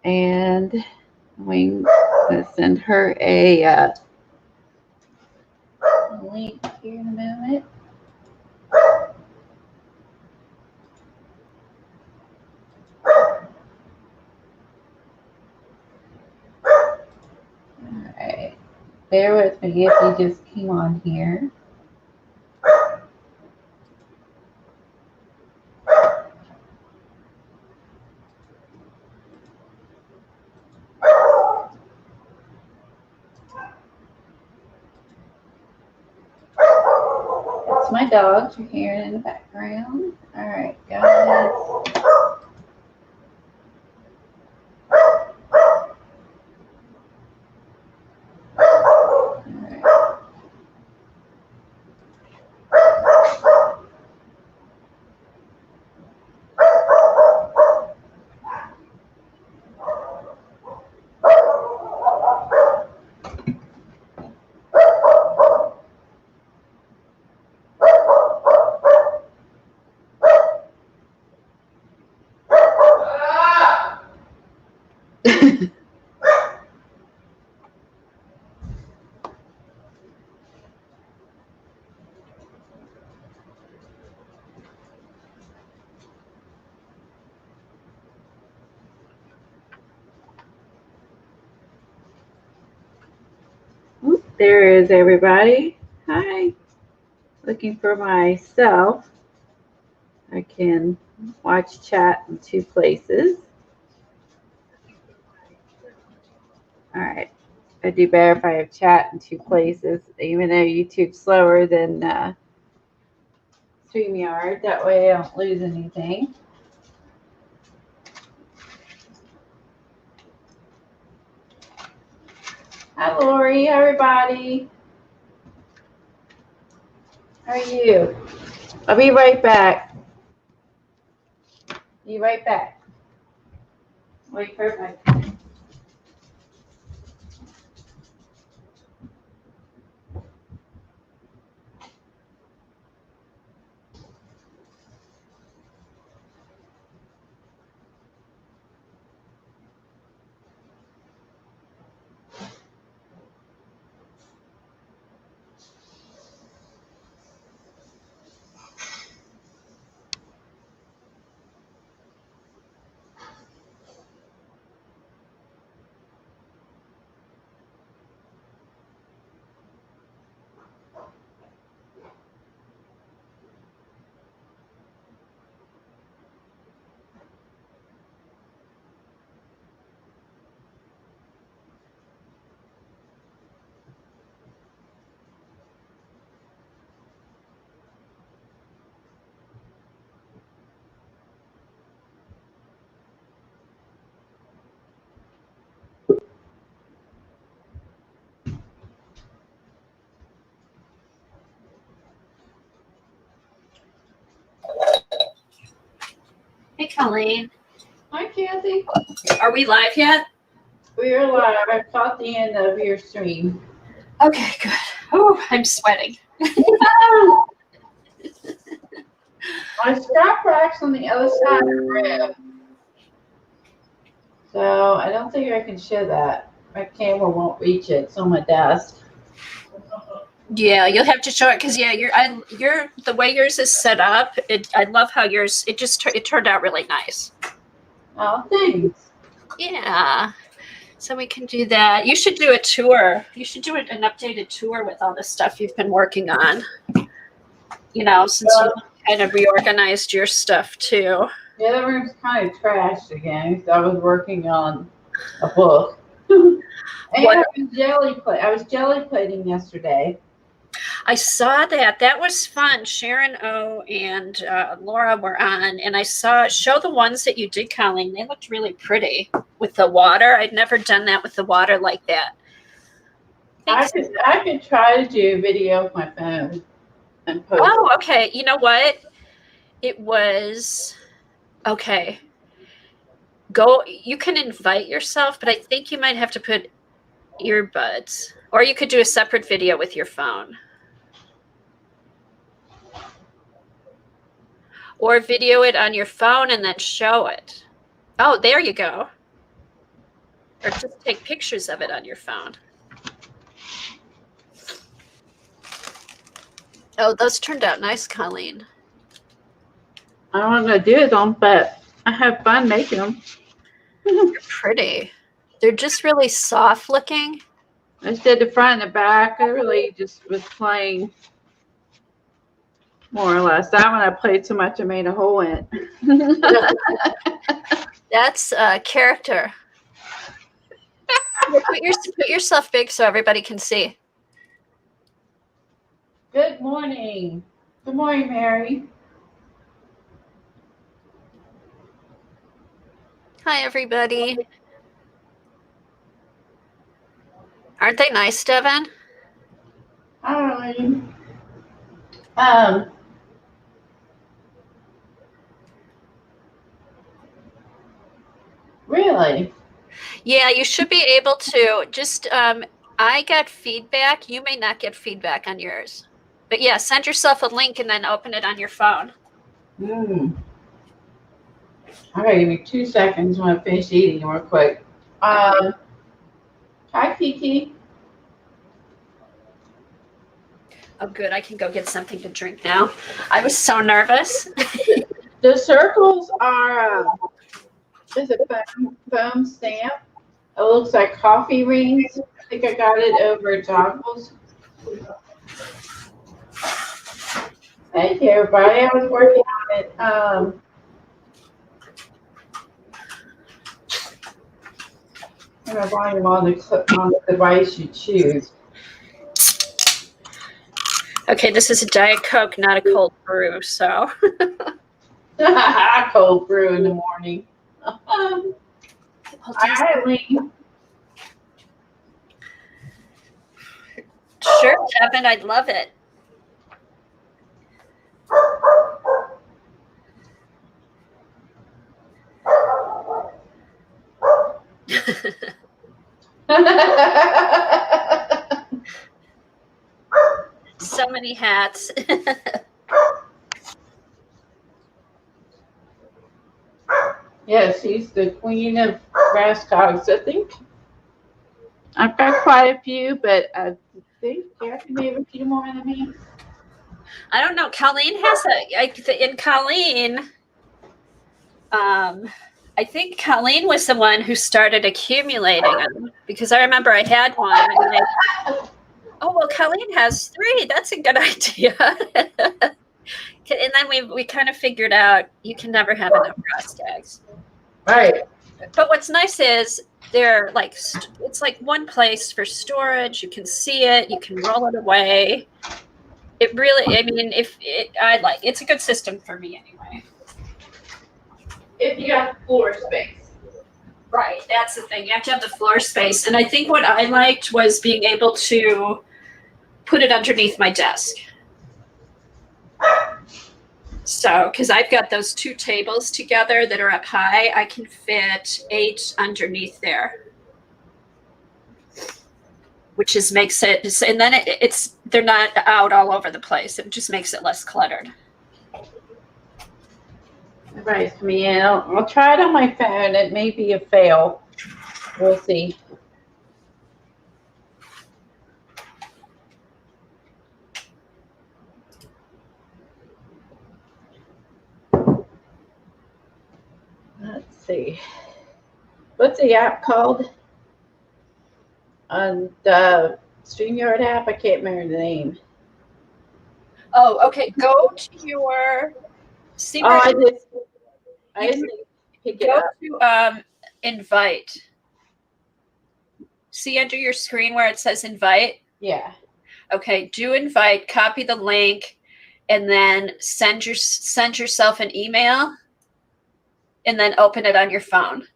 And I'm going to send her a link here in a moment. Alright. Bear with me if you just came on here. It's my dogs you're hearing in the background. Alright, guys. There is everybody. Hi. Looking for myself. I can watch chat in two places. All right. I do better if I have chat in two places, even though YouTube's slower than StreamYard. That way I don't lose anything. Hi, Lori. Hi, everybody. How are you? I'll be right back. Be right back. Wait for my. Hey, Colleen. Hi, Cathy. Are we live yet? We are live. I caught the end of your stream. Okay, good. Oh, I'm sweating. My scrap rack's on the other side of the room. So I don't think I can show that. My camera won't reach it. It's on my desk. Yeah, you'll have to show it because you're the way yours is set up. I love how yours. It turned out really nice. Oh, thanks. Yeah, so we can do that. You should do a tour. You should do an updated tour with all the stuff you've been working on. You know, since you kind of reorganized your stuff too. The other room's kind of trashed again because I was working on a book. And I was jelly plating yesterday. I saw that. That was fun. Sharon O and Laura were on, and I show the ones that you did, Colleen. They looked really pretty with the water. I'd never done that with the water like that. I could try to do a video with my phone and post. Oh, okay. You know what? It was okay. You can invite yourself, but I think you might have to put earbuds, or you could do a separate video with your phone. Or video it on your phone and then show it. Oh, there you go. or just take pictures of it on your phone. Oh, those turned out nice, Colleen. I don't know how to do them, but I have fun making them. They're pretty. They're just really soft looking. I just did the front and the back. I really just was playing more or less. That one I played so much I made a hole in it. That's character. Put yourself big so everybody can see. Good morning. Good morning, Mary. Hi, everybody. Aren't they nice, Devin? Hi. Really? Yeah, you should be able to. Just, I got feedback. You may not get feedback on yours. But yeah, send yourself a link and then open it on your phone. Okay, give me 2 seconds when I finish eating real quick. Hi, Kiki. Oh, good. I can go get something to drink now. I was so nervous. The circles are is a foam stamp. It looks like coffee rings. I think I got it over Joggles. Thank you, everybody. I was working on it. I'm gonna volume on the device you choose. Okay, this is a Diet Coke, not a cold brew, so. Cold brew in the morning. All right, Lee. Sure, Devin, I'd love it. So many hats. Yes, she's the queen of grass cogs, I think. I've got quite a few, but I think Cathy may have a few more than me. I don't know. Colleen has in Colleen, I think Colleen was the one who started accumulating them because I remember I had one. Oh, well, Colleen has 3. That's a good idea. And then we kind of figured out you can never have enough grass tags. Right. But what's nice is they're like, it's like one place for storage. You can see it. You can roll it away. It really, I mean, it's a good system for me anyway. If you got the floor space. Right, that's the thing. You have to have the floor space. And I think what I liked was being able to put it underneath my desk. So, because I've got those 2 tables together that are up high, I can fit 8 underneath there. Which just makes it, and then they're not out all over the place. It just makes it less cluttered. Everybody's coming in. I'll try it on my phone. It may be a fail. We'll see. Let's see. What's the app called? On the StreamYard app? I can't remember the name. Oh, okay. Go to your. See where I just pick it up. Go to invite. See under your screen where it says invite? Yeah. Okay, do invite, copy the link, and then send yourself an email, and then open it on your phone.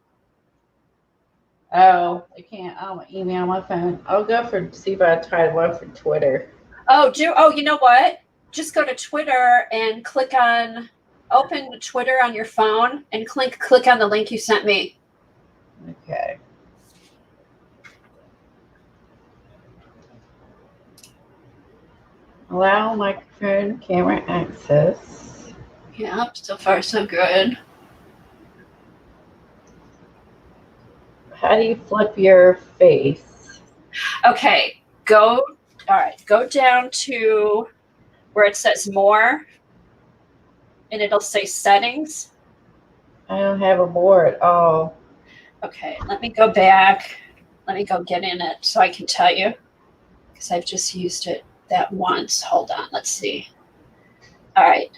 Oh, I can't. I'll email my phone. I'll go see if I try to look for Twitter. Oh, you know what? Just go to Twitter and open Twitter on your phone and click on the link you sent me. Okay. Allow microphone camera access. Yeah, so far so good. How do you flip your face? Okay, all right, go down to where it says more, and it'll say settings. I don't have a board at all. Okay, let me go back. Let me go get in it so I can tell you, because I've just used it that once. Hold on, let's see. All right.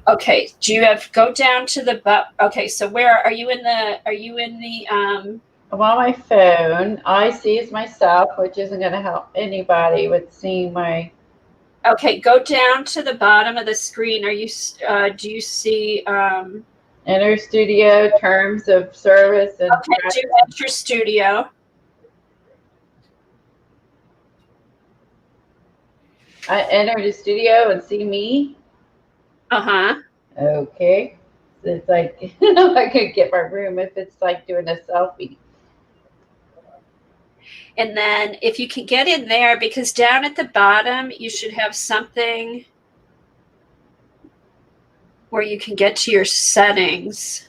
Okay, do you have, go down to the, okay, so where, are you in the, I'm on my phone. All I see is myself, which isn't going to help anybody with seeing my... Okay, go down to the bottom of the screen. Are you, do you see, Enter studio, terms of service, and... Okay, do enter studio. I enter the studio and see me. Uh-huh. Okay. So it's like, I could get my room if it's like doing a selfie. And then if you can get in there, because down at the bottom, you should have something where you can get to your settings.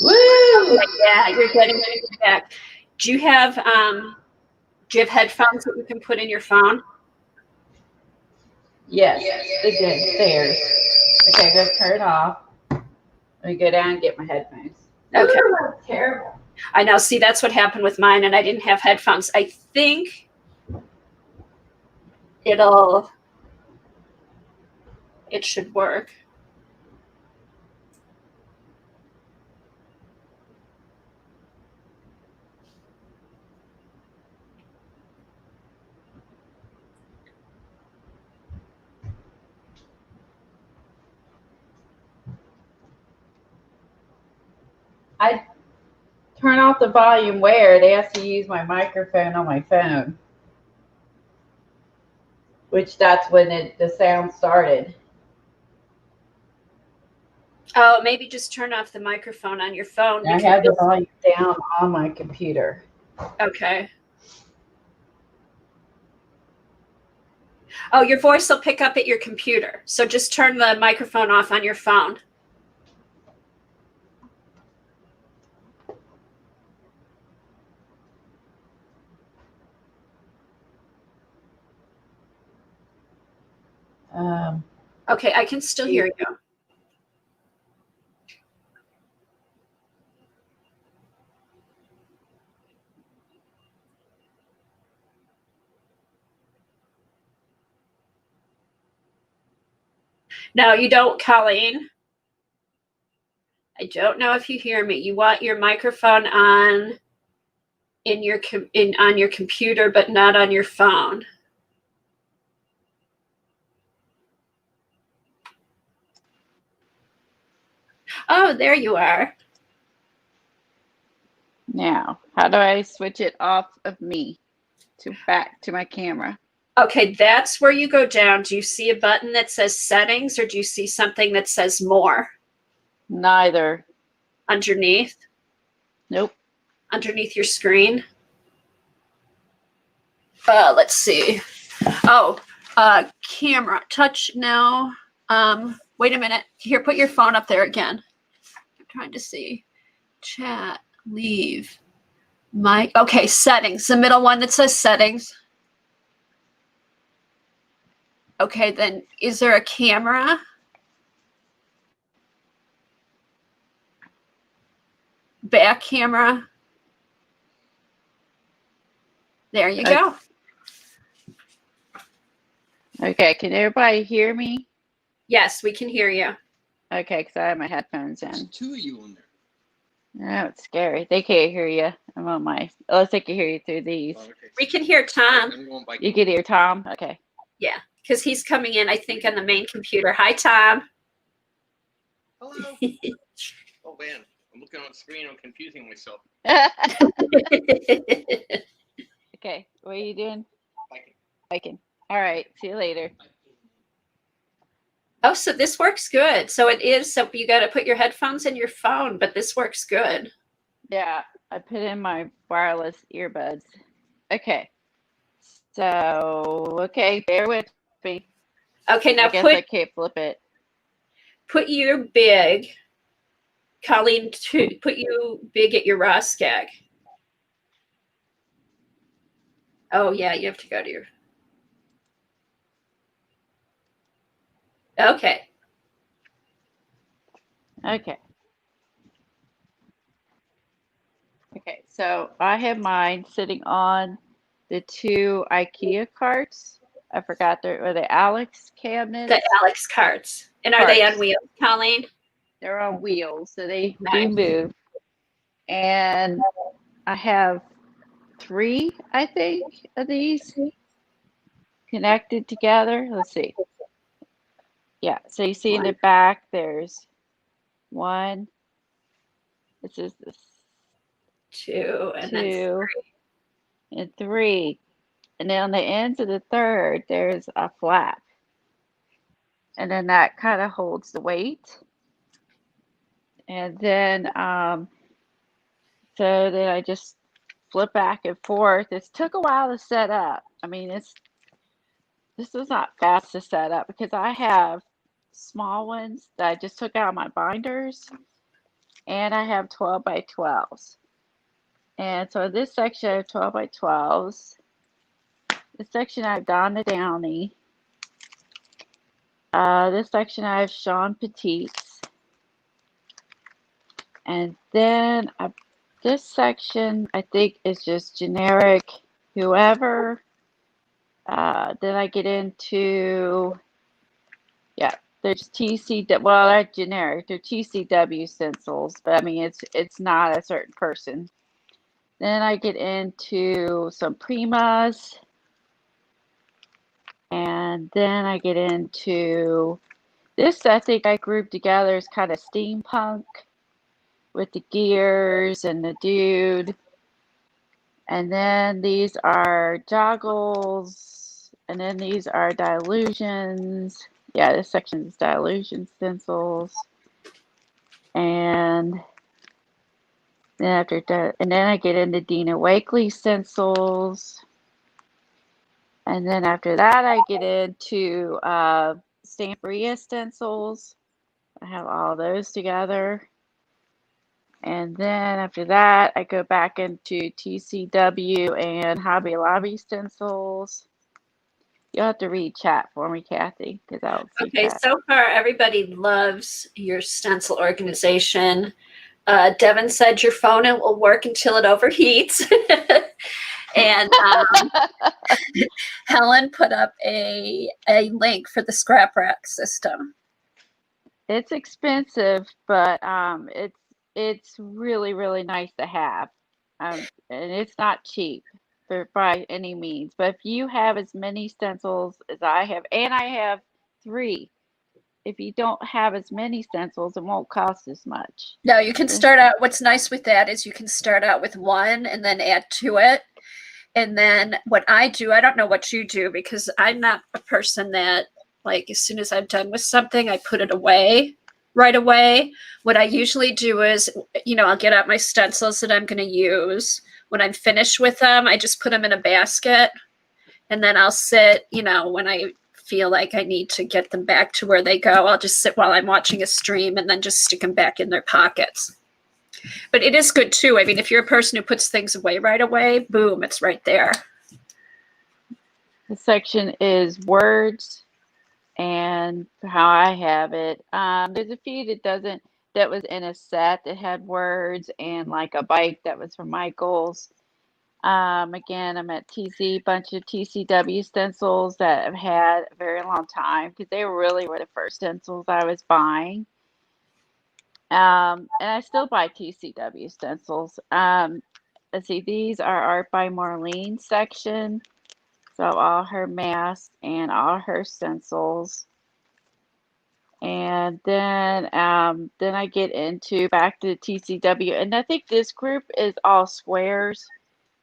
Woo! Yeah, you're getting it back. Do you have headphones that you can put in your phone? Yes, it's downstairs. Okay, I'm going to turn it off. Let me go down and get my headphones. Okay. Woo, terrible. I know. See, that's what happened with mine, and I didn't have headphones. I think it should work. I turn off the volume where it asks to use my microphone on my phone, which that's when the sound started. Oh, maybe just turn off the microphone on your phone. I have the volume down on my computer. Okay. Oh, your voice will pick up at your computer. So just turn the microphone off on your phone. Okay, I can still hear you. No, you don't, Colleen. I don't know if you hear me. You want your microphone on on your computer, but not on your phone. Oh, there you are. Now, how do I switch it off of me to back to my camera? Okay, that's where you go down. Do you see a button that says settings, or do you see something that says more? Neither. Underneath? Nope. Underneath your screen? Let's see. Oh, camera. Touch now. Wait a minute. Here, put your phone up there again. I'm trying to see. Chat. Leave. Mic. Okay, settings. The middle one that says settings. Okay, then is there a camera? Back camera. There you go. Okay, can everybody hear me? Yes, we can hear you. Okay, because I have my headphones in. There's two of you on there. Oh, it's scary. They can't hear you. I'm on my, unless they can hear you through these. Oh, okay. We can hear Tom. You can hear Tom? Okay. Yeah, because he's coming in, I think, on the main computer. Hi, Tom. Hello. Oh man, I'm looking on the screen. I'm confusing myself. Okay, what are you doing? Biking. Biking. All right, see you later. Oh, so this works good. So it is. So you got to put your headphones in your phone, but this works good. Yeah, I put in my wireless earbuds. Okay. So, okay, bear with me. Okay, now I guess I can't flip it. put your big Colleen, to put you big at your raw skag. Oh yeah, you have to go to your. Okay. Okay. Okay, so I have mine sitting on the two IKEA carts. I forgot were the Alex cabinets. The Alex carts. And are they on wheels, Colleen? They're on wheels, so they Nice. do move. And I have 3, I think, of these connected together. Let's see. Yeah, so you see in the back, there's 1. This is the 2 and 2 then 3. and 3. And then on the ends of the 3rd, there's a flap. And then that kind of holds the weight. And then, so then I just flip back and forth. It took a while to set up. I mean, this was not fast to set up because I have small ones that I just took out of my binders, and I have 12 by 12s. And so this section I have 12 by 12s. This section I have Donna Downey. This section I have Sean Petites. And then this section I think is just generic whoever. Then I get into, yeah, there's TCW, well, they're generic. They're TCW stencils, but I mean, it's not a certain person. Then I get into some Primas. And then I get into this, I think I grouped together as kind of steampunk with the gears and the dude. And then these are joggles. And then these are dilutions. Yeah, this section is dilution stencils. And then and then I get into Dina Wakley stencils. And then after that, I get into Stamperia stencils. I have all those together. And then after that, I go back into TCW and Hobby Lobby stencils. You'll have to read chat for me, Kathy, because I don't see Okay, chat. so far everybody loves your stencil organization. Devin said your phone will work until it overheats. And Helen put up a link for the scrap rack system. It's expensive, but it's really, really nice to have. And it's not cheap by any means. But if you have as many stencils as I have, and I have 3, if you don't have as many stencils, it won't cost as much. No, you can start out. What's nice with that is you can start out with 1 and then add to it. And then what I do, I don't know what you do because I'm not a person that, like, as soon as I'm done with something, I put it away right away. What I usually do is, I'll get out my stencils that I'm going to use. When I'm finished with them, I just put them in a basket. And then I'll sit, when I feel like I need to get them back to where they go, I'll just sit while I'm watching a stream and then just stick them back in their pockets. But it is good too. I mean, if you're a person who puts things away right away, boom, it's right there. The section is words and how I have it. There's a few that was in a set that had words and like a bike that was from Michael's. Again, I'm at bunch of TCW stencils that I've had a very long time because they really were the first stencils I was buying. And I still buy TCW stencils. Let's see, these are Art by Marlene section. So all her masks and all her stencils. And then I get into back to the TCW. And I think this group is all squares.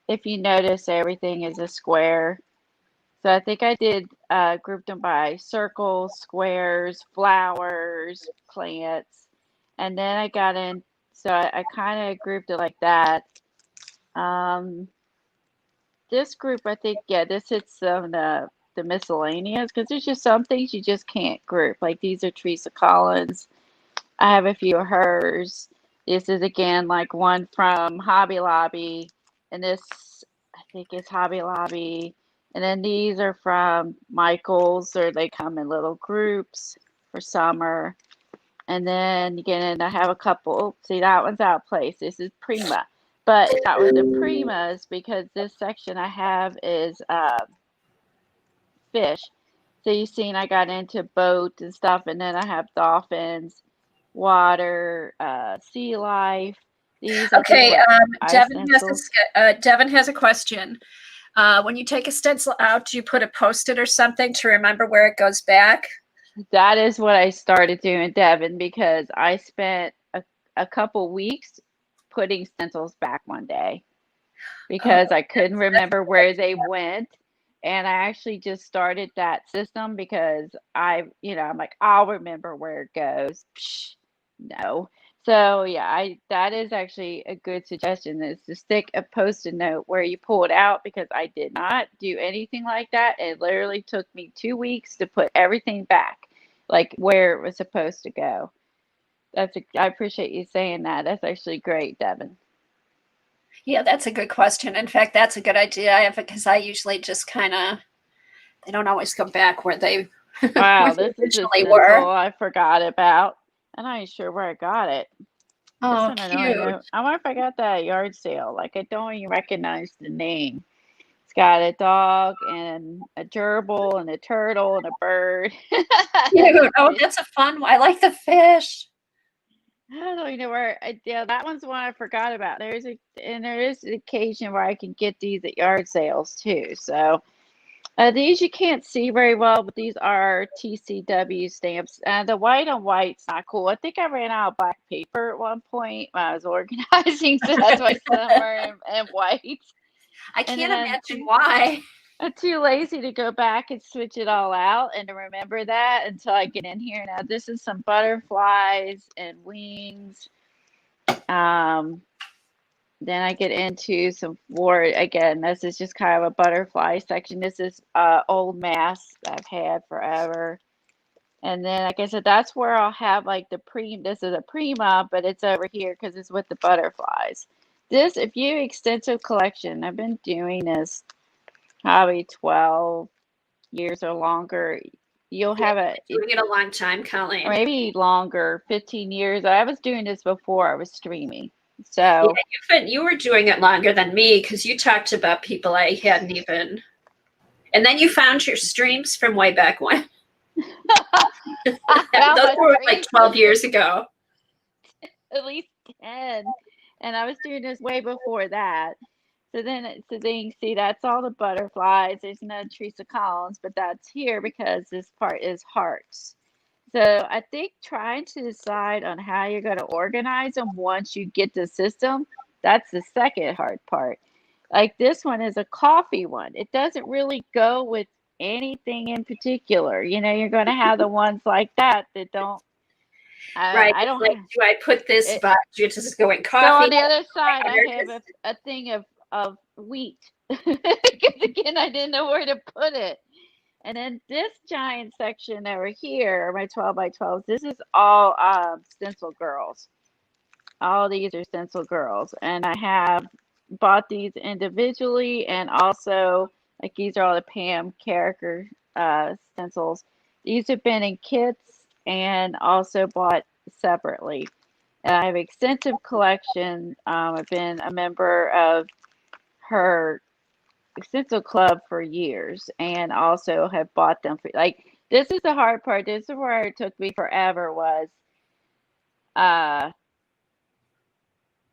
If you notice, everything is a square. So I think I did group them by circles, squares, flowers, plants. And then I got in, so I kind of grouped it like that. This group, I think, yeah, this hits some of the miscellaneous because there's just some things you just can't group. Like these are Teresa Collins. I have a few of hers. This is again like one from Hobby Lobby, and this I think is Hobby Lobby. And then these are from Michaels, or they come in little groups for summer. And then again, I have a couple. See, that one's out of place. This is Prima. But that was the Primas because this section I have is fish. So you've seen I got into boats and stuff, and then I have dolphins, water, sea life. These are just Okay, what I stenciled. Devin has a question. When you take a stencil out, do you put a post-it or something to remember where it goes back? That is what I started doing, Devin, because I spent a couple weeks putting stencils back one day Oh, because I couldn't that's remember where they went. And I actually just started that system because I'm like, I'll remember where it goes. Psh, no. So yeah, I that is actually a good suggestion is to stick a post-it note where you pull it out because I did not do anything like that. It literally took me 2 weeks to put everything back, like where it was supposed to go. I appreciate you saying that. That's actually great, Devin. yeah, that's a good question. In fact, that's a good idea. I have it because I usually just kind of they don't always go back where they where Wow, they this is a originally were. stencil I forgot about. I'm not even sure where I got it. This Oh, one I don't even cute. know. I wonder if I got that at a yard sale. Like I don't even recognize the name. It's got a dog and a gerbil and a turtle and a bird. And Cute. a Oh, fish. that's a fun one. I like the fish. I don't even know where. Yeah, that one's one I forgot about. There is an occasion where I can get these at yard sales too. So these you can't see very well, but these are TCW stamps. The white on white's not cool. I think I ran out of black paper at one point when I was organizing, so that's why some are in white. I And then can't imagine why. I'm too lazy to go back and switch it all out and to remember that until I get in here. Now this is some butterflies and wings. Um, then I get into some more. Again, this is just kind of a butterfly section. This is old masks I've had forever. And then, like I said, that's where I'll have like this is a Prima, but it's over here because it's with the butterflies. This, if you extensive collection, I've been doing this probably 12 years or longer. You'll Yeah, have you've been doing it a long time, or Colleen. maybe longer, 15 years. I was doing this before I was streaming. Yeah, So, you were doing it longer than me because you talked about people I hadn't even. And then you found your streams from way back when. well, Those my were like streams 12 years ago. at least 10. And I was doing this way before that. So then you see that's all the butterflies. There's no Teresa Collins, but that's here because this part is hearts. So I think trying to decide on how you're going to organize them once you get the system, that's the second hard part. Like this one is a coffee one. It doesn't really go with anything in particular. You're going to have the ones like that don't. Right. I It's don't like, have do I put this it. box? Does this go in So coffee? on the other side, I have Because a thing of wheat because again, I didn't know where to put it. And then this giant section over here, my 12 by 12s, this is all stencil girls. All these are stencil girls. And I have bought these individually and also, like these are all the Pam character stencils. These have been in kits and also bought separately. And I have extensive collection. I've been a member of her extensive club for years and also have bought them for like this is the hard part. This is where it took me forever was uh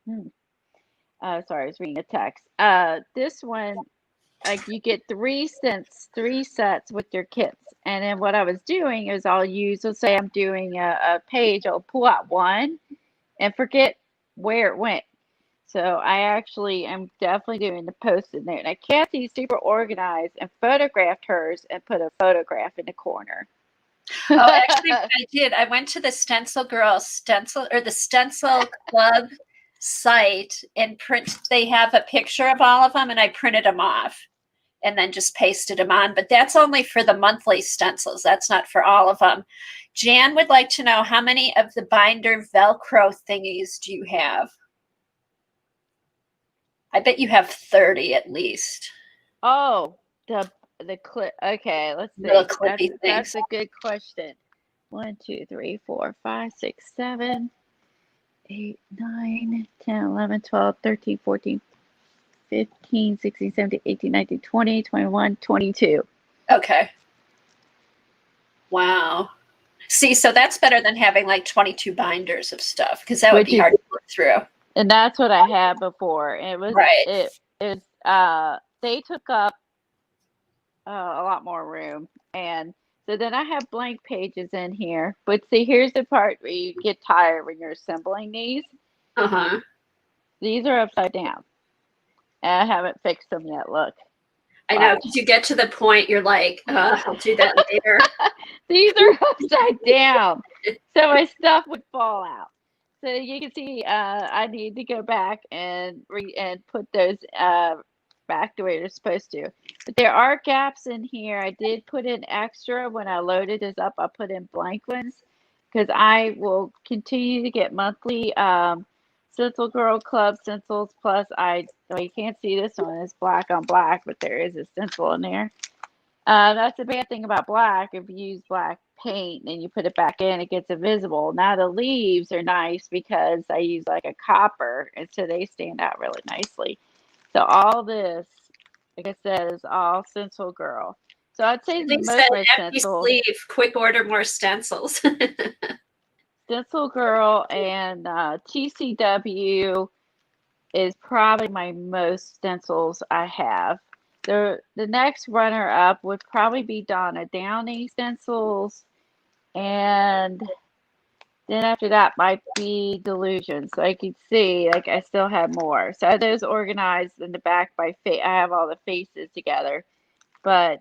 hmm, sorry, I was reading a text. This one like you get three sets with your kits. And then what I was doing is let's say I'm doing a page, I'll pull out one and forget where it went. So I actually am definitely doing the post-it note. Now Kathy's super organized and photographed hers and put a photograph in the corner. oh, actually, what I did, I went to the Stencil Girls the Stencil Club site and they have a picture of all of them, and I printed them off. and then just pasted them on. But that's only for the monthly stencils. That's not for all of them. Jan would like to know, how many of the binder Velcro thingies do you have? I bet you have 30 at least. Oh, the clip. Okay, let's Little see. clippy That's things. a good question. 1, 2, 3, 4, 5, 6, 7, 8, 9, 10, 11, 12, 13, 14, 15, 16, 17, 18, 19, 20, 21, 22. Okay. Wow. See, so that's better than having like 22 binders of stuff, because that would Which be is, hard to look through. and that's what I had before. It was, Right. it was, they took up a lot more room. And so then I have blank pages in here. But see, here's the part where you get tired when you're assembling these. Uh-huh. These are upside down. And I haven't fixed them yet. Look. I know, because you get to the point you're like, I'll do that later. These are upside down. So my stuff would fall out. So you can see I need to go back and put those back the way they're supposed to. But there are gaps in here. I did put in extra when I loaded this up. I put in blank ones because I will continue to get monthly Stencil Girl Club stencils. Plus, well, you can't see this one. It's black on black, but there is a stencil in there. That's the bad thing about black. If you use black paint and you put it back in, it gets invisible. Now the leaves are nice because I use like a copper, and so they stand out really nicely. So all this, like I said, is all Stencil Girl. So I'd say They most said of my empty stencils, sleeve, quick order more stencils. Stencil Girl and TCW is probably my most stencils I have. The next runner up would probably be Donna Downey stencils, and then after that might be Delusion. So I could see like I still have more. So I have those organized in the back by face. I have all the faces together, but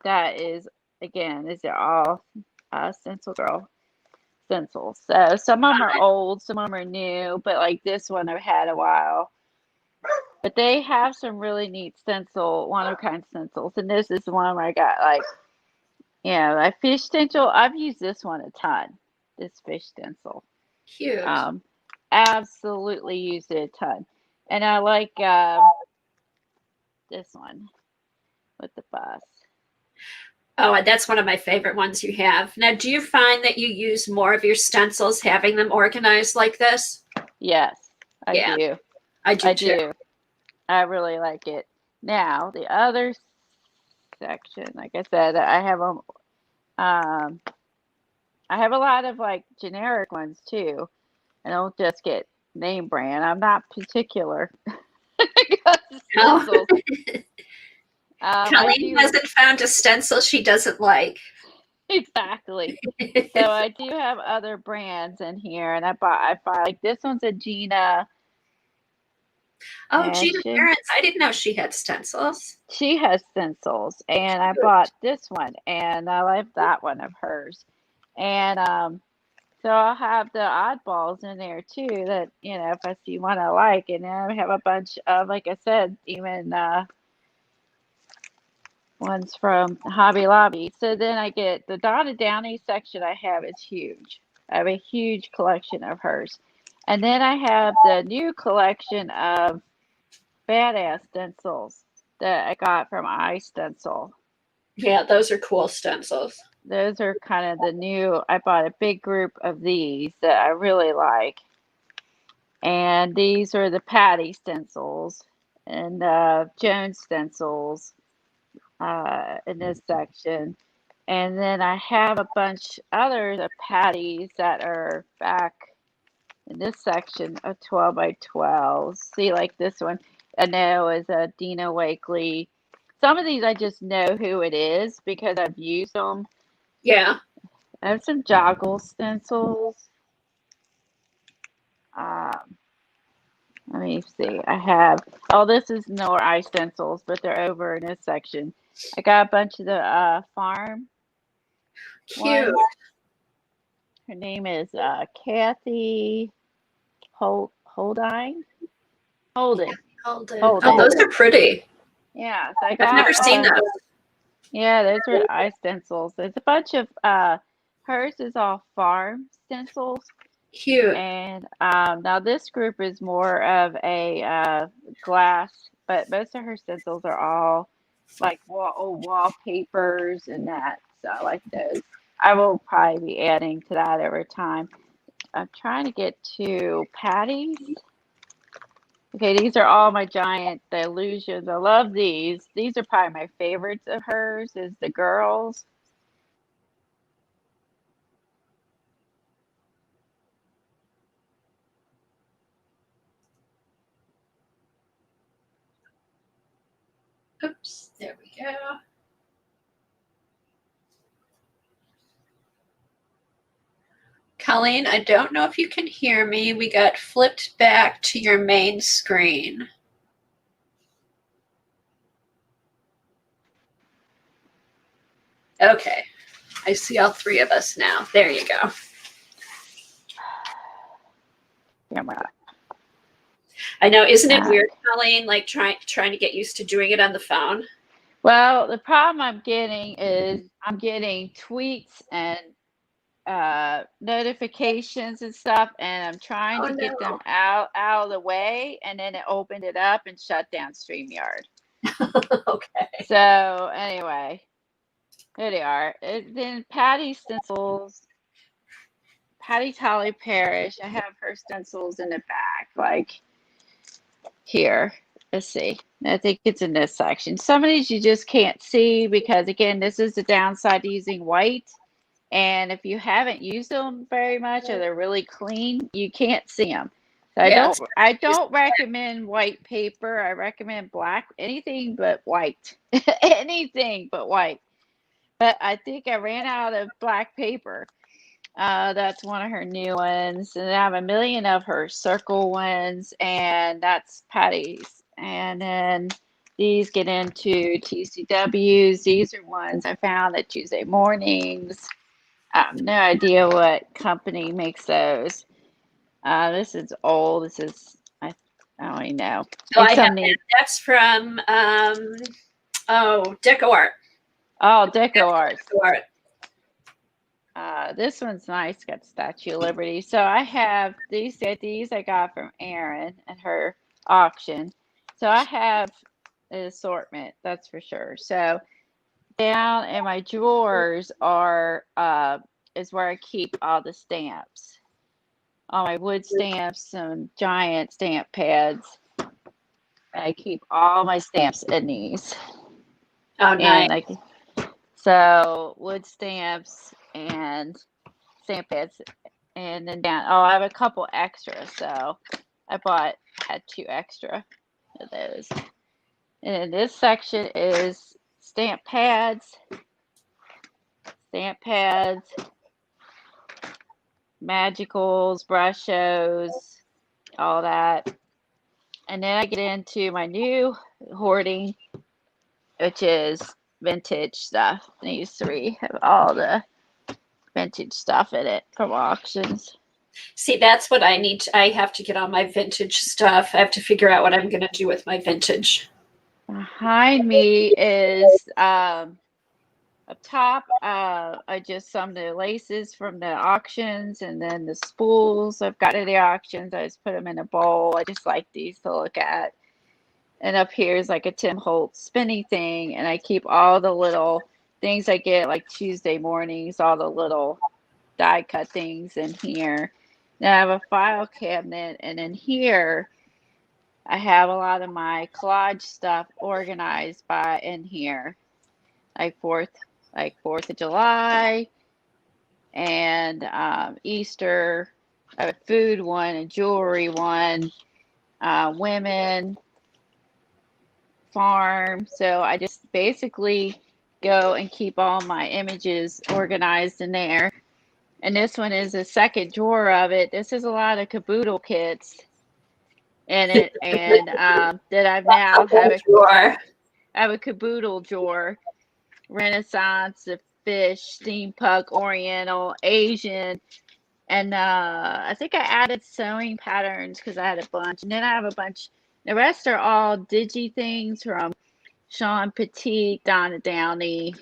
that is again, these are all Stencil Girl stencils. So some of them are old, some of them are new, but like this one I've had a while. But they have some really neat stencil, one of a kind stencils. And this is the one where I got like, a fish stencil. I've used this one a ton, this fish stencil. Cute. Absolutely used it a ton. And I like this one with the bus. Oh, and that's one of my favorite ones you have. Now, do you find that you use more of your stencils having them organized like this? Yes, I Yeah, do. I do I too. do. I really like it. Now, the other section, like I said, I have a lot of like generic ones too. I don't just get name brand. I'm not particular. No. Stencils. I Colleen do hasn't found a stencil she doesn't like. exactly. So I do have other brands in here, and I buy like this one's a Gina Oh, Gina Ashton. Parents. I didn't know she had stencils. She has stencils, and I Cute. bought this one, and I like that one of hers. And so I'll have the oddballs in there too that, if I see one I like. And then I have a bunch of, like I said, even ones from Hobby Lobby. So then I get the Donna Downey section I have is huge. I have a huge collection of hers. And then I have the new collection of badass stencils that I got from iStencil. Yeah, those are cool stencils. Those are kind of the new, I bought a big group of these that I really like. And these are the Patty stencils and Jones stencils in this section. And then I have a bunch others of Patties that are back in this section of 12 by 12. See, like this one, I know is a Dina Wakely. Some of these I just know who it is because I've used them. Yeah. I have some joggle stencils. Um, Let me see. I have, this is no ice stencils, but they're over in this section. I got a bunch of the farm Cute. ones. Her name is Cathy Holdine. Holding. Hold it. Oh, Holding. those are pretty. Yeah, so I I've never got a seen bunch. those. Yeah, those are eye stencils. There's a bunch of hers is all farm stencils, Cute. and now this group is more of a glass, but most of her stencils are all like old wallpapers and that. So I like those. I will probably be adding to that over time. I'm trying to get to Patty's. Okay, these are all my giant the illusions. I love these. These are probably my favorites of hers is the girls. Oops, there we go. Colleen, I don't know if you can hear me. We got flipped back to your main screen. Okay, I see all three of us now. There you go. Camera. I know, isn't it Uh, weird, Colleen, like trying to get used to doing it on the phone? well, the problem I'm getting is I'm getting tweets and notifications and stuff, and I'm trying Oh to get them no. out of the way, and then it opened it up and shut down StreamYard. Okay. So anyway, there they are. Then Patty stencils, Patty Tolly Parish. I have her stencils in the back, like here. Let's see. I think it's in this section. Some of these you just can't see because again, this is the downside to using white. And if you haven't used them very much or they're really clean, you can't see them. So Yes. I don't recommend white paper. I recommend black, anything but white. Anything but white. But I think I ran out of black paper. That's one of her new ones. And I have a million of her circle ones, and that's Patty's. And then these get into TCWs. These are ones I found at Tuesday mornings. I have no idea what company makes those. This is old. This is I don't even know. Oh, I Make have some that. neat. That's from Deco Art. Oh, Deco Arts. Deco Art. This one's nice. Got Statue of Liberty. So I have these. These I got from Erin at her auction. So I have an assortment. That's for sure. So down in my drawers are is where I keep all the stamps. All my wood stamps, some giant stamp pads. I keep all my stamps in these. Oh, nice. And like so wood stamps and stamp pads and then down I have a couple extra, so had two extra of those. And then this section is stamp pads, magicals, brush shows, all that. And then I get into my new hoarding, which is vintage stuff. These three have all the vintage stuff in it from auctions. See, that's what I need. I have to get all my vintage stuff. I have to figure out what I'm going to do with my vintage. Behind me is up top. I just some of the laces from the auctions, and then the spools I've got at the auctions. I just put them in a bowl. I just like these to look at. And up here is like a Tim Holtz spinny thing, and I keep all the little things I get like Tuesday mornings, all the little die cut things in here. Then I have a file cabinet, and in here I have a lot of my collage stuff organized by in here, like Fourth of July and Easter. I have a food one, a jewelry one, women, farm. So I just basically go and keep all my images organized in there. And this one is the second drawer of it. This is a lot of caboodle kits in it, and that I've now Drawer. I have a caboodle drawer, Renaissance, the fish, steampunk, Oriental, Asian, and I think I added sewing patterns because I had a bunch, and then I have a bunch. The rest are all digi things from Sean Petit, Donna Downey,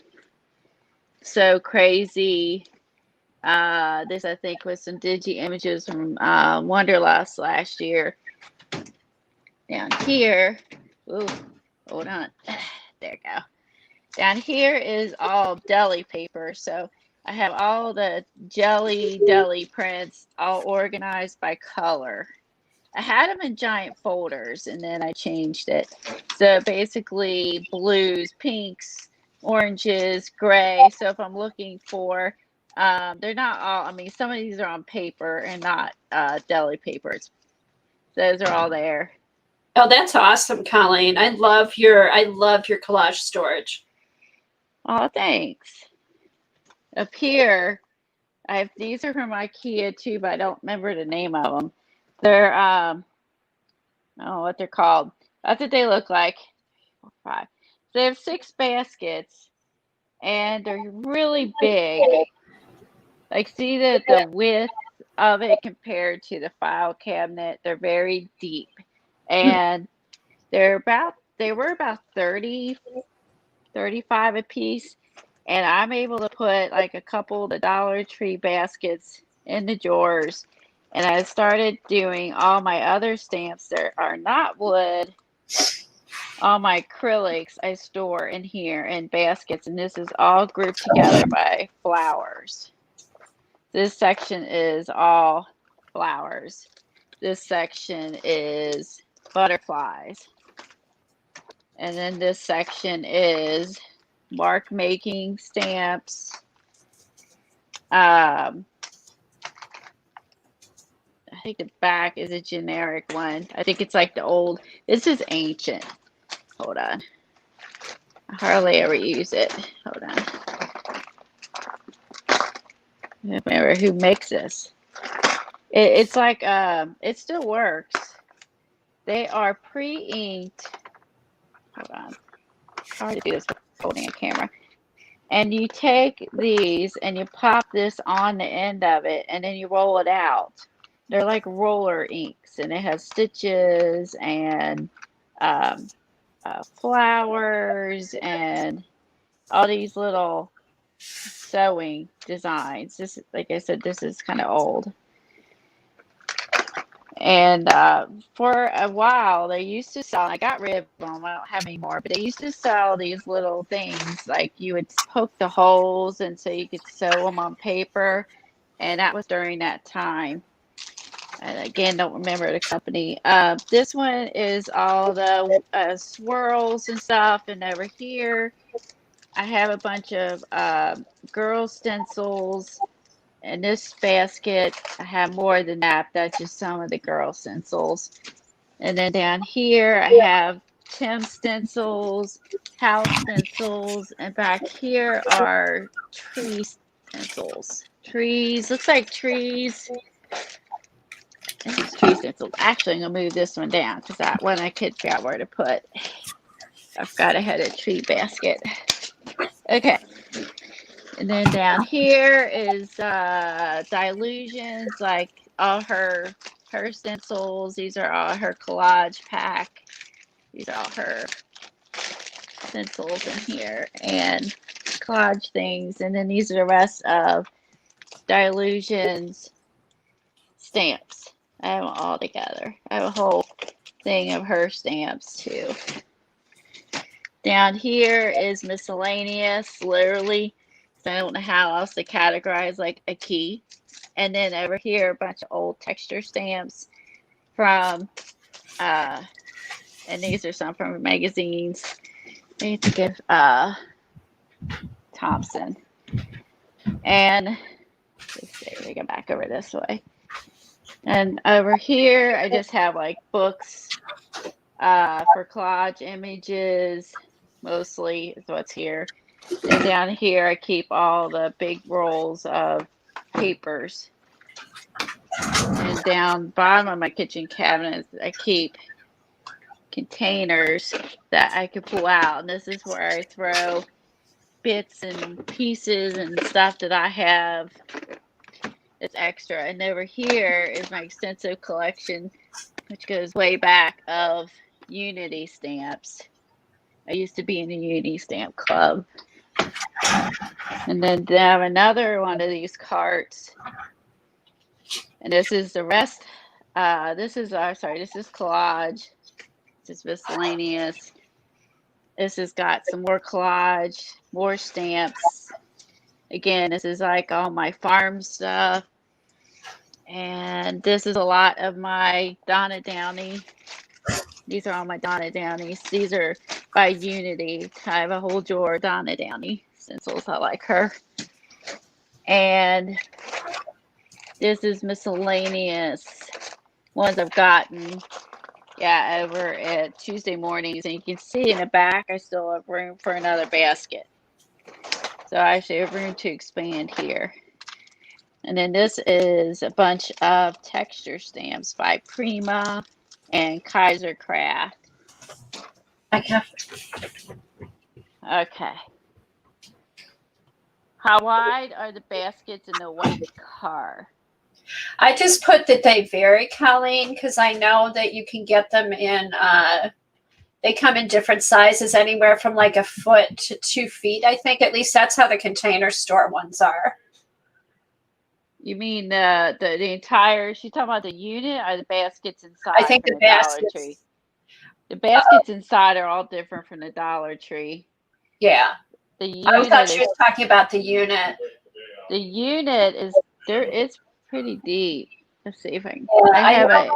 So Crazy. This I think was some digi images from Wonderlust last year. Down here, ooh, hold on, there we go. Down here is all deli paper, so I have all the jelly deli prints all organized by color. I had them in giant folders and then I changed it. So basically blues, pinks, oranges, gray. So if I'm looking for, they're not all, I mean, some of these are on paper and not deli papers. Those are all there. Oh, that's awesome, Colleen. I love your collage storage. Oh, thanks. Up here, I have, these are from IKEA too, but I don't remember the name of them. They're, I don't know what they're called. That's what they look like. 5. They have 6 baskets and they're really big. Like, see the width of it compared to the file cabinet. They're very deep. And they were about 30, 35 a piece. And I'm able to put like a couple of the Dollar Tree baskets in the drawers. And I started doing all my other stamps that are not wood. All my acrylics I store in here in baskets, and this is all grouped together by flowers. This section is all flowers. This section is butterflies. And then this section is mark making stamps. I think the back is a generic one. I think it's like the old, this is ancient. Hold on. I hardly ever use it. Hold on. I don't remember who makes this. It's like, it still works. They are pre-inked. Hold on. It's hard to do this with holding a camera. And you take these and you pop this on the end of it and then you roll it out. They're like roller inks and it has stitches and flowers and all these little sewing designs. This, like I said, this is kind of old. And for a while, they used to sell, I got rid of them, I don't have any more, but they used to sell these little things, like you would poke the holes and so you could sew them on paper. And that was during that time. And again, don't remember the company. This one is all the swirls and stuff. And over here, I have a bunch of girl stencils. In this basket, I have more than that. That's just some of the girl stencils. And then down here, I have Tim stencils, house stencils, and back here are tree stencils. Trees, looks like trees. This is tree stencils. Actually, I'm going to move this one down because that one I could figure out where to put. I forgot I had a tree basket. Okay. And then down here is Dilutions, like all her stencils. These are all her collage pack. These are all her stencils in here and collage things. And then these are the rest of Dilutions stamps. I have them all together. I have a whole thing of her stamps too. Down here is miscellaneous, literally. So I don't know how else to categorize like a key. And then over here, a bunch of old texture stamps from, and these are some from magazines. I need to give Thompson. And let's see, we go back over this way. And over here, I just have like books for collage images, mostly is what's here. And down here, I keep all the big rolls of papers. And down bottom of my kitchen cabinet, I keep containers that I could pull out. And this is where I throw bits and pieces and stuff that I have that's extra. And over here is my extensive collection, which goes way back, of Unity stamps. I used to be in a uni stamp club. And then they have another one of these carts. And this is the rest. This is collage. This is miscellaneous. This has got some more collage, more stamps. Again, this is like all my farm stuff. And this is a lot of my Donna Downey. These are all my Donna Downeys. These are by Unity. I have a whole drawer of Donna Downey stencils. I like her. And this is miscellaneous ones I've gotten. Yeah, over at Tuesday mornings. And you can see in the back, I still have room for another basket. So I actually have room to expand here. And then this is a bunch of texture stamps by Prima and Kaiser Craft. Okay. Okay. How wide are the baskets in the white car? I just put that they vary, Colleen, because I know that you can get them in, they come in different sizes, anywhere from like a foot to 2 feet, I think. At least that's how the Container Store ones are. You mean the entire, she's talking about the unit or the baskets inside? I think from the Dollar baskets. Tree? The baskets inside are all different from the Dollar Tree. Yeah. The I unit thought she was talking about the unit. The unit is there. It's pretty deep. Let's see if I can. Yeah, I have know.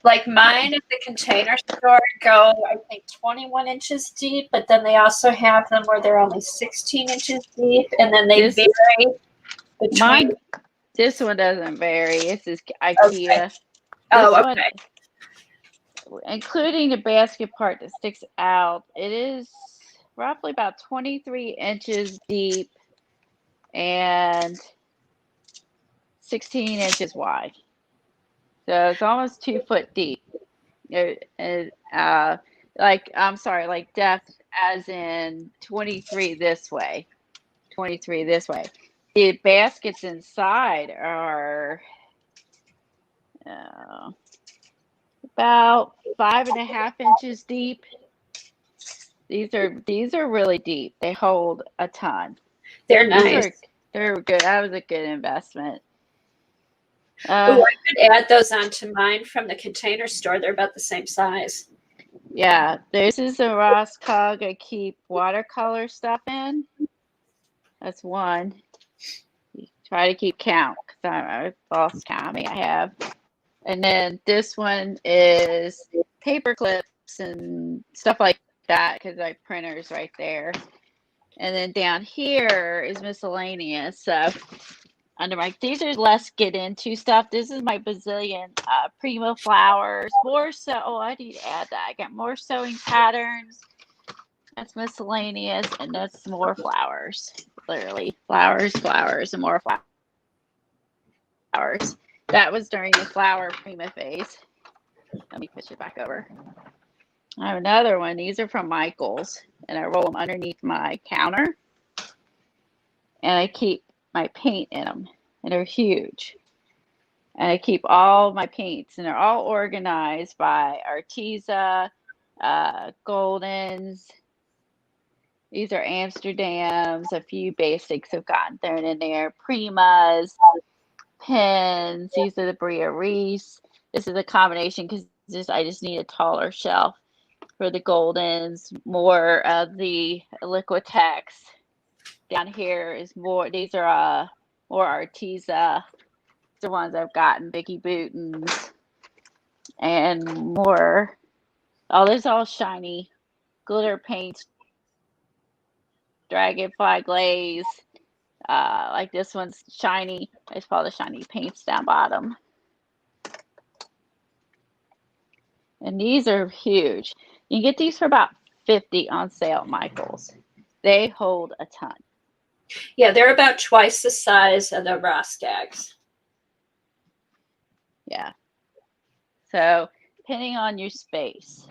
Like mine at the Container Store go, I think, 21 inches deep, but then they also have them where they're only 16 inches deep, and then they vary between. Mine, this one doesn't vary. This is IKEA. Okay. This one, including the basket part that sticks out, it is roughly about 23 inches deep and 16 inches wide. So it's almost 2 foot deep. Like depth as in 23 this way. 23 this way. The baskets inside are about 5.5 inches deep. These are really deep. They hold a ton. They're nice. They're good. That was a good investment. I could add those onto mine from the Container Store. They're about the same size. Yeah, this is a Ross Cog I keep watercolor stuff in. That's one. Try to keep count because I lost count how many I have. And then this one is paper clips and stuff like that because I have printers right there. And then down here is miscellaneous. So under my, these are less get into stuff. This is my bazillion Prima flowers. More so, I need to add that. I got more sewing patterns. That's miscellaneous, and that's more flowers. Literally, flowers, and more flowers. That was during the flower Prima phase. Let me push it back over. I have another one. These are from Michael's, and I roll them underneath my counter. And I keep my paint in them, and they're huge. And I keep all my paints, and they're all organized by Arteza, Goldens. These are Amsterdams. A few basics have gotten thrown in there. Primas, pens. These are the Bria Reese. This is a combination because I just need a taller shelf for the Goldens. More of the Liquitex. Down here is more. These are more Arteza. The ones I've gotten, Vicky Bootins, and more. Oh, there's all shiny glitter paints, Dragonfly Glaze. Like this one's shiny. I just follow the shiny paints down bottom. And these are huge. You can get these for about $50 on sale at Michael's. They hold a ton. Yeah, they're about twice the size of the Ross Gags. Yeah. So, depending on your space,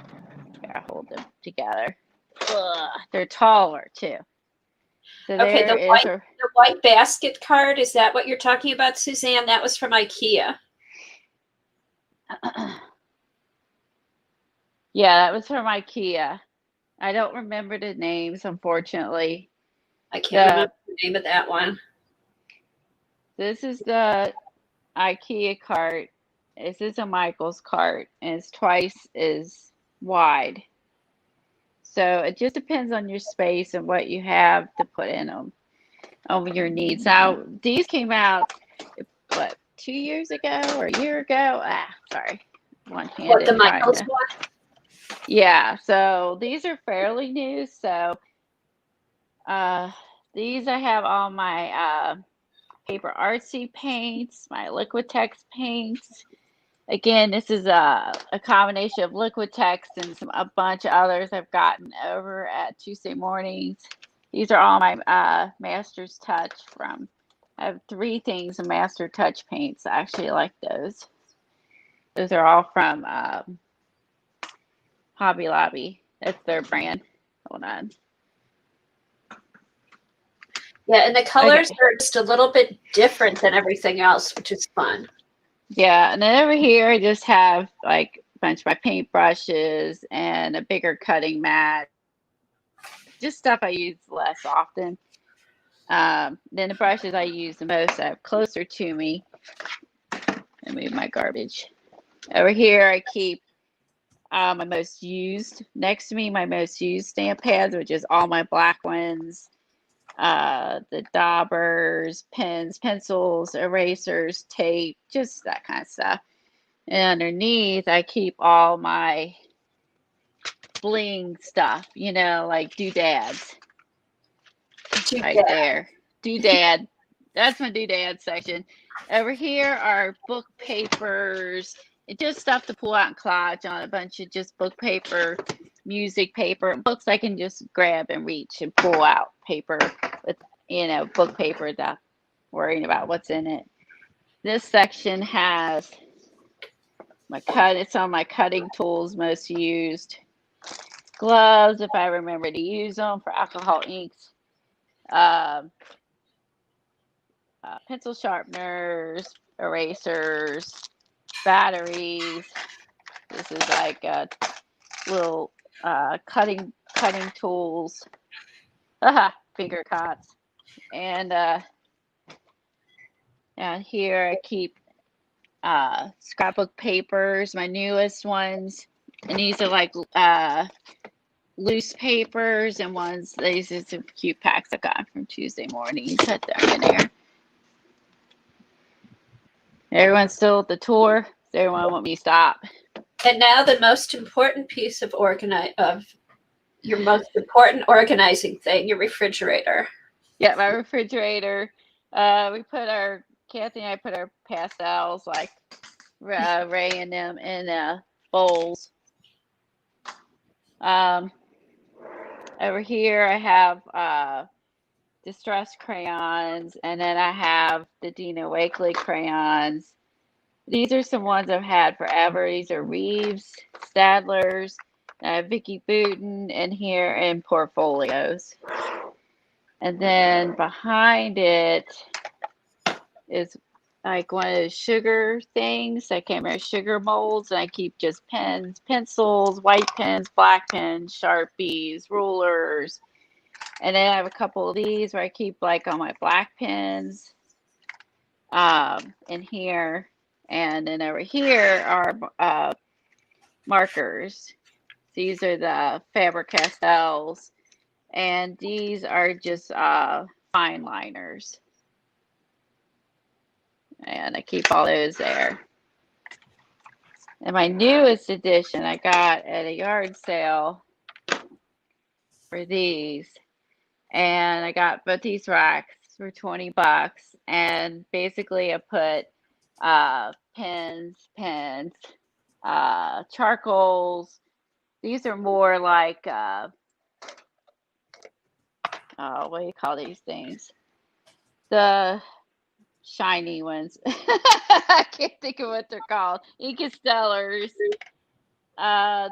gotta hold them together. They're taller too. So okay, the white basket card, is that what you're talking about, Suzanne? That was from IKEA. Yeah, that was from IKEA. I don't remember the names, unfortunately. I can't The remember the name of that one. This is the IKEA cart. This is a Michael's cart, and it's twice as wide. So it just depends on your space and what you have to put in them over your needs. Now, these came out, what, 2 years ago or a year ago? Sorry, What, the one-handed trying Michaels to. one? Yeah, so these are fairly new. So uh, these I have all my paper artsy paints, my Liquitex paints. Again, this is a combination of Liquitex and a bunch of others I've gotten over at Tuesday Mornings. These are all my Master's Touch from. I have three things of Master Touch paints. I actually like those. Those are all from Hobby Lobby. That's their brand. Hold on. Yeah, and the colors Okay. are just a little bit different than everything else, which is fun. Yeah, and then over here I just have like a bunch of my paint brushes and a bigger cutting mat. Just stuff I use less often. Then the brushes I use the most I have closer to me. I move my garbage. Over here I keep my most used. Next to me, my most used stamp pads, which is all my black ones, the daubers, pens, pencils, erasers, tape, just that kind of stuff. And underneath, I keep all my bling stuff, like doodads Too right bad. there. Doodad. That's my doodad section. Over here are book papers. It's just stuff to pull out and collage on, a bunch of just book paper, music paper, books I can just grab and reach and pull out paper with, book paper without worrying about what's in it. This section has it's on my cutting tools most used. Gloves, if I remember to use them, for alcohol inks. Um, pencil sharpeners, erasers, batteries. This is like little cutting tools. Finger cots. And down here I keep scrapbook papers, my newest ones. And these are like loose papers and ones. These are some cute packs I got from Tuesday Morning. Put them in there. Everyone's still at the tour. Does everyone want me to stop? And now the most important piece of your most important organizing thing, your refrigerator. Yeah, my refrigerator. Kathy and I put our pastels, like Ray and them, in bowls. Um, Over here I have distress crayons, and then I have the Dina Wakley crayons. These are some ones I've had forever. These are Reeves, Stadlers, Vicky Booten, and here in portfolios. And then behind it is like one of those sugar things. I can't remember, sugar molds. And I keep just pens, pencils, white pens, black pens, Sharpies, rulers. And then I have a couple of these where I keep like all my black pens in here. And then over here are markers. These are the Faber-Castells. And these are just fine liners. And I keep all those there. And my newest edition I got at a yard sale for these. And I got both these racks for $20. And basically I put pens, charcoals. These are more like, what do you call these things? The shiny ones. I can't think of what they're called. Inkastellars.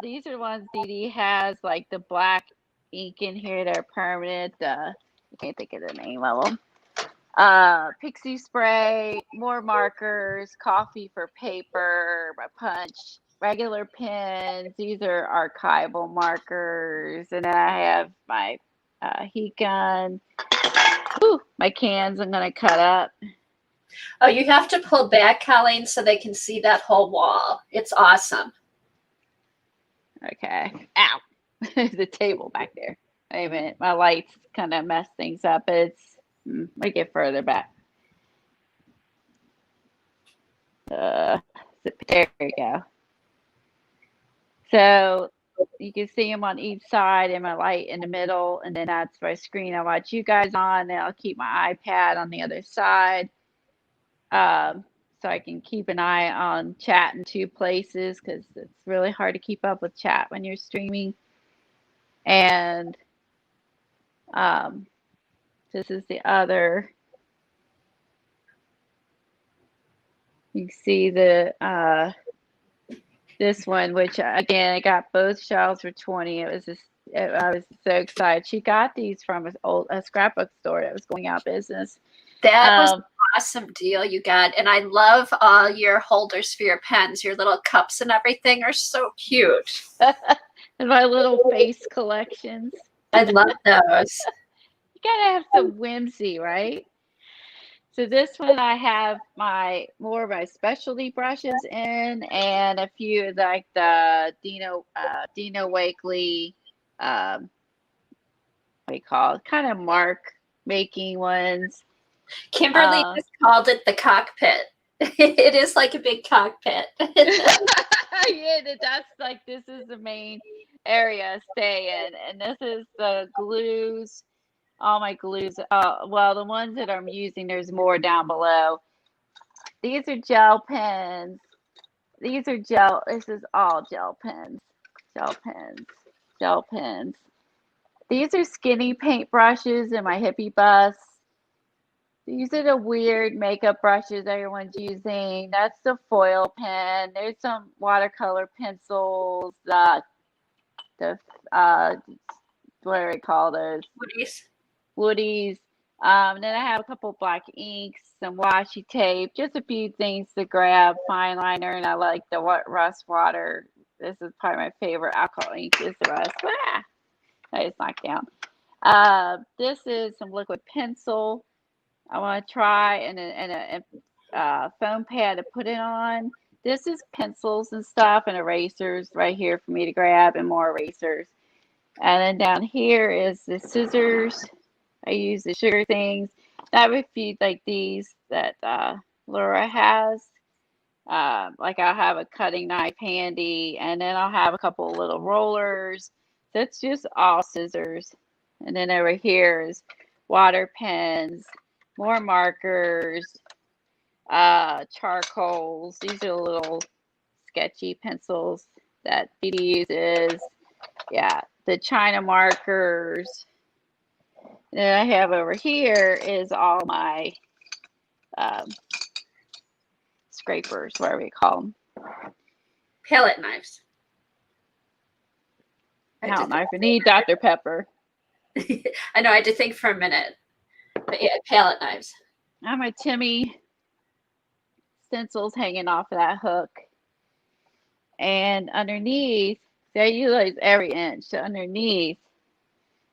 These are ones Dee Dee has, like the black ink in here that are permanent. I can't think of the name of them. Pixie spray, more markers, coffee for paper, my punch. regular pens. These are archival markers. And then I have my heat gun. Ooh, my cans I'm going to cut up. Oh, you have to pull back, Colleen, so they can see that whole wall. It's awesome. Okay. Ow. There's a table back there. Wait a minute. My lights kind of mess things up. It's, I get further back. There we go. So you can see them on each side and my light in the middle. And then that's my screen I watch you guys on. And I'll keep my iPad on the other side. So I can keep an eye on chat in two places because it's really hard to keep up with chat when you're streaming. And this is the other. You can see the this one, which again I got both shelves for 20. It was just I was so excited. She got these from a scrapbook store that was going out of business. That was an awesome deal you got. And I love all your holders for your pens. Your little cups and everything are so cute. And my little face collections. I love those. You gotta have some whimsy, right? So this one I have more of my specialty brushes in, and a few like the Dino Wakely, what do you call it? Kind of mark making ones. Kimberly just called it the cockpit. It is like a big cockpit. Yeah, that's like this is the main area I stay in, and this is the glues. All my glues. Well, the ones that I'm using, there's more down below. These are gel pens. These are gel. This is all gel pens. Gel pens. Gel pens. These are skinny paint brushes in my hippie bus. These are the weird makeup brushes everyone's using. That's the foil pen. There's some watercolor pencils. The what do we call those? Woodies. Then I have a couple black inks, some washi tape, just a few things to grab. Fine liner, and I like the rust water. This is probably my favorite alcohol ink is the rust. Ah, I just knocked down. This is some liquid pencil. I want to try and a foam pad to put it on. This is pencils and stuff and erasers right here for me to grab and more erasers. And then down here is the scissors. I use the sugar things. I have a few like these that Laura has. Like I'll have a cutting knife handy, and then I'll have a couple of little rollers. That's just all scissors. And then over here is water pens, more markers, charcoals. These are little sketchy pencils that Dee uses. Yeah, the China markers. And then I have over here is all my scrapers, whatever you call them. Palette knives. Palette knife. I need Dr. Pepper. I know, I had to think for a minute. But yeah, palette knives. I have my Timmy stencils hanging off of that hook. And underneath, see, I utilize every inch. So underneath,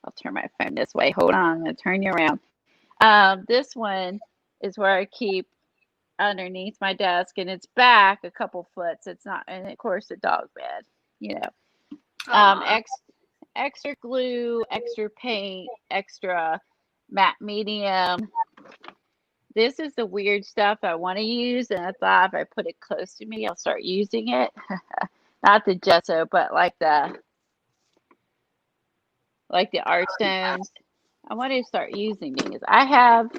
I'll turn my phone this way. Hold on, I'm going to turn you around. This one is where I keep underneath my desk, and it's back a couple foot. So it's not, and of course, the dog bed, you know. Extra glue, extra paint, extra matte medium. This is the weird stuff I want to use, and I thought if I put it close to me, I'll start using it. Not the gesso, but like the art stones. I want to start using these. I have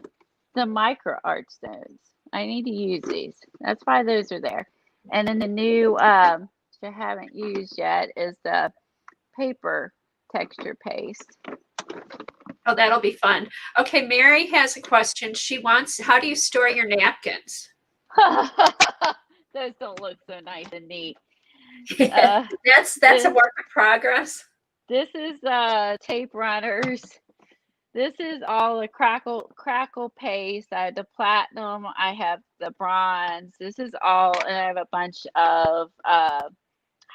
the micro art stones. I need to use these. That's why those are there. And then the new, which I haven't used yet, is the paper texture paste. Oh, that'll be fun. Okay, Mary has a question. She wants, how do you store your napkins? Those don't look so nice and neat. That's a work in progress. This is tape runners. This is all the crackle paste. I have the platinum. I have the bronze. This is all, and I have a bunch of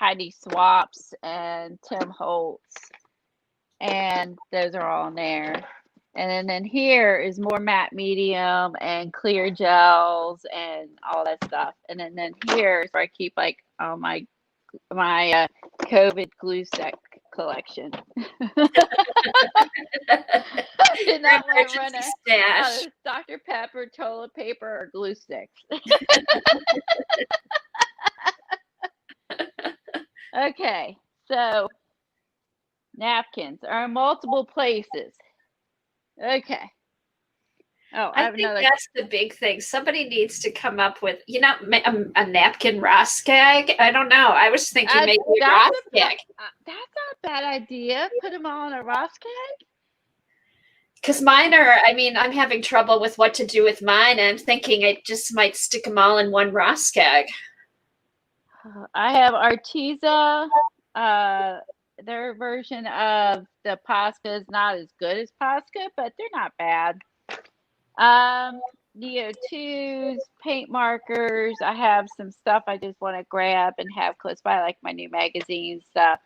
Heidi Swaps and Tim Holtz, and those are all in there. And then here is more matte medium and clear gels and all that stuff. And then here is where I keep like all my COVID glue stick collection. I did not want to run out of Dr. Pepper, toilet paper, or glue sticks. Okay, so napkins are in multiple places. Okay. Oh, I have think another. that's the big thing. Somebody needs to come up with, a napkin Roskag. I don't know. I was thinking maybe a Roskag. That's not a bad idea. Put them all in a Roskag. Because mine are, I'm having trouble with what to do with mine. And I'm thinking I just might stick them all in one Roskag. I have Arteza. Their version of the Posca is not as good as Posca, but they're not bad. Neo 2s, paint markers. I have some stuff I just want to grab and have close by, like my new magazine stuff.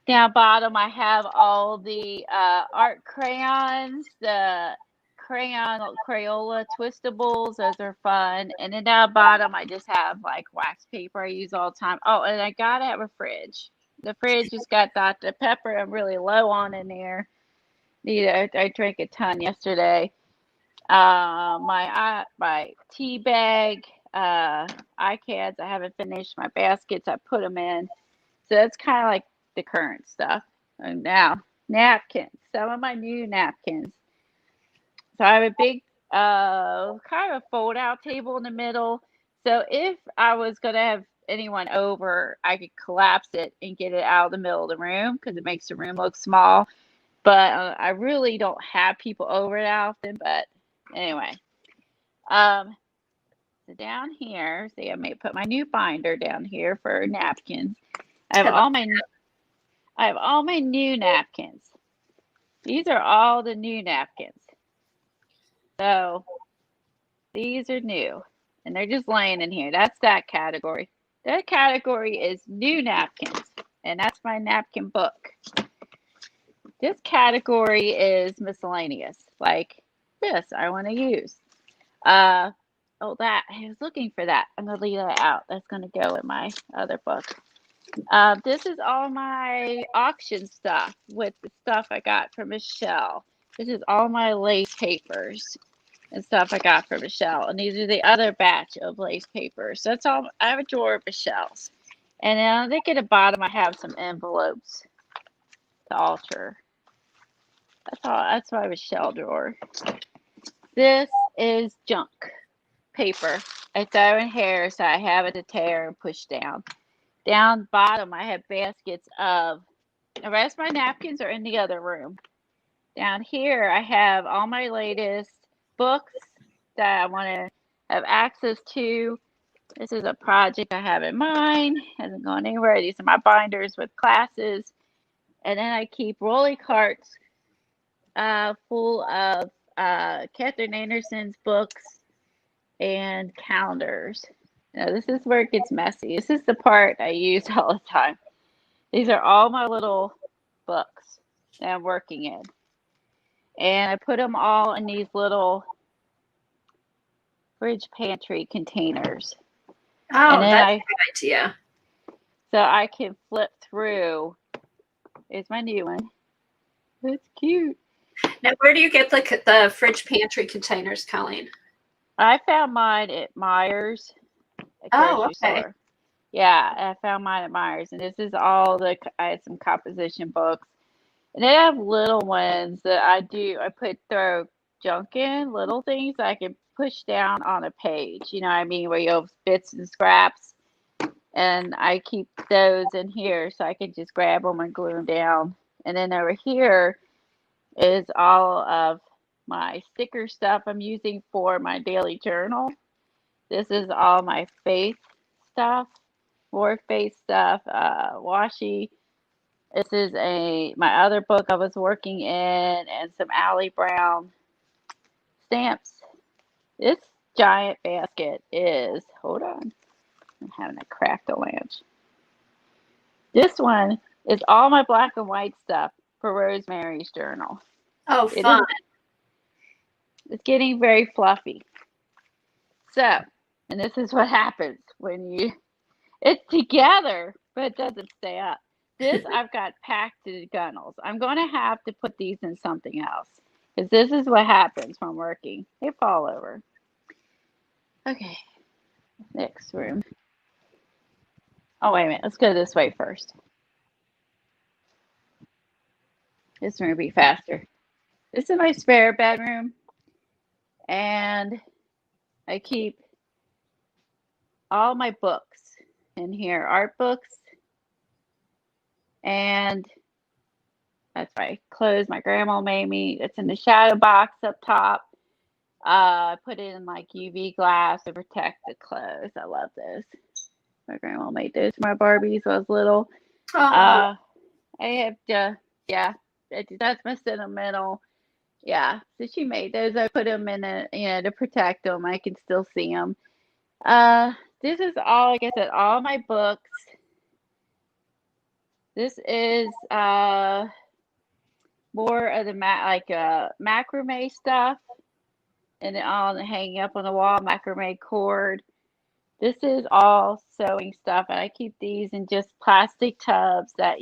Down bottom, I have all the art crayons, the Crayola twistables. Those are fun. And then down bottom, I just have like wax paper I use all the time. Oh, and I gotta have a fridge. The fridge just got Dr. Pepper. I'm really low on in there. I drank a ton yesterday. My tea bag, iCads. I haven't finished my baskets. I put them in. So that's kind of like the current stuff. And now napkins. Some of my new napkins. So I have a big, kind of fold out table in the middle. So if I was going to have anyone over, I could collapse it and get it out of the middle of the room because it makes the room look small. But I really don't have people over that often. But anyway, so down here, see, I may put my new binder down here for napkins. I have all my new napkins. These are all the new napkins. So these are new, and they're just laying in here. That's that category. That category is new napkins, and that's my napkin book. This category is miscellaneous, like this I want to use. That I was looking for that. I'm gonna leave that out. That's gonna go in my other book. This is all my auction stuff with the stuff I got from Michelle. This is all my lace papers and stuff I got from Michelle. And these are the other batch of lace papers. So that's all. I have a drawer of Michelle's. And then I think at the bottom I have some envelopes to alter. That's all. That's my Michelle drawer. This is junk paper. I throw in here so I have it to tear and push down. Down bottom, I have baskets of, the rest of my napkins are in the other room. Down here, I have all my latest books that I want to have access to. This is a project I have in mind. Hasn't gone anywhere. These are my binders with classes. And then I keep rolly carts full of Catherine Anderson's books and calendars. Now, this is where it gets messy. This is the part I use all the time. These are all my little books that I'm working in. And I put them all in these little fridge pantry containers. Oh, that's a good idea. So I can flip through. Here's my new one. It's cute. Now, where do you get the fridge pantry containers, Colleen? I found mine at Myers. Okay. Store. Yeah, I found mine at Myers. And this is all I had some composition books. And they have little ones that I throw junk in, little things I can push down on a page. You know what I mean? Where you have bits and scraps. And I keep those in here so I can just grab them and glue them down. And then over here is all of my sticker stuff I'm using for my daily journal. This is all my faith stuff, more faith stuff, washi. This is my other book I was working in, and some Allie Brown stamps. This giant basket is, hold on, I'm having a crack the lamp. This one is all my black and white stuff for Rosemary's Journal. Oh, It fun. is, it's getting very fluffy. So, and this is what happens when it's together, but it doesn't stay up. This I've got packed to gunnels. I'm going to have to put these in something else because this is what happens when working. They fall over. Okay, next room. Oh, wait a minute. Let's go this way first. This room will be faster. This is my spare bedroom, and I keep all my books in here, art books, and that's my clothes my grandma made me. It's in the shadow box up top. I put it in like UV glass to protect the clothes. I love those. My grandma made those for my Barbies when I was little. Oh, I have to, yeah, that's my sentimental. Yeah, so she made those. I put them in to protect them. I can still see them. Uh, this is all, like I said, all my books. This is more of the macrame stuff, and then all hanging up on the wall, macrame cord. This is all sewing stuff, and I keep these in just plastic tubs that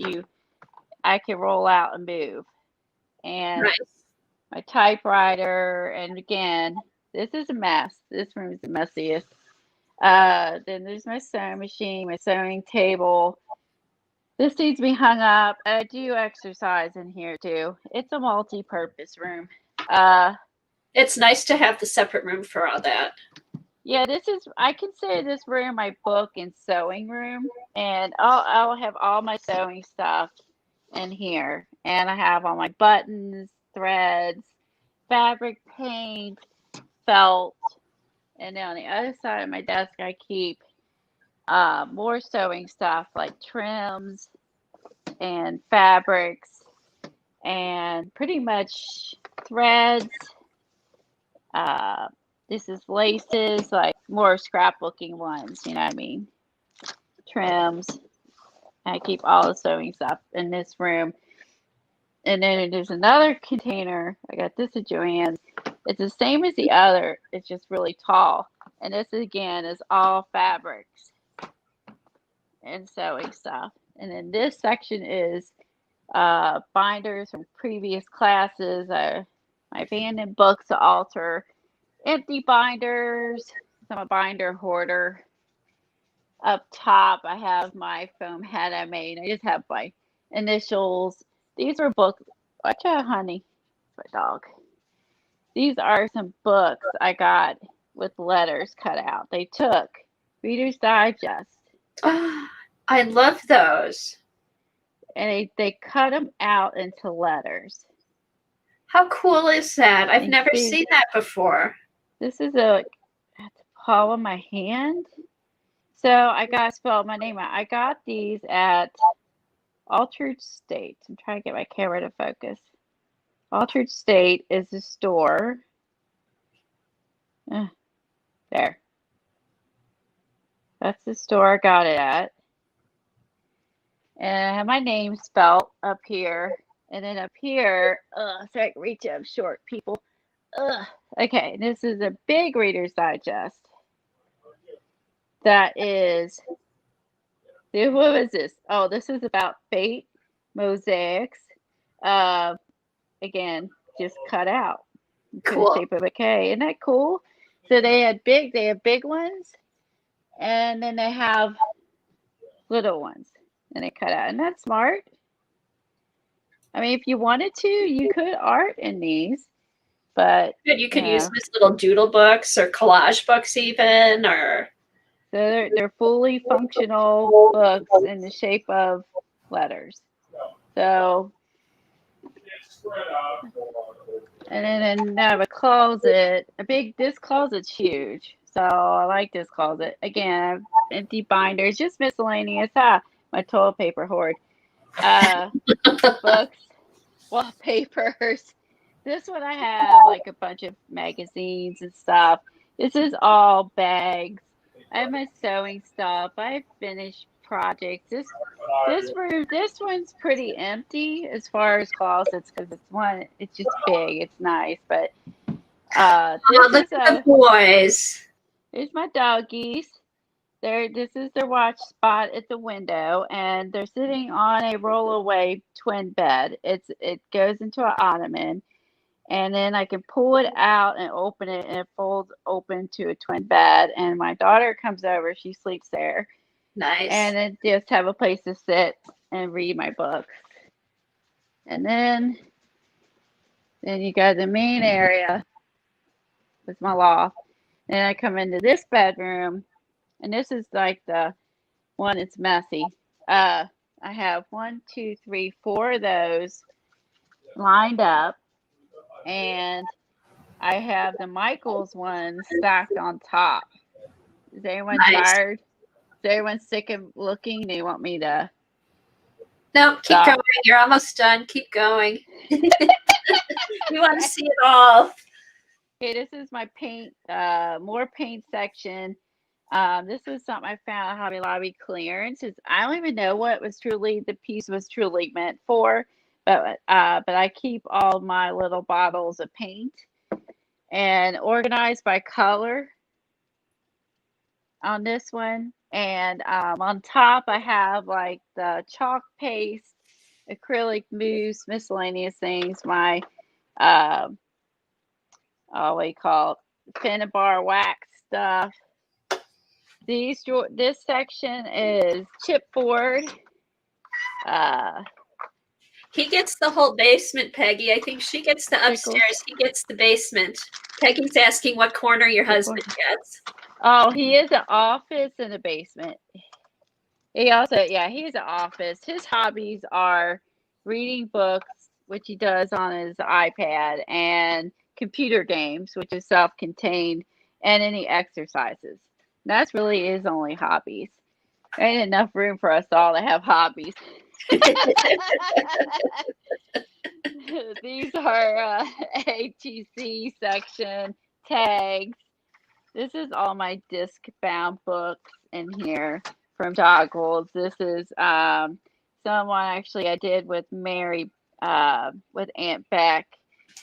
I can roll out and move. And nice. my typewriter, and again, this is a mess. This room is the messiest. Then there's my sewing machine, my sewing table. This needs to be hung up. I do exercise in here too. It's a multi-purpose room. Uh, It's nice to have the separate room for all that. yeah, I consider this room my book and sewing room, and I'll have all my sewing stuff in here, and I have all my buttons, threads, fabric paint, felt, and then on the other side of my desk I keep more sewing stuff like trims and fabrics and pretty much threads. Uh, this is laces, like more scrapbooking ones, you know what I mean? Trims. I keep all the sewing stuff in this room. And then there's another container. I got this at Joann's. It's the same as the other. It's just really tall. And this again is all fabrics and sewing stuff. And then this section is binders from previous classes. My abandoned books to alter, empty binders. I'm a binder hoarder. Up top, I have my foam head I made. I just have my initials. These were books. Watch out, honey. My dog. These are some books I got with letters cut out. They took Reader's Digest. Oh, I love those. And they cut them out into letters. How cool is that? I've You never see, seen that before. this is a palm of my hand. So I got to spell my name out. I got these at Altered State. I'm trying to get my camera to focus. Altered State is the store. There. That's the store I got it at. And I have my name spelled up here. And then up here, so I can reach up short people. Okay, this is a big Reader's Digest. That is, what was this? Oh, this is about fate, mosaics. Again, just cut out. Cool. Shape of a K. Isn't that cool? So they have big ones, and then they have little ones, and they cut out. And that's smart. I mean, if you wanted to, you could art in these, but You could use them as little doodle books or collage books, even, or so they're fully functional books in the shape of letters. So, and then I have a closet. This closet's huge, so I like this closet. Again, I have empty binders, just miscellaneous. My toilet paper hoard. Books, wallpapers. This one I have like a bunch of magazines and stuff. This is all bags. I have my sewing stuff. I have finished projects. This one's pretty empty as far as closets because it's just big. It's nice, but Oh, this look is at the boys. here's my doggies. This is their watch spot at the window, and they're sitting on a rollaway twin bed. It goes into an ottoman, and then I can pull it out and open it, and it folds open to a twin bed. And my daughter comes over; she sleeps there, Nice. and then just have a place to sit and read my books. And then you go to the main area with my loft. And I come into this bedroom, and this is like the one that's messy. I have one, two, three, four of those lined up, and I have the Michaels one stacked on top. Is anyone Nice. tired? Is everyone sick of looking? Do you want me to No, keep stop? going. You're almost done. Keep going. We want to see it all. Okay, this is my paint, more paint section. This was something I found at Hobby Lobby clearance. I don't even know what the piece was truly meant for, but I keep all my little bottles of paint and organized by color on this one. And on top, I have like the chalk paste, acrylic mousse, miscellaneous things. My what do you call it? Finnabar wax stuff. This section is chipboard. He gets the whole basement, Peggy. I think she gets the upstairs. He gets the basement. Peggy's asking what corner your husband gets. Oh, he is an office in the basement. He has an office. His hobbies are reading books, which he does on his iPad, and computer games, which is self-contained, and any exercises. That's really his only hobbies. There ain't enough room for us all to have hobbies. These are ATC section tags. This is all my disc bound books in here from Doggles. This is someone actually I did with Mary with Aunt Beck,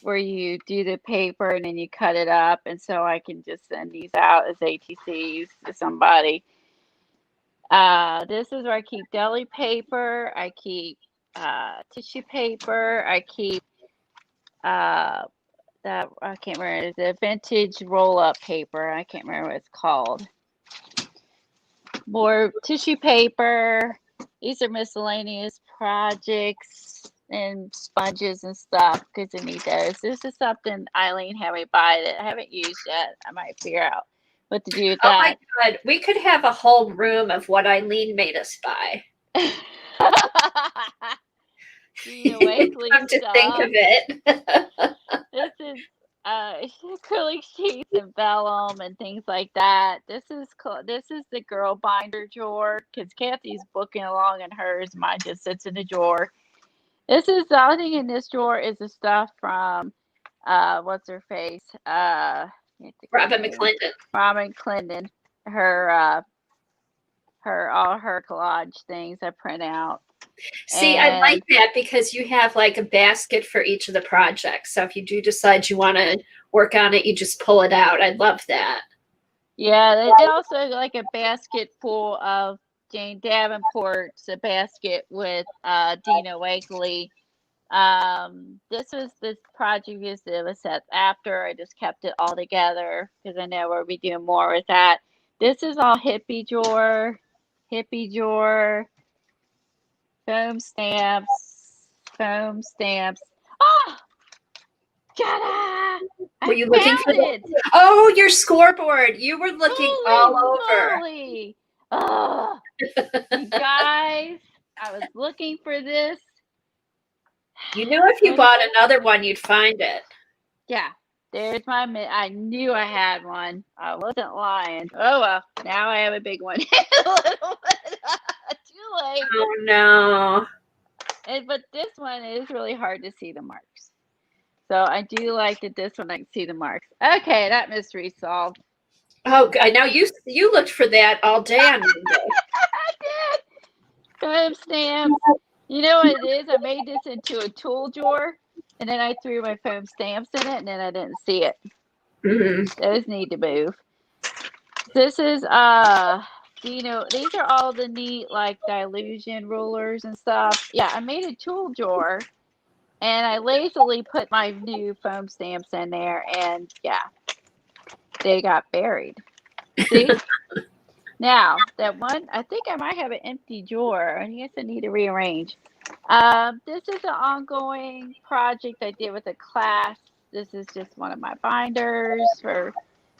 where you do the paper and then you cut it up, and so I can just send these out as ATCs to somebody. This is where I keep deli paper. I keep tissue paper. I keep that I can't remember the vintage roll up paper. I can't remember what it's called. More tissue paper. These are miscellaneous projects and sponges and stuff because I need those. This is something Eileen had me buy that I haven't used yet. I might figure out what to do with that. Oh my God, we could have a whole room of what Eileen made us buy. Come to think of it. This is acrylic sheets and vellum and things like that. This is the girl binder drawer because Kathy's booking along in hers. Mine just sits in the drawer. This is the only thing in this drawer is the stuff from what's her face? Robin McClendon. Robin McClendon. Her all her collage things I print out. See, I like that because you have like a basket for each of the projects. So if you do decide you want to work on it, you just pull it out. I love that. Yeah, they also like a basket full of Jane Davenport's, a basket with Dina Wakely. This project was set after. I just kept it all together because I know we'll be doing more with that. This is all hippie drawer. Foam stamps. Oh, Jenna! Were you looking for it? Oh, your scoreboard. You were looking all over. Oh, you guys, I was looking for this. You knew if you bought another one, you'd find it. Yeah, there's I knew I had one. I wasn't lying. Oh, well, now I have a big one. Too late. Oh, no. But this one is really hard to see the marks. So I do like that this one I can see the marks. Okay, that mystery's solved. Oh, I know you looked for that all day on Monday. I did. Foam stamps. You know what it is? I made this into a tool drawer, and then I threw my foam stamps in it, and then I didn't see it. Mm-hmm. Those need to move. This is you know, these are all the neat like dilution rulers and stuff. Yeah, I made a tool drawer and I lazily put my new foam stamps in there and yeah, they got buried. See? Now, that one, I think I might have an empty drawer. I guess I need to rearrange. This is an ongoing project I did with a class. This is just one of my binders for.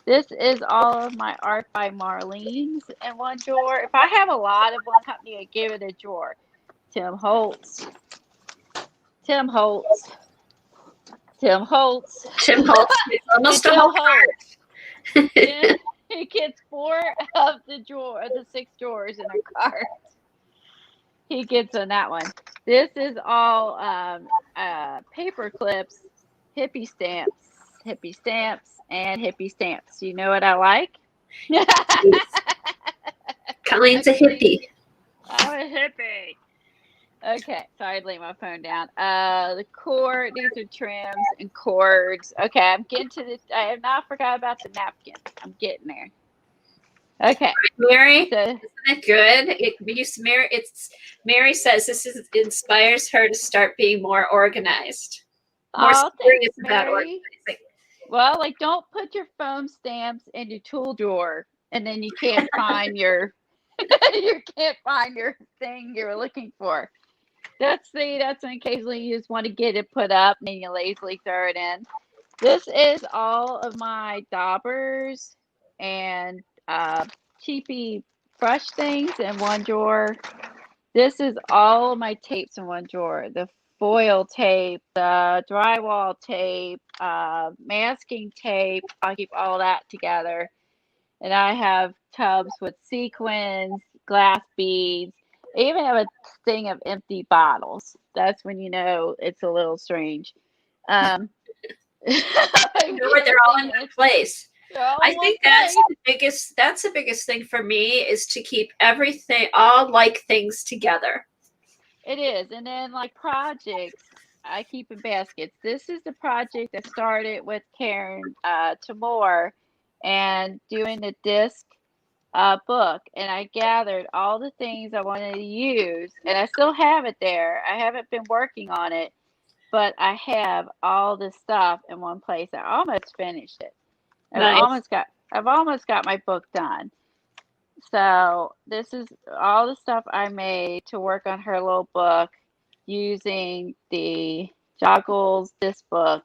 This is all of my art by Marlene's in one drawer. If I have a lot of one company, I give it a drawer. Tim Holtz, Tim Holtz, Tim Holtz, Tim Holtz is almost a Tim whole Holtz. card. Tim, he gets 4 of the 6 drawers in a cart. He gets on that one. This is all paper clips, hippie stamps, and hippie stamps. You know what I like? Colleen's a hippie. I'm a hippie. Okay, sorry to lay my phone down. The cord, these are trims and cords. Okay, I'm getting to this. I have not forgot about the napkin. I'm getting there. Okay. Mary, So, isn't it good? Mary says inspires her to start being more organized. More oh, serious thanks, about Mary. organizing. Well, like don't put your foam stamps in your tool drawer and then you can't find your you can't find your thing you're looking for. That's when occasionally you just want to get it put up and then you lazily throw it in. This is all of my daubers and cheapy brush things in one drawer. This is all of my tapes in one drawer. The foil tape, the drywall tape, masking tape. I'll keep all that together. And I have tubs with sequins, glass beads. I even have a thing of empty bottles. That's when you know it's a little strange. Um, They're all in one place. I think that's place. the biggest thing for me is to keep everything, all like things together. It is. And then like projects, I keep in baskets. This is the project that started with Karen Tamor and doing the disc book. And I gathered all the things I wanted to use. And I still have it there. I haven't been working on it, but I have all this stuff in one place. I almost finished it. Nice. I've almost got my book done. So this is all the stuff I made to work on her little book using the Joggles this book.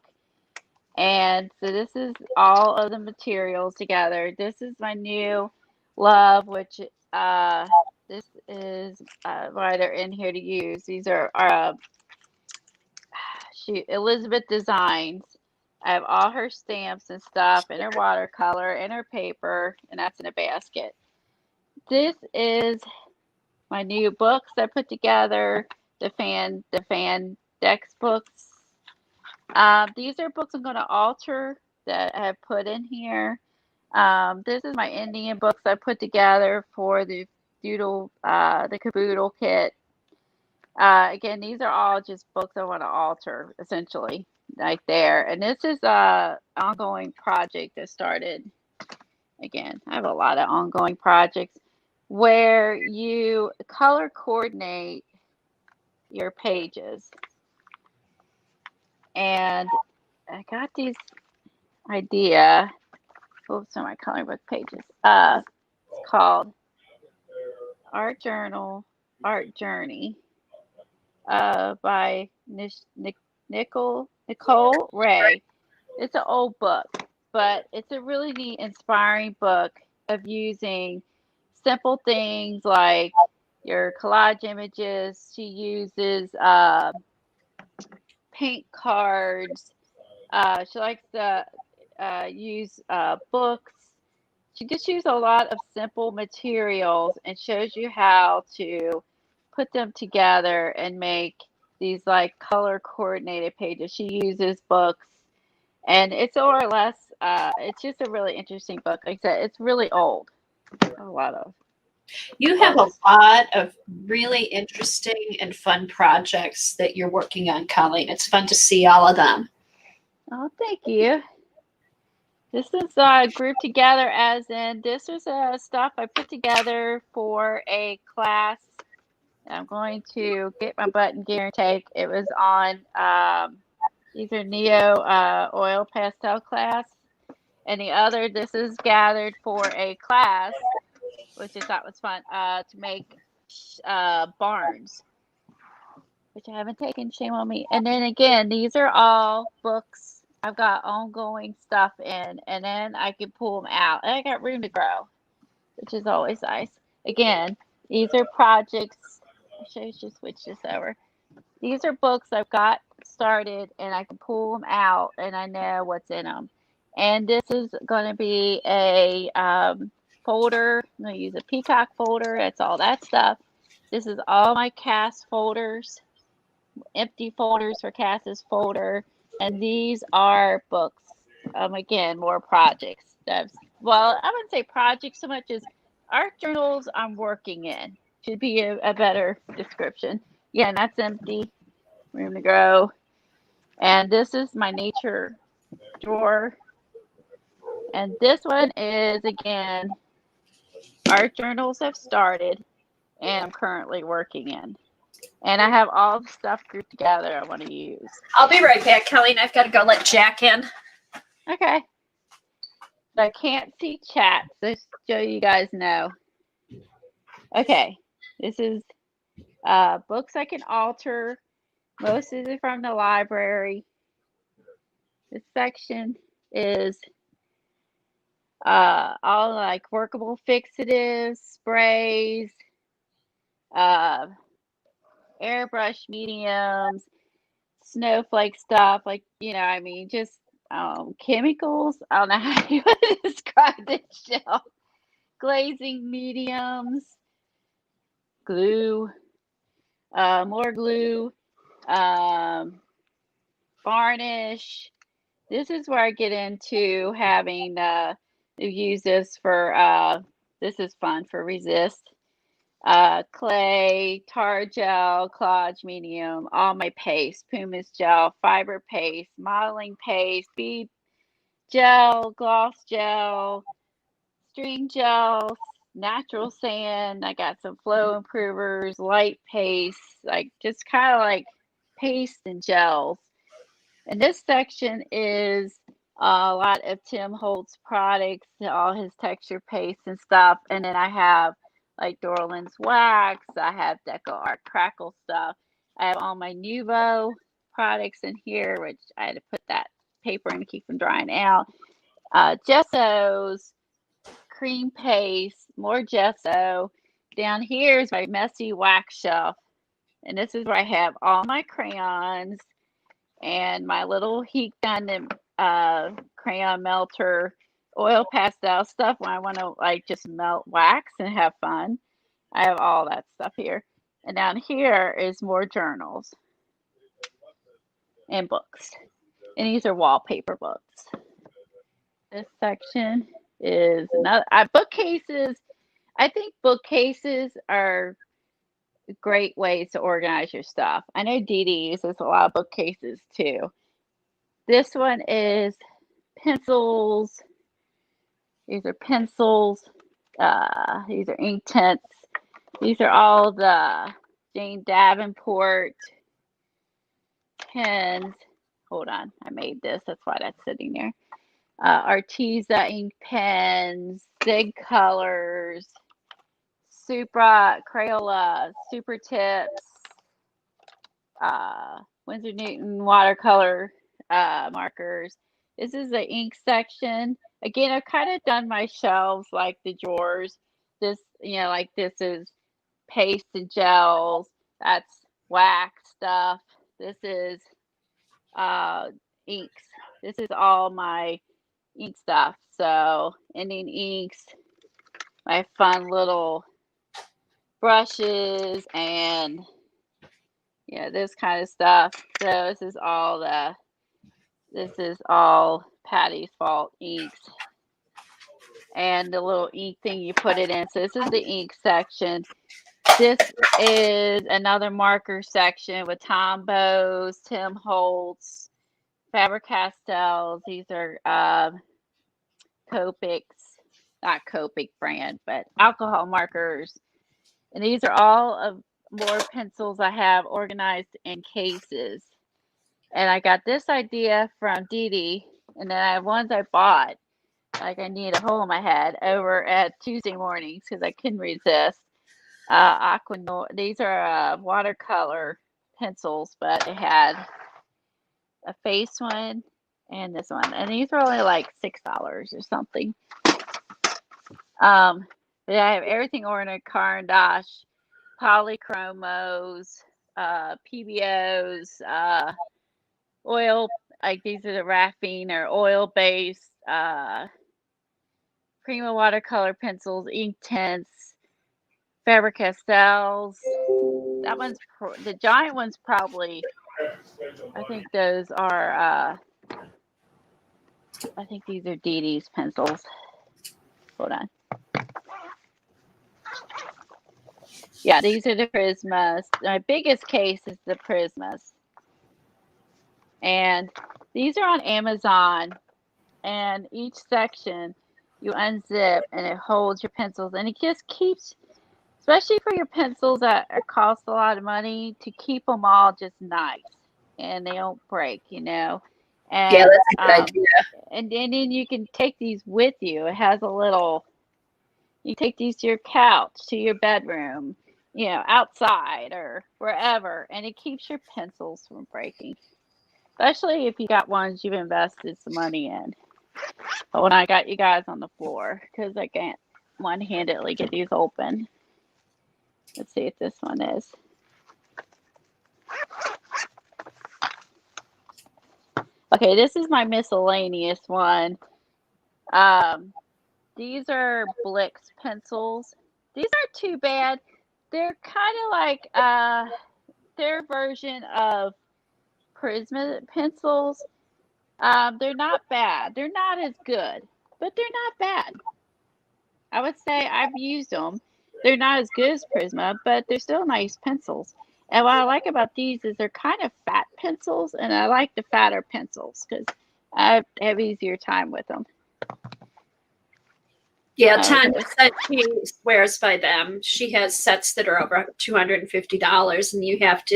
And so this is all of the materials together. This is my new love, which this is why they're in here to use. These are Elizabeth Designs. I have all her stamps and stuff and her watercolor and her paper, and that's in a basket. This is my new books I put together, the fan Dex books. These are books I'm going to alter that I have put in here. This is my Indian books I put together for the the caboodle kit. Again, these are all just books I want to alter, essentially, right there. And this is a ongoing project that started. Again, I have a lot of ongoing projects where you color coordinate your pages. And I got these idea. Oops, on my coloring book pages. It's called Art Journal, Art Journey, by Nicole Ray. It's an old book, but it's a really neat, inspiring book of using simple things like your collage images. She uses paint cards. She likes to use books. She just uses a lot of simple materials and shows you how to put them together and make these like color coordinated pages. She uses books, and it's more or less, it's just a really interesting book. Like I said, it's really old. A lot of. You have a lot of really interesting and fun projects that you're working on, Colleen. It's fun to see all of them. Oh, thank you. This is grouped together as in this is stuff I put together for a class. I'm going to get my butt in gear and take. It was on these are Neo oil pastel class, and the other this is gathered for a class, which I thought was fun to make barns, which I haven't taken. Shame on me. And then again, these are all books I've got ongoing stuff in, and then I can pull them out. And I got room to grow, which is always nice. Again, these are projects. I should just switch this over. These are books I've got started, and I can pull them out, and I know what's in them. And this is going to be a folder. I'm going to use a peacock folder. That's all that stuff. This is all my cast folders, empty folders for Cass's folder. And these are books. Again, more projects. Well, I wouldn't say projects so much as art journals I'm working in. Should be a better description. Yeah, and that's empty. Room to grow. And this is my nature drawer. And this one is, again, art journals have started and I'm currently working in. And I have all the stuff grouped together I want to use. I'll be right back, Colleen. I've got to go let Jack in. Okay. I can't see chat, so you guys know. Okay. This is books I can alter. Most of it from the library. This section is all like workable fixatives, sprays, airbrush mediums, snowflake stuff, like, I mean, just chemicals. I don't know how you would describe this shelf. Glazing mediums, glue, more glue, varnish. This is where I get into having use this for this is fun for resist. Clay, tar gel, collage medium, all my paste, pumice gel, fiber paste, modeling paste, bead gel, gloss gel, string gel, natural sand. I got some flow improvers, light paste, like just kind of like paste and gels. And this section is a lot of Tim Holtz products, all his texture paste and stuff. And then I have like Dorland's wax. I have Deco Art Crackle stuff. I have all my Nuvo products in here, which I had to put that paper in to keep them drying out. Gessos, cream paste, more gesso. Down here is my messy wax shelf. And this is where I have all my crayons and my little heat gun and crayon melter, oil pastel stuff when I want to like just melt wax and have fun. I have all that stuff here. And down here is more journals and books. And these are wallpaper books. This section is another bookcases. I think bookcases are great ways to organize your stuff. I know Dee Dee uses a lot of bookcases too. This one is pencils. These are pencils. These are ink tints. These are all the Jane Davenport pens. Hold on, I made this. That's why that's sitting there. Arteza ink pens, Zig colors, Supra, Crayola, Super Tips, Winsor Newton watercolor markers. This is the ink section. Again, I've kind of done my shelves like the drawers. This, like this is paste and gels. That's wax stuff. This is inks. This is all my ink stuff. So ending inks, my fun little brushes, and this kind of stuff. So this is all Patty's Fault inks. and the little ink thing you put it in. So this is the ink section. This is another marker section with Tombows, Tim Holtz, Faber-Castells. These are Copics, not Copic brand, but alcohol markers. And these are all of more pencils I have organized in cases. And I got this idea from Dee Dee, and then I have ones I bought. Like I need a hole in my head over at Tuesday mornings because I couldn't resist. These are watercolor pencils, but it had a face one and this one, and these are only like $6 or something. Yeah, I have everything ordered: Caran d'Ache, polychromos, PBOs, oil. Like these are the Raphine or oil based. Prima watercolor pencils, ink tints, Faber-Castells. That one's the giant one's probably. I think those are. I think these are Dee Dee's pencils. Hold on. Yeah, these are the Prismas. My biggest case is the Prismas, and these are on Amazon. And each section you unzip and it holds your pencils, and it just keeps, especially for your pencils that cost a lot of money, to keep them all just nice and they don't break, you know. Yeah, And that's a good idea. and then you can take these with you. It has a little. You take these to your couch, to your bedroom, you know, outside or wherever, and it keeps your pencils from breaking. Especially if you got ones you've invested some money in. But when I got you guys on the floor, because I can't one-handedly get these open. Let's see if this one is. Okay, this is my miscellaneous one. These are Blix pencils. These aren't too bad. They're kind of like their version of Prisma pencils. They're not bad. They're not as good, but they're not bad. I would say I've used them. They're not as good as Prisma, but they're still nice pencils. And what I like about these is they're kind of fat pencils, and I like the fatter pencils because I have easier time with them. Yeah, Tanya said she swears by them. She has sets that are over $250, and you have to.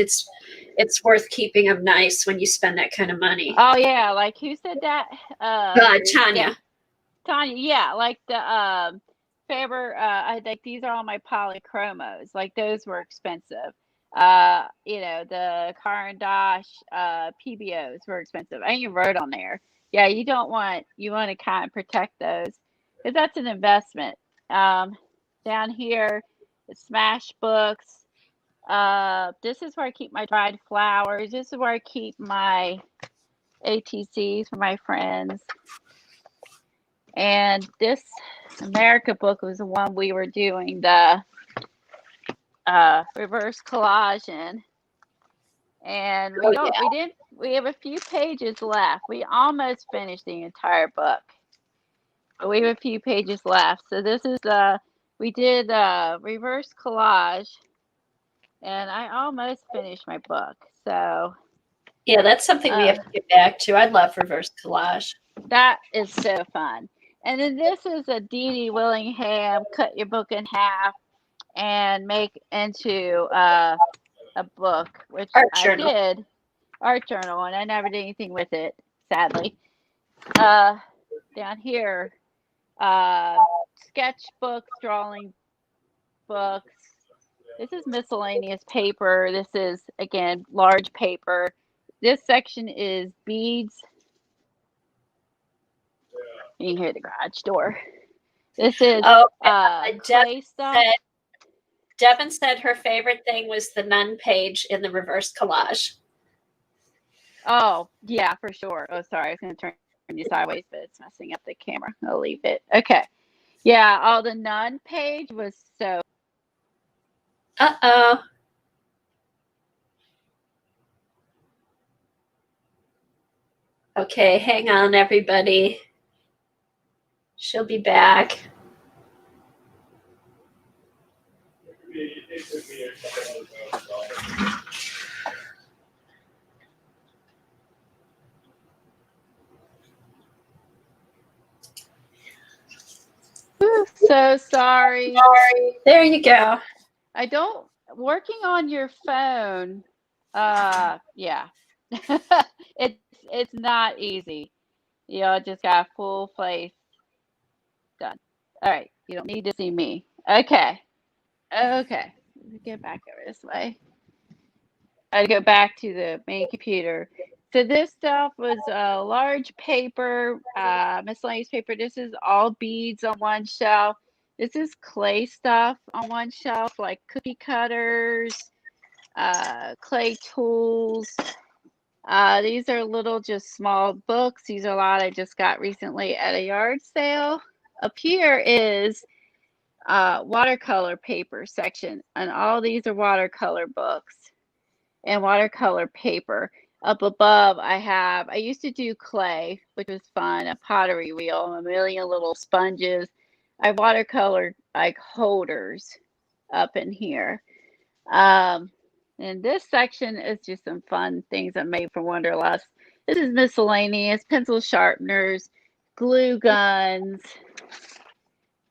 It's worth keeping them nice when you spend that kind of money. Oh yeah, like who said that? Tanya. Yeah. Tanya, yeah, like the Faber. I think these are all my polychromos. Like those were expensive. You know, the Caran d'Ache PBOs were expensive. I even wrote on there. Yeah, you want to kind of protect those because that's an investment. Down here, it's Smash Books. This is where I keep my dried flowers. This is where I keep my ATCs for my friends. And this America book was the one we were doing the reverse collage in. And we have a few pages left. We almost finished the entire book. But we have a few pages left. So this is we did reverse collage, and I almost finished my book. So yeah, that's something we have to get back to. I'd love reverse collage. That is so fun. And then this is a Dee Dee Willingham, cut your book in half and make into a book, which I did, art journal, and I never did anything with it, sadly. Down here, sketchbooks, drawing books. This is miscellaneous paper. This is, again, large paper. This section is beads. You can hear the garage door. This is clay stuff. Devin said her favorite thing was the nun page in the reverse collage. Oh, yeah, for sure. Oh, sorry. I was going to turn you sideways, but it's messing up the camera. I'll leave it. Okay. Yeah, the nun page was so. Uh-oh. Okay, hang on, everybody. She'll be back. So sorry. There you go. I don't working on your phone. Yeah. It's not easy. You know, just got a full face done. All right. You don't need to see me. Okay. Okay. Let me get back over this way. I go back to the main computer. So this stuff was a large paper, miscellaneous paper. This is all beads on one shelf. This is clay stuff on one shelf, like cookie cutters, clay tools. These are little, just small books. These are a lot I just got recently at a yard sale. Up here is watercolor paper section, and all these are watercolor books and watercolor paper. Up above, I used to do clay, which was fun, a pottery wheel, a million little sponges. I watercolored like holders up in here. Um, and this section is just some fun things I made from Wonderlust. This is miscellaneous, pencil sharpeners, glue guns,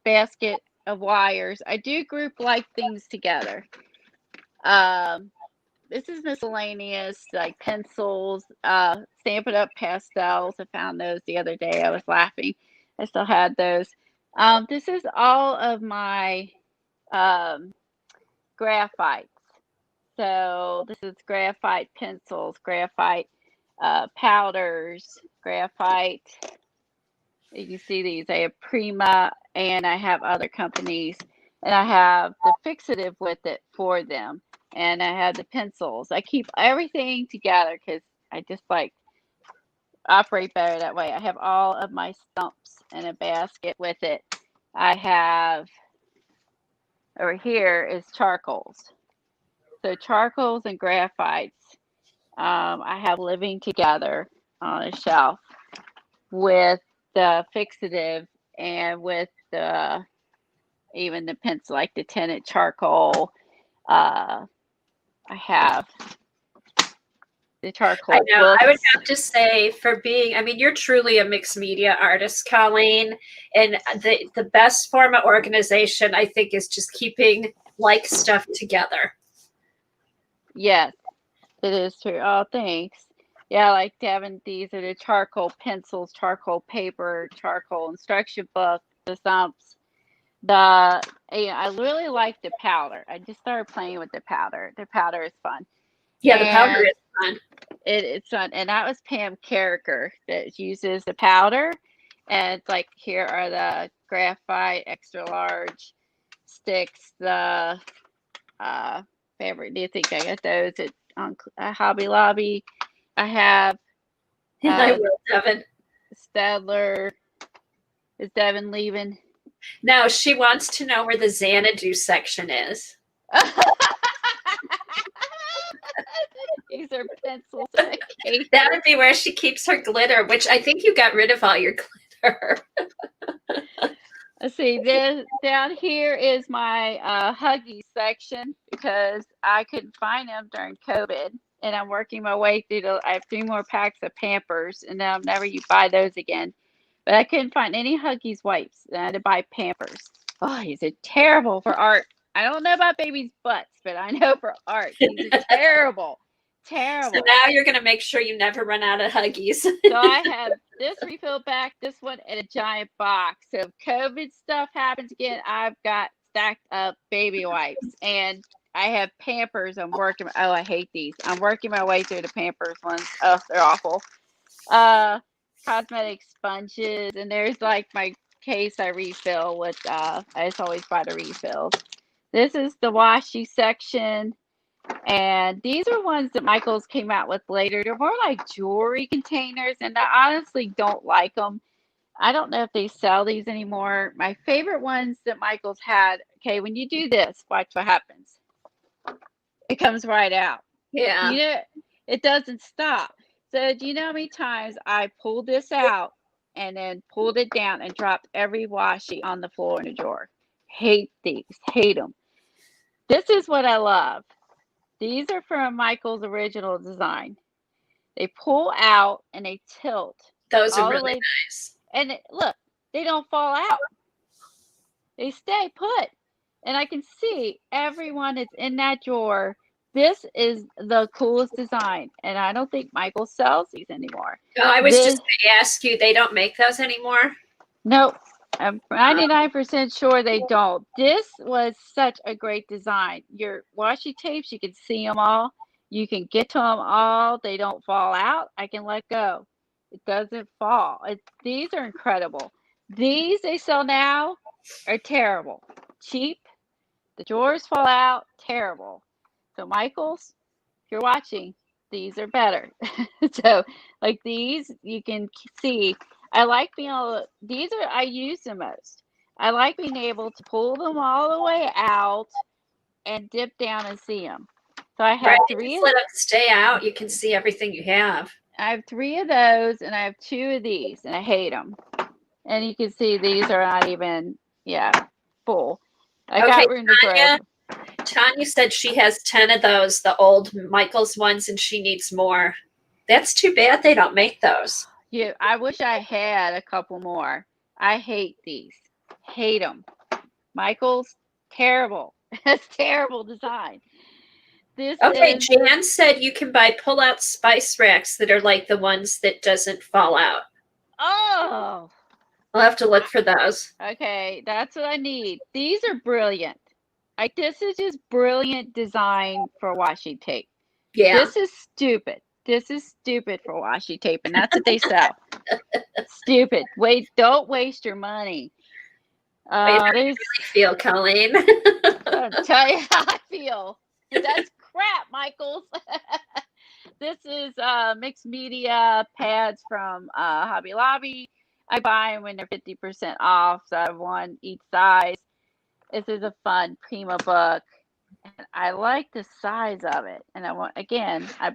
basket of wires. I do group like things together. Um, this is miscellaneous, like pencils, Stampin' Up pastels. I found those the other day. I was laughing. I still had those. This is all of my graphites. So this is graphite pencils, graphite powders, graphite. You can see these. I have Prima and I have other companies. And I have the fixative with it for them. And I have the pencils. I keep everything together because I just like operate better that way. I have all of my stumps in a basket with it. I have over here is charcoals. So charcoals and graphites I have living together on a shelf with the fixative and with the even the pencil, like the tinted charcoal. I have the charcoal I know. I would books. have to say, for being, I mean, you're truly a mixed media artist, Colleen. And the best form of organization, I think, is just keeping like stuff together. Yes, it is true. Oh, thanks. Yeah, like Devin, these are the charcoal pencils, charcoal paper, charcoal instruction book, the stumps. I really like the powder. I just started playing with the powder. The powder is fun. Yeah, the powder And is fun. it's fun. And that was Pam Carricker that uses the powder. And it's like, here are the graphite extra large sticks, the fabric. Do you think I got those at Hobby Lobby? I have And I will, Devin. Stadler. Is Devin leaving? Now, she wants to know where the Xanadu section is. These are pencils. That would be where she keeps her glitter, which I think you got rid of all your glitter. Let's see, down here is my Huggies section because I couldn't find them during COVID. And I'm working my way through I have 3 more packs of Pampers, and then I'll never you buy those again. But I couldn't find any Huggies wipes, and I had to buy Pampers. Oh, these are terrible for art. I don't know about babies' butts, but I know for art, these are terrible. Terrible. So now you're going to make sure you never run out of Huggies. So I have this refill back, this one, and a giant box. So if COVID stuff happens again, I've got stacked up baby wipes. And I have Pampers. Oh, I hate these. I'm working my way through the Pampers ones. Oh, they're awful. Cosmetic sponges. And there's like my case I refill with, I just always buy the refills. This is the washi section. And these are ones that Michaels came out with later. They're more like jewelry containers, and I honestly don't like them. I don't know if they sell these anymore. My favorite ones that Michaels had, okay, when you do this, watch what happens. It comes right out. Yeah. You know, it doesn't stop. So do you know how many times I pulled this out and then pulled it down and dropped every washi on the floor in a drawer. Hate these. Hate them. This is what I love. These are from Michael's original design. They pull out and they tilt Those are all the really way. nice. And look, they don't fall out. They stay put. And I can see everyone that's in that drawer. This is the coolest design. And I don't think Michael sells these anymore. Oh, I was This, just going to ask you, they don't make those anymore? nope. I'm 99% sure they don't. This was such a great design. Your washi tapes, you can see them all. You can get to them all. They don't fall out. I can let go. It doesn't fall. These are incredible. These they sell now are terrible. Cheap. The drawers fall out. Terrible. So Michaels, if you're watching, these are better. So like these, you can see. I like being able to, these are, I use the most. I like being able to pull them all the way out and dip down and see them. So I have Right, three. just let them stay out. You can see everything you have. I have 3 of those, and I have 2 of these, and I hate them. And you can see these are not even, full. I got room to throw. Tanya said she has 10 of those, the old Michaels ones, and she needs more. That's too bad they don't make those. Yeah, I wish I had a couple more. I hate these. Hate them. Michael's, terrible. That's terrible design. This Okay, is, Jan said you can buy pull-out spice racks that are like the ones that doesn't fall out. oh, I'll have to look for those. okay, that's what I need. These are brilliant. Like, this is just brilliant design for washi tape. Yeah. This is stupid. This is stupid for washi tape, and that's what they sell. Stupid. Wait, don't waste your money. How do you really feel, Colleen? I'll tell you how I feel. That's crap, Michaels. This is mixed media pads from Hobby Lobby. I buy them when they're 50% off, so I have one each size. This is a fun Prima book, and I like the size of it. And I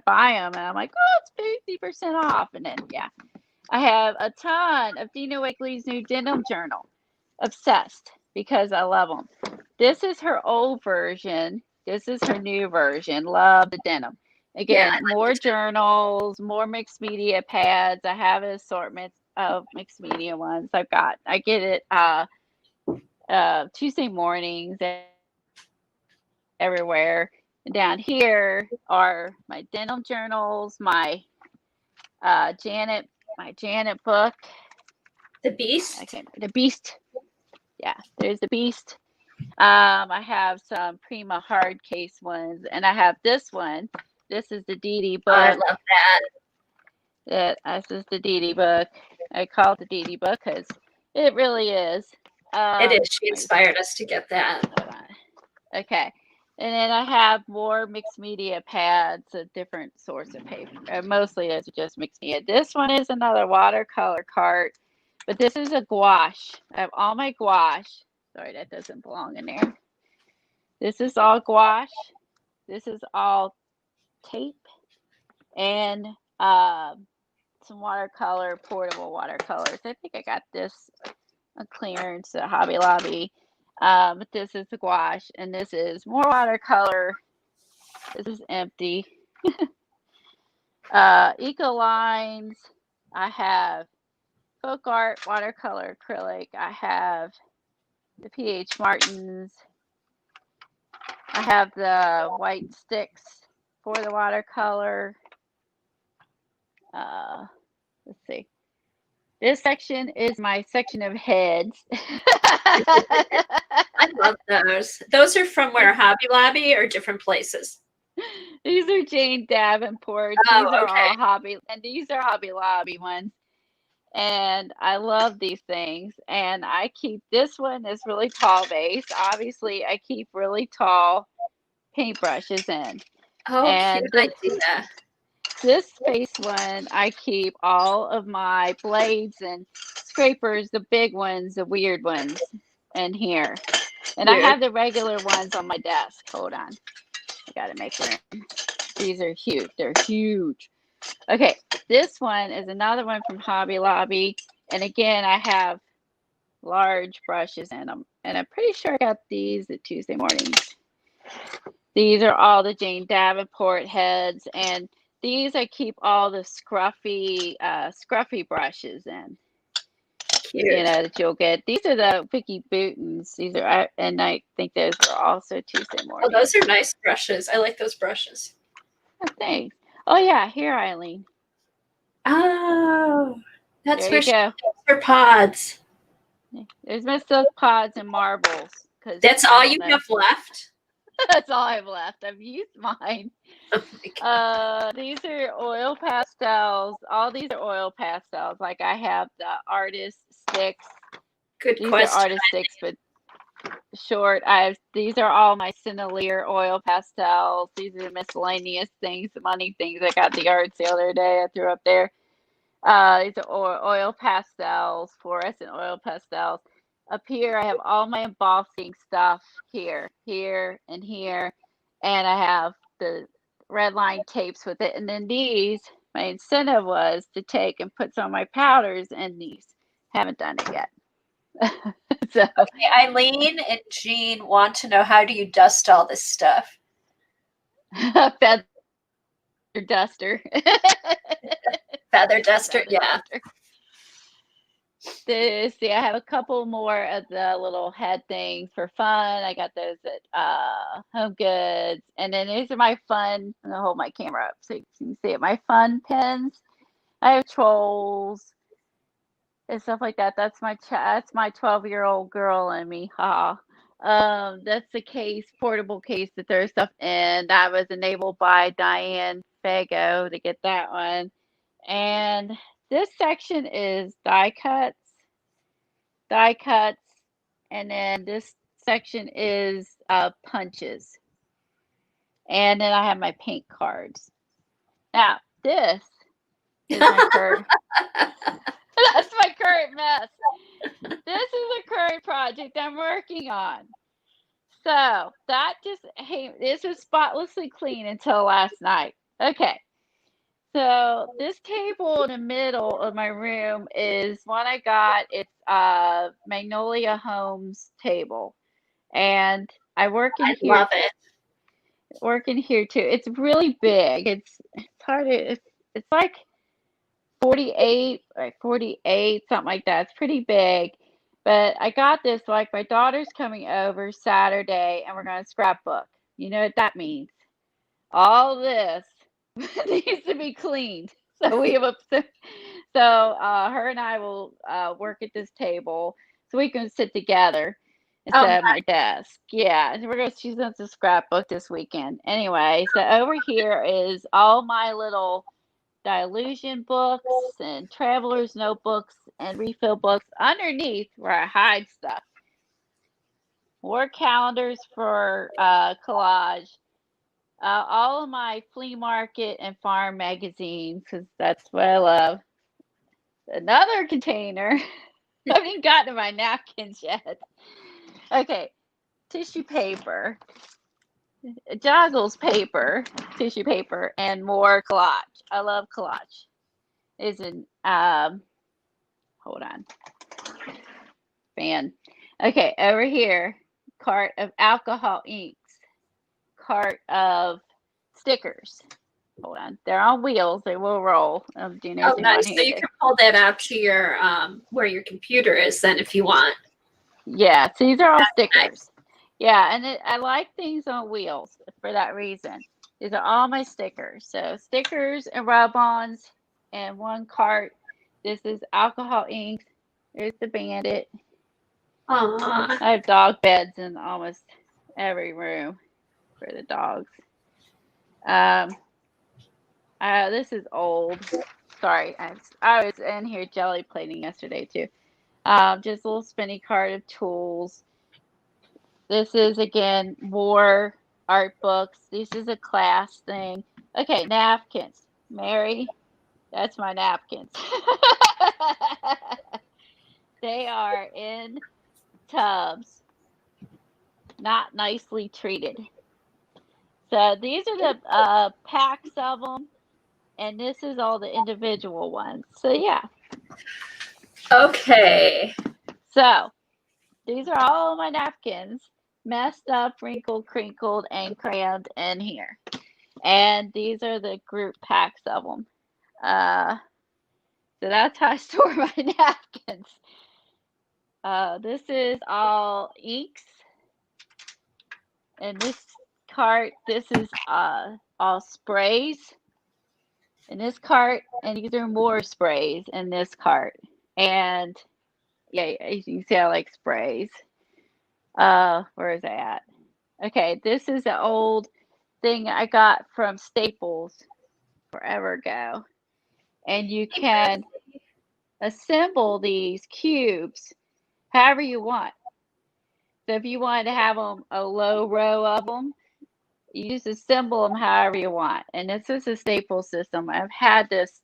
buy them, and I'm like, oh, it's 50% off. And then, I have a ton of Dina Wakley's new denim journal. Obsessed because I love them. This is her old version. This is her new version. Love the denim. Again, more journals, more mixed media pads. I have an assortment of mixed media ones. I get it Tuesday mornings everywhere. And down here are my denim journals, my Janet book. The Beast? Okay, the Beast. Yeah, there's the Beast. I have some Prima hard case ones, and I have this one. This is the Dee Dee book. Oh, I love that. This is the Dee Dee book. I call it the Dee Dee book because it really is. It is. She inspired us to get that. Hold on. Okay. And then I have more mixed media pads, a different source of paper. Mostly those are just mixed media. This one is another watercolor cart, but this is a gouache. I have all my gouache. Sorry, that doesn't belong in there. This is all gouache. This is all tape and some watercolor, portable watercolors. I think I got this on clearance at Hobby Lobby. But this is the gouache, and this is more watercolor. This is empty. Eco lines. I have folk art, watercolor, acrylic. I have the PH Martins. I have the white sticks for the watercolor. Let's see. This section is my section of heads. I love those. Those are from where? Hobby Lobby or different places? These are Jane Davenport. Oh, these are okay. all these are Hobby Lobby ones. And I love these things. And I keep this one is really tall base. Obviously, I keep really tall paintbrushes in. Oh, and cute idea. This space one, I keep all of my blades and scrapers, the big ones, the weird ones, in here. And I have the regular ones on my desk. Hold on. I got to make room. These are huge. They're huge. Okay, this one is another one from Hobby Lobby. And again, I have large brushes in them. And I'm pretty sure I got these at Tuesday mornings. These are all the Jane Davenport heads. And these I keep all the scruffy brushes in. Cute. You know, that you'll get. These are the Vicky Bootons. These are, and I think those are also Tuesday morning. Oh, those are nice brushes. I like those brushes. Oh, thanks. Oh yeah, here, Eileen. Oh, that's There you go. her pods. There's my silk pods and marbles. That's all you have left? That's all I have left. I've used mine. Oh my God. These are oil pastels. All these are oil pastels. Like I have the artist sticks. Good These question. are artist sticks, but short. These are all my Cinnelier oil pastels. These are the miscellaneous things, the money things I got at the yard sale the other day. I threw up there. These are oil pastels, fluorescent oil pastels. Up here, I have all my embossing stuff here, and here. And I have the red line tapes with it. And then these, my incentive was to take and put some of my powders in these. Haven't done it yet. So, okay, Eileen and Jean want to know, how do you dust all this stuff? feather duster. Feather duster, yeah. See, I have a couple more of the little head things for fun. I got those at Home Goods. And then these are my fun, I'm gonna hold my camera up so you can see it. My fun pins. I have trolls and stuff like that. That's my 12-year-old girl in me. Ha. That's the case, portable case to throw stuff in. That was enabled by Diane Fago to get that one. And this section is die cuts, and then this section is punches. And then I have my paint cards. Now, this is my current. That's my current mess. This is a current project I'm working on. So that this was spotlessly clean until last night. Okay. So this table in the middle of my room is one I got. It's Magnolia Homes table. And I work in here. Love it. Work in here too. It's really big. It's hard to, it's like 48 or 48, something like that. It's pretty big. But I got this, like my daughter's coming over Saturday and we're going to scrapbook. You know what that means? All this needs to be cleaned. So we have her and I will work at this table so we can sit together instead of my desk. Yeah, she's going to scrapbook this weekend. Anyway, so over here is all my little Dilution books and traveler's notebooks and refill books underneath where I hide stuff. More calendars for collage. All of my flea market and farm magazines, because that's what I love. Another container. I haven't gotten to my napkins yet. Okay, tissue paper. Joggles paper, tissue paper, and more collage. I love collage. Is an hold on. Fan. Okay, over here, cart of alcohol inks, cart of stickers. Hold on, they're on wheels. They will roll. Oh, nice. So you can pull that out to your where your computer is then, if you want. Yeah, so these are all stickers. Nice. Yeah, and I like things on wheels for that reason. These are all my stickers. So stickers and rub-ons and one cart. This is alcohol inks. There's the Bandit. Aww. I have dog beds in almost every room for the dogs. This is old. Sorry, I was in here jelly plating yesterday too. Just a little spinny card of tools. This is, again, more art books. This is a class thing. Okay, napkins. Mary, that's my napkins. They are in tubs, not nicely treated. So these are the packs of them, and this is all the individual ones. So yeah. Okay. So these are all my napkins, messed up, wrinkled, crinkled, and crammed in here. And these are the group packs of them. So that's how I store my napkins. This is all inks. And this cart, this is all sprays. In this cart, and these are more sprays in this cart. And yeah, as you can see, I like sprays. Where is that at? Okay, this is an old thing I got from Staples forever ago. And you can assemble these cubes however you want. So if you wanted to have them a low row of them, you just assemble them however you want. And this is a Staples system. I've had this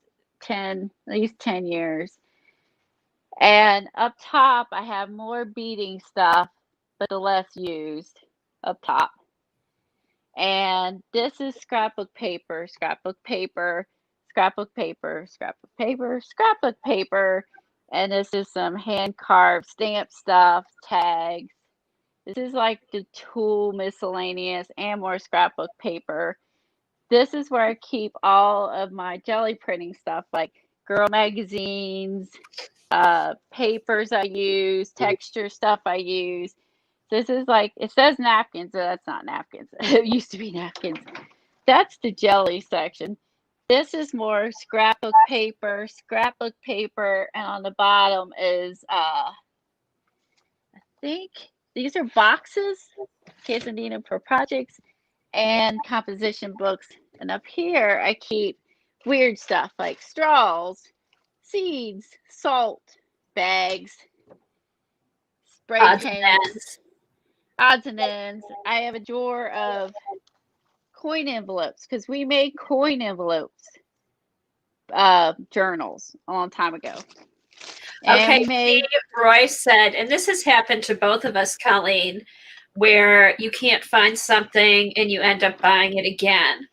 at least 10 years. And up top, I have more beading stuff, but the less used up top. And this is scrapbook paper, scrapbook paper, scrapbook paper, scrapbook paper, scrapbook paper. And this is some hand carved stamp stuff, tags. This is like the tool miscellaneous and more scrapbook paper. This is where I keep all of my jelly printing stuff, like girl magazines, papers I use, texture stuff I use. This is like, it says napkins, but that's not napkins. It used to be napkins. That's the jelly section. This is more scrapbook paper, and on the bottom is, I think these are boxes, in case I need them for projects, and composition books. And up here, I keep weird stuff like straws, seeds, salt, bags, spray paints, odds and ends. I have a drawer of coin envelopes because we made coin envelopes journals a long time ago. And Okay, we made Roy said, and this has happened to both of us, Colleen, where you can't find something and you end up buying it again.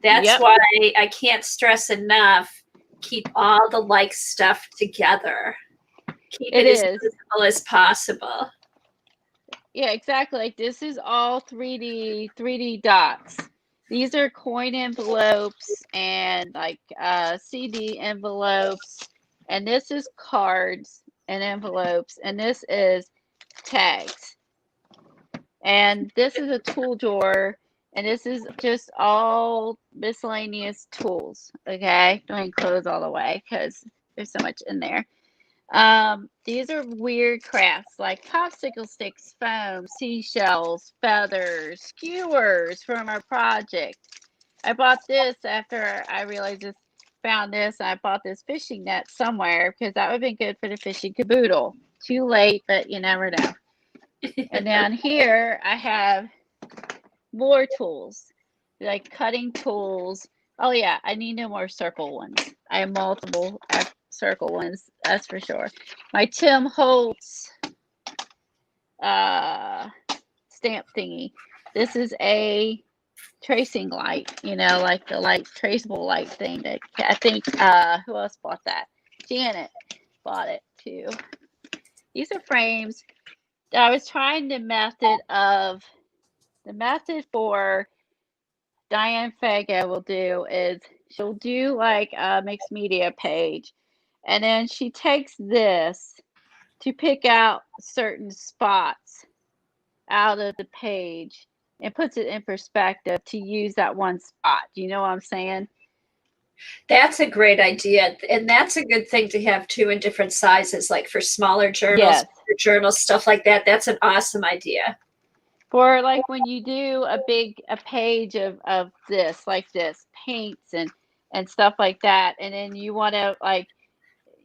That's why I can't stress enough, keep all the like stuff together. Keep it as visible as possible. Yeah, exactly. Like this is all 3D dots. These are coin envelopes and like CD envelopes, and this is cards and envelopes, and this is tags. And this is a tool drawer, and this is just all miscellaneous tools. Okay, don't close all the way because there's so much in there. These are weird crafts like popsicle sticks, foam, seashells, feathers, skewers from our project. I bought this after I realized this, found this. I bought this fishing net somewhere because that would have been good for the fishing caboodle. Too late, but you never know. And down here, I have more tools, like cutting tools. Oh yeah, I need no more circle ones. I have multiple circle ones, that's for sure. My Tim Holtz stamp thingy. This is a tracing light, you know, like the light traceable light thing that I think who else bought that? Janet bought it too. These are frames. I was trying the method for Diane Fago will do is she'll do like a mixed media page, and then she takes this to pick out certain spots out of the page and puts it in perspective to use that one spot. Do you know what I'm saying? That's a great idea. And that's a good thing to have too in different sizes, like for smaller journals, journals, stuff like that. That's an awesome idea. For like when you do a page of this, like this, paints and stuff like that, and then you want to like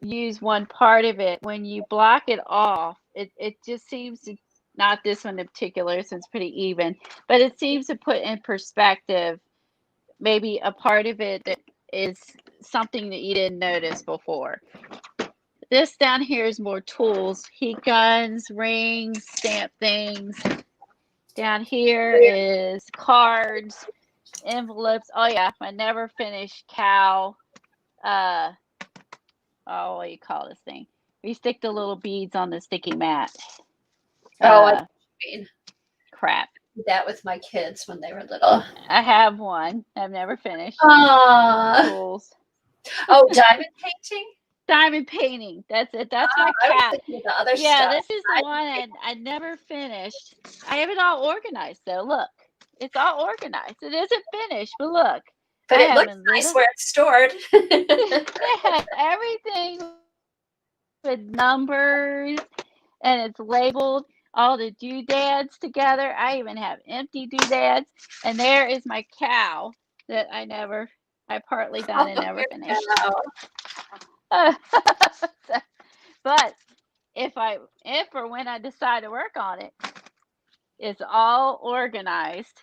use one part of it, when you block it off, it just seems to, not this one in particular, so it's pretty even, but it seems to put in perspective maybe a part of it that is something that you didn't notice before. This down here is more tools, heat guns, rings, stamp things. Down here is cards, envelopes. Oh yeah, my never finished cow. What do you call this thing? We stick the little beads on the sticky mat. Oh, I mean, Crap. did that with my kids when they were little. I have one. I've never finished. Tools. Oh, diamond painting? Diamond painting. That's it. That's my I was cat. thinking of the other Yeah, stuff. this is the one I never finished. I have it all organized though. Look, it's all organized. It isn't finished, but look. But I it have looks nice where it's stored. It has everything with numbers, and it's labeled all the doodads together. I even have empty doodads. And there is my cow that I partly done and never finished. But if or when I decide to work on it, it's all organized.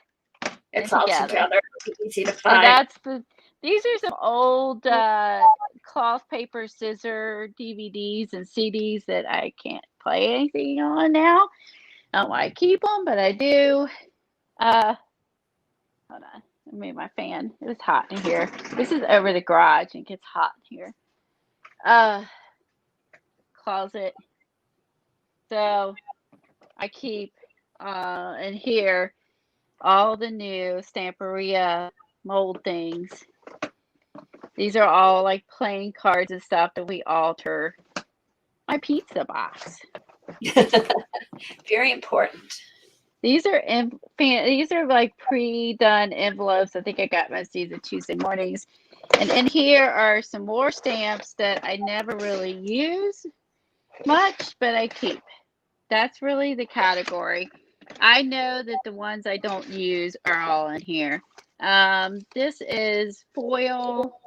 It's all together. It's easy to find. And these are some old cloth paper scissor DVDs and CDs that I can't play anything on now. I don't want to keep them, but I do. Hold on. Let me move my fan. It was hot in here. This is over the garage and it gets hot in here. Closet. So I keep in here all the new Stamperia mold things. These are all like playing cards and stuff that we alter. My pizza box. Very important. These are like pre-done envelopes. I think I got most of these at Tuesday mornings. And in here are some more stamps that I never really use much, but I keep. That's really the category. I know that the ones I don't use are all in here. This is foil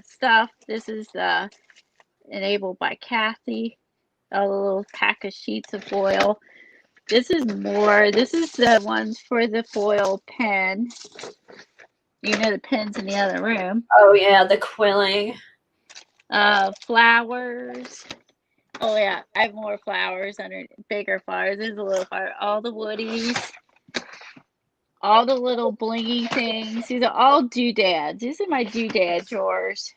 stuff. This is enabled by Cathy. A little pack of sheets of foil. This is more. This is the ones for the foil pen. You know the pen's in the other room. Oh yeah, the quilling. Flowers. Oh yeah, I have more flowers under bigger flowers. There's a little flower. All the woodies. All the little blingy things. These are all doodads. These are my doodad drawers.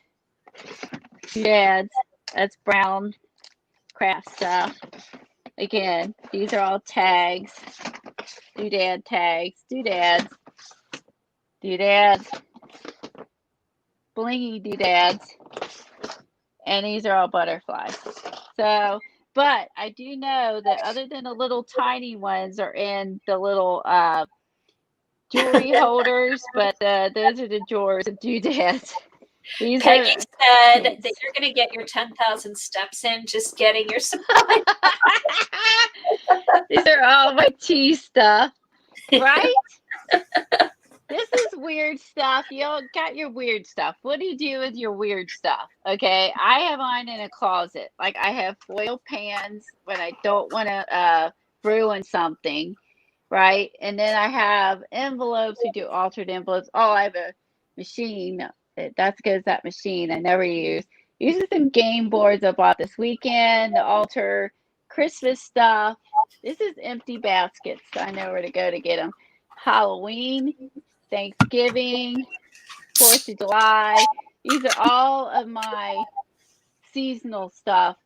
Doodads. That's brown craft stuff. Again, these are all tags. Doodad tags. Doodads. Doodads. Blingy doodads. And these are all butterflies. So, but I do know that other than the little tiny ones are in the little jewelry holders, but those are the drawers of doodads. Peggy said that you're going to get your 10,000 steps in just getting your supply. These are all my tea stuff, right? This is weird stuff. You all got your weird stuff. What do you do with your weird stuff? Okay, I have mine in a closet. Like I have foil pans when I don't want to ruin something, right? And then I have envelopes. We do altered envelopes. Oh, I have a machine. That's because that machine I never use. These are some game boards I bought this weekend to alter Christmas stuff. This is empty baskets. I know where to go to get them. Halloween, Thanksgiving, 4th of July. These are all of my seasonal stuff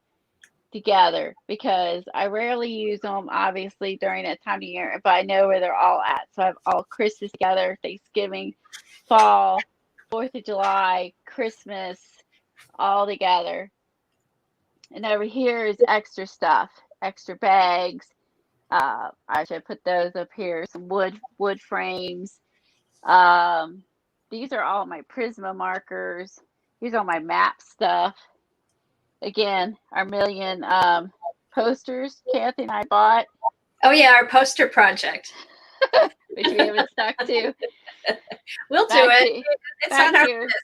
together because I rarely use them, obviously, during that time of year, but I know where they're all at. So I have all Christmas together, Thanksgiving, fall, 4th of July, Christmas, all together. And over here is extra stuff, extra bags. I should put those up here. Some wood frames. These are all my Prisma markers. These are all my map stuff. Again, our million posters Kathy and I bought. Oh yeah, our poster project. Which we haven't stuck to. We'll do it. It's on our list.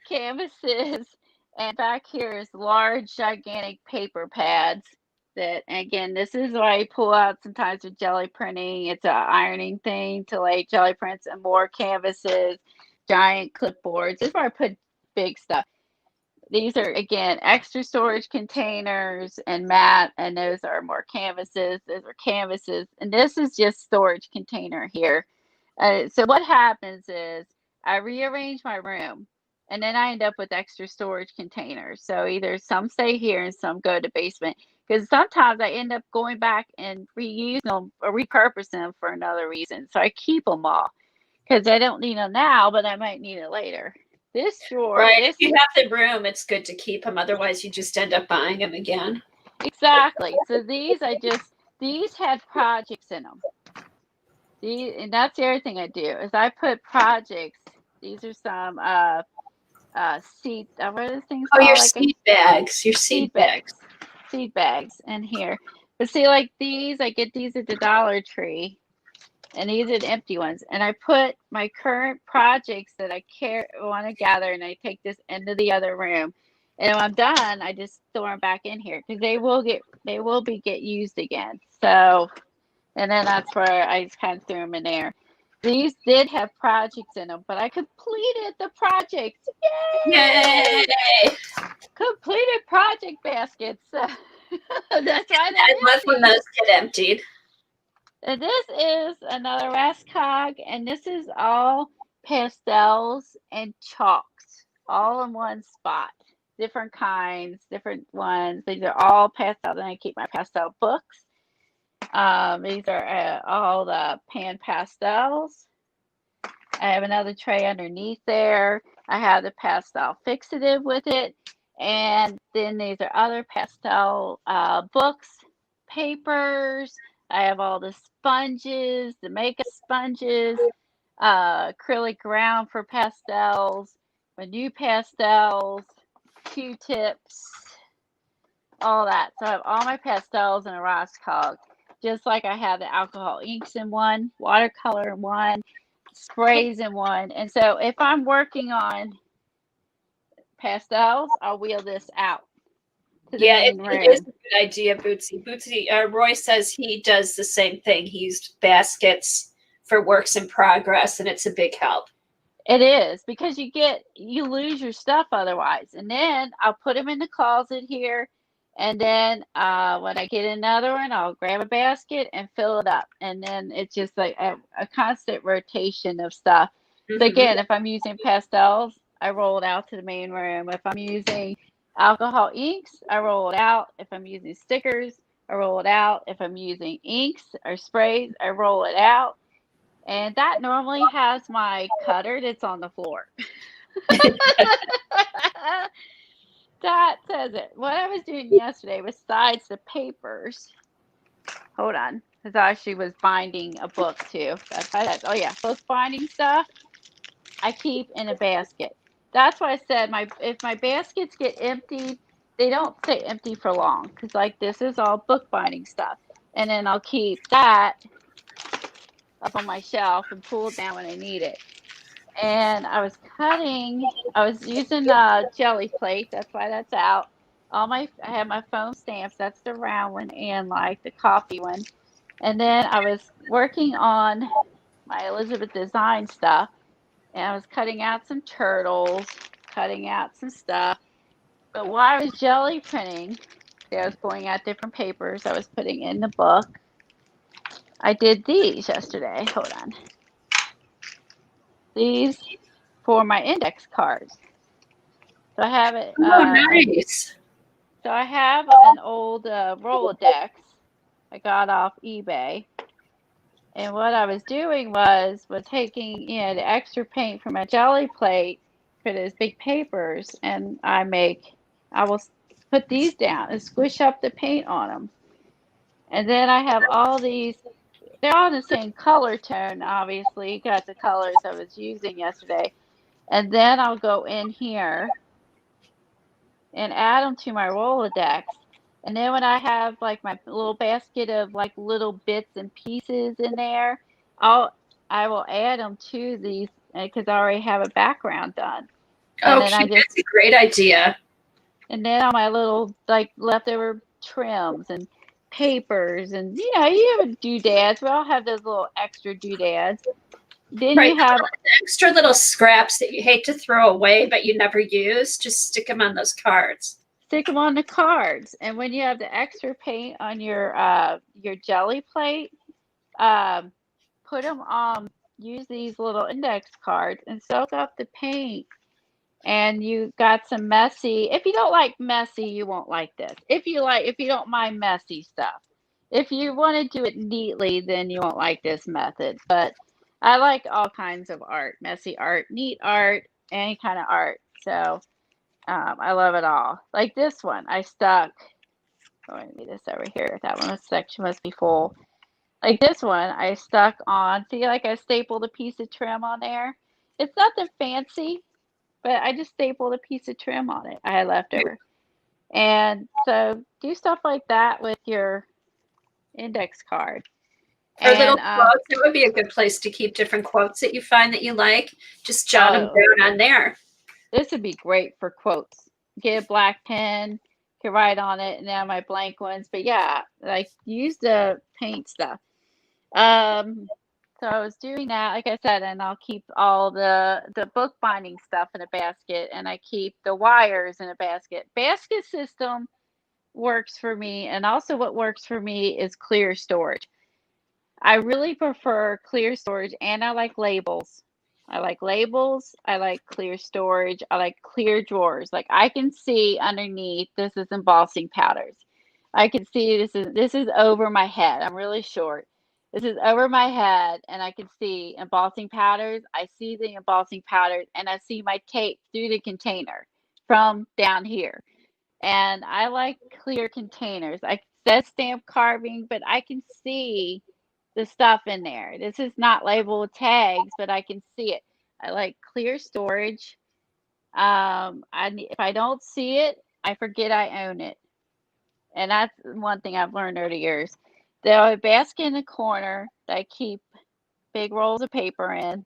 Canvases. And back here is large, gigantic paper pads. That again, this is what I pull out sometimes with jelly printing. It's an ironing thing to lay jelly prints and more canvases, giant clipboards. This is where I put big stuff. These are again extra storage containers and mat, and those are more canvases. Those are canvases, and this is just storage container here. So what happens is I rearrange my room, and then I end up with extra storage containers. So either some stay here and some go to basement. Because sometimes I end up going back and reusing them or repurposing them for another reason. So I keep them all because I don't need them now, but I might need it later. This drawer, Right. this If you have the room, it's good to keep them. Otherwise, you just end up buying them again. exactly. So these had projects in them. And that's the other thing I do is I put projects. These are some seed. What are those things Oh, your called? Like a seed bags. Your seed seed bags. bags. Seed bags in here. But see, like these, I get these at the Dollar Tree, and these are the empty ones. And I put my current projects that I want to gather, and I take this into the other room. And when I'm done, I just throw them back in here because they will get used again. So, and then that's where I just kind of threw them in there. These did have projects in them, but I completed the projects. Yay! Yay! Completed project baskets. That's why I they're love when empty. those get emptied. And this is another Rascog, and this is all pastels and chalks, all in one spot. Different kinds, different ones. These are all pastels, and I keep my pastel books. These are all the pan pastels. I have another tray underneath there. I have the pastel fixative with it. And then these are other pastel books, papers. I have all the sponges, the makeup sponges, acrylic ground for pastels, my new pastels, Q-tips, all that. So I have all my pastels in a Roscog, just like I have the alcohol inks in one, watercolor in one, sprays in one. And so if I'm working on pastels, I'll wheel this out to the Yeah, main it is room. a good idea, Bootsy. Roy says he does the same thing. He used baskets for works in progress, and it's a big help. It is because you lose your stuff otherwise. And then I'll put them in the closet here. And then when I get another one, I'll grab a basket and fill it up. And then it's just like a constant rotation of stuff. So again, if I'm using pastels, I roll it out to the main room. If I'm using alcohol inks, I roll it out. If I'm using stickers, I roll it out. If I'm using inks or sprays, I roll it out. And that normally has my cutter that's on the floor. That says it. What I was doing yesterday, besides the papers, hold on, because I actually was binding a book too. Oh yeah, book binding stuff I keep in a basket. That's why I said if my baskets get emptied, they don't stay empty for long because like this is all book binding stuff, and then I'll keep that up on my shelf and pull it down when I need it. And I was using a jelly plate. That's why that's out. I have my foam stamps. That's the round one and like the coffee one. And then I was working on my Elizabeth design stuff, and I was cutting out some turtles, cutting out some stuff. But while I was jelly printing, I was pulling out different papers I was putting in the book. I did these yesterday. Hold on. These for my index cards. So I have it. Oh, nice. So I have an old Rolodex I got off eBay, and what I was doing was taking the extra paint from my jelly plate for those big papers, and I will put these down and squish up the paint on them, and then I have all these. They're all the same color tone, obviously, got the colors I was using yesterday, and then I'll go in here and add them to my Rolodex. And then when I have like my little basket of like little bits and pieces in there, I will add them to these because I already have a background done. And then Okay, that's a great idea. and then all my little like leftover trims and papers and you have doodads. We all have those little extra doodads. Then Right, you have extra little scraps that you hate to throw away but you never use. Just stick them on those cards. Stick them on the cards, and when you have the extra paint on your jelly plate, put them on. Use these little index cards and soak up the paint, And you got some messy. If you don't like messy, you won't like this. If you don't mind messy stuff. If you want to do it neatly, then you won't like this method. But I like all kinds of art, messy art, neat art, any kind of art. So I love it all. Like this one, I stuck. Oh, let me this over here. That one section must be full. Like this one, I stuck on. See, like I stapled a piece of trim on there. It's nothing fancy, but I just stapled a piece of trim on it I had left over. And so do stuff like that with your index card. Or little And quotes. It would be a good place to keep different quotes that you find that you like. Just jot them oh, down on there. this would be great for quotes. Get a black pen, can write on it, and now my blank ones. But yeah, like use the paint stuff. So I was doing that, like I said, and I'll keep all the bookbinding stuff in a basket, and I keep the wires in a basket. Basket system works for me, and also what works for me is clear storage. I really prefer clear storage, and I like labels. I like labels. I like clear storage. I like clear drawers. Like I can see underneath this is embossing powders. I can see this is over my head. I'm really short. This is over my head, and I can see embossing powders. I see the embossing powders, and I see my tape through the container from down here. And I like clear containers. I said stamp carving, but I can see the stuff in there. This is not labeled with tags, but I can see it. I like clear storage. If I don't see it, I forget I own it, and that's one thing I've learned over the years. There's a basket in the corner that I keep big rolls of paper in,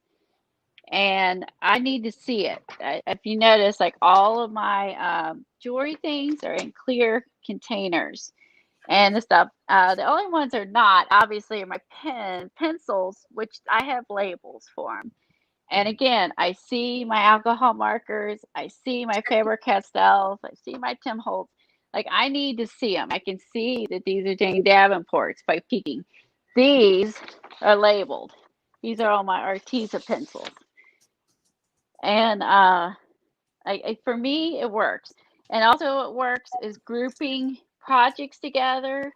and I need to see it. If you notice, like all of my jewelry things are in clear containers and the stuff. The only ones are not, obviously, are my pencils, which I have labels for them. And again, I see my alcohol markers, I see my Faber-Castells, I see my Tim Holtz. Like I need to see them. I can see that these are Jane Davenports by peeking. These are labeled. These are all my Arteza pencils. And for me, it works. And also, what works is grouping projects together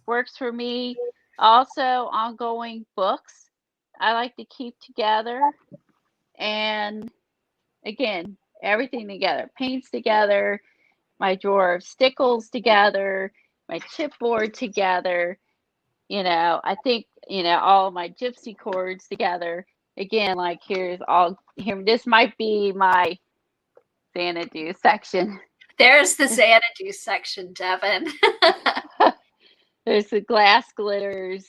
works for me. Also, ongoing books I like to keep together. And again, everything together, paints together, my drawer of stickles together, my chipboard together. I think, all my gypsy cords together. Again, like here's all here. This might be my Xanadu section. There's the Xanadu section, Devin. There's the glass glitters,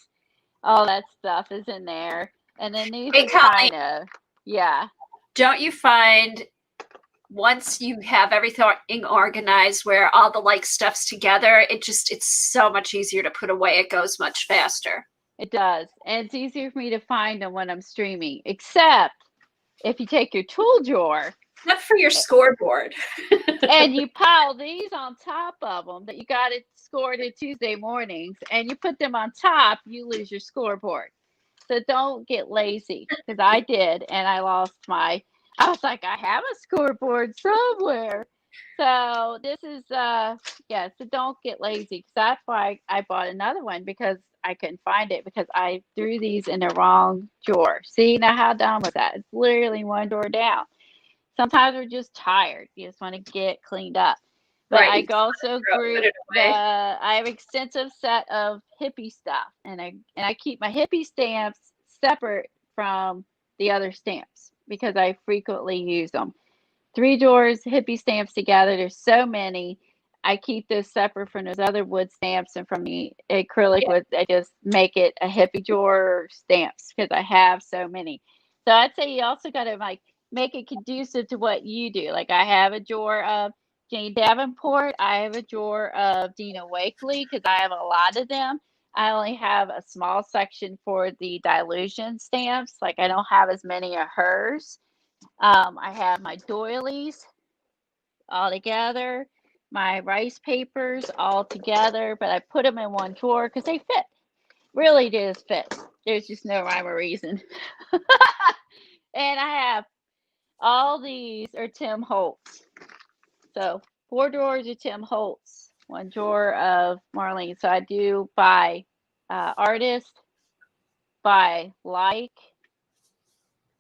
all that stuff is in there. And then these Hey, are Colleen, kind of, yeah. don't you find once you have everything organized where all the like stuff's together, it's so much easier to put away. It goes much faster. It does. And it's easier for me to find them when I'm streaming, except if you take your tool drawer Not for your scoreboard. and you pile these on top of them that you got it scored at Tuesday mornings and you put them on top, you lose your scoreboard. So don't get lazy, because I did, and I lost I was like, I have a scoreboard somewhere. So this is, yeah, so don't get lazy, because that's why I bought another one, because I couldn't find it, because I threw these in the wrong drawer. See, now how dumb was that? It's literally one drawer down. Sometimes we're just tired. You just want to get cleaned up. But I Right. also Put it away. I have extensive set of hippie stuff, and I keep my hippie stamps separate from the other stamps because I frequently use them. 3 drawers, hippie stamps together. There's so many. I keep those separate from those other wood stamps and from the acrylic wood. I just make it a hippie drawer stamps because I have so many. So I'd say you also got to like make it conducive to what you do. Like I have a drawer of Jane Davenport. I have a drawer of Dina Wakley because I have a lot of them. I only have a small section for the dilution stamps. Like I don't have as many of hers. I have my doilies all together, my rice papers all together, but I put them in one drawer because they fit. Really just fit. There's just no rhyme or reason. And I have all these are Tim Holtz. So 4 drawers of Tim Holtz, 1 drawer of Marlene. So I do by artist, by like,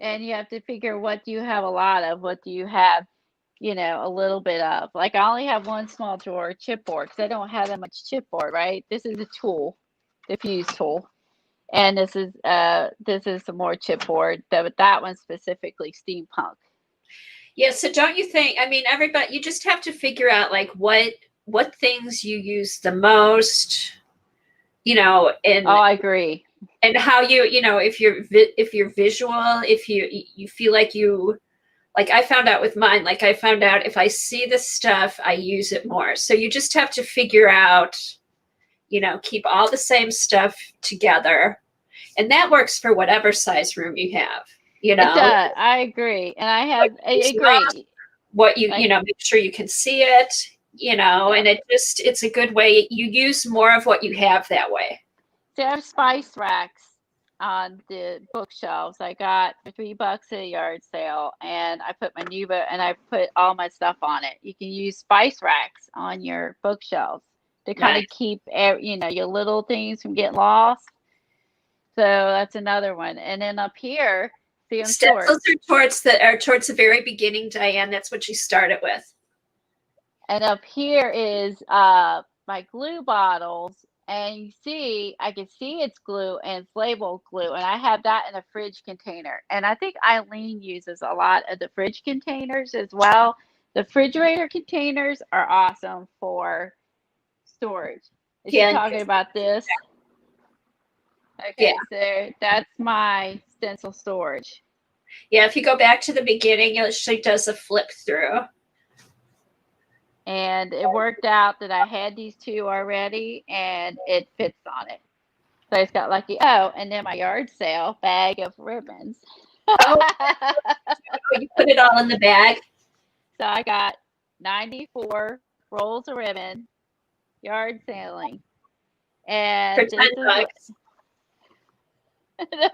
and you have to figure what do you have a lot of, what do you have, a little bit of. Like I only have 1 small drawer chipboard because I don't have that much chipboard, right? This is a tool, diffuse tool. And this is some more chipboard, but that one specifically steampunk. Yeah, so don't you think, I mean, everybody, you just have to figure out like what things you use the most, and Oh, I agree. and how if you're visual, if you feel like like I found out with mine, like I found out if I see the stuff, I use it more. So you just have to figure out, keep all the same stuff together. And that works for whatever size room you have, It does. I agree. And I agree. What make sure you can see it, and it's a good way. You use more of what you have that way. So I have spice racks on the bookshelves. I got for $3 at a yard sale, and I put my new book and I put all my stuff on it. You can use spice racks on your bookshelves to kind of keep your little things from getting lost. So that's another one. And then up here, see, I'm short. Those are towards the very beginning, Diane. That's what you started with. And up here is my glue bottles. And you see, I can see it's glue and it's labeled glue. And I have that in a fridge container. And I think Eileen uses a lot of the fridge containers as well. The refrigerator containers are awesome for storage. Is she talking about this? Okay, so that's my stencil storage. Yeah, if you go back to the beginning, it actually does a flip through. And it worked out that I had these 2 already, and it fits on it. So I just got lucky. Oh, and then my yard sale bag of ribbons. Oh, you put it all in the bag? So I got 94 rolls of ribbon, yard sailing. And for $10.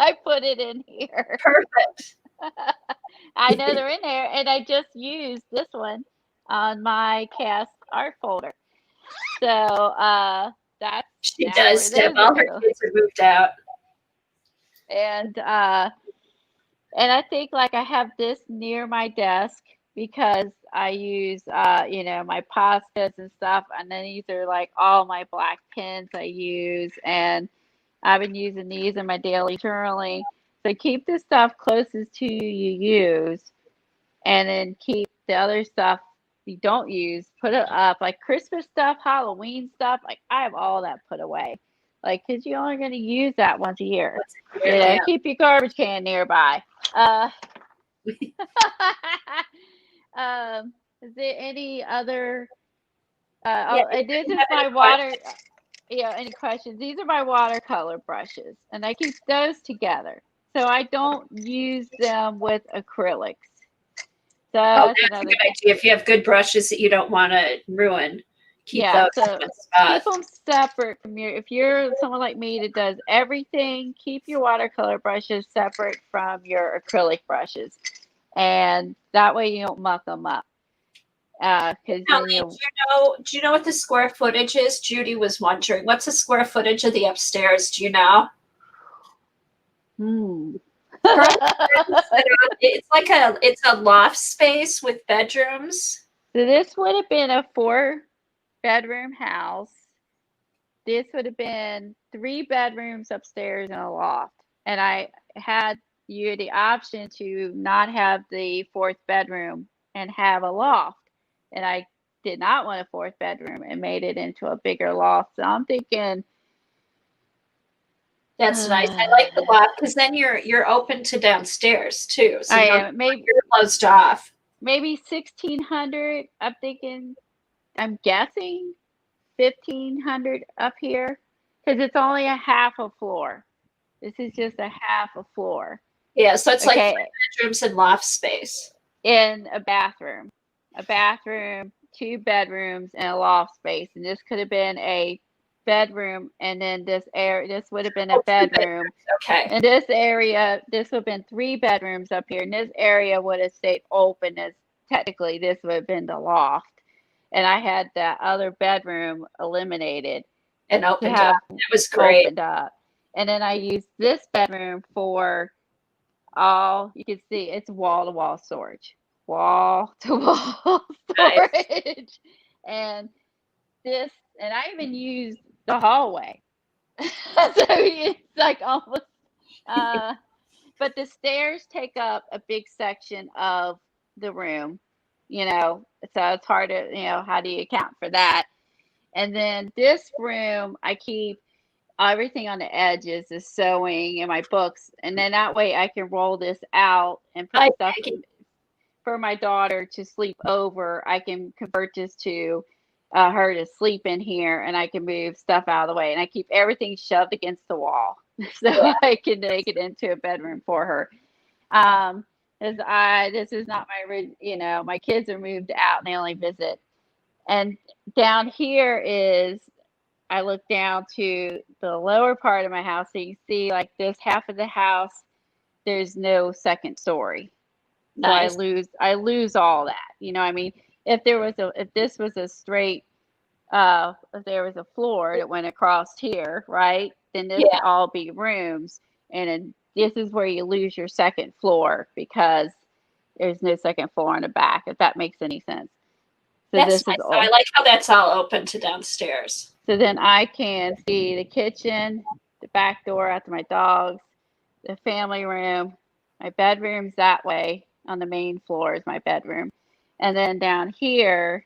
I put it in here. Perfect. I know they're in there, and I just used this one on my cast art folder. So that's she does step. All her kids are moved out. And I think like I have this near my desk because I use my pastas and stuff, and then these are like all my black pens I use, and I've been using these in my daily journaling. So keep the stuff closest to you use, and then keep the other stuff you don't use, put it up. Like Christmas stuff, Halloween stuff, like I have all that put away. Like, because you're only going to use that once a year. Keep your garbage can nearby. Is there any other? This is my water. Any questions? These are my watercolor brushes, and I keep those together. So I don't use them with acrylics. So that's a good idea. If you have good brushes that you don't want to ruin, keep those keep them separate from if you're someone like me that does everything, keep your watercolor brushes separate from your acrylic brushes. And that way you don't muck them up. Do you know what the square footage is? Judy was wondering. What's the square footage of the upstairs? Do you know? It's a loft space with bedrooms. So this would have been a 4-bedroom house. This would have been 3 bedrooms upstairs and a loft. And I had the option to not have the 4th bedroom and have a loft. And I did not want a 4th bedroom and made it into a bigger loft. So I'm thinking, that's nice. I like the loft because then you're open to downstairs too. So maybe you're closed off. Maybe 1,600. I'm guessing 1,500 up here because it's only a half a floor. This is just a half a floor. Yeah, so it's like 3 bedrooms and loft space. In a bathroom, 2 bedrooms, and a loft space. And this could have been a bedroom, and then this area, this would have been a bedroom. Okay. In this area, this would have been 3 bedrooms up here, and this area would have stayed open as technically this would have been the loft. And I had that other bedroom eliminated And to opened up. have It was great. opened up. And then I used this bedroom for all, you can see it's wall to wall storage. Wall to wall Nice. storage. And this, and I even used the hallway. So it's like almost, uh, but the stairs take up a big section of the room, so it's hard to, how do you account for that? And then this room, I keep everything on the edges, the sewing and my books, and then that way I can roll this out and put I stuff like it. for my daughter to sleep over. I can convert this to her to sleep in here, and I can move stuff out of the way, and I keep everything shoved against the wall so Yeah. I can make it into a bedroom for her. As this is not my kids are moved out and they only visit. And down here is, I look down to the lower part of my house, so you see like this half of the house, there's no second story. So Nice. I lose all that. I mean, if this was a straight, if there was a floor that went across here, right? Then this Yeah. would all be rooms. And then this is where you lose your second floor because there's no second floor in the back, if that makes any sense. So That's this nice. is So I all. like how that's all open to downstairs. So then I can see the kitchen, the back door after my dogs, the family room, my bedroom's that way. On the main floor is my bedroom. And then down here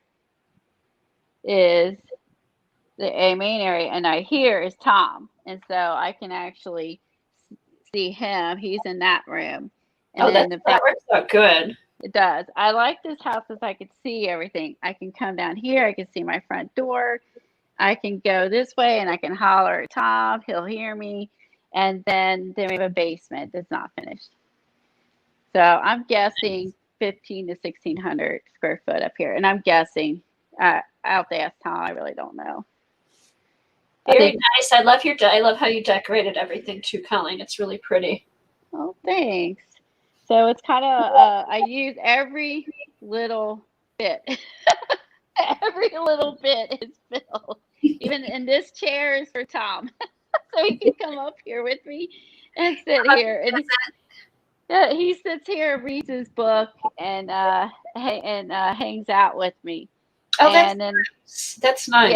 is the main area, and here is Tom. And so I can actually see him. He's in that room. And Oh, then that works out good. it does. I like this house because I could see everything. I can come down here. I can see my front door. I can go this way and I can holler at Tom. He'll hear me. And then we have a basement that's not finished. So I'm guessing 15 to 1600 square foot up here. And I'm guessing, I'll have to ask Tom. I really don't know. Very nice. I love how you decorated everything too, Colleen. It's really pretty. Oh, thanks. So it's kind of, I use every little bit. Every little bit is filled. Even in this chair is for Tom. So he can come up here with me and sit here. And he sits here, reads his book, and hangs out with me. Oh, And then that's nice.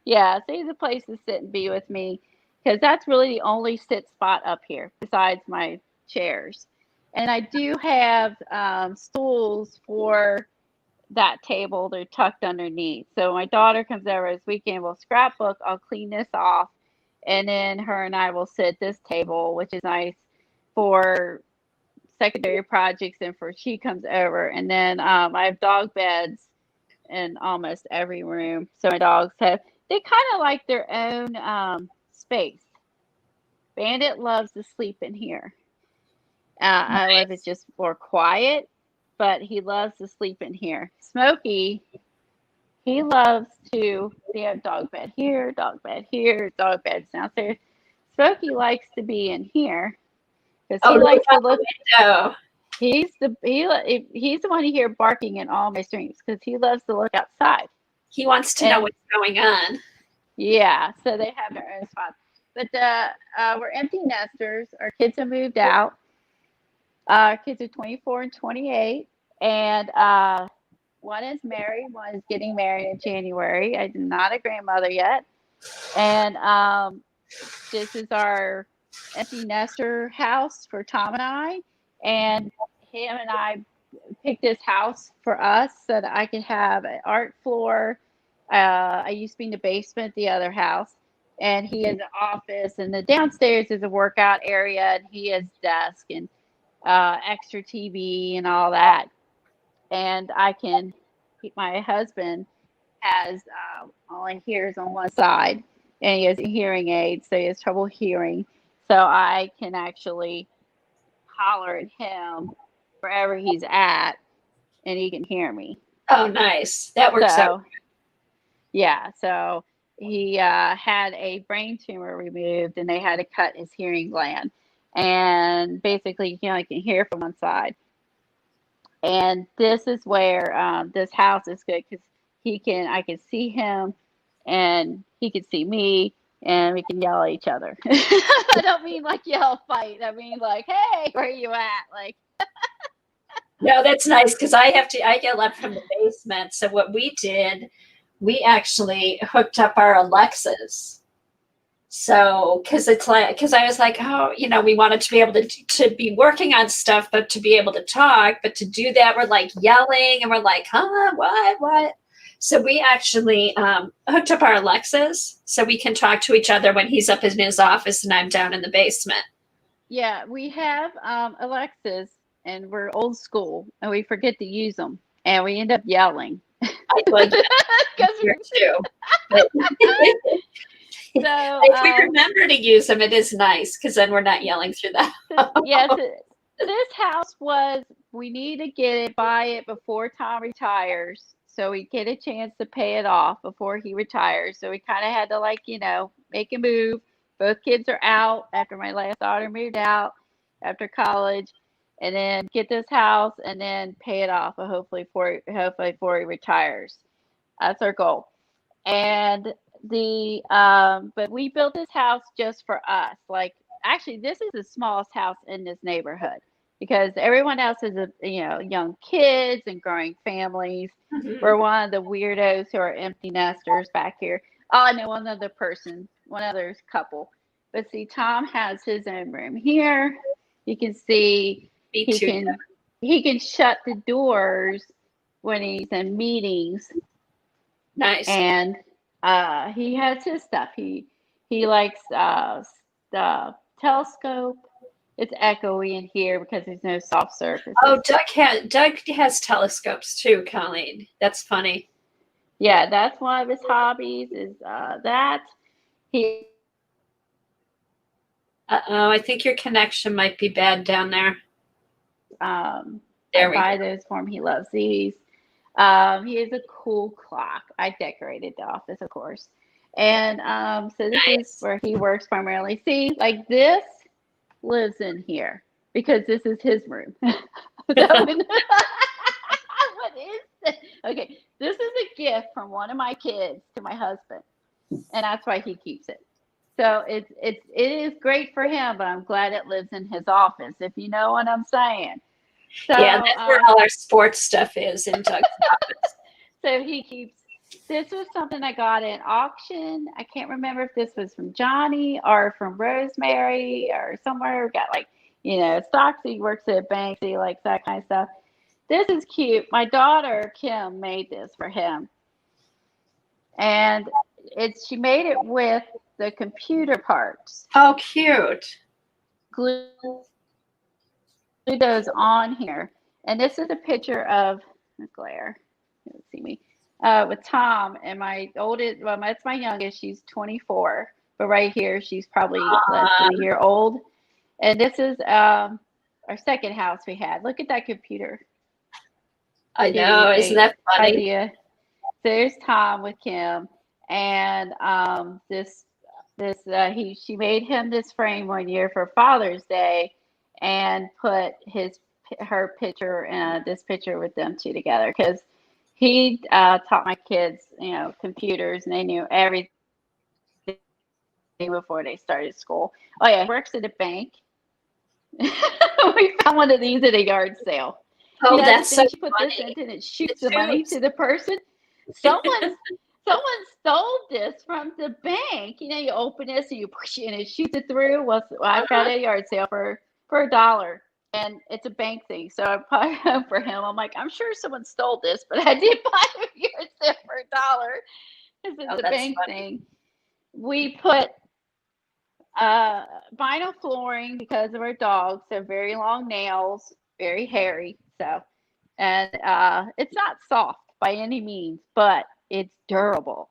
yeah. So he's a place to sit and be with me because that's really the only sit spot up here besides my chairs. And I do have stools for that table. They're tucked underneath. So my daughter comes over this weekend. We'll scrapbook. I'll clean this off, and then her and I will sit at this table, which is nice for secondary projects and for she comes over. And then I have dog beds in almost every room. So my dogs they kind of like their own space. Bandit loves to sleep in here. I love it just more quiet, but he loves to sleep in here. Smokey, he loves to, we have dog bed here, dog beds downstairs. Smokey likes to be in here because he likes to look. Window. He's the one you hear barking in all my streams because he loves to look outside. He wants to know what's going on. Yeah, so they have their own spots. But we're empty nesters. Our kids have moved out. Our kids are 24 and 28, and one is married. One is getting married in January. I'm not a grandmother yet, and this is our empty nester house for Tom and I. And him and I picked this house for us so that I could have an art floor. I used to be in the basement, the other house, and he has an office, and the downstairs is a workout area, and he has desk and extra TV and all that. And my husband has only hears on one side, and he has a hearing aid, so he has trouble hearing. So I can actually holler at him wherever he's at, and he can hear me. Oh, nice. That works out. Yeah, so had a brain tumor removed, and they had to cut his hearing gland, and basically he only can hear from one side. And this is where this house is good because I can see him, and he can see me, and we can yell at each other. I don't mean like yell fight. I mean like, hey, where you at? Like, No, that's nice because I get up from the basement. So what we did, we actually hooked up our Alexas. So, because I was like, oh, we wanted to be able to be working on stuff, but to be able to talk, but to do that, we're like yelling and we're like, huh, what? So we actually hooked up our Alexas so we can talk to each other when he's up in his office and I'm down in the basement. yeah, we have Alexis, and we're old school, and we forget to use them, and we end up yelling. I like that here too. But So if we remember to use them, it is nice because then we're not yelling through that. yes, this house we need to buy it before Tom retires, so we get a chance to pay it off before he retires. So we kind of had to make a move. Both kids are out after my last daughter moved out after college, and then get this house and then pay it off, hopefully before he retires. That's our goal. And but we built this house just for us. Like, actually, this is the smallest house in this neighborhood because everyone else is young kids and growing families. Mhm. We're one of the weirdos who are empty nesters back here. Oh, I know one other couple. But see, Tom has his own room here. You can see Me he too. can shut the doors when he's in meetings, Nice. and he has his stuff. He likes the telescope. It's echoey in here because there's no soft surfaces. Oh, Doug has telescopes too, Colleen. That's funny. Yeah, that's one of his hobbies. Is that he? Uh-oh, I think your connection might be bad down there. I buy those for him. He loves these. He has a cool clock. I decorated the office, of course. And so this is where he works primarily. See, like this lives in here because this is his room. What is this? Okay, this is a gift from one of my kids to my husband, and that's why he keeps it. So it is great for him, but I'm glad it lives in his office, if you know what I'm saying. So, yeah, that's where all our sports stuff is in Doug's office. So he keeps. This was something I got at auction. I can't remember if this was from Johnny or from Rosemary or somewhere. We got stocks. He works at a bank, so he likes that kind of stuff. This is cute. My daughter Kim made this for him, and she made it with the computer parts. Oh, cute! Glue those on here, and this is a picture of glare. You don't see me. With Tom and my oldest. Well, that's my youngest. She's 24, but right here she's probably less than a year old. And this is our second house we had. Look at that computer. I know, isn't that funny? Idea. There's Tom with Kim, and she made him this frame one year for Father's Day, and put her picture and this picture with them two together because he taught my kids computers, and they knew everything before they started school. Oh yeah, he works at a bank. We found one of these at a yard sale. Oh, that's so she put funny. this in, and it shoots the money to the person. Someone stole this from the bank. You open this and you push it and it shoots it through. Well, I got a yard sale for $1, and it's a bank thing. So I bought it for him. I'm like, I'm sure someone stole this, but I did buy a yard sale for $1 because it's a bank thing. We put vinyl flooring because of our dogs. They're very long nails, very hairy. So, and it's not soft by any means, but it's durable.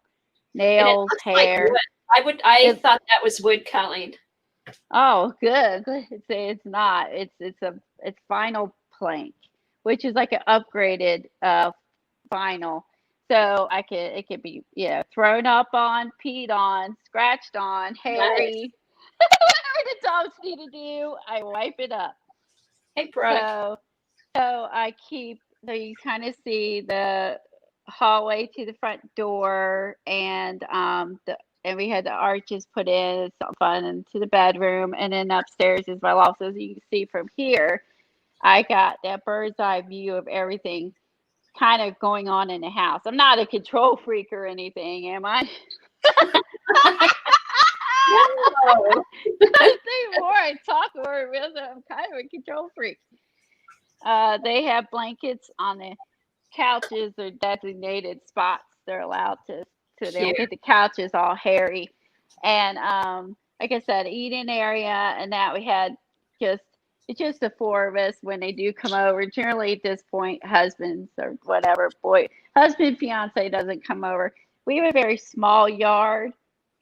Nails, hair. Like wood. I thought that was wood, Colleen. Oh, good. It's not. It's vinyl plank, which is like an upgraded vinyl. So it could be, thrown up on, peed on, scratched on, Nice. hairy. Whatever the dogs need to do, I wipe it up. Hey, Brooke. So you kind of see the hallway to the front door, and we had the arches put in. It's all fun, and to the bedroom, and then upstairs is my loft. So as you can see from here, I got that bird's eye view of everything kind of going on in the house. I'm not a control freak or anything, am I? No. The more I talk, more I realize I'm kind of a control freak. They have blankets on the couches or designated spots. They're allowed to, so they don't Cute. get the couches all hairy. And like I said, eating area, and that we had it's just the four of us when they do come over. Generally at this point, husbands or whatever, husband, fiance doesn't come over. We have a very small yard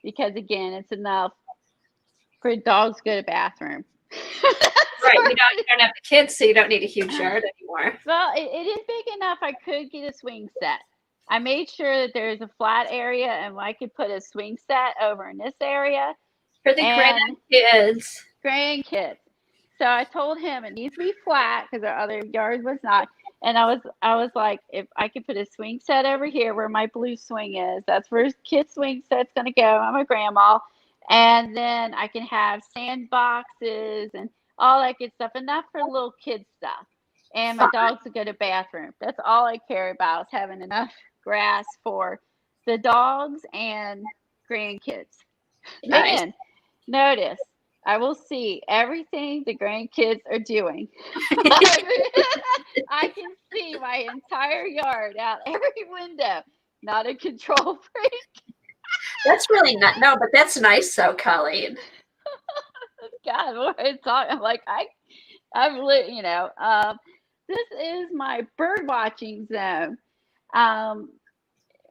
because again, it's enough for dogs to go to the bathroom. Right. You don't have the kids, so you don't need a huge yard anymore. Well, it is big enough I could get a swing set. I made sure that there's a flat area and I could put a swing set over in this area. For the grandkids. Grandkids. So I told him it needs to be flat because our other yard was not. And I was like, if I could put a swing set over here where my blue swing is, that's where kid swing set's gonna go. I'm a grandma. And then I can have sandboxes and all that good stuff, enough for little kid stuff. And my dogs will go to the bathroom. That's all I care about, is having enough grass for the dogs and grandkids. Nice. Again, notice I will see everything the grandkids are doing. I can see my entire yard out every window. Not a control freak. That's really not, no, but that's nice though, Colleen. God, what I'm talking, I'm like, this is my bird watching zone.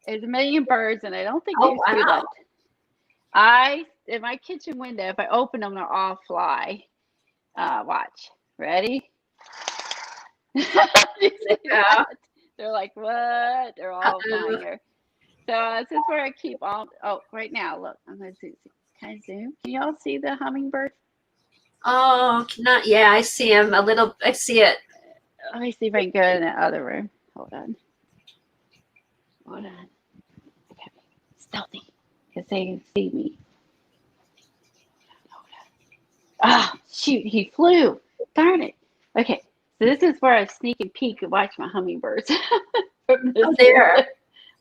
There's a million birds, and I don't think there's two left. In my kitchen window, if I open them, they'll all fly. Watch. Ready? Yeah. They're like, what? They're all flying here. So this is where I keep all. Oh, right now, look. I'm going to see. Can I zoom? Can y'all see the hummingbird? Oh, not. Yeah, I see him a little. I see it. Let me see if I can go in the other room. Hold on. Okay. Stealthy, because they can see me. Ah, shoot, he flew. Darn it. Okay, so this is where I sneak and peek and watch my hummingbirds. Oh, there.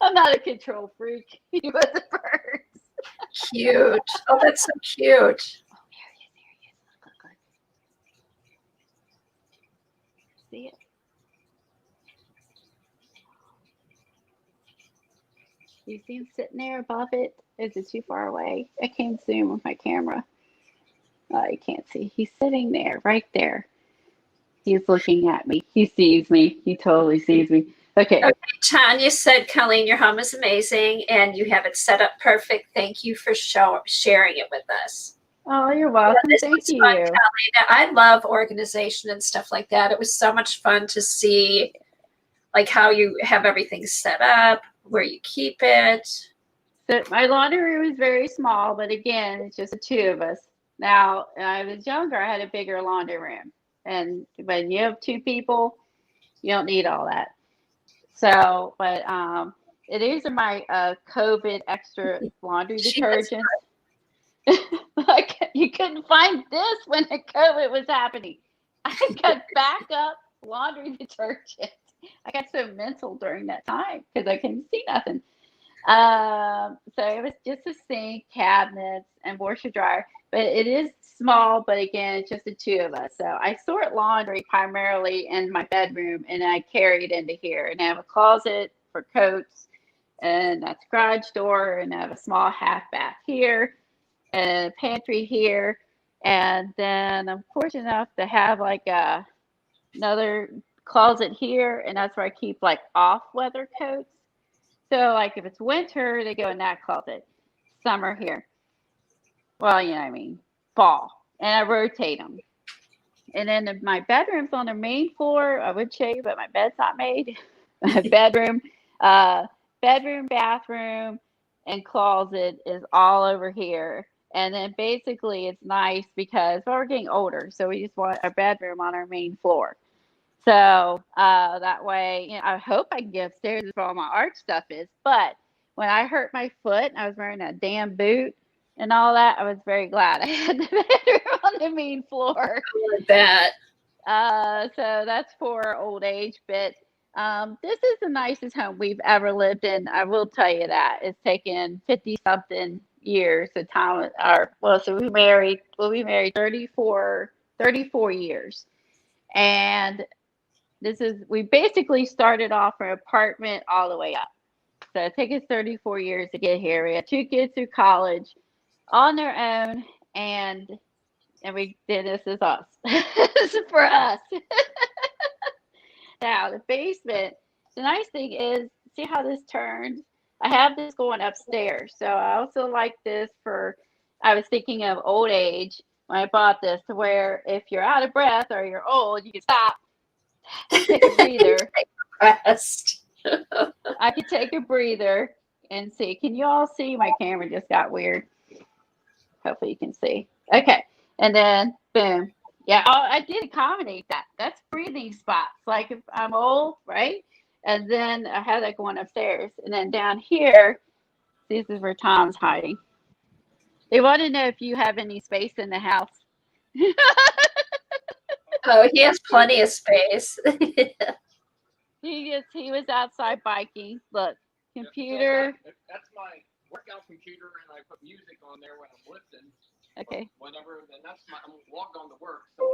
I'm not a control freak. He was a bird. Cute. Oh, that's so cute. Oh, there he is. Look. See it? You see him sitting there above it? Is it too far away? I can't zoom with my camera. You can't see. He's sitting there, right there. He's looking at me. He sees me. He totally sees me. Okay. Tanya said, Colleen, your home is amazing and you have it set up perfect. Thank you for sharing it with us. Oh, you're welcome. Thank you. Fun, I love organization and stuff like that. It was so much fun to see like how you have everything set up, where you keep it. So my laundry room is very small, but again, it's just the two of us. Now, when I was younger, I had a bigger laundry room. And when you have two people, you don't need all that. So, but it is in my COVID extra laundry detergent. Like, you couldn't find this when the COVID was happening. I got backup laundry detergent. I got so mental during that time because I couldn't see nothing. So it was just a sink, cabinets, and washer dryer. But it is small, but again, it's just the two of us. So I sort laundry primarily in my bedroom, and I carry it into here. And I have a closet for coats, and that's a garage door, and I have a small half bath here, and a pantry here. And then I'm fortunate enough to have like another closet here, and that's where I keep like off weather coats. So like if it's winter, they go in that closet. Summer here. Well, you know what I mean, fall. And I rotate them. And then my bedroom's on the main floor. I would show you, but my bed's not made. Bedroom. Bed bedroom, bathroom, and closet is all over here. And then basically it's nice because well, we're getting older, so we just want our bedroom on our main floor. So that way, I hope I can get upstairs where all my art stuff is. But when I hurt my foot and I was wearing that damn boot and all that, I was very glad I had the bedroom on the main floor. I bet. So that's for old age. But this is the nicest home we've ever lived in. I will tell you that. It's taken 50 something years. The time, so we married 34 years. And we basically started off from an apartment all the way up. So it took us 34 years to get here. We had 2 kids through college on their own, and we did this is us. This is for us. Now the basement. The nice thing is, see how this turns. I have this going upstairs, so I also like this for. I was thinking of old age when I bought this, to where if you're out of breath or you're old, you can stop, take a breather. Rest. I could take a breather and see. Can you all see? My camera just got weird. Hopefully you can see. Okay. And then boom. Yeah, I did accommodate that. That's breathing spots. Like if I'm old, right? And then I have that going upstairs. And then down here, this is where Tom's hiding. They want to know if you have any space in the house. Oh, he has plenty of space. He was outside biking. Look, computer. That's my workout computer, and I put music on there when I'm lifting. Okay. Whenever, and I'm logged on to work, so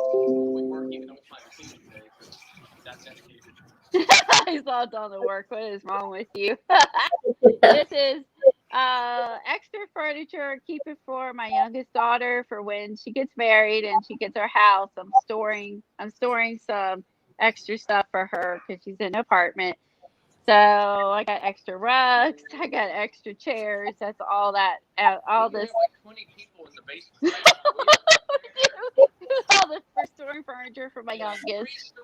we work even though it's my vacation day, because that's dedicated. He's logged on to work. What is wrong with you? This is extra furniture. Keep it for my youngest daughter for when she gets married and she gets her house. I'm storing some extra stuff for her because she's in an apartment. So I got extra rugs. I got extra chairs. That's all that. All this. Like 20 people in the basement. All this for storing furniture for my youngest.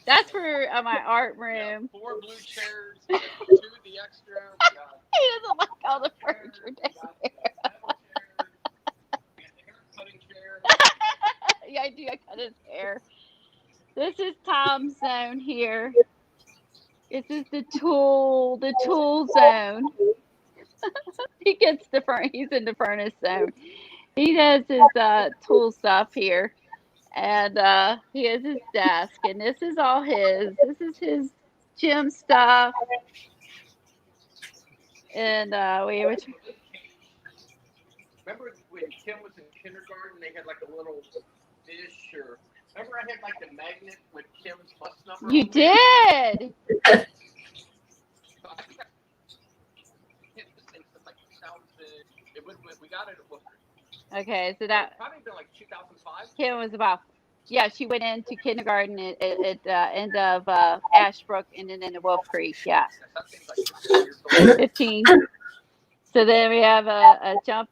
That's for my art room. Yeah, 4 blue chairs, 2 of the extra. He doesn't like all the furniture down there. Yeah, I do. I cut his hair. This is Tom's zone here. This is the tool zone. He's in the furnace zone. He does his tool stuff here. And he has his desk, and this is all his. This is his gym stuff. And Remember when Kim was in kindergarten, they had like a little dish, or remember I had like the magnet with Kim's bus number? You did! We got it at Woodford. Okay, so that probably been like 2005. Kim was she went into kindergarten at end of Ashbrook and then into Wolf Creek. Yeah, 15. So then we have a jump.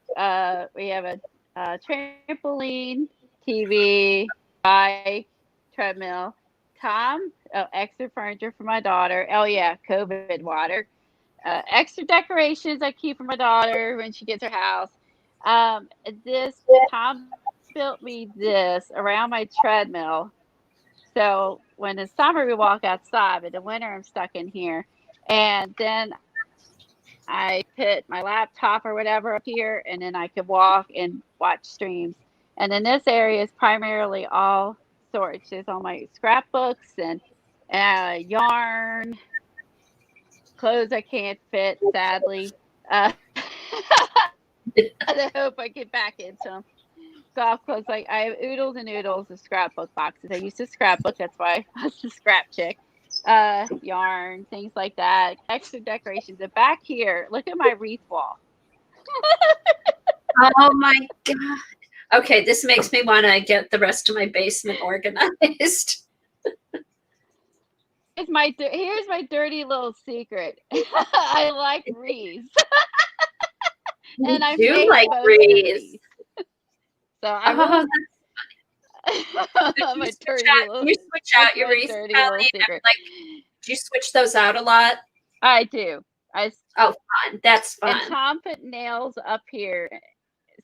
We have a trampoline, TV, bike, treadmill. Tom, extra furniture for my daughter. Oh yeah, COVID water. Extra decorations I keep for my daughter when she gets her house. Tom built me this around my treadmill. So when it's summer, we walk outside, but in the winter, I'm stuck in here. And then I put my laptop or whatever up here, and then I could walk and watch streams. And then this area is primarily all storage. There's all my scrapbooks and yarn, clothes I can't fit, sadly. I hope I get back into them. Golf clothes, like I have oodles and oodles of scrapbook boxes. I used to scrapbook, that's why I was a scrap chick. Yarn, things like that. Extra decorations. And back here, look at my wreath wall. Oh my God. Okay, this makes me want to get the rest of my basement organized. Here's my dirty little secret. I like wreaths. And I do like wreaths. So I'm my dirty little. You switch out your wreaths, Kelly? Like, do you switch those out a lot? I do. I Oh, fun. That's and fun. Tom put nails up here,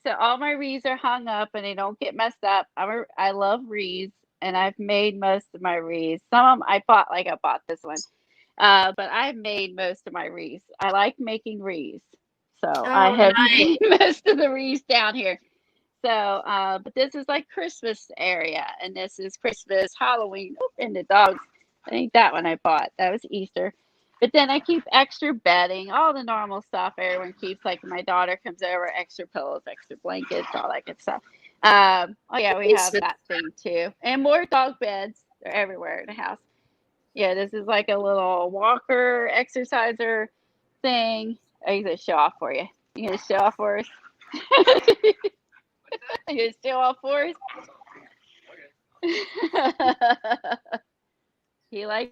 so all my wreaths are hung up and they don't get messed up. I love wreaths, and I've made most of my wreaths. Some of them I bought, like I bought this one, but I've made most of my wreaths. I like making wreaths, so I Oh, have nice. made most of the wreaths down here. So, but this is like Christmas area, and this is Christmas, Halloween, oh, and the dogs. I think that one I bought. That was Easter. But then I keep extra bedding, all the normal stuff everyone keeps. Like my daughter comes over, extra pillows, extra blankets, all that good stuff. Oh yeah, we have Basement. that thing too, and more dog beds. They're everywhere in the house. Yeah, this is like a little walker exerciser thing. I gonna show off for you. You gonna show off for us? You gonna show off for us? He likes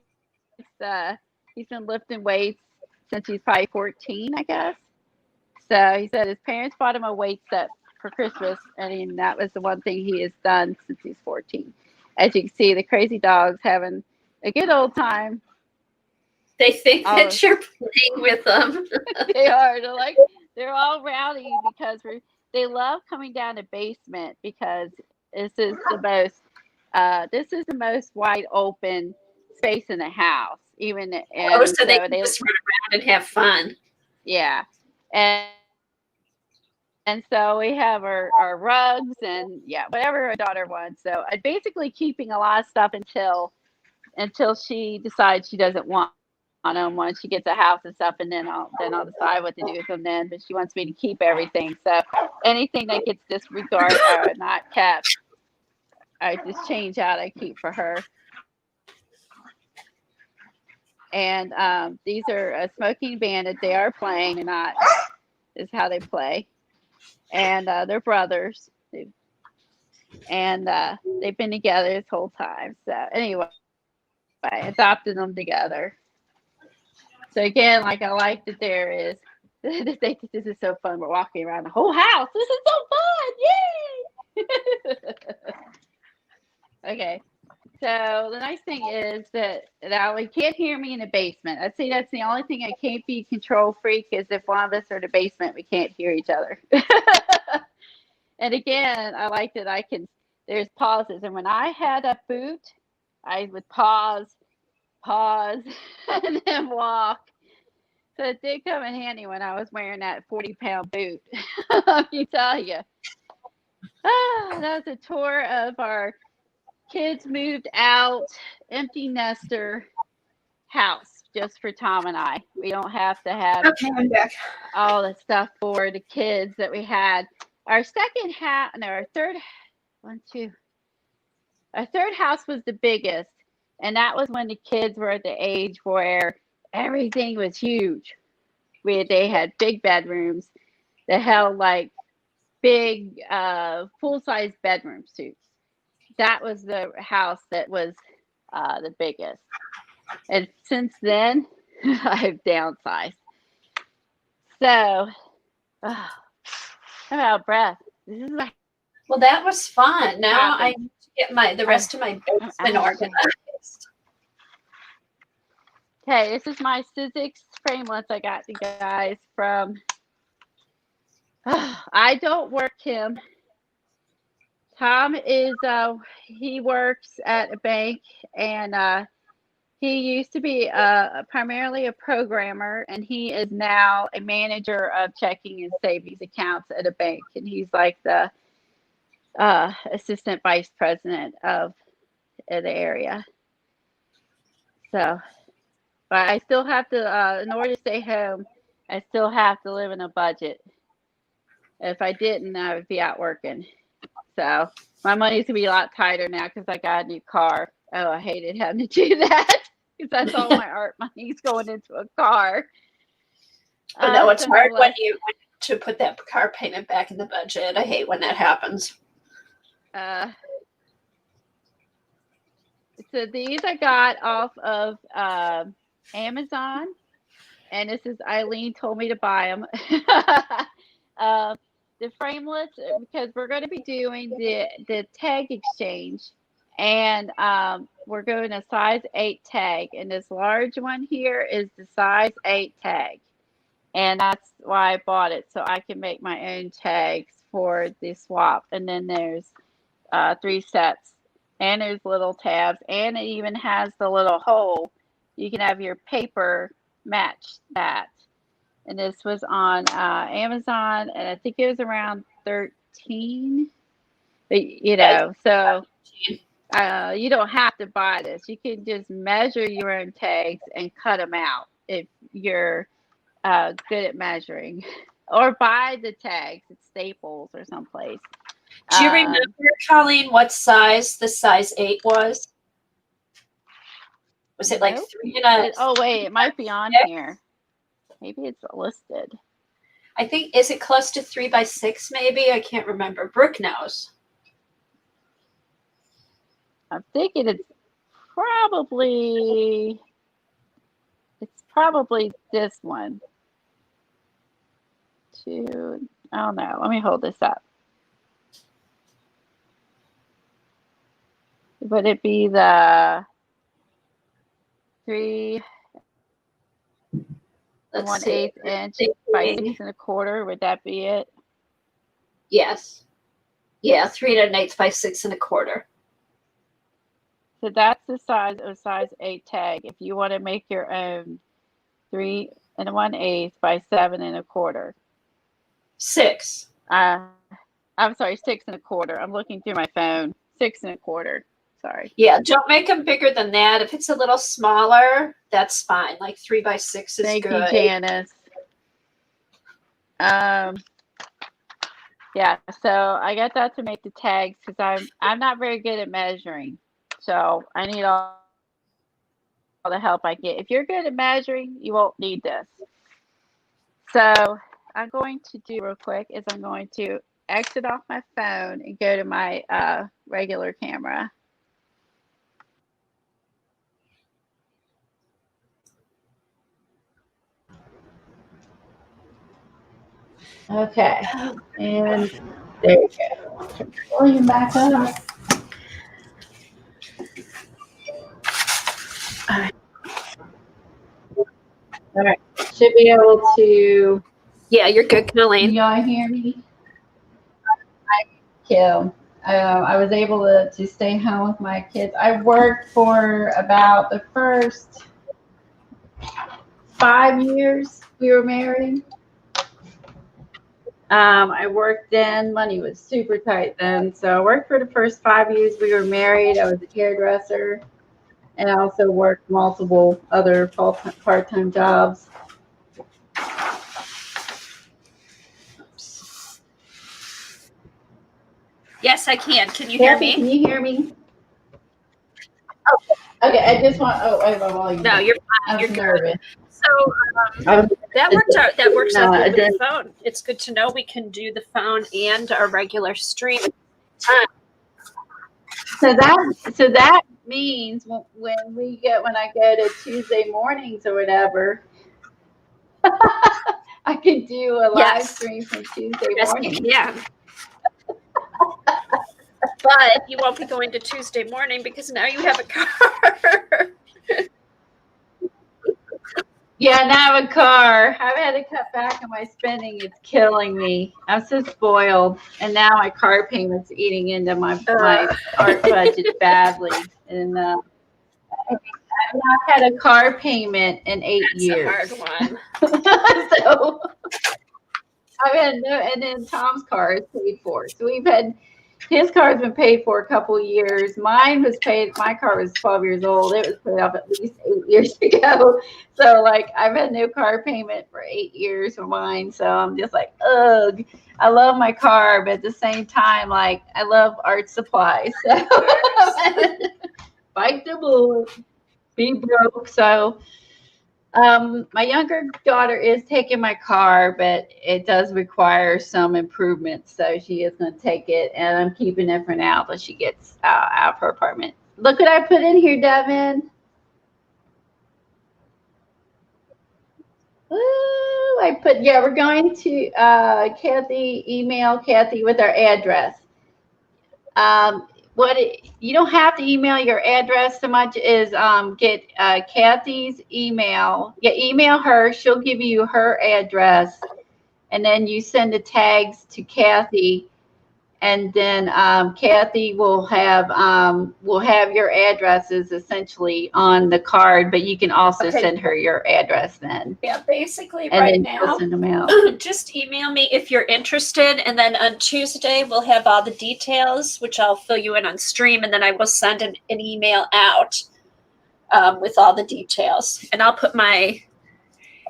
he's been lifting weights since he's probably 14, I guess. So he said his parents bought him a weight set for Christmas, and that was the one thing he has done since he's 14. As you can see, the crazy dog's having a good old time. They think All that you're playing with them. they are. They're all rowdy because they love coming down the basement because this is the most wide open space in the house. Even Oh, and so they so can just run around and have fun. yeah. And so we have our rugs and yeah, whatever our daughter wants. So I'm basically keeping a lot of stuff until she decides she doesn't want them once she gets a house and stuff, and then I'll decide what to do with them then. But she wants me to keep everything. So anything that gets disregarded or not kept, I just change out. I keep for her. And these are a Smoking Bandit. They are playing. They're not. This is how they play. And they're brothers. And they've been together this whole time. So anyway, I adopted them together. So again, like I like that there is. They think this is so fun. We're walking around the whole house. This is so fun! Yay! Okay. So the nice thing is that now we can't hear me in the basement. I'd say that's the only thing I can't be control freak is if one of us are in the basement, we can't hear each other. And again, I like that I can. There's pauses, and when I had a boot, I would pause, and then walk. So it did come in handy when I was wearing that 40-pound boot. Let me tell you. That was a tour of our kids moved out, empty nester house just for Tom and I. We don't have to have Okay, I'm back. all the stuff for the kids that we had. Our second house, no, our third, one, two, our third house was the biggest, and that was when the kids were at the age where everything was huge. They had big bedrooms that held like big full size bedroom suites. That was the house that was the biggest. And since then, I've downsized. So, I'm out of breath. This is what Well, that was fun. Now I happens. need to get the rest of my I'm basement out of breath. organized. Okay, this is my Sizzix framelits I got you guys from. I don't work him. Tom is he works at a bank, and he used to be primarily a programmer, and he is now a manager of checking and savings accounts at a bank, and he's like the assistant vice president of the area. So, but I still have to, in order to stay home, I still have to live in a budget. If I didn't, I would be out working. So my money's gonna be a lot tighter now because I got a new car. Oh, I hated having to do that because that's all my art money's going into a car. Oh no, it's So hard when nonetheless, you to put that car payment back in the budget. I hate when that happens. uh, so these I got off of Amazon, and this is Eileen told me to buy them. uh, the framelits because we're going to be doing the tag exchange, and we're going a size 8 tag, and this large one here is the size 8 tag. and that's why I bought it, so I can make my own tags for the swap. And then there's 3 sets, and there's little tabs, and it even has the little hole. You can have your paper match that. And this was on Amazon, and I think it was around 13. But, so you don't have to buy this. You can just measure your own tags and cut them out if you're good at measuring, or buy the tags at Staples or someplace. Do you remember, Colleen, what size the size 8 was? Was it like 3 and a? Oh wait, it might be on here. Maybe it's listed. I think, is it close to 3 by 6? Maybe, I can't remember. Brooke knows. I'm thinking it's probably this one. Oh no, let me hold this up. Would it be the 3 1/8 inch by 6 1/4? Would that be it? Yes. Yeah, 3 1/8 by 6 1/4. So that's the size of size 8 tag. If you want to make your own 3 1/8 by 7 1/4. 6. I'm sorry, 6 1/4. I'm looking through my phone. 6 1/4. Sorry. Yeah, don't make them bigger than that. If it's a little smaller, that's fine. Like 3 by 6 is Thank good. you, Janice. Yeah, so I got that to make the tags because I'm not very good at measuring. So I need all the help I get. If you're good at measuring, you won't need this. So I'm going to do real quick is I'm going to exit off my phone and go to my regular camera. Okay, and there you go. Turn the volume back up. All right, should be able to. Yeah, you're good, Colleen. Can y'all hear me? Kill. I was able to stay home with my kids. I worked for about the first 5 years we were married. I worked then. Money was super tight then. So I worked for the first 5 years we were married. I was a hairdresser. And I also worked multiple other part-time jobs. Yes, I can. Can you hear me? Can you hear me? Okay, I just want. Oh, I have a volume. No, you're fine. You're nervous. So that works out. That works out good with the phone. It's good to know we can do the phone and our regular stream. So that means when I go to Tuesday mornings or whatever, I can do a live stream from Tuesday morning. Yeah. But you won't be going to Tuesday morning because now you have a car. Yeah, now I have a car. I've had to cut back on my spending. It's killing me. I'm so spoiled. And now my car payment's eating into my art budget badly. And I've not had a car payment in 8 years. That's a hard one. So I've had and then Tom's car is paid for. So his car has been paid for a couple of years. Mine was paid. My car was 12 years old. It was paid off at least 8 years ago. So like I've had no car payment for 8 years for mine. So I'm just like, ugh. I love my car, but at the same time, like I love art supplies. So bite the bullet, be broke. So my younger daughter is taking my car, but it does require some improvements. So she is going to take it, and I'm keeping it for now till she gets out of her apartment. Look what I put in here, Devin. Ooh, we're going to email Cathy with our address. you don't have to email your address so much as get Cathy's email. Yeah, email her. She'll give you her address, and then you send the tags to Cathy, and then Cathy will have your addresses essentially on the card, but you can also Okay. send her your address then. Yeah, basically And right then now, she'll send them out. just email me if you're interested, and then on Tuesday we'll have all the details, which I'll fill you in on stream, and then I will send an email out with all the details, and I'll put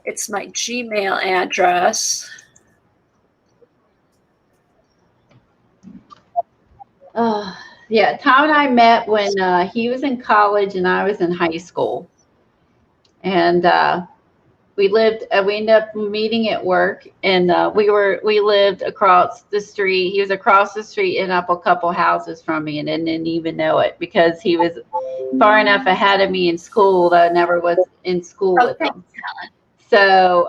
it's my Gmail address. Yeah, Tom and I met when he was in college and I was in high school, and we ended up meeting at work, and we lived across the street. He was across the street and up a couple houses from me, and didn't even know it because he was far enough ahead of me in school that I never was in school with him. So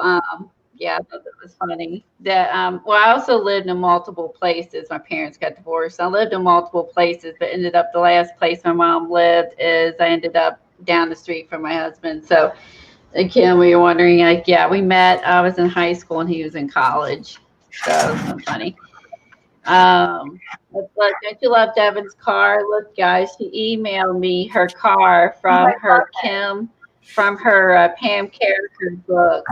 yeah, I thought that was funny. That well, I also lived in multiple places. My parents got divorced. I lived in multiple places, but ended up the last place my mom lived is I ended up down the street from my husband. So again, we were wondering, like, yeah, we met. I was in high school and he was in college. So it's so funny. Look, don't you love Devin's car? Look, guys, she emailed me her car from her Kim, from her Pam character book.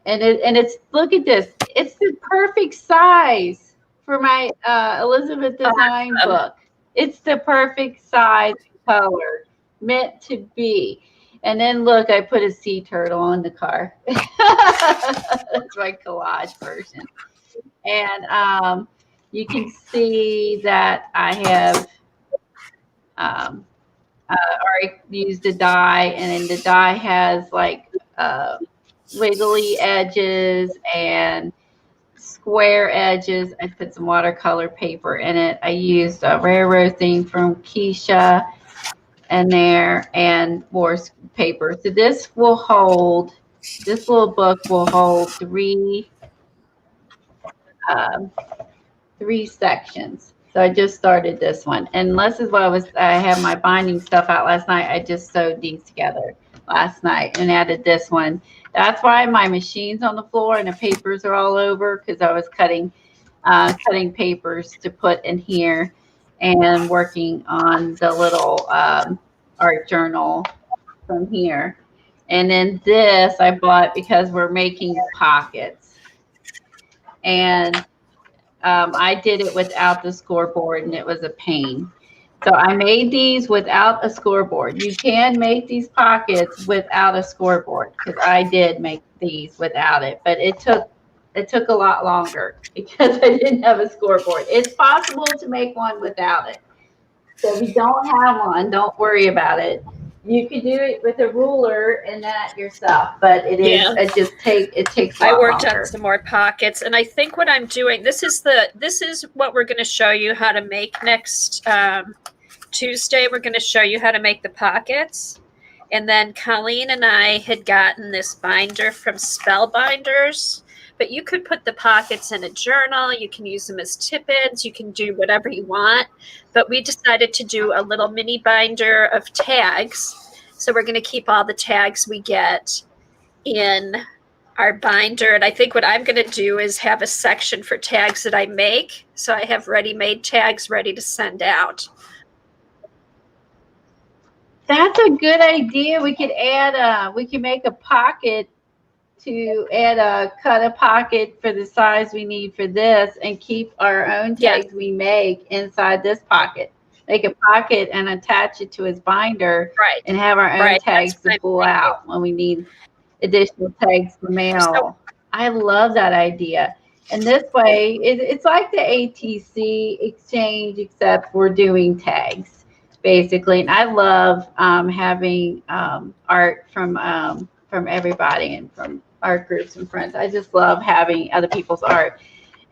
And it's look at this. It's the perfect size for my Elizabeth design book. It's the perfect size and color, meant to be. And then look, I put a sea turtle on the car. That's my collage version. And you can see that I have already used a die, and then the die has like wiggly edges and square edges. I put some watercolor paper in it. I used a railroad thing from Keisha in there and more paper. So this little book will hold three sections. So I just started this one. And this is what I had my binding stuff out last night. I just sewed these together last night and added this one. That's why my machine's on the floor and the papers are all over, because I was cutting papers to put in here and working on the little art journal from here. And then this I bought because we're making pockets. And I did it without the scoreboard, and it was a pain. So I made these without a scoreboard. You can make these pockets without a scoreboard, because I did make these without it, but it took a lot longer because I didn't have a scoreboard. It's possible to make one without it. So if you don't have one, don't worry about it. You could do it with a ruler and that yourself, but it takes a lot I worked longer. on some more pockets, and I think what I'm doing, this is what we're going to show you how to make next Tuesday. We're going to show you how to make the pockets. And then Colleen and I had gotten this binder from Spellbinders, but you could put the pockets in a journal. You can use them as tip-ins. You can do whatever you want. But we decided to do a little mini binder of tags. So we're going to keep all the tags we get in our binder. And I think what I'm going to do is have a section for tags that I make. So I have ready-made tags ready to send out. That's a good idea. We could make a pocket cut a pocket for the size we need for this, and keep our own tags we make inside this pocket. Make a pocket and attach it to his binder, and have our own tags to pull out when we need additional tags for mail. I love that idea. And this way, it's like the ATC exchange, except we're doing tags, basically. And I love having art from everybody and from art groups and friends. I just love having other people's art.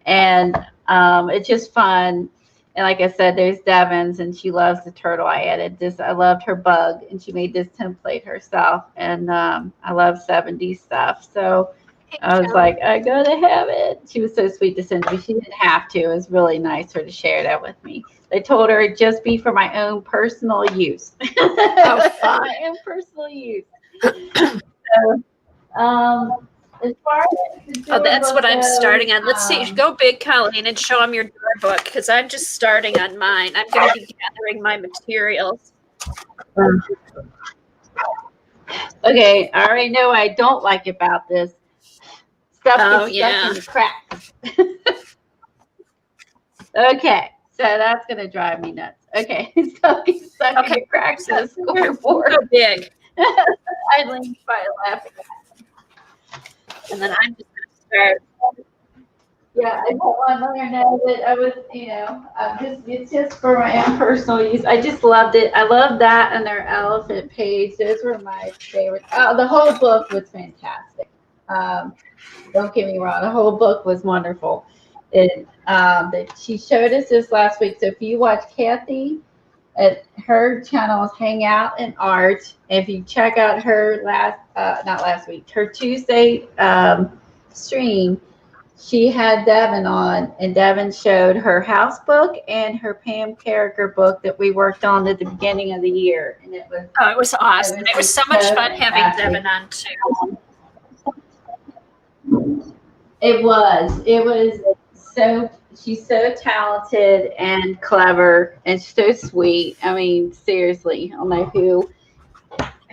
And it's just fun. And like I said, there's Devin's, and she loves the turtle. I added this. I loved her bug, and she made this template herself. And I love 70s stuff. So I was like, I gotta have it. She was so sweet to send me. She didn't have to. It was really nice her to share that with me. They told her it'd just be for my own personal use. Oh, fun. My own personal use. So, as far as the Oh, door that's book what I'm goes, starting on. Let's see. Go big, Colleen, and show them your door book because I'm just starting on mine. I'm going to be gathering my materials. okay, I already know what I don't like about this. Stuff Oh, gets stuck yeah. in the cracks. Okay, so that's gonna drive me nuts. Okay, stuff gets stuck in Okay. the cracks of the We'll scoreboard. go big. Eileen's probably laughing. And then I'm just going to start. Yeah, I don't want to let her know that I was, it's just for my own personal use. I just loved it. I love that and their elephant page. Those were my favorites. Oh, the whole book was fantastic. Don't get me wrong, the whole book was wonderful. That she showed us this last week. So if you watch Cathy, her channel is Hangout and Art. If you check out her not last week, her Tuesday stream, she had Devin on, and Devin showed her house book and her Pam Carricker book that we worked on at the beginning of the year, and it was awesome. It was so much fun having fantastic. Devin on too. It was so, she's so talented and clever and so sweet. I mean, seriously, I don't know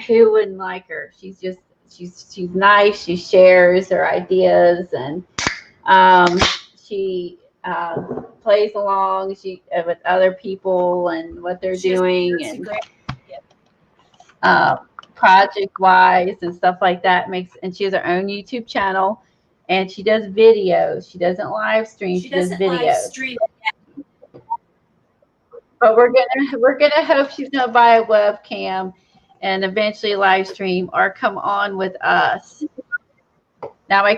who wouldn't like her. She's nice. She shares her ideas, and she plays along with other people and what they're doing, and project wise and stuff like that. And she has her own YouTube channel, and she does videos. She doesn't live stream. She does videos. But we're gonna hope she's gonna buy a webcam and eventually live stream or come on with us. Now my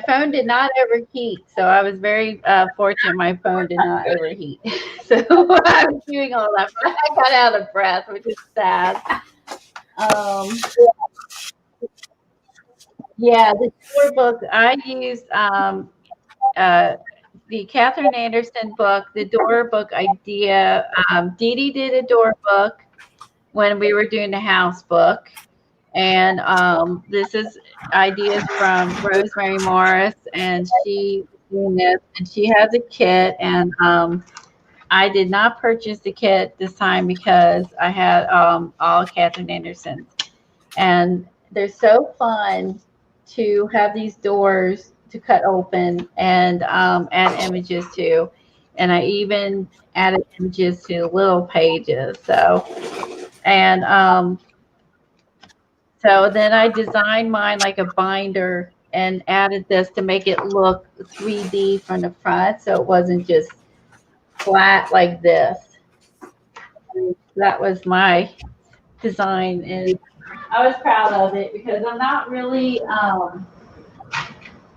phone did not overheat, so I was very fortunate. My phone did not overheat, so I was doing all that. But I got out of breath, which is sad. Yeah, the tour book I used the Catherine Anderson book, the door book idea. Dee Dee did a door book when we were doing the house book. And this is ideas from Rosemary Morris, and she doing this, and she has a kit, and I did not purchase the kit this time because I had all Catherine Anderson's, and they're so fun to have these doors to cut open and add images to, and I even added images to little pages. And so then I designed mine like a binder and added this to make it look 3D from the front, so it wasn't just flat like this. That was my design, and I was proud of it because I'm not really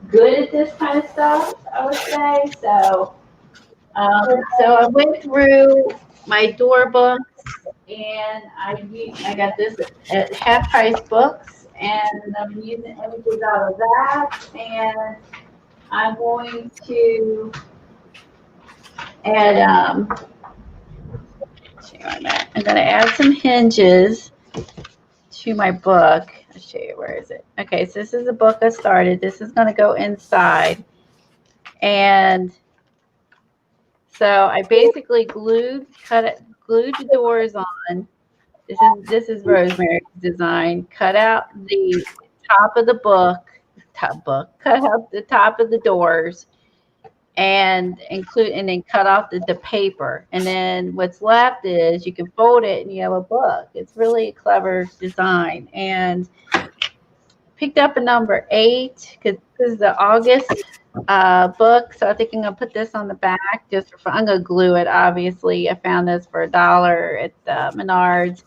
good at this kind of stuff, I would say. So I went through my door books, and I got this at half price books, and I'm using images out of that, and I'm going to add show you on that. I'm going to add some hinges to my book. I'll show you, where is it? Okay, so this is the book I started. This is going to go inside, and so I basically glued the doors on. This is Rosemary's design. Cut out the top of the cut out the top of the doors, and then cut off the paper. And then what's left is you can fold it and you have a book. It's really a clever design. And picked up a number 8 because this is the August book. So I think I'm gonna put this on the back just for fun. I'm gonna glue it. Obviously, I found this for $1 at Menards.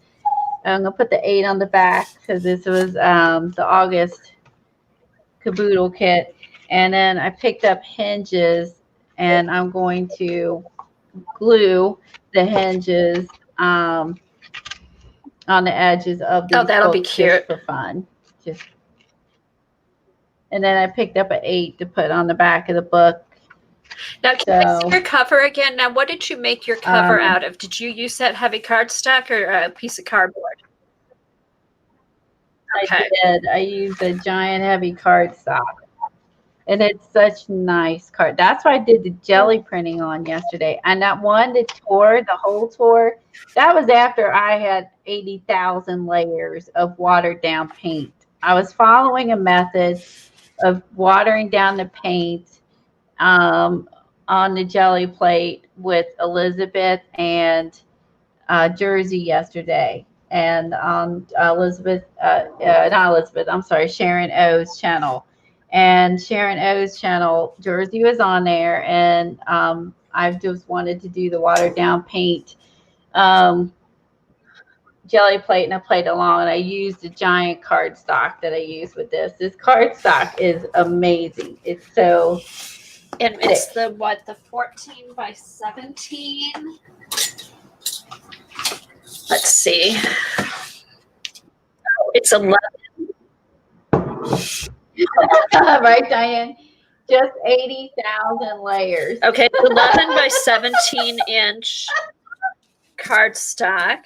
I'm gonna put the 8 on the back because this was the August caboodle kit. And then I picked up hinges, and I'm going to glue the hinges on the edges of these Oh, that'll be books cute. just for fun. And then I picked up an 8 to put on the back of the book. Now, can I see your cover again? Now, what did you make your cover out of? Did you use that heavy cardstock or a piece of cardboard? Okay. I did. I used a giant heavy cardstock. And it's such nice card. That's what I did the jelly printing on yesterday. And that one, the tour, the whole tour, that was after I had 80,000 layers of watered down paint. I was following a method of watering down the paint on the jelly plate with Elizabeth and Jersey yesterday. And on not Elizabeth, I'm sorry, Sharon O's channel. And Sharon O's channel, Jersey was on there, and I just wanted to do the watered down paint jelly plate, and I played along, and I used a giant cardstock that I use with this. This cardstock is amazing. It's so and it's thick. The 14 by 17? Let's see. Oh, it's 11. Right, Diane? Just 80,000 layers. Okay, 11 by 17 inch cardstock.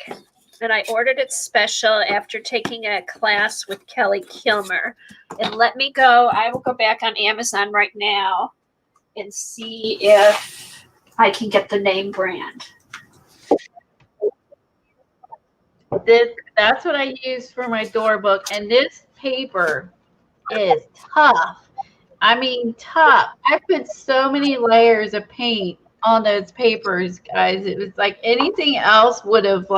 And I ordered it special after taking a class with Kelly Kilmer. And let me go. I will go back on Amazon right now and see if I can get the name brand. That's what I use for my door book. And this paper is tough. I mean, tough. I put so many layers of paint on those papers, guys. It was like anything else would have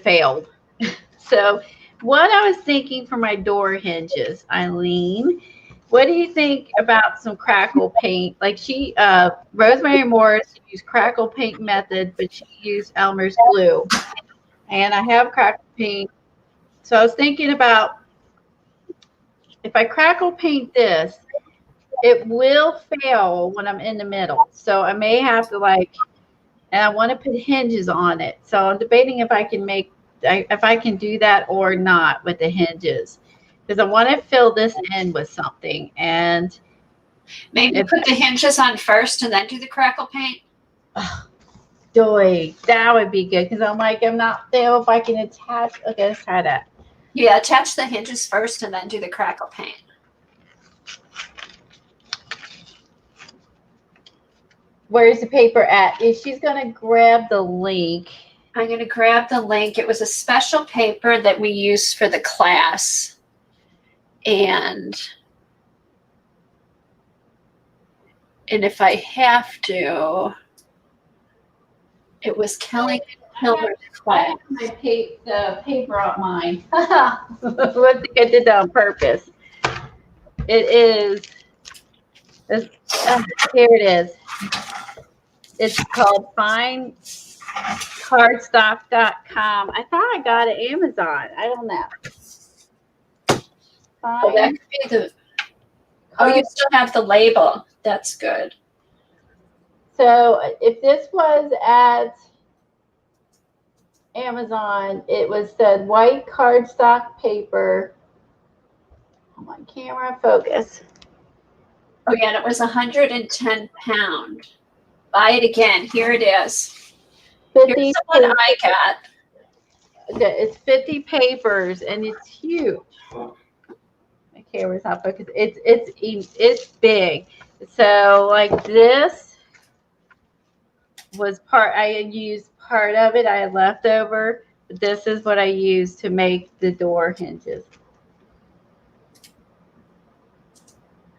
failed. So what I was thinking for my door hinges, Eileen, what do you think about some crackle paint? Like Rosemary Morris used crackle paint method, but she used Elmer's glue. And I have crackle paint. So I was thinking about, if I crackle paint this, it will fail when I'm in the middle. So I may have to and I want to put hinges on it. So I'm debating if I can do that or not with the hinges, because I want to fill this in with something. And maybe put the hinges on first and then do the crackle paint. That would be good, because I'm not there if I can attach. Okay, let's try that. Yeah, attach the hinges first and then do the crackle paint. Where's the paper at? She's going to grab the link. I'm going to grab the link. It was a special paper that we used for the class. And if I have to, it was Kelly Kilmer's class. The paper on mine. I did that on purpose. It is. Here it is. It's called FindCardstock.com. I thought I got it Amazon. I don't know. Oh, that could be you still have the label. That's good. So if this was at Amazon, it was said white cardstock paper. Come on, camera, focus. Oh, yeah, and it was 110 pounds. Buy it again. Here it is. Here's the one I got. It's 50 papers, and it's huge. My camera's not focused. It's big. So like this was I had used part of it. I had left over. But this is what I used to make the door hinges.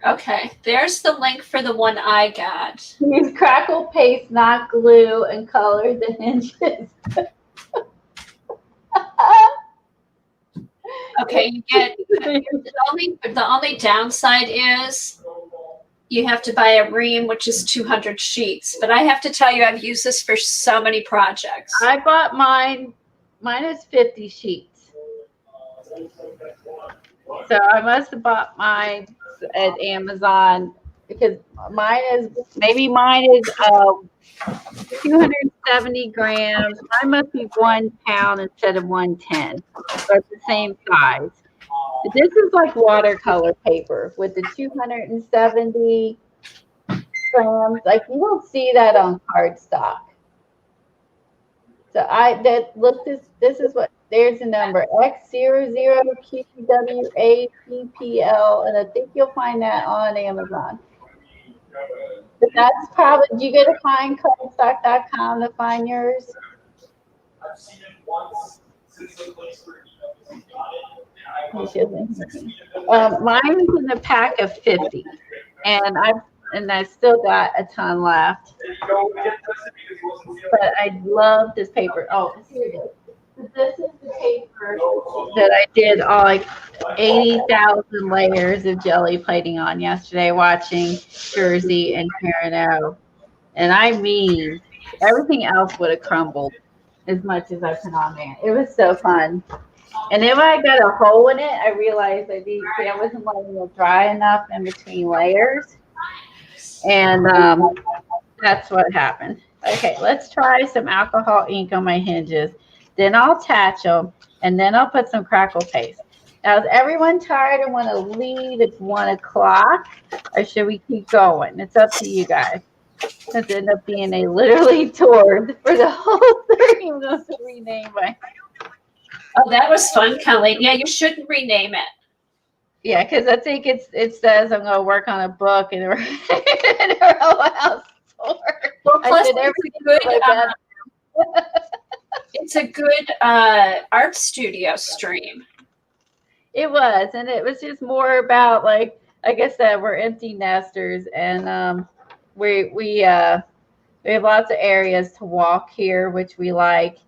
Okay, there's the link for the one I got. Use crackle paste, not glue, and color the hinges. Okay, you get the only downside is you have to buy a ream, which is 200 sheets. But I have to tell you, I've used this for so many projects. I bought mine. Mine is 50 sheets. So I must have bought mine at Amazon, because mine is 270 grams. Mine must be 1 pound instead of 110. So it's the same size. This is like watercolor paper with the 270 grams. Like you don't see that on cardstock. So this is what there's the number X00QWAPPL, and I think you'll find that on Amazon. But that's probably, do you go to findcardstock.com to find yours? I've seen it once since the place where you got it. Mine is in a pack of 50, and I still got a ton left. But I love this paper. Oh, here it is. This is the paper that I did all like 80,000 layers of jelly plating on yesterday watching Jersey and Karen. And I mean, everything else would have crumbled as much as I put on there. It was so fun. And then when I got a hole in it, I realized I wasn't letting it dry enough in between layers. And that's what happened. Okay, let's try some alcohol ink on my hinges. Then I'll attach them, and then I'll put some crackle paste. Now, is everyone tired and want to leave at 1 o'clock, or should we keep going? It's up to you guys. It ended up being a literally tour for the whole thing. I'm going to rename my. Oh, that was fun, Colleen. Yeah, you shouldn't rename it. Yeah, because I think it says I'm going to work on a book and we're house tour. Well, plus it's a good art studio stream. It was, and it was just more about like I said, we're empty nesters, and we have lots of areas to walk here, which we like.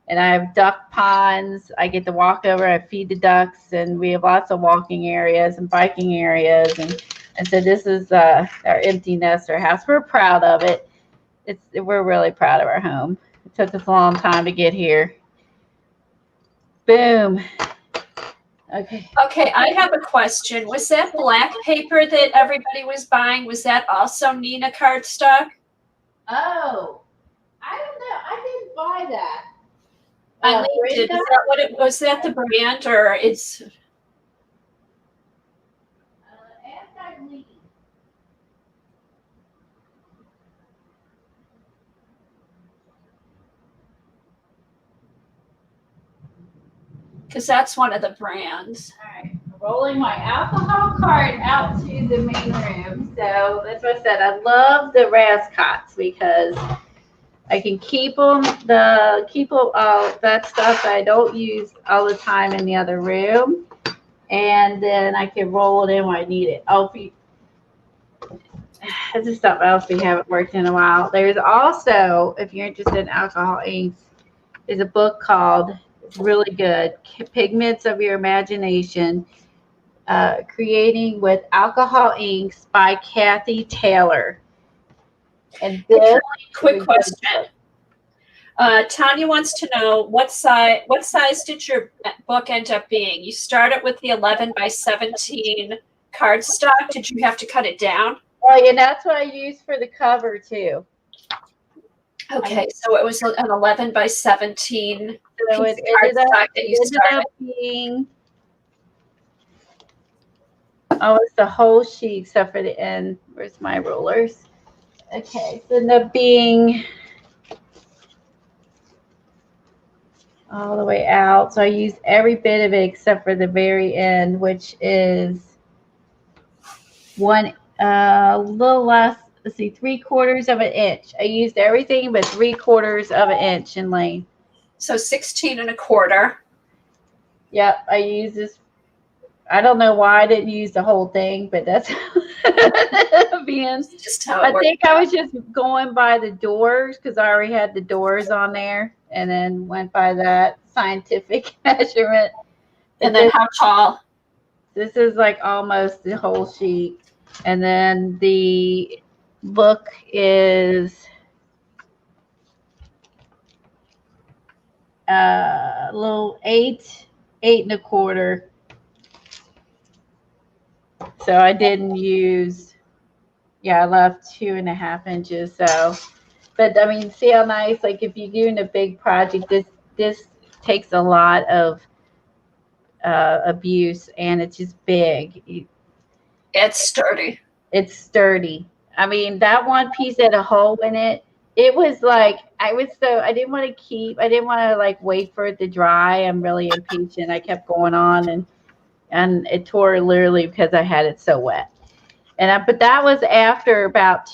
And I have duck ponds. I get to walk over. I feed the ducks, and we have lots of walking areas and biking areas. And so this is our empty nester house. We're proud of it. We're really proud of our home. It took us a long time to get here. Boom. Okay. Okay, I have a question. Was that black paper that everybody was buying? Was that also Nina cardstock? Oh, I don't know. I didn't buy that. I did. Is that what it was? That the brand, or it's? Because that's one of the brands. All right, rolling my alcohol cart out to the main room. So that's what I said. I love the Rascots because I can keep all that stuff that I don't use all the time in the other room, and then I can roll it in when I need it. This is something else we haven't worked in a while. There's also, if you're interested in alcohol inks, there's a book called, it's really good, Pigments of Your Imagination, Creating with Alcohol Inks by Cathy Taylor. And this quick question. Tanya wants to know what size did your book end up being? You started with the 11 by 17 cardstock. Did you have to cut it down? Oh, yeah, that's what I used for the cover too. Okay, so it was an 11 by 17 so piece of cardstock that you started. Being, it's the whole sheet except for the end. Where's my rulers? Okay, so it ended up being all the way out. So I used every bit of it except for the very end, which is a little less, let's see, 3/4 of an inch. I used everything but 3/4 of an inch in length. So 16 1/4. Yep, I used this. I don't know why I didn't use the whole thing, but that's being just how it I think I was just going by the doors because I already had the doors on there, and then went by that scientific measurement. And then how tall? This is like almost the whole sheet. And then the book is a little 8 1/4. So I didn't use, I left 2.5 inches. So, but I mean, see how nice, like if you're doing a big project, this takes a lot of abuse, and it's just big. It's sturdy. It's sturdy. I mean, that one piece had a hole in it. It was like I didn't want to I didn't want to like wait for it to dry. I'm really impatient. I kept going on, and it tore literally because I had it so wet. But that was after about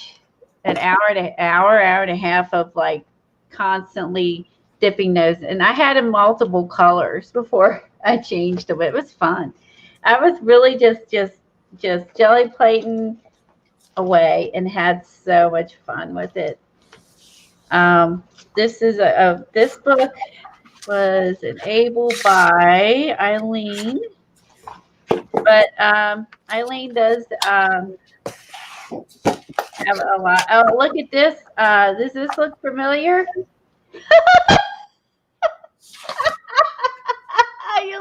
an hour and a half of like constantly dipping those. And I had in multiple colors before I changed them. It was fun. I was really just jelly plating away and had so much fun with it. This is this book was enabled by Eileen, but Eileen does have a lot. Oh, look at this. Does this look familiar?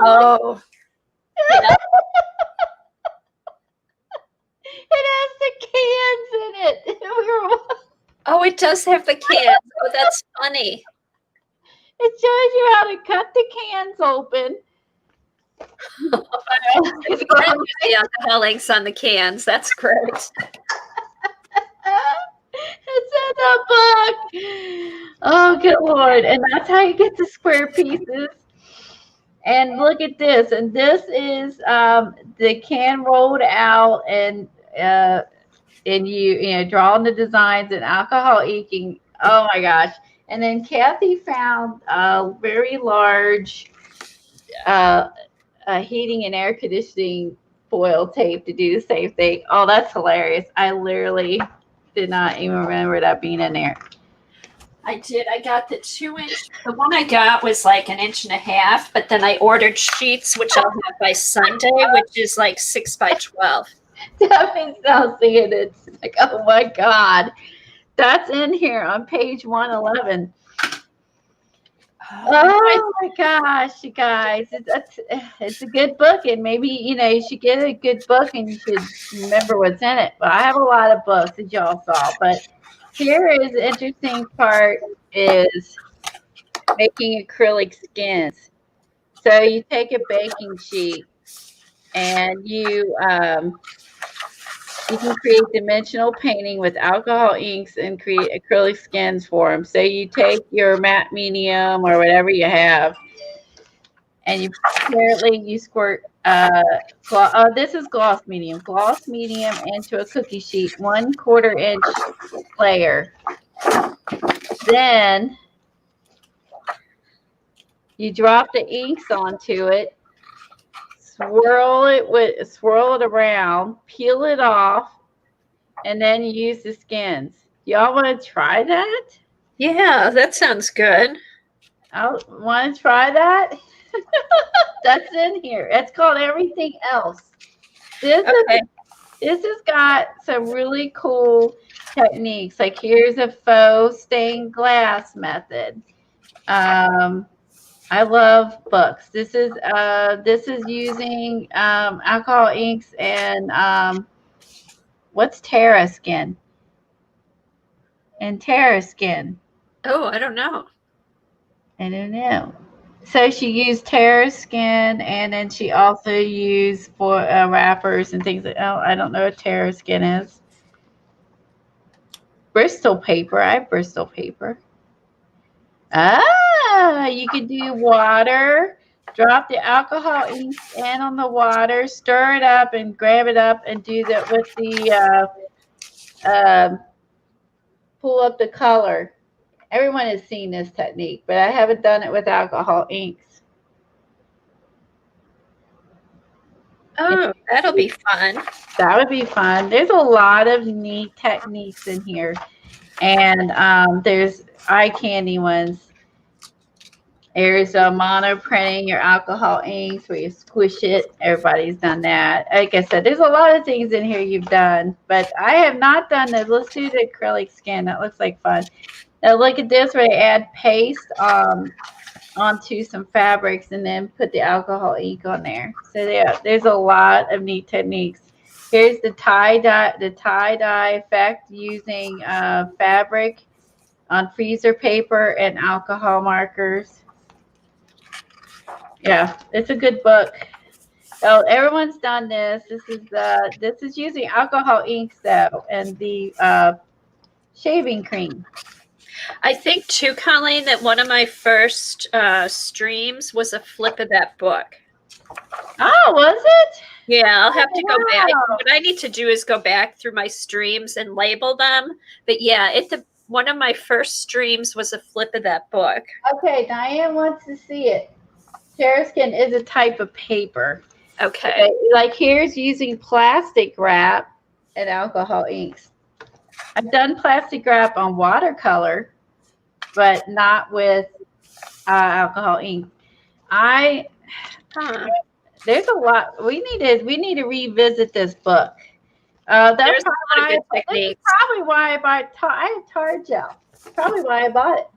Oh, yeah. It has the cans in it. Oh, it does have the cans. Oh, that's funny. It shows you how to cut the cans open. You can use the alcohol inks on the cans. That's great. It's in the book. Oh, good Lord. And that's how you get the square pieces. And look at this. And this is the can rolled out, and you know, drawing the designs and alcohol inking. Oh my gosh. And then Cathy found a very large heating and air conditioning foil tape to do the same thing. Oh, that's hilarious. I literally did not even remember that being in there. I did. I got the 2-inch. The one I got was like 1.5 inches, but then I ordered sheets, which I'll have by Sunday, which is like 6 by 12. Definitely now seeing it. It's like, oh my God. That's in here on page 111. Oh my gosh, you guys. It's a good book, and maybe, you know, you should get a good book and you should remember what's in it. But I have a lot of books that y'all saw. But here is the interesting part is making acrylic skins. So you take a baking sheet and you can create dimensional painting with alcohol inks and create acrylic skins for them. So you take your matte medium or whatever you have, and you squirt. This is gloss medium into a cookie sheet, 1/4 inch layer. Then you drop the inks onto it, swirl it around, peel it off, and then you use the skins. Y'all want to try that? Yeah, that sounds good. I want to try that. That's in here. It's called Everything Else. This has got some really cool techniques. Like here's a faux stained glass method. I love books. This is using alcohol inks and what's Terra Skin? And Terra Skin. Oh, I don't know. I don't know. So she used Terra Skin, and then she also used for wrappers and things. I don't know what Terra Skin is. Bristol paper. I have Bristol paper. You can do water. Drop the alcohol inks in on the water, stir it up, and grab it up, and do that with the pull up the color. Everyone has seen this technique, but I haven't done it with alcohol inks. Oh, that'll be fun. That would be fun. There's a lot of neat techniques in here, and there's eye candy ones. There's mono printing your alcohol inks where you squish it. Everybody's done that. Like I said, there's a lot of things in here you've done, but I have not done this. Let's do the acrylic skin. That looks like fun. Now look at this where I add paste onto some fabrics and then put the alcohol ink on there. So there's a lot of neat techniques. Here's the tie-dye effect using fabric on freezer paper and alcohol markers. Yeah, it's a good book. Oh, everyone's done this. This is using alcohol inks though, and the shaving cream. I think too, Colleen, that one of my first streams was a flip of that book. Oh, was it? Yeah, I'll have to go back. Wow. What I need to do is go back through my streams and label them. But yeah, one of my first streams was a flip of that book. Okay, Diane wants to see it. Terraskin is a type of paper. Okay. Like here's using plastic wrap and alcohol inks. I've done plastic wrap on watercolor, but not with alcohol ink. There's a lot. We need to revisit this book. That's probably why I bought. I have tar gel. Probably why I bought it.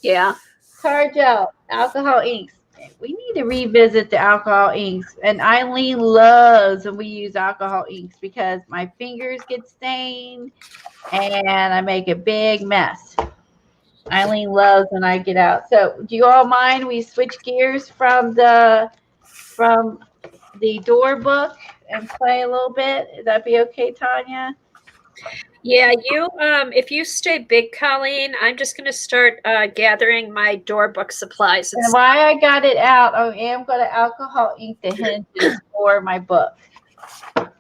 Yeah. Tar gel, alcohol inks. We need to revisit the alcohol inks. And Eileen loves when we use alcohol inks because my fingers get stained and I make a big mess. Eileen loves when I get out. So do you all mind we switch gears from the door book and play a little bit? Would that be okay, Tanya? Yeah, if you stay big, Colleen, I'm just going to start gathering my door book supplies. And why I got it out, I am going to alcohol ink the hinges for my book.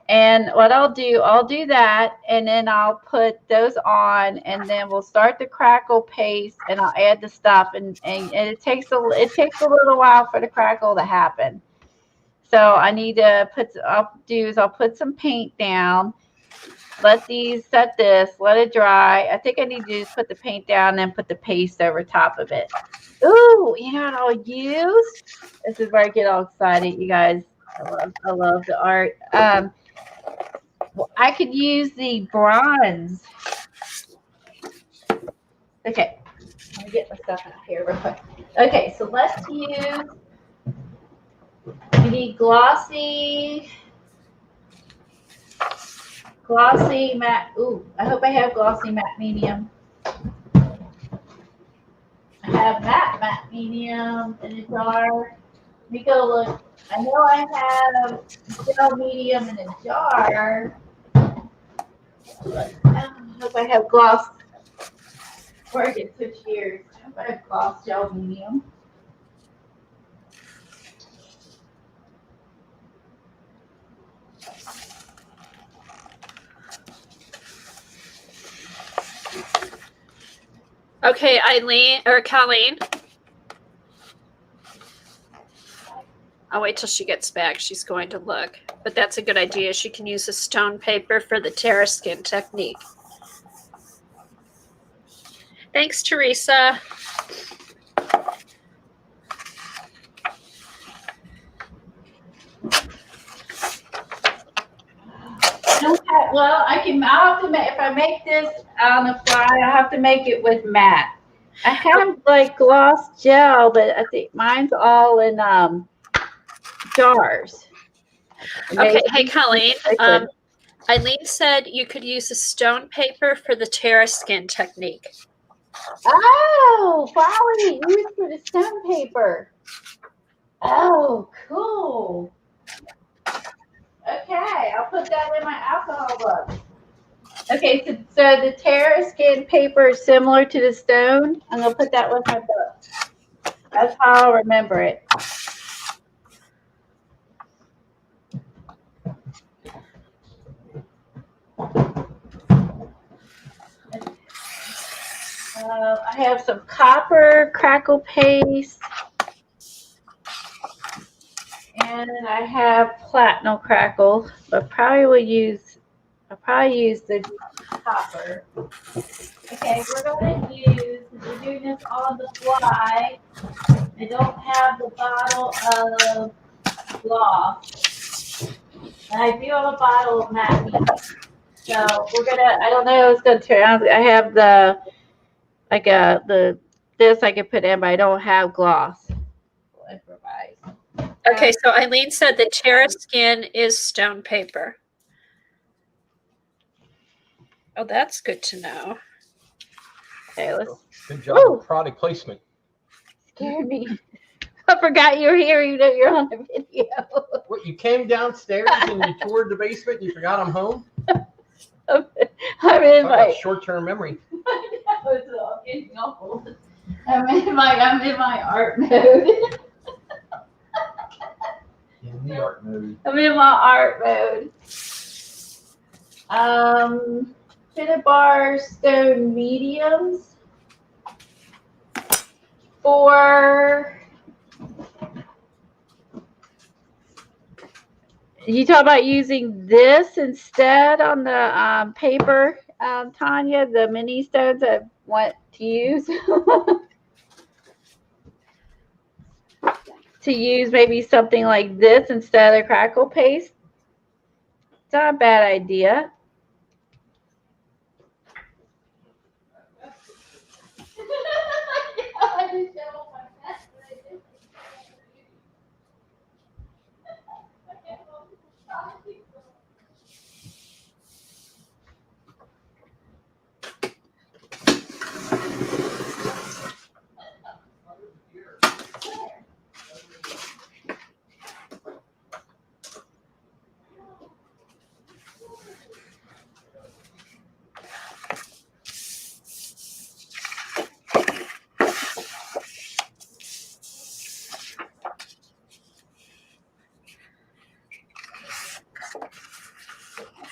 And what I'll do that, and then I'll put those on, and then we'll start the crackle paste, and I'll add the stuff, and it takes a little while for the crackle to happen. So I need to I'll put some paint down. Let these set this, let it dry. I think I need to just put the paint down and then put the paste over top of it. Ooh, you know what I'll use? This is where I get all excited, you guys. I love the art. I could use the bronze. Okay, let me get my stuff out here real quick. Okay, so let's use. We need glossy matte. Ooh, I hope I have glossy matte medium. I have matte medium in a jar. Let me go look. I know I have gel medium in a jar. I hope I have gloss. Or I can switch gears. I hope I have gloss gel medium. Okay, Colleen. I'll wait till she gets back. She's going to look. But that's a good idea. She can use a stone paper for the Terraskin technique. Thanks, Teresa. Well, I'll have to make, if I make this on the fly, I'll have to make it with matte. I have like gloss gel, but I think mine's all in jars. Okay, hey Colleen. Eileen said you could use a stone paper for the Terraskin technique. Oh, quality used for the stone paper. Oh, cool. Okay, I'll put that in my alcohol book. Okay, so the Terraskin paper is similar to the stone. I'm gonna put that with my book. That's how I'll remember it. I have some copper crackle paste. And I have platinum crackle, but I'll probably use the copper. Okay, we're doing this on the fly. I don't have the bottle of gloss. And I do have a bottle of matte medium. So I don't know how it's gonna turn out. I have this I can put in, but I don't have gloss. Okay, so Eileen said that Terraskin is stone paper. Oh, that's good to know. Okay, good job with product placement. Scared me. I forgot you were here, even though you're on the video. What, you came downstairs and you toured the basement and you forgot I'm home? I'm in Talk my. about short-term memory. I'm getting old. I'm in my art mode. In the art mode. I'm in my art mode. Cinnabar stone mediums for. You talk about using this instead on the paper, Tanya, the mini stones I want to use. To use maybe something like this instead of crackle paste. It's not a bad idea.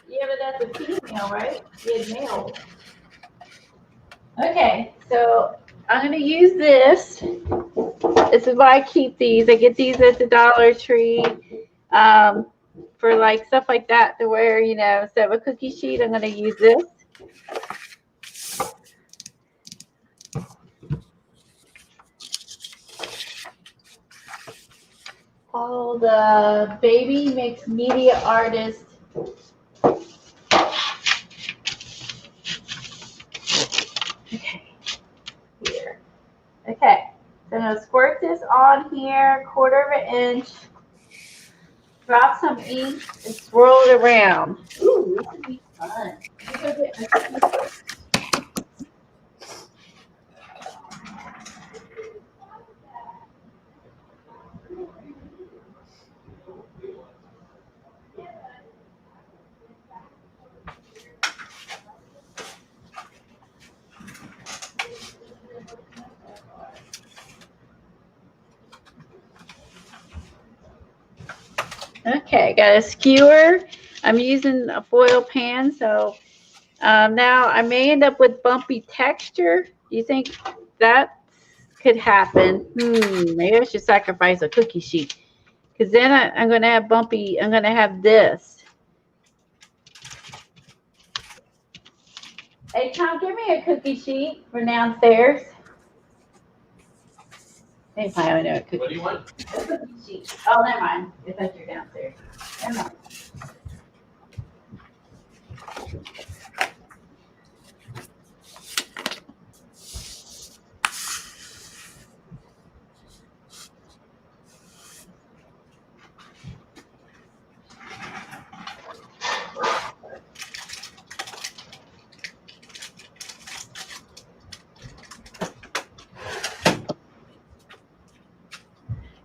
Yeah, but that's a female, right? Yeah, male. Okay, so I'm going to use this. This is why I keep these. I get these at the Dollar Tree for like stuff like that to wear, instead of a cookie sheet, I'm going to use this. All the Baby Mixed Media Artist. Okay, here. Okay, so I'm going to squirt this on here, 1/4 inch. Drop some ink and swirl it around. Ooh, this would be fun. Let me go get my cookies. Okay, got a skewer. I'm using a foil pan, so now I may end up with bumpy texture. Do you think that could happen? Maybe I should sacrifice a cookie sheet, because then I'm going to have bumpy. I'm going to have this. Hey, Tom, give me a cookie sheet for downstairs. They probably only know a cookie. What do you want? A cookie sheet. Oh, never mind. I thought you're downstairs. Never mind.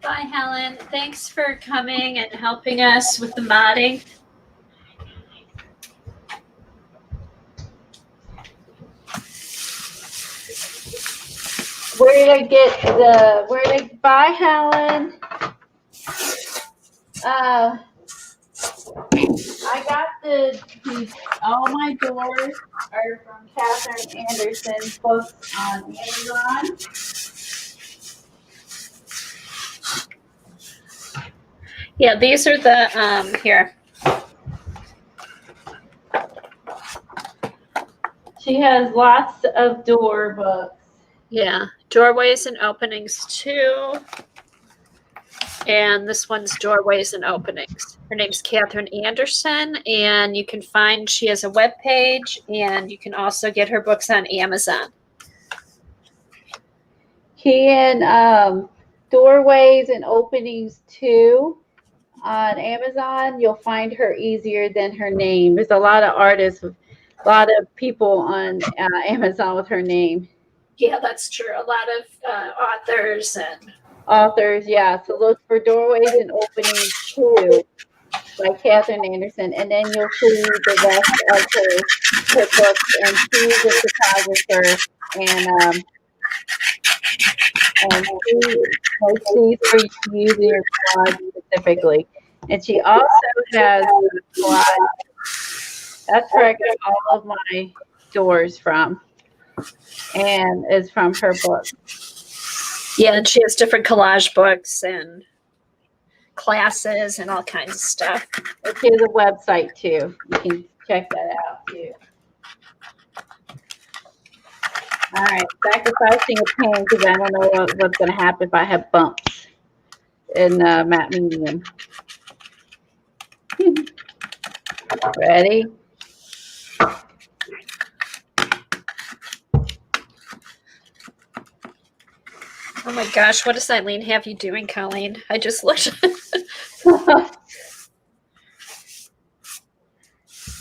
Bye, Helen. Thanks for coming and helping us with the modding. Where did I bye, Helen? I got all my doors are from Catherine Anderson's books on Amazon. Yeah, these are the, here. She has lots of door books. Yeah, doorways and openings too. And this one's doorways and openings. Her name's Catherine Anderson, and you can find, she has a web page, and you can also get her books on Amazon. Can doorways and openings too on Amazon. You'll find her easier than her name. There's a lot of artists, a lot of people on Amazon with her name. Yeah, that's true. A lot of authors and Authors, yeah. So look for Doorways and Openings 2 by Catherine Anderson, and then you'll see the rest of her books. And she's a photographer, and she makes these for you to use in your collage specifically. And she also has a collage. That's where I got all of my doors from, and it's from her book. Yeah, and she has different collage books and classes and all kinds of stuff. And she has a website too. You can check that out too. All right, sacrificing a pain because I don't know what's going to happen if I have bumps in matte medium. Ready? Oh my gosh, what does Eileen have you doing, Colleen? I just looked.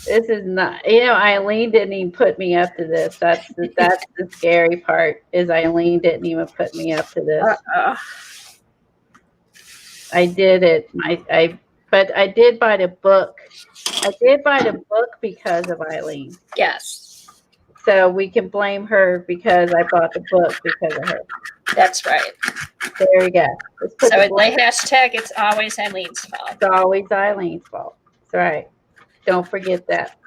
This is not, Eileen didn't even put me up to this. That's the scary part is Eileen didn't even put me up to this. I did it. But I did buy the book. I did buy the book because of Eileen. Yes. So we can blame her because I bought the book because of her. That's right. There we go. So in my hashtag, it's always Eileen's fault. It's always Eileen's fault. That's right. Don't forget that.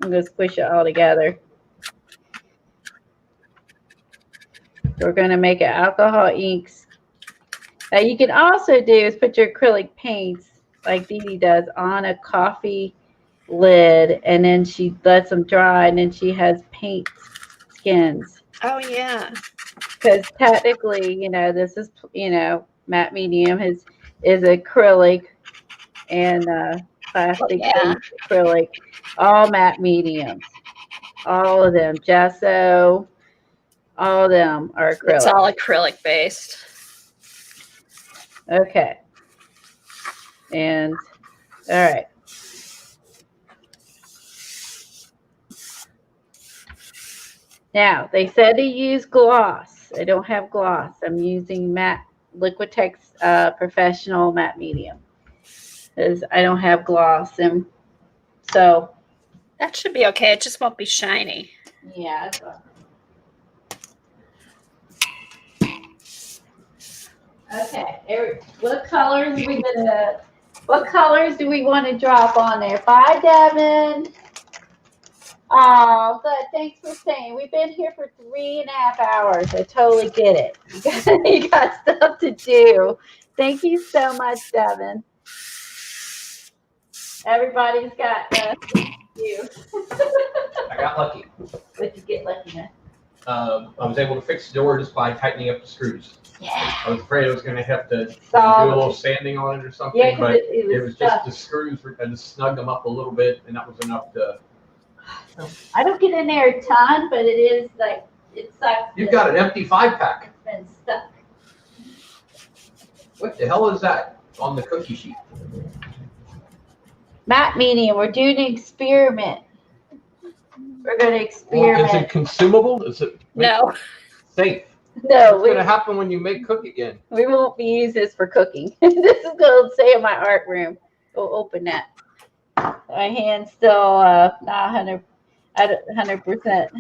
I'm going to squish it all together. We're going to make it alcohol inks. Now you can also do is put your acrylic paints like Dee Dee does on a coffee lid, and then she lets them dry, and then she has paint skins. Oh yeah. Because technically, this is matte medium is acrylic and plastic acrylic, all matte mediums, all of them, gesso, all of them are acrylic. It's all acrylic based. Okay. And all right. Now they said to use gloss. I don't have gloss. I'm using matte Liquitex Professional Matte Medium because I don't have gloss, and so that should be okay. It just won't be shiny. Yeah. Okay. What colors do we want to drop on there? Bye, Devin. Oh, good. Thanks for staying. We've been here for 3.5 hours. I totally get it. You got stuff to do. Thank you so much, Devin. Everybody's got you. I got lucky. What'd you get lucky with? I was able to fix the door just by tightening up the screws. Yeah. I was afraid I was going to have to do a little sanding on it or something, Yeah, but it was just the screws. I just snugged them up a little bit, and that was enough to. I don't get in there a ton, but it is like it sucks. You've got an empty 5-pack. It's been stuck. What the hell is that on the cookie sheet? Matte medium. We're doing an experiment. We're going to experiment. Well, is it consumable? Is it safe? No. What's going to happen when you make cookie again? We won't be using this for cooking. This is going to stay in my art room. We'll open that. My hand's still not 100%.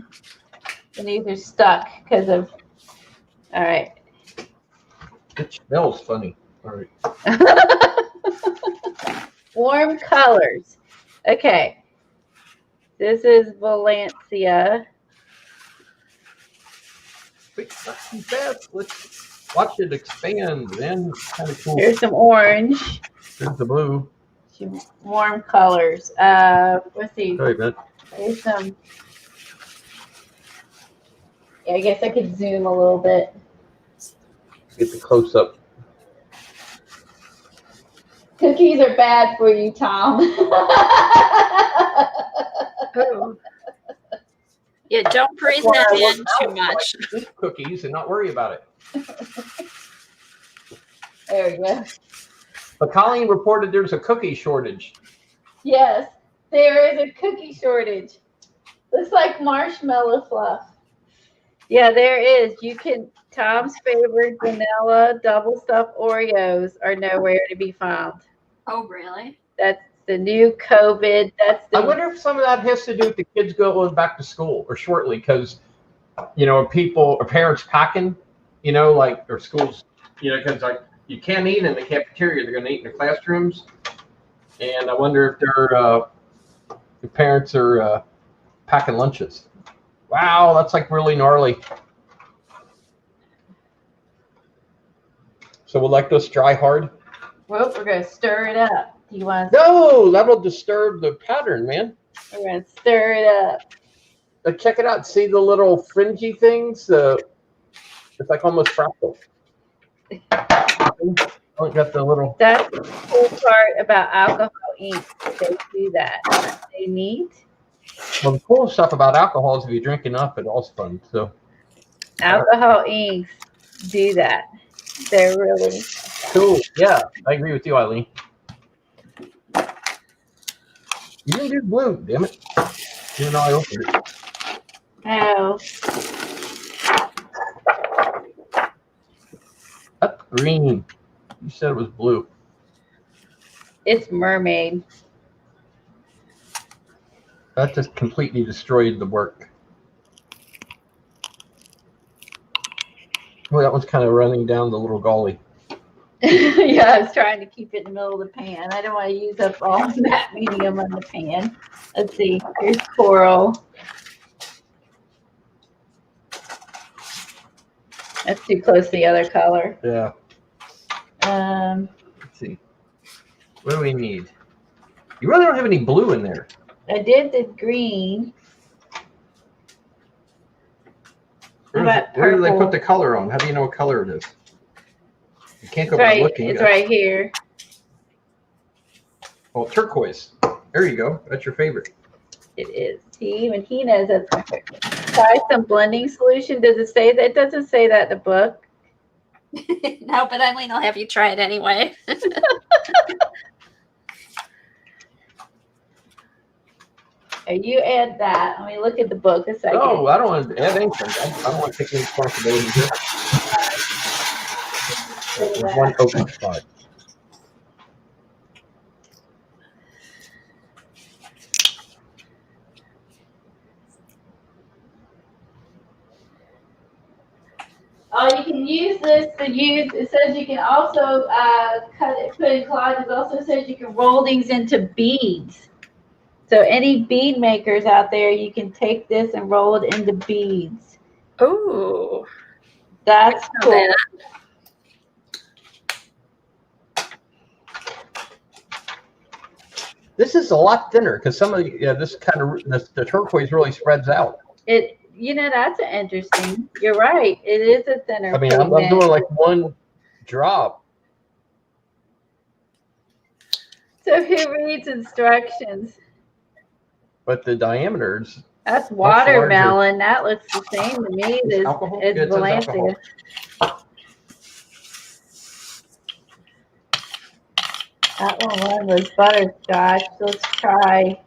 And these are stuck because of. All right. It smells funny. All right. Warm colors. Okay. This is Valencia. Wait, not too fast. Let's watch it expand. Then kind of cool. Here's some orange. There's the blue. Some warm colors. Let's see. Sorry, man. There's some. Yeah, I guess I could zoom a little bit. Get the close up. Cookies are bad for you, Tom. Oh. Yeah, don't breathe that in too much. Eat cookies and not worry about it. There we go. But Colleen reported there's a cookie shortage. Yes, there is a cookie shortage. Looks like marshmallow fluff. Yeah, there is. You can Tom's favorite vanilla double stuffed Oreos are nowhere to be found. Oh, really? That's the new COVID. That's I the wonder if some of that has to do with the kids going back to school or shortly, because people or parents packing, like or schools, because like you can't eat in the cafeteria, they're going to eat in the classrooms, and I wonder if the parents are packing lunches. Wow, that's like really gnarly. So we'll let this dry hard. well, we're gonna stir it up. Do you want? No, that'll disturb the pattern, man. We're gonna stir it up. Check it out. See the little fringy things? It's like almost fractal. Oh, got the little. That's the cool part about alcohol inks. They do that. They neat. Well, the cool stuff about alcohol is if you drink enough, it all's fun. So Alcohol inks do that. They're really cool. Yeah, I agree with you, Eileen. You didn't do blue, damn it. Even though I opened it. oh, That's green. You said it was blue. it's mermaid. That just completely destroyed the work. Well, that one's kind of running down the little gully. Yeah, I was trying to keep it in the middle of the pan. I don't want to use up all that medium on the pan. Let's see. Here's coral. That's too close to the other color. Yeah. Let's see. What do we need? You really don't have any blue in there. I did the green. Where do they put the color on? How do you know what color it is? You can't go by looking. It's right here. Oh, turquoise. There you go. That's your favorite. It is. See, even he knows that's my favorite. Try some blending solution. Does it say that? It doesn't say that in the book. No, but Eileen will have you try it anyway. You add that. Let me look at the book a second. No, I don't want to add anything. I don't want to take any responsibility here. There's one open spot. Oh, you can use this to use. It says you can also cut it, put in collages. It also says you can roll these into beads. So any bead makers out there, you can take this and roll it into beads. Oh, That's cool. that. This is a lot thinner because some of this kind of the turquoise really spreads out. That's interesting. You're right. It is a thinner. I mean, I'm doing like one drop. So who reads instructions? But the diameters. That's watermelon. That looks the same to me as Alcohol? Yeah, it says Valencia. alcohol. That one was butterscotch. Let's try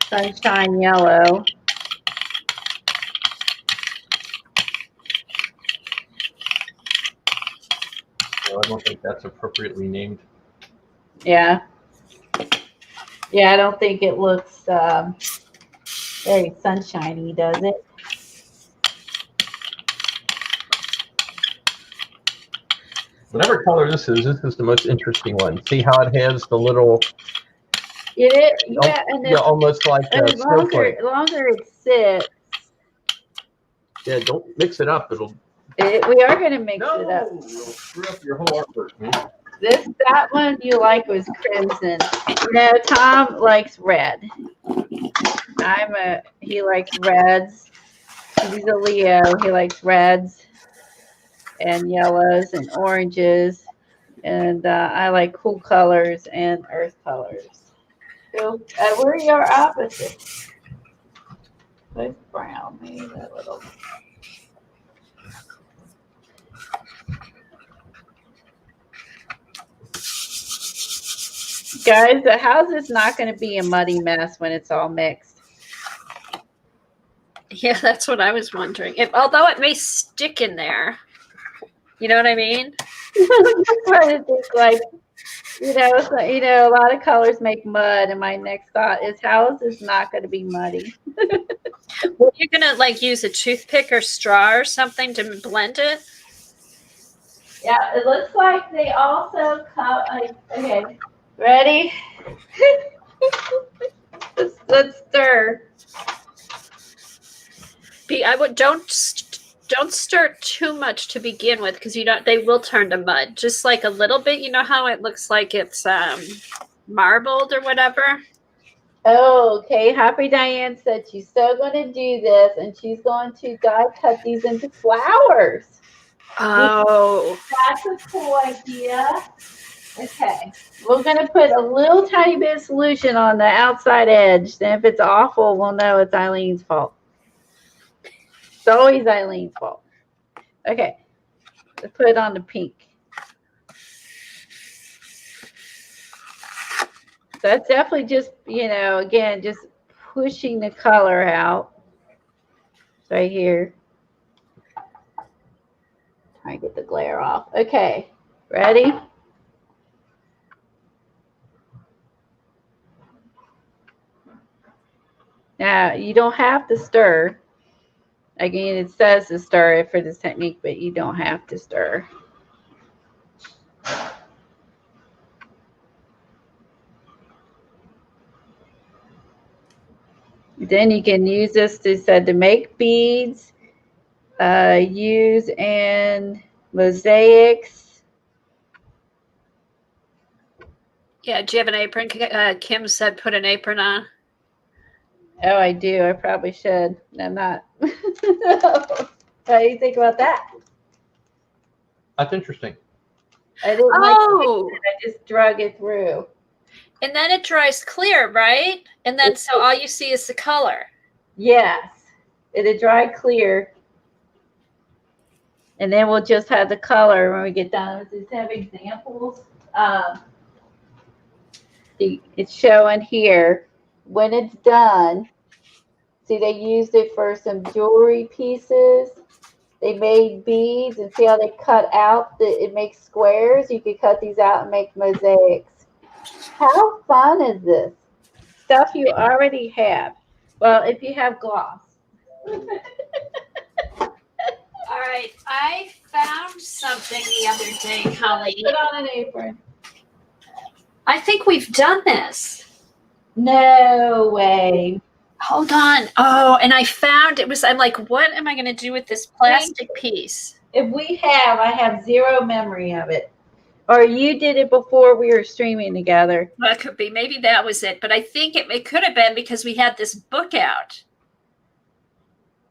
sunshine yellow. No, I don't think that's appropriately named. Yeah. Yeah, I don't think it looks very sunshiny, does it? Whatever color this is the most interesting one. See how it has the little. It is, yeah, and it's, almost like a snowflake. longer it sits. Yeah, don't mix it up. We are going to mix it up. You'll screw up your whole artwork, man. That one you like was crimson. Tom likes red. He likes reds. He's a Leo. He likes reds and yellows and oranges. And I like cool colors and earth colors. So we're your opposites. Both brown, maybe that little. Guys, the house is not going to be a muddy mess when it's all mixed. Yeah, that's what I was wondering. Although it may stick in there. You know what I mean? I'm just trying to think like, it's like, a lot of colors make mud, and my next thought is how is this not going to be muddy? Well, you're gonna like use a toothpick or straw or something to blend it. Yeah, it looks like they also come. Okay, ready? let's stir. I would don't stir too much to begin with because they will turn to mud. Just like a little bit. You know how it looks like it's marbled or whatever. Oh, okay. Happy Diane said she's so going to do this, and she's going to die cut these into flowers. Oh, That's a cool idea. Okay. We're going to put a little tiny bit of solution on the outside edge. Then if it's awful, we'll know it's Eileen's fault. It's always Eileen's fault. Okay. Let's put it on the pink. That's definitely just, again, just pushing the color out. It's right here. Try to get the glare off. Okay. Ready? Now, you don't have to stir. Again, it says to stir it for this technique, but you don't have to stir. Then you can use this to make beads, use in mosaics. yeah. Do you have an apron? Kim said put an apron on. Oh, I do. I probably should. I'm not. What do you think about that? That's interesting. I didn't Oh, I just drug it through. and then it dries clear, right? And then so all you see is the color. Yes. It'll dry clear. And then we'll just have the color when we get done. Let's just have examples. It's showing here when it's done. See, they used it for some jewelry pieces. They made beads, and see how they cut out it makes squares. You could cut these out and make mosaics. How fun is this? Stuff you already have. Well, if you have gloss. All right, I found something the other day, Colleen. Put on an apron. I think we've done this. No way. Hold on. Oh, and I found I'm like, what am I going to do with this plastic piece? If we have, I have zero memory of it. Or you did it before we were streaming together. Well, it could be. Maybe that was it. But I think it could have been because we had this book out.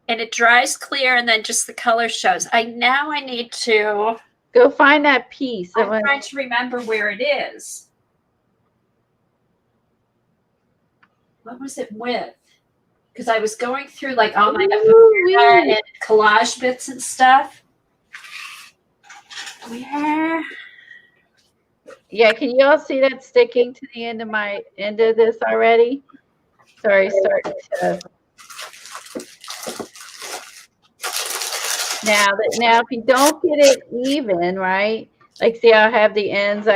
And it dries clear and then just the color shows. I need to go find that piece. I'm trying to remember where it is. What was it with? Because I was going through like all my and collage bits and stuff. Where? Yeah, can you all see that sticking to the end of this already? Sorry, starting to. Now if you don't get it even, right? Like see how I have the ends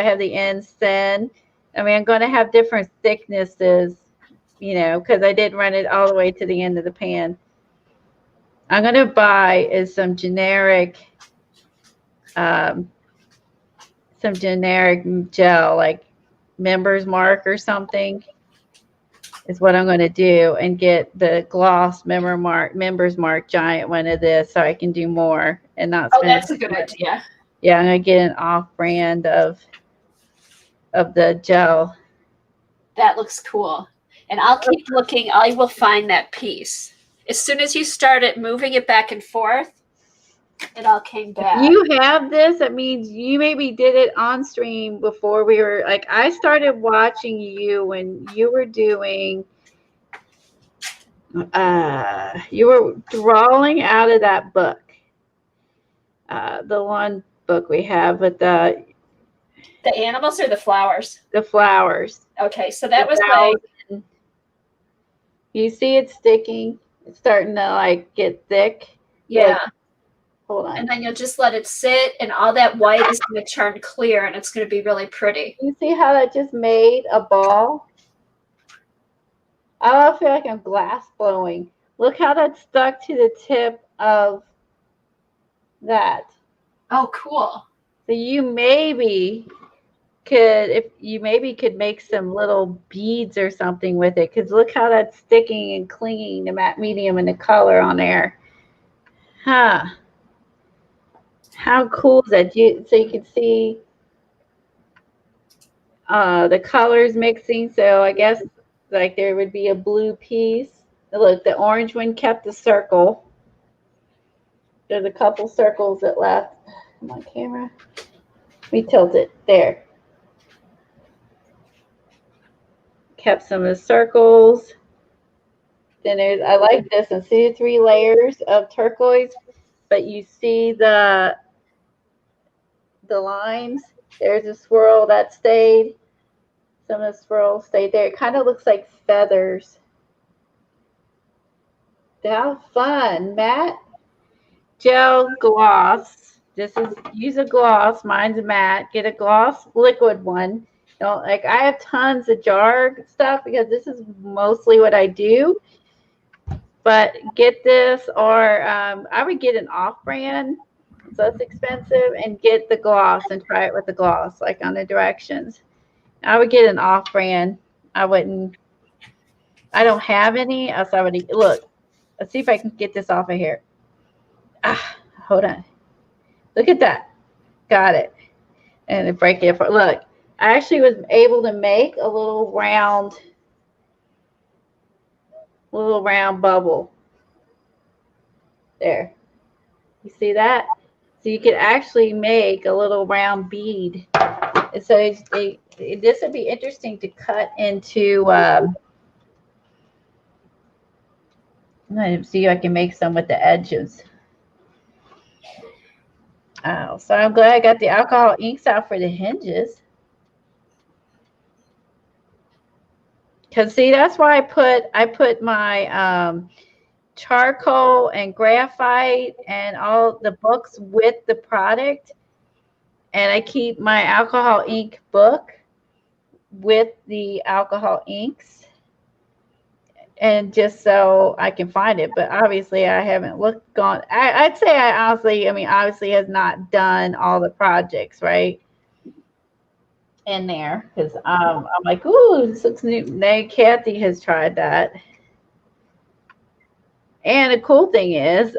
thin. I mean, I'm going to have different thicknesses, because I didn't run it all the way to the end of the pan. I'm going to buy some generic gel, like Members Mark or something, is what I'm going to do, and get the gloss Members Mark giant one of this, so I can do more and not spend. Oh, that's a good idea. Yeah, I'm going to get an off-brand of the gel. That looks cool. And I'll keep looking. I will find that piece. As soon as you started moving it back and forth, it all came back. If you have this, that means you maybe did it on stream before we were, like, I started watching you when you were doing, you were drawing out of that book. The one book we have with the animals or the flowers? The flowers. Okay, so that was like, you see it sticking. It's starting to like get thick. Yeah. Look, hold on. And then you'll just let it sit, and all that white is going to turn clear, and it's going to be really pretty. You see how that just made a ball? I feel like I'm glass blowing. Look how that stuck to the tip of that. Oh, cool. So you maybe could make some little beads or something with it, because look how that's sticking and clinging the matte medium and the color on there. Huh. How cool is that? So you can see the colors mixing. So I guess like there would be a blue piece. Look, the orange one kept the circle. There's a couple circles that left. Come on, camera. We tilt it. There. Kept some of the circles. Then there's, I like this, and see the 3 layers of turquoise, but you see the lines. There's a swirl that stayed. Some of the swirls stayed there. It kind of looks like feathers. How fun, Matt. Gel gloss. This is, use a gloss. Mine's a matte. Get a gloss liquid one. Don't, like, I have tons of jar stuff because this is mostly what I do. But get this, or I would get an off-brand, so it's expensive, and get the gloss and try it with the gloss, like on the directions. I would get an off-brand. I don't have any, else I would, look, let's see if I can get this off of here. Ah, hold on. Look at that. Got it. And break it apart. Look, I actually was able to make a little round bubble. There. You see that? So you could actually make a little round bead. And so this would be interesting to cut into. Let's see if I can make some with the edges. Oh, so I'm glad I got the alcohol inks out for the hinges. Because see, that's why I put my charcoal and graphite and all the books with the product, and I keep my alcohol ink book with the alcohol inks, and just so I can find it. But obviously I haven't I'd say I honestly, I mean, obviously has not done all the projects right in there, because I'm like, ooh, this looks new. Now Cathy has tried that. And the cool thing is,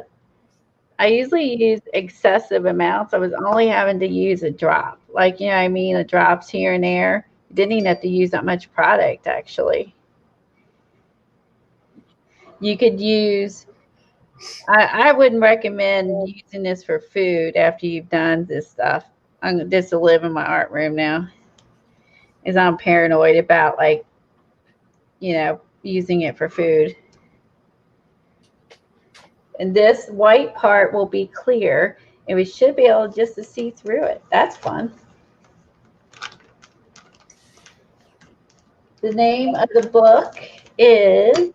I usually use excessive amounts. I was only having to use a drop. Like, you know what I mean? The drops here and there. Didn't even have to use that much product, actually. You could use, I wouldn't recommend using this for food after you've done this stuff. I'm just to live in my art room now, is I'm paranoid about, like, you know, using it for food. And this white part will be clear, and we should be able just to see through it. That's fun. The name of the book is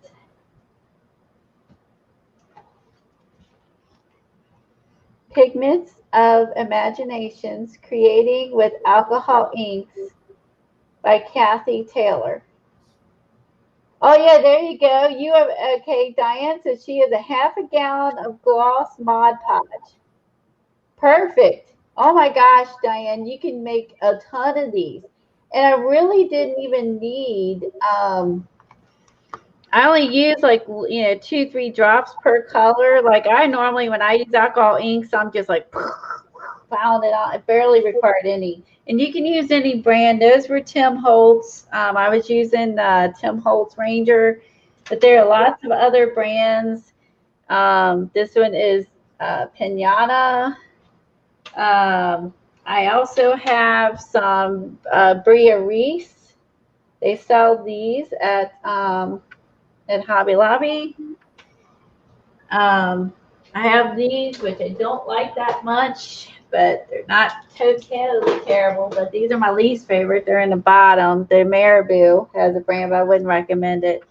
Pigments of Imaginations, Creating with Alcohol Inks by Cathy Taylor. Oh, yeah, there you go. You have, okay, Diane says she has a half a gallon of gloss Mod Podge. Perfect. Oh my gosh, Diane, you can make a ton of these. And I really didn't even need, I only use like, you know, 2-3 drops per color. Like I normally, when I use alcohol inks, I'm just like pounding it on. It barely required any. And you can use any brand. Those were Tim Holtz. I was using Tim Holtz Ranger, but there are lots of other brands. This one is Pinata. I also have some Bria Reese. They sell these at Hobby Lobby. I have these, which I don't like that much, but they're not totally terrible. But these are my least favorite. They're in the bottom. The Marabou has a brand, but I wouldn't recommend it.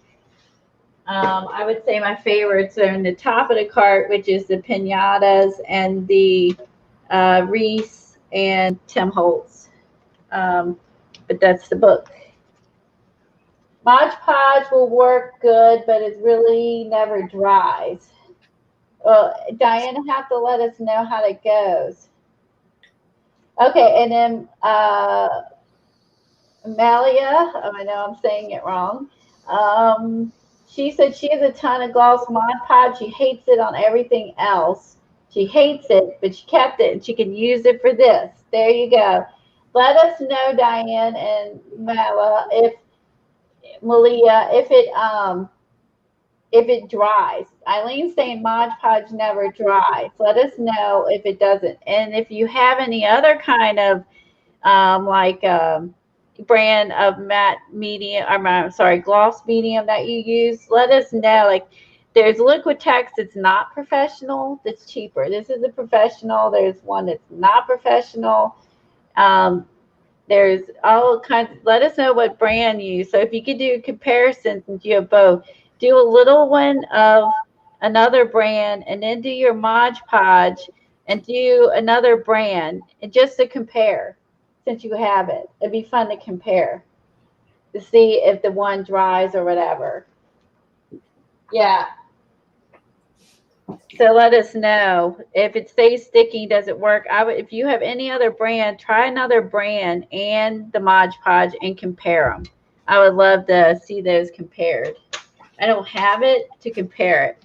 I would say my favorites are in the top of the cart, which is the Pinatas and the Reese and Tim Holtz. But that's the book. Mod Podge will work good, but it really never dries. Well, Diana have to let us know how it goes. Okay, and then Malia, oh, I know I'm saying it wrong. She said she has a ton of gloss Mod Podge. She hates it on everything else. She hates it, but she kept it and she can use it for this. There you go. Let us know, Diane and Mala, if Malia, if it dries. Eileen's saying Mod Podge never dries. Let us know if it doesn't. And if you have any other kind of brand of matte medium, I'm sorry, gloss medium that you use, let us know. Like there's Liquitex that's not professional, that's cheaper. This is a professional. There's one that's not professional. There's all kinds. Let us know what brand you use. So if you could do a comparison, since you have both, do a little one of another brand and then do your Mod Podge and do another brand and just to compare. Since you have it, it'd be fun to compare to see if the one dries or whatever. Yeah. So let us know if it stays sticky. Does it work? If you have any other brand, try another brand and the Mod Podge and compare them. I would love to see those compared. I don't have it to compare it.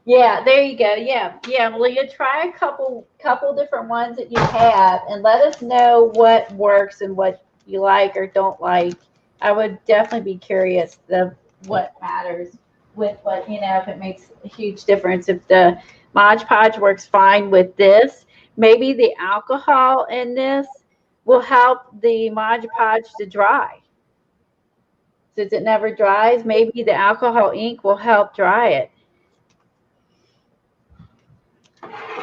Yeah, there you go. Yeah, Malia, try a couple different ones that you have and let us know what works and what you like or don't like. I would definitely be curious of what matters with what, if it makes a huge difference. If the Mod Podge works fine with this, maybe the alcohol in this will help the Mod Podge to dry. Since it never dries, maybe the alcohol ink will help dry it.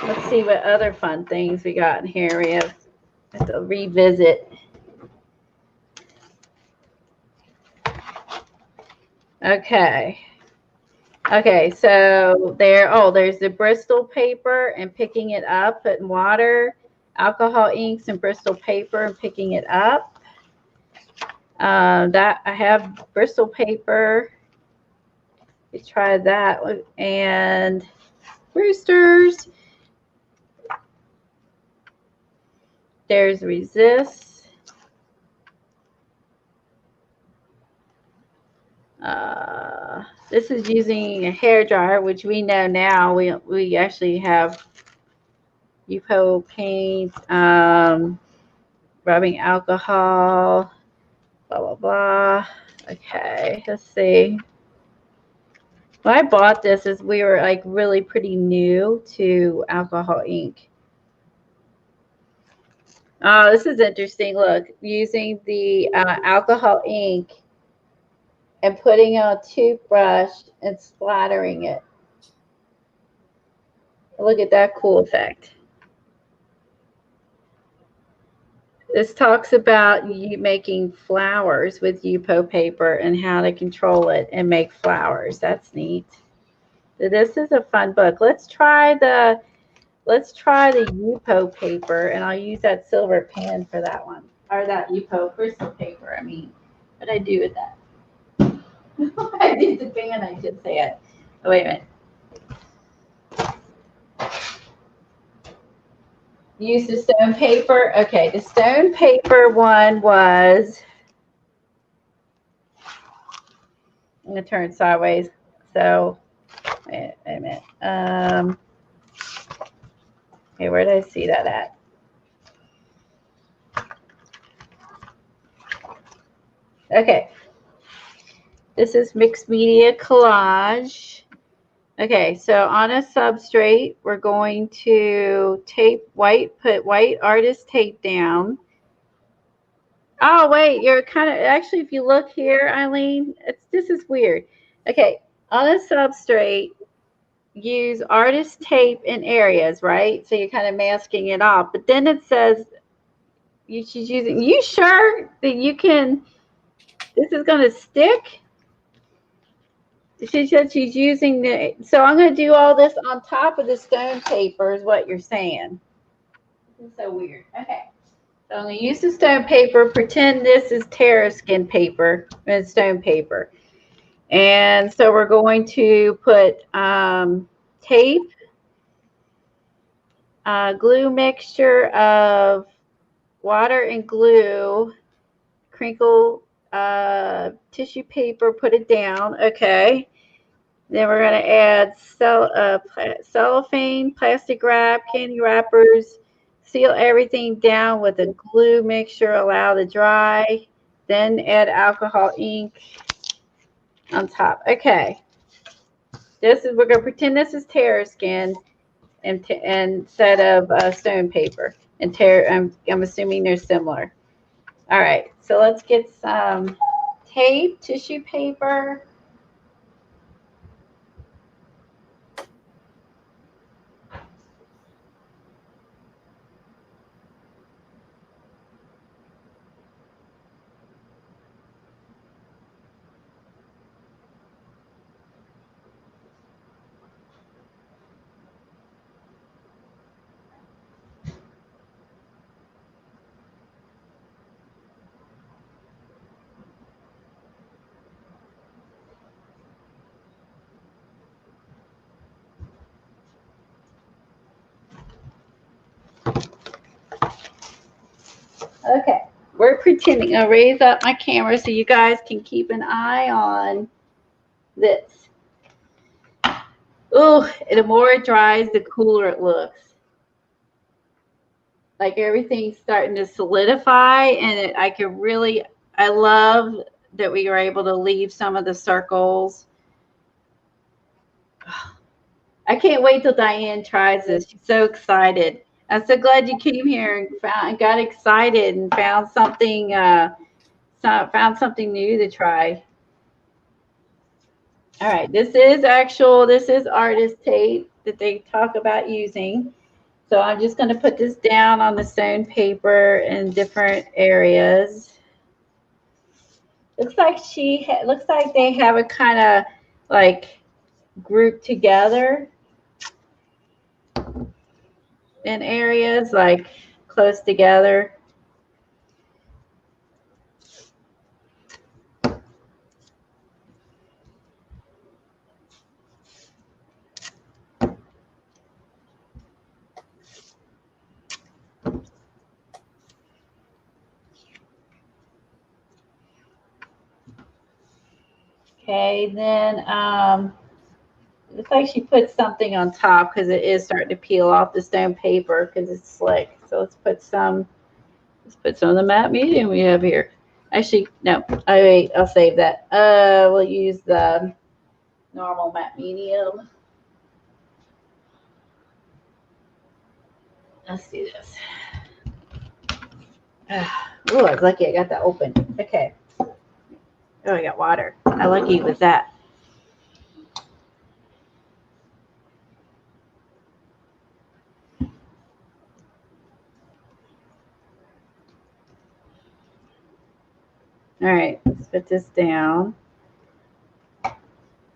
Let's see what other fun things we got in here. We have to revisit. Okay. Okay, so there's the Bristol paper and picking it up, putting water, alcohol inks and Bristol paper and picking it up. That I have Bristol paper. Let's try that one. And Roosters. There's Resist. This is using a hair dryer, which we know now. We actually have Yupo paint, rubbing alcohol, blah blah blah. Okay, let's see. When I bought this, is we were like really pretty new to alcohol ink. Oh, this is interesting. Look, using the alcohol ink and putting on a toothbrush and splattering it. Look at that cool effect. This talks about you making flowers with Yupo paper and how to control it and make flowers. That's neat. So this is a fun book. Let's try the Yupo paper, and I'll use that silver pen for that one, or that Yupo crystal paper. I mean, what did I do with that? I did the pen. I should say it. Oh, wait a minute. Use the stone paper. Okay, the stone paper one was, I'm going to turn it sideways. So, wait a minute. Okay, where did I see that at? Okay. This is Mixed Media Collage. Okay, so on a substrate, we're going to put white artist tape down. Oh, wait, you're kind of, actually, if you look here, Eileen, this is weird. Okay, on a substrate, use artist tape in areas, right? So you're kind of masking it off. But then it says, she's using, you sure that you can, this is going to stick? she said she's using the, so I'm going to do all this on top of the stone paper is what you're saying. This is so weird. Okay. So I'm going to use the stone paper, pretend this is Terraskin paper and stone paper. And so we're going to put tape, glue mixture of water and glue, crinkle tissue paper, put it down. Okay. Then we're going to add cellophane, plastic wrap, candy wrappers, seal everything down with a glue mixture, allow to dry, then add alcohol ink on top. Okay. This is, we're going to pretend this is Terraskin instead of stone paper. And I'm assuming they're similar. All right. So let's get some tape, tissue paper. Okay, we're pretending. I'll raise up my camera so you guys can keep an eye on this. Oh, the more it dries, the cooler it looks. Like everything's starting to solidify, and I love that we were able to leave some of the circles. I can't wait till Diane tries this. She's so excited. I'm so glad you came here and got excited and found something new to try. All right, this is artist tape that they talk about using. So I'm just going to put this down on the stone paper in different areas. Looks like they have it kind of like grouped together in areas like close together. Okay, then looks like she put something on top because it is starting to peel off the stone paper because it's slick. So let's put some of the matte medium we have here. Actually, no, I'll save that. We'll use the normal matte medium. Let's do this. Oh, I was lucky I got that open. Okay. Oh, I got water. How lucky was that? All right, let's put this down.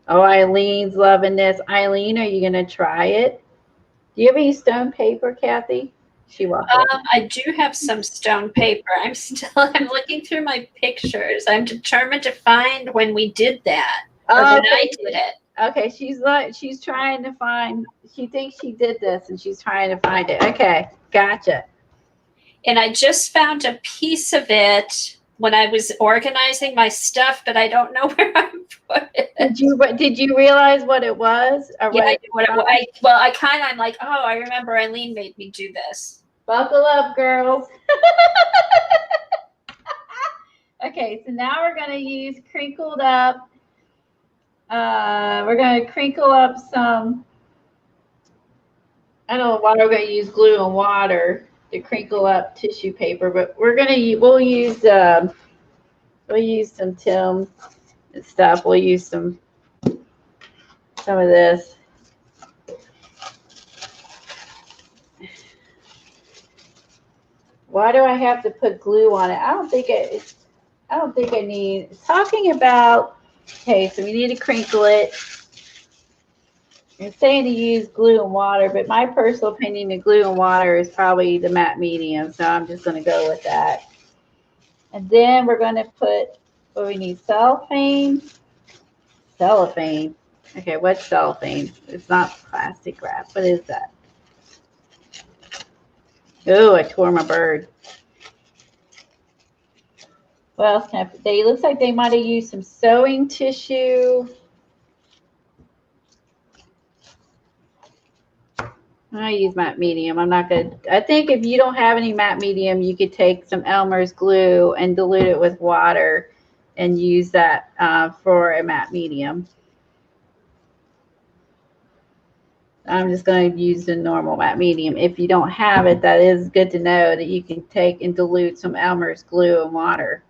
Oh, Eileen's loving this. Eileen, are you going to try it? Do you have any stone paper, Kathy? She walked away. I do have some stone paper. I'm looking through my pictures. I'm determined to find when we did that. Or when I did it. Okay, she's trying to find, she thinks she did this and she's trying to find it. Okay, gotcha. And I just found a piece of it when I was organizing my stuff, but I don't know where I put it. Did you realize what it was? Or yeah, I knew what it was. I'm like, oh, I remember Eileen made me do this. Buckle up, girls. Okay, so now we're going to use crinkled up. We're going to crinkle up some, I don't know why we're going to use glue and water to crinkle up tissue paper, but we'll use some Tim and stuff. We'll use some of this. Why do I have to put glue on it? I don't think I need. Talking about Okay, so we need to crinkle it. I'm saying to use glue and water, but my personal opinion of glue and water is probably the matte medium, so I'm just going to go with that. And then we're going to put, what we need, cellophane. Cellophane. Okay, what's cellophane? It's not plastic wrap. What is that? Oh, I tore my bird. What else can I put? They looks like they might have used some sewing tissue. I use matte medium. I'm not good. I think if you don't have any matte medium, you could take some Elmer's glue and dilute it with water and use that for a matte medium. I'm just going to use the normal matte medium. If you don't have it, that is good to know that you can take and dilute some Elmer's glue and water.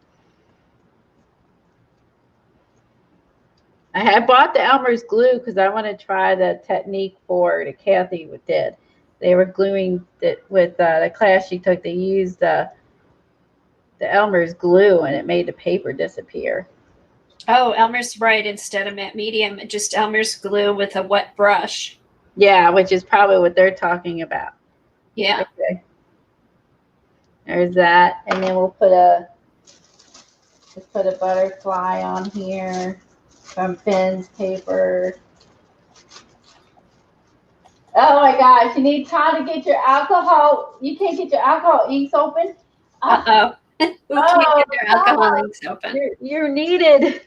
I had bought the Elmer's glue because I want to try the technique for that Cathy did. They were gluing it with the class she took. They used the Elmer's glue and it made the paper disappear. Oh, Elmer's right. Instead of matte medium, just Elmer's glue with a wet brush. Yeah, which is probably what they're talking about. Yeah. Okay. There's that, and then we'll put a butterfly on here from Finn's paper. Oh my gosh, you need time to get your alcohol. You can't get your alcohol inks open. Uh-oh. Who can't get their alcohol inks open? You're needed.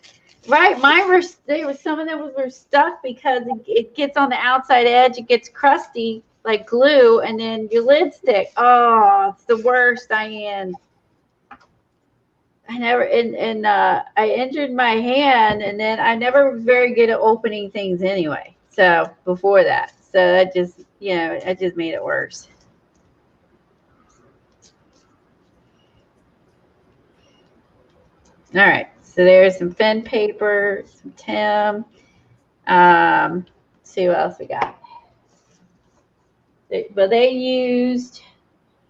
Right, mine were. Some of them were stuck because it gets on the outside edge. It gets crusty like glue, and then your lid stick. Oh, it's the worst, Diane. I never I injured my hand, and then I never was very good at opening things anyway. So before that, so that just I just made it worse. All right, so there's some Finn paper, some Tim. Let's see what else we got. They used.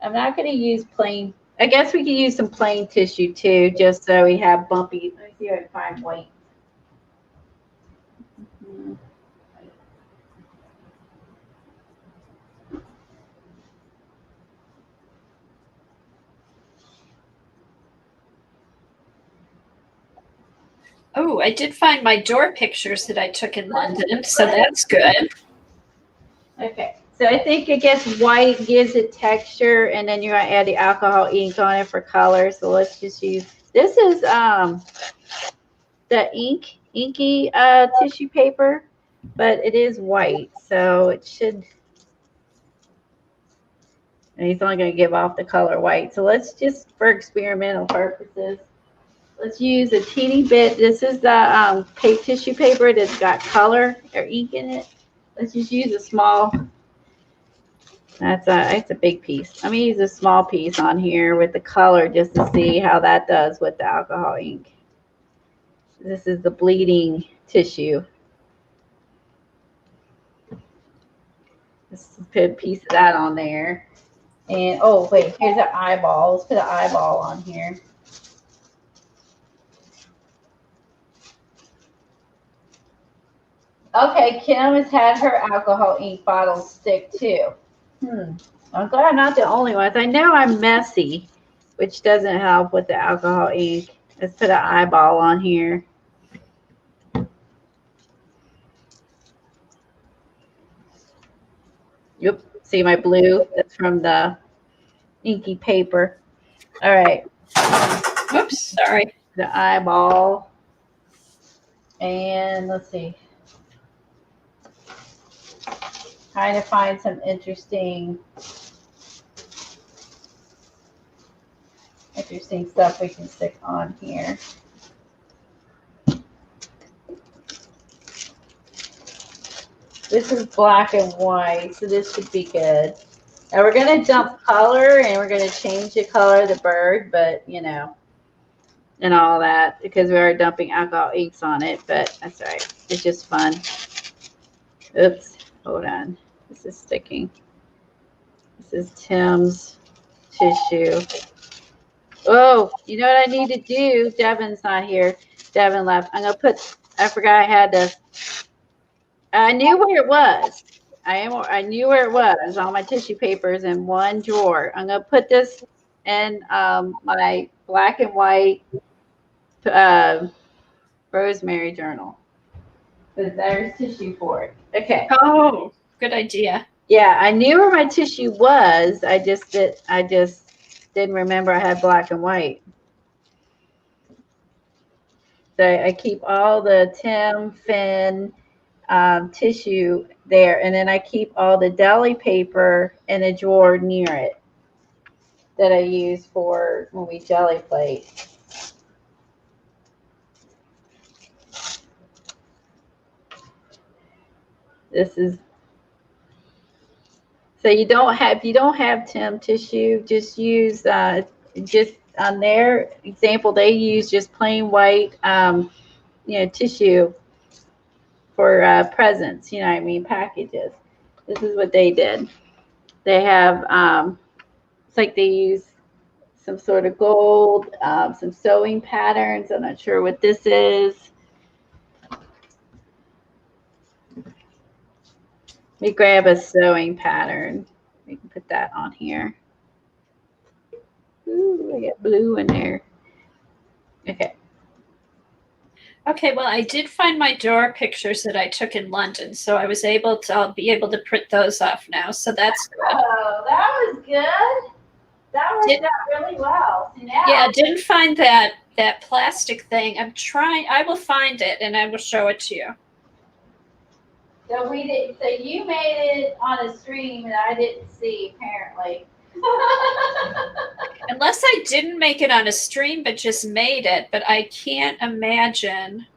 I'm not going to use plain. I guess we could use some plain tissue too, just so we have bumpy. Let me see if I can find white. Oh, I did find my door pictures that I took in London, so that's good. Okay, so I think it gets white, gives it texture, and then you're gonna add the alcohol ink on it for color. So let's just use, this is the inky tissue paper, but it is white, so it should, and it's only gonna give off the color white. So let's just, for experimental purposes, let's use a teeny bit. This is the tissue paper that's got color or ink in it. Let's just use a small. That's a big piece. I'm gonna use a small piece on here with the color just to see how that does with the alcohol ink. This is the bleeding tissue. Let's put a piece of that on there. And oh wait, here's an eyeball. Let's put an eyeball on here. Okay, Kim has had her alcohol ink bottle stick too. I'm glad I'm not the only one. I know I'm messy, which doesn't help with the alcohol ink. Let's put an eyeball on here. Yep. See my blue? That's from the inky paper. All right. Oops, sorry. The eyeball. And let's see. Trying to find some interesting stuff we can stick on here. This is black and white, so this should be good. Now we're going to dump color, and we're going to change the color of the bird, but and all that, because we are dumping alcohol inks on it, but that's all right. It's just fun. Oops, hold on. This is sticking. This is Tim's tissue. Oh, you know what I need to do? Devin's not here. Devin left. I'm going to put I forgot I had this. I knew where it was. I knew where it was. All my tissue papers in one drawer. I'm gonna put this in my black and white uh, rosemary journal. But there's tissue for it. Okay. Oh, good idea. Yeah, I knew where my tissue was. I just didn't remember I had black and white. So I keep all the Tim Finn tissue there, and then I keep all the deli paper in a drawer near it that I use for when we jelly plate. This is so you don't have Tim tissue, just use just on their example they use just plain white tissue for presents, you know what I mean, packages. This is what they did. They have it's like they use some sort of gold, some sewing patterns. I'm not sure what this is. Let me grab a sewing pattern. We can put that on here. Ooh, I got blue in there. Okay. Okay, well, I did find my door pictures that I took in London, so I'll be able to print those off now. So that's good. Oh, that was good. That worked out really well. So now, yeah, I didn't find that plastic thing. I will find it and I will show it to you. So you made it on a stream and I didn't see apparently. Unless I didn't make it on a stream but just made it, but I can't imagine.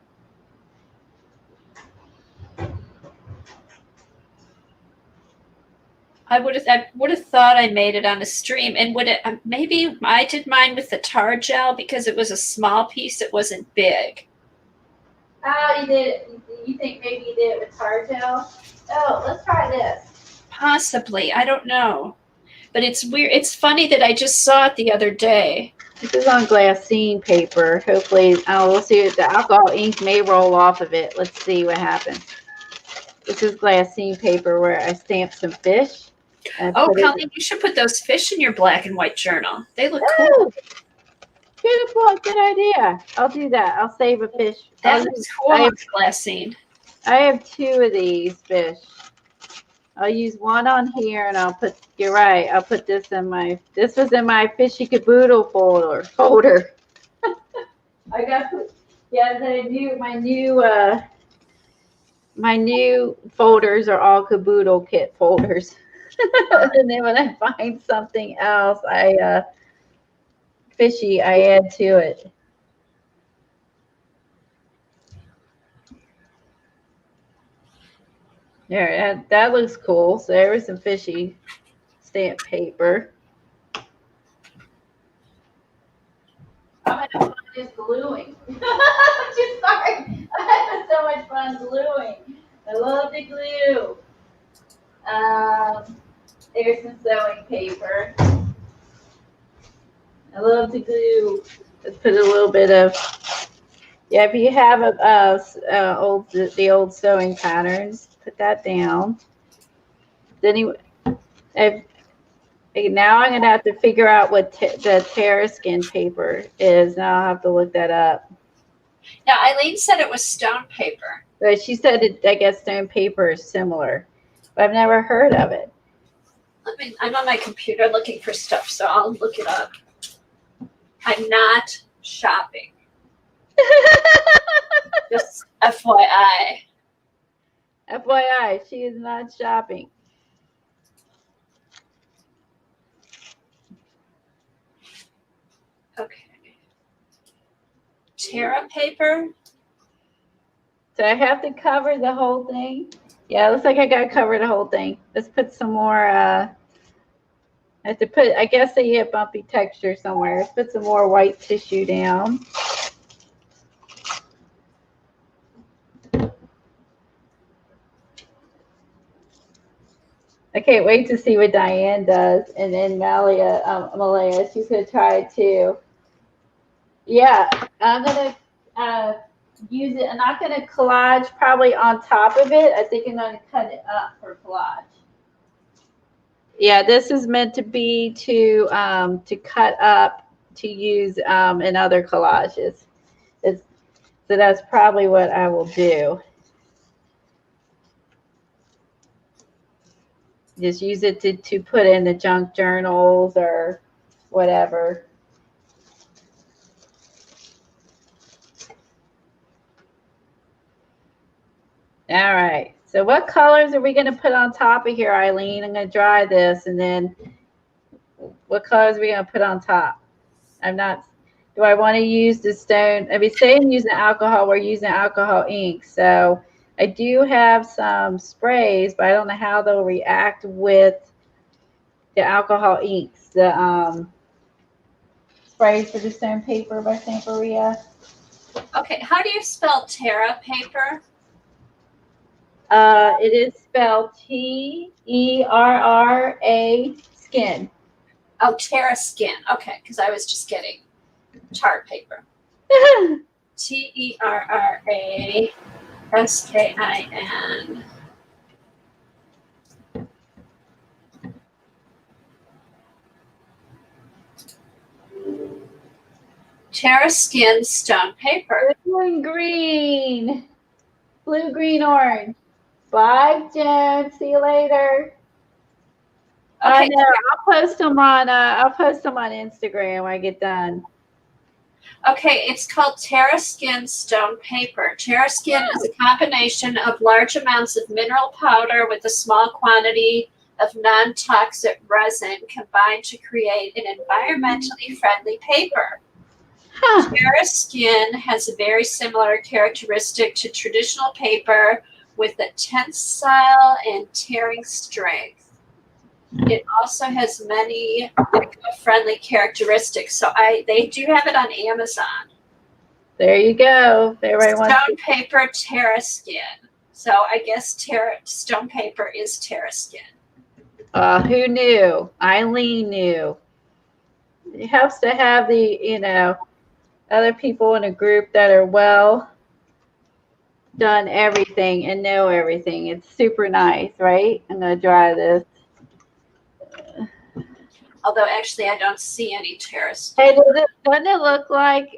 I would have thought I made it on a stream, and maybe I did mine with the tar gel because it was a small piece, it wasn't big. Oh, you did it. You think maybe you did it with tar gel? Oh, let's try this. Possibly, I don't know. But it's weird. It's funny that I just saw it the other day. This is on glassine paper. Hopefully, we'll see if the alcohol ink may roll off of it. Let's see what happens. This is glassine paper where I stamped some fish. Oh, Colleen, you should put those fish in your black and white journal. They look cool. Beautiful. Good idea. I'll do that. I'll save a fish. That looks cool on glassine. I have 2 of these fish. I'll use one on here, and you're right, I'll put this this was in my Fishy Caboodle folder. I got, yeah, my new folders are all Caboodle kit folders. And then when I find something else, fishy, I add to it. There, that looks cool. So there was some fishy stamp paper. I'm gonna find this gluing. I'm just sorry. I had so much fun gluing. I love to glue. There's some sewing paper. I love to glue. Let's put a little bit of. Yeah, if you have the old sewing patterns, put that down. Then now I'm gonna have to figure out what the Terraskin paper is. Now I'll have to look that up. Now Eileen said it was stone paper. But she said I guess stone paper is similar, but I've never heard of it. I'm on my computer looking for stuff, so I'll look it up. I'm not shopping. Just FYI. FYI, she is not shopping. Okay. Terra paper. So I have to cover the whole thing. Yeah, it looks like I got to cover the whole thing. Let's put some more. I have to put. I guess they get bumpy texture somewhere. Let's put some more white tissue down. I can't wait to see what Diane does, and then Malaya, she's gonna try it too. Yeah, I'm gonna use it. I'm not going to collage probably on top of it. I think I'm going to cut it up for collage. Yeah, this is meant to be to cut up to use in other collages. So that's probably what I will do. Just use it to put in the junk journals or whatever. All right. So what colors are we going to put on top of here, Eileen? I'm going to dry this, and then what colors are we going to put on top? I'm not. Do I want to use the stone? If we say I'm using alcohol, we're using alcohol ink. So I do have some sprays, but I don't know how they'll react with the alcohol inks. The sprays for the stone paper by St. Maria. Okay, how do you spell Terra paper? It is spelled Terra skin. Oh, Terra skin. Okay, because I was just getting chart paper. TerraSkin. Terra skin stone paper. Blue and green. Blue, green, orange. Bye, Jen. See you later. Okay. I know. I'll post them on Instagram when I get done. Okay, it's called Terra Skin Stone Paper. Terra Skin is a combination of large amounts of mineral powder with a small quantity of non-toxic resin combined to create an environmentally friendly paper. Huh. Terra Skin has a very similar characteristic to traditional paper with a tensile and tearing strength. It also has many eco-friendly characteristics. So they do have it on Amazon. There you go. Stone paper Terra Skin. So I guess stone paper is Terra Skin. Who knew? Eileen knew. It helps to have the, other people in a group that are well done everything and know everything. It's super nice, right? I'm going to dry this. Although actually I don't see any Terra Skin. Hey, doesn't it look like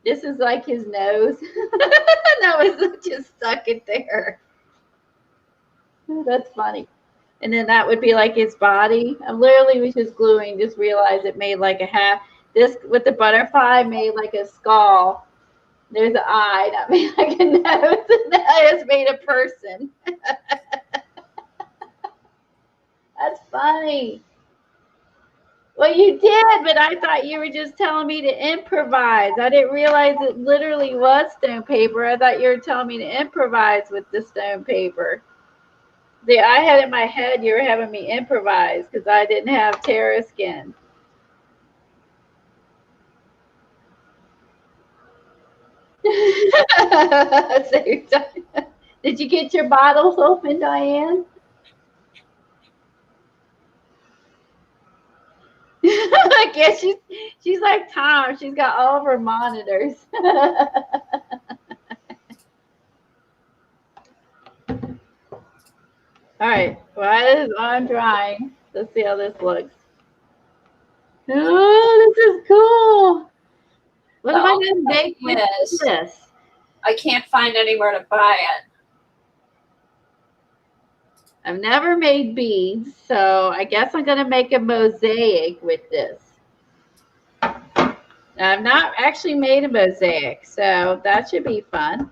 this is like his nose? That was just stuck it there. That's funny. And then that would be like his body. I literally was just gluing, just realized it made like a half. This with the butterfly made like a skull. There's an eye that made like a nose, and that has made a person. That's funny. Well, you did, but I thought you were just telling me to improvise. I didn't realize it literally was stone paper. I thought you were telling me to improvise with the stone paper. See, I had in my head you were having me improvise because I didn't have Terra Skin. Did you get your bottles open, Diane? I guess she's like Tom. She's got all of her monitors. All right, well, I'm drying. Let's see how this looks. Oh, this is cool. What am I going to make with this? I can't find anywhere to buy it. I've never made beads, so I guess I'm going to make a mosaic with this. I've not actually made a mosaic, so that should be fun.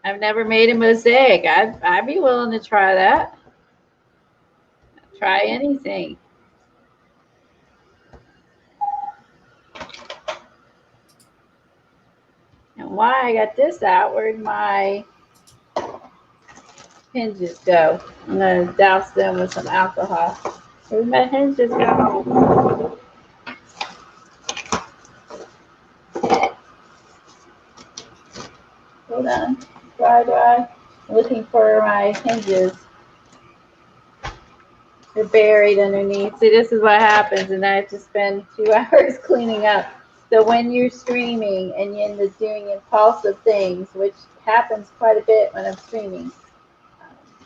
I've never made a mosaic. I'd be willing to try that. Try anything. And why I got this out, where'd my hinges go? I'm going to douse them with some alcohol. Where'd my hinges go? Hold on. Dry. I'm looking for my hinges. They're buried underneath. See, this is what happens, and I have to spend 2 hours cleaning up So when you're streaming and you're doing impulsive things, which happens quite a bit when I'm streaming,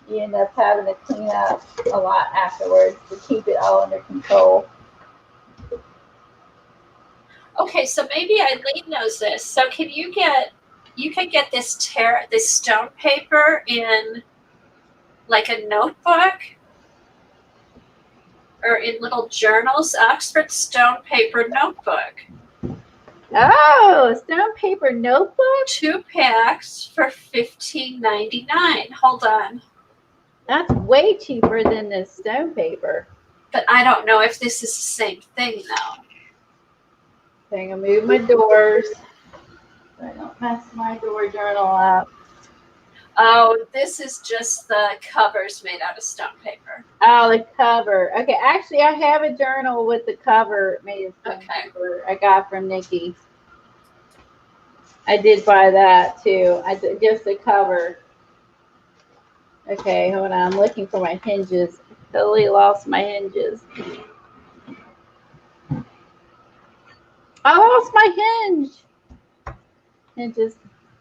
you end up having to clean up a lot afterwards to keep it all under control. Okay, so maybe Eileen knows this. So can you can get this stone paper in like a notebook or in little journals, Oxford stone paper notebook. Oh, stone paper notebook? 2 packs for $15.99. Hold on. That's way cheaper than the stone paper. But I don't know if this is the same thing though. I'm gonna move my doors so I don't mess my door journal up. Oh, this is just the covers made out of stone paper. Oh, the cover. Okay, actually, I have a journal with the cover made of stone paper I got from Nikki. I did buy that too. Just the cover. Okay, hold on. I'm looking for my hinges. I totally lost my hinges. I lost my hinge. Hinges,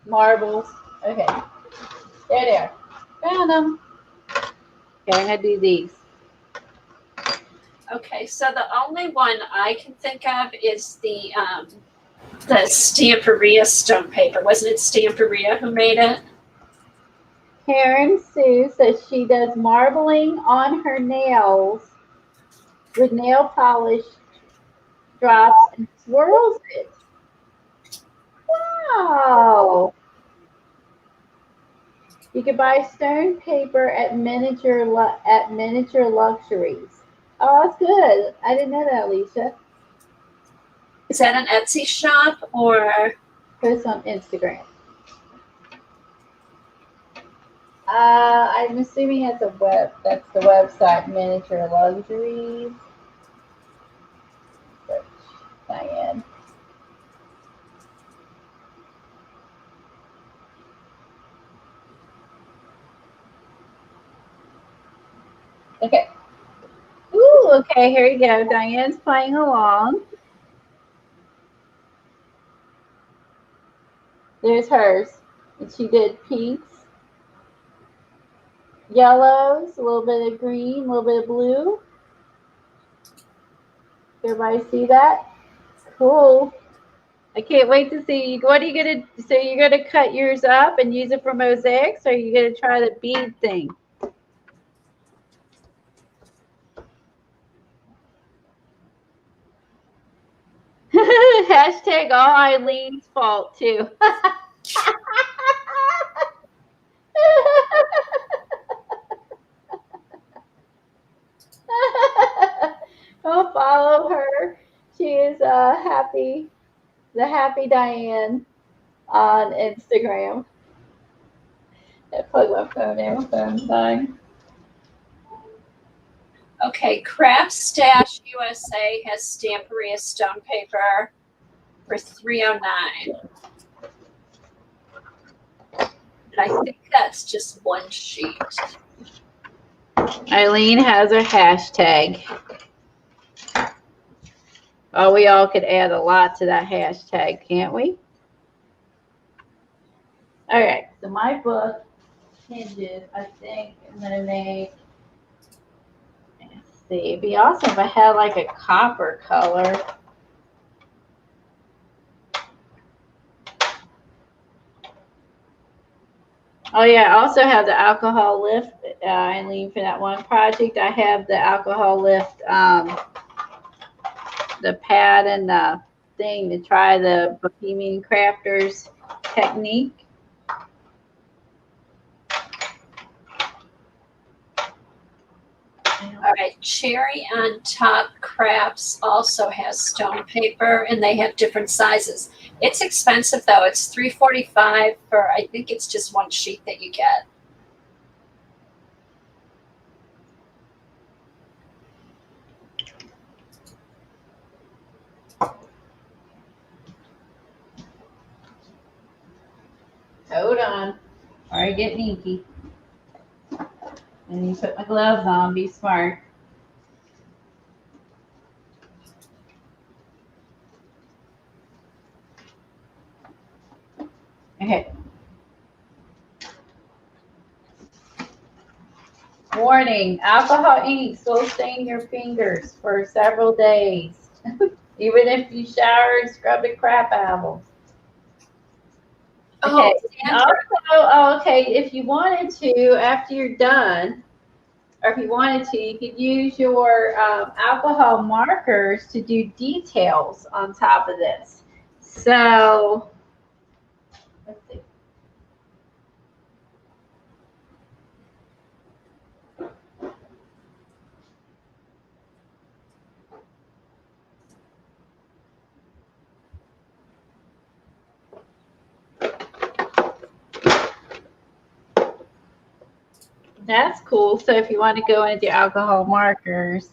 marbles. Okay, there they are. Found them. Okay, I'm gonna do these. Okay, so the only one I can think of is the Stamperia stone paper. Wasn't it Stamperia who made it? Karen Sue says she does marbling on her nails with nail polish drops and swirls it. Wow. You can buy stone paper at miniature luxuries. Oh, that's good. I didn't know that, Alicia. Is that an Etsy shop or? Post on Instagram. I'm assuming that's the website, Miniature Luxuries. Search Diane. Okay. Ooh, okay, here you go. Diane's playing along. There's hers. And she did pinks, yellows, a little bit of green, a little bit of blue. Everybody see that? Cool. I can't wait to see. What are you gonna? So you're gonna cut yours up and use it for mosaics, or are you gonna try the bead thing? Hashtag all Eileen's fault too. Go follow her. She is the happy Diane on Instagram. I plug my phone in. My phone's dying. Okay, Craft Stash USA has Stamperia stone paper for $3.09. And I think that's just one sheet. Eileen has her hashtag. Oh, we all could add a lot to that hashtag, can't we? All right, so my book hinges, I think I'm going to make, let's see, it'd be awesome if I had like a copper color. Oh yeah, I also have the alcohol lift, Eileen, for that one project. I have the alcohol lift, the pad and the thing to try the Bohemian Crafters technique. All right, Cherry on Top Crafts also has stone paper, and they have different sizes. It's expensive though. It's $3.45 for, I think it's just one sheet that you get. Hold on. All right, get inky. And you put my gloves on. Be smart. Okay. Warning, alcohol inks will stain your fingers for several days, even if you shower and scrub the crap out of them. Okay. Oh, And Sandra. also, okay, if you wanted to, after you're done, or if you wanted to, you could use your alcohol markers to do details on top of this. So, let's see. That's cool. So if you want to go into alcohol markers,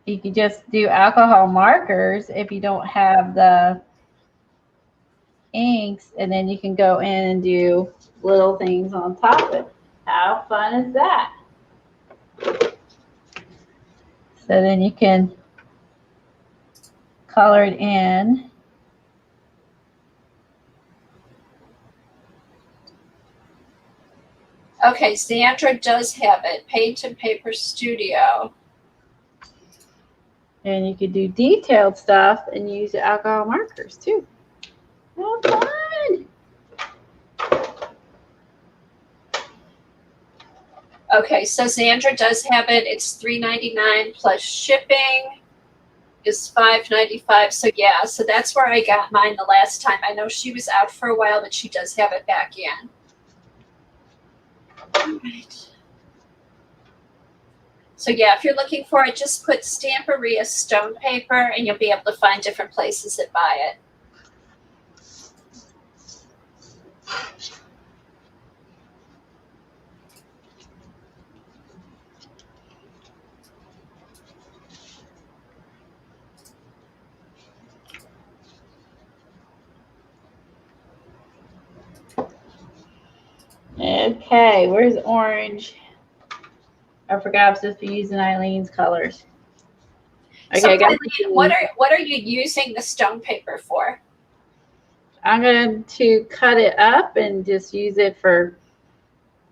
you could just do alcohol markers if you don't have the inks, and then you can go in and do little things on top of it. How fun is that? So then you can color it in. Okay, Sandra does have it. Paint and Paper Studio. And you could do detailed stuff and use the alcohol markers too. How fun! Okay, so Sandra does have it. It's $3.99 plus shipping is $5.95. So yeah, so that's where I got mine the last time. I know she was out for a while, but she does have it back in. All right. So yeah, if you're looking for it, just put Stamperia stone paper and you'll be able to find different places that buy it. Okay, where's orange? I forgot I was supposed to be using Eileen's colors. Okay, So I got Eileen, what are you using the stone paper for? I'm going to cut it up and just use it for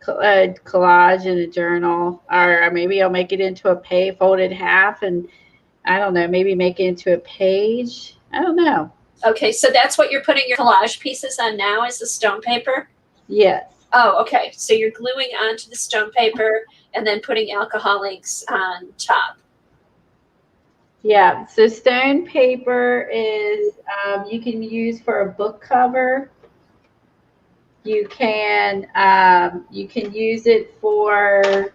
collage in a journal, or maybe I'll make it into a page, fold it in half, and I don't know, maybe make it into a page. I don't know. Okay, so that's what you're putting your collage pieces on now is the stone paper? Yes. Oh, okay. So you're gluing onto the stone paper and then putting alcohol inks on top. Yeah. So stone paper is you can use for a book cover. You can use it for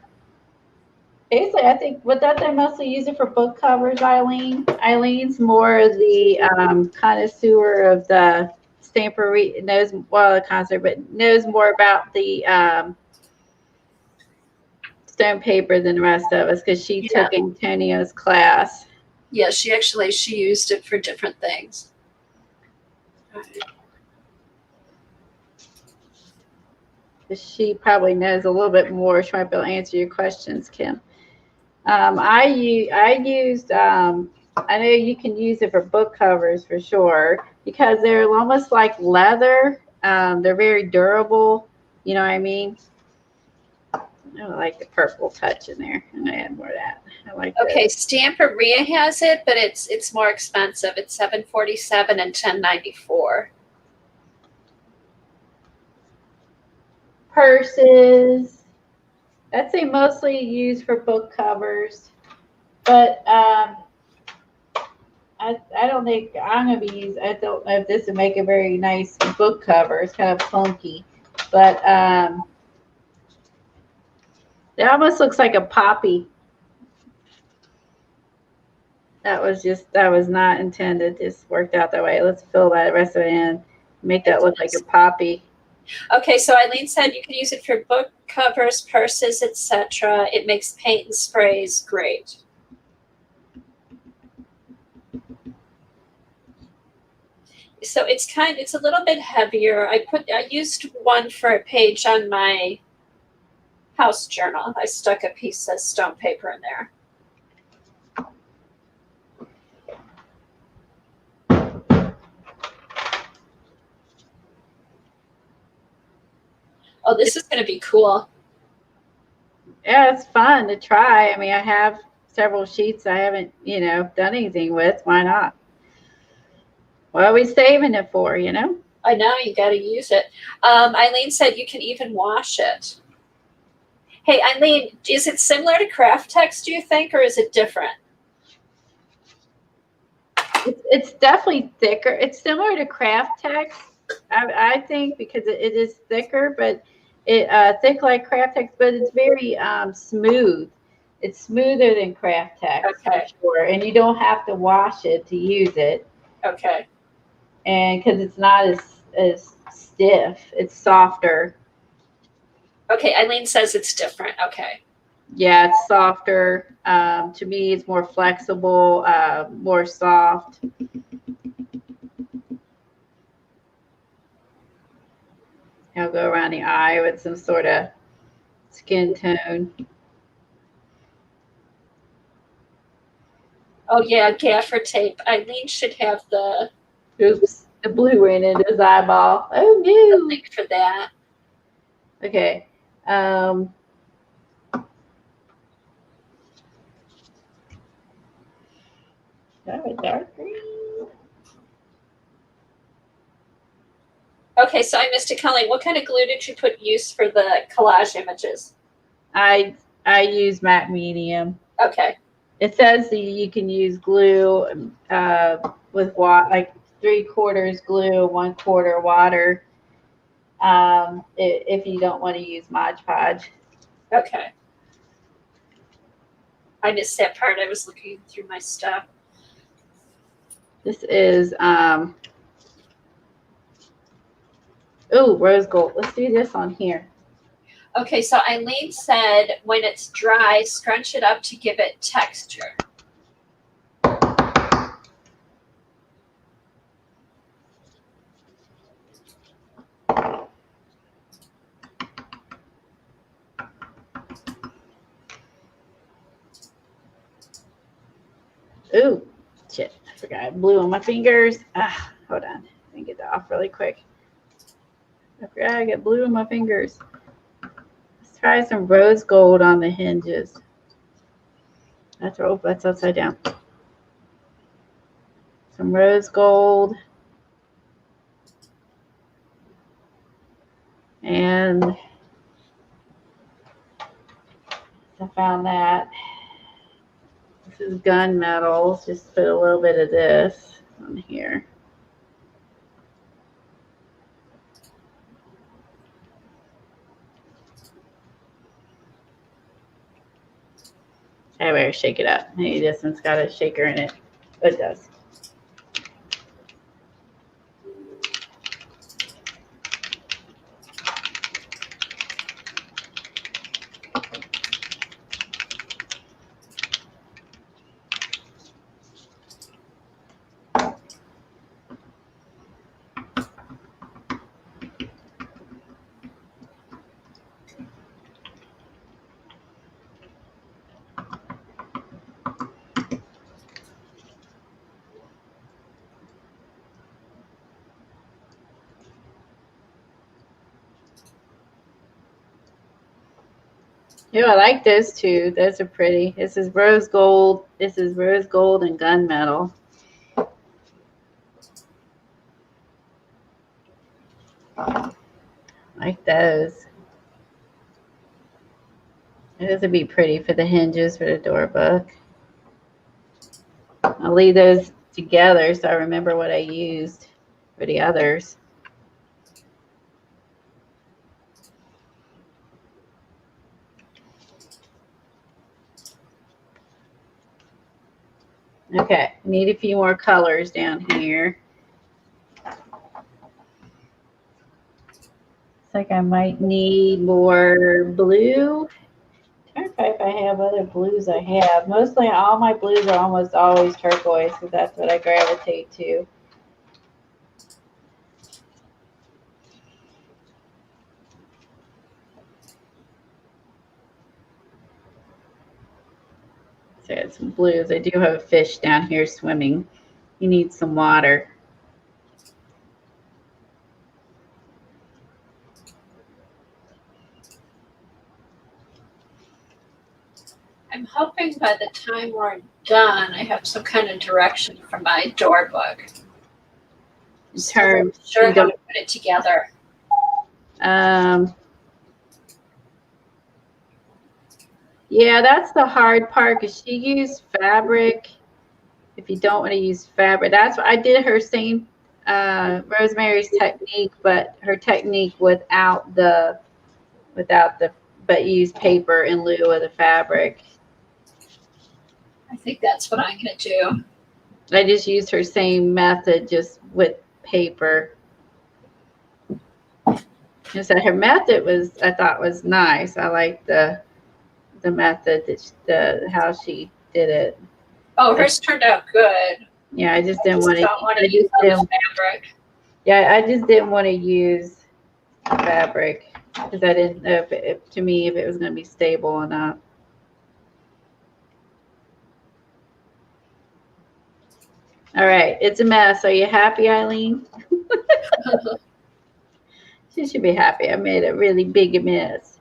basically. I think what that they mostly use it for book covers. Eileen's more the connoisseur of the stampery. Knows well the connoisseur, but knows more about the stone paper than the rest of us because she took Antonio's class. Yeah, she used it for different things. She probably knows a little bit more. She might be able to answer your questions, Kim. I used I know you can use it for book covers for sure because they're almost like leather. They're very durable. You know what I mean? I like the purple touch in there. I'm gonna add more of that. I like that. Okay, Stamperia has it, but it's more expensive. It's $7.47 and $10.94. Purses. I'd say mostly used for book covers, but I don't think I'm gonna be used. I don't know if this would make a very nice book cover. It's kind of clunky, but it almost looks like a poppy. That was not intended. Just worked out that way. Let's fill that rest of it in. Make that look like a poppy. Okay, so Eileen said you can use it for book covers, purses, etc. It makes paint and sprays great. So it's a little bit heavier. I used one for a page on my house journal. I stuck a piece of stone paper in there. Oh, this is going to be cool. Yeah, it's fun to try. I mean, I have several sheets I haven't, done anything with. Why not? What are we saving it for, I know, you got to use it. Eileen said you can even wash it. Hey, Eileen, is it similar to craft text, do you think, or is it different? It's definitely thicker. It's similar to craft text, I think, because it is thicker, but it thick like craft text, but it's very smooth. It's smoother than craft text for sure, and you don't have to wash it to use it. Okay. And because it's not as stiff, it's softer. Okay, Eileen says it's different. Okay. Yeah, it's softer. To me, it's more flexible, more soft. I'll go around the eye with some sort of skin tone. Oh, yeah, gaffer tape. Eileen should have the blue in his eyeball. Oh, no. link for that. Okay. Dark green. Okay, so I missed it, Colleen. What kind of glue did you use for the collage images? I use matte medium. Okay. It says that you can use glue with water, like 3/4 glue, 1/4 water. If you don't want to use Mod Podge. Okay. I missed that part. I was looking through my stuff. This is rose gold. Let's do this on here. Okay, so Eileen said when it's dry, scrunch it up to give it texture. Ooh, shit. I forgot I blew on my fingers. Hold on. Let me get that off really quick. I forgot I got blue on my fingers. Let's try some rose gold on the hinges. That's upside down. Some rose gold. And I found that. This is gunmetal. Let's just put a little bit of this on here. I better shake it up. Maybe this one's got a shaker in it. It does. Yeah, I like those two. Those are pretty. This is rose gold. This is rose gold and gunmetal. Like those. Those would be pretty for the hinges for the door book. I'll leave those together so I remember what I used for the others. Okay, need a few more colors down here. Looks like I might need more blue. I'm trying to find if I have other blues I have. Mostly all my blues are almost always turquoise, so that's what I gravitate to. So I got some blues. I do have a fish down here swimming. He needs some water. I'm hoping by the time we're done, I have some kind of direction for my door book. In terms, Sure you how to don't, put it together. yeah, that's the hard part because she used fabric. If you don't want to use fabric, that's what I did her same Rosemary's technique, but her technique without the but use paper in lieu of the fabric. I think that's what I'm going to do. I just used her same method, just with paper. And so her method I thought was nice. I liked the method how she did it. Oh, hers turned out good. Yeah, I just didn't want to. Don't want to use fabric. Yeah, I just didn't want to use fabric because I didn't know if it was going to be stable enough. All right, it's a mess. Are you happy, Eileen? She should be happy. I made a really big mess.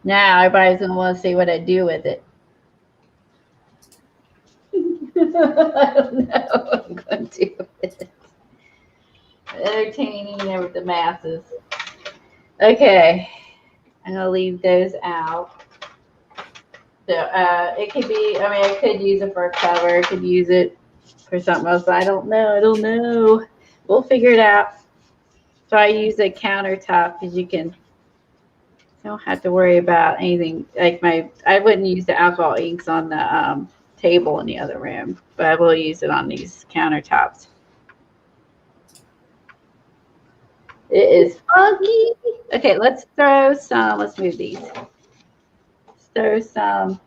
Now everybody's going to want to see what I do with it. I don't know what I'm going to do with it. Entertaining with the masses. Okay, I'm going to leave those out. So it could be, I mean, I could use it for a cover. I could use it for something else. But I don't know. We'll figure it out. So I use a countertop because you don't have to worry about anything. Like I wouldn't use the alcohol inks on the table in the other room, but I will use it on these countertops. It is funky. Okay, let's move these. Let's throw some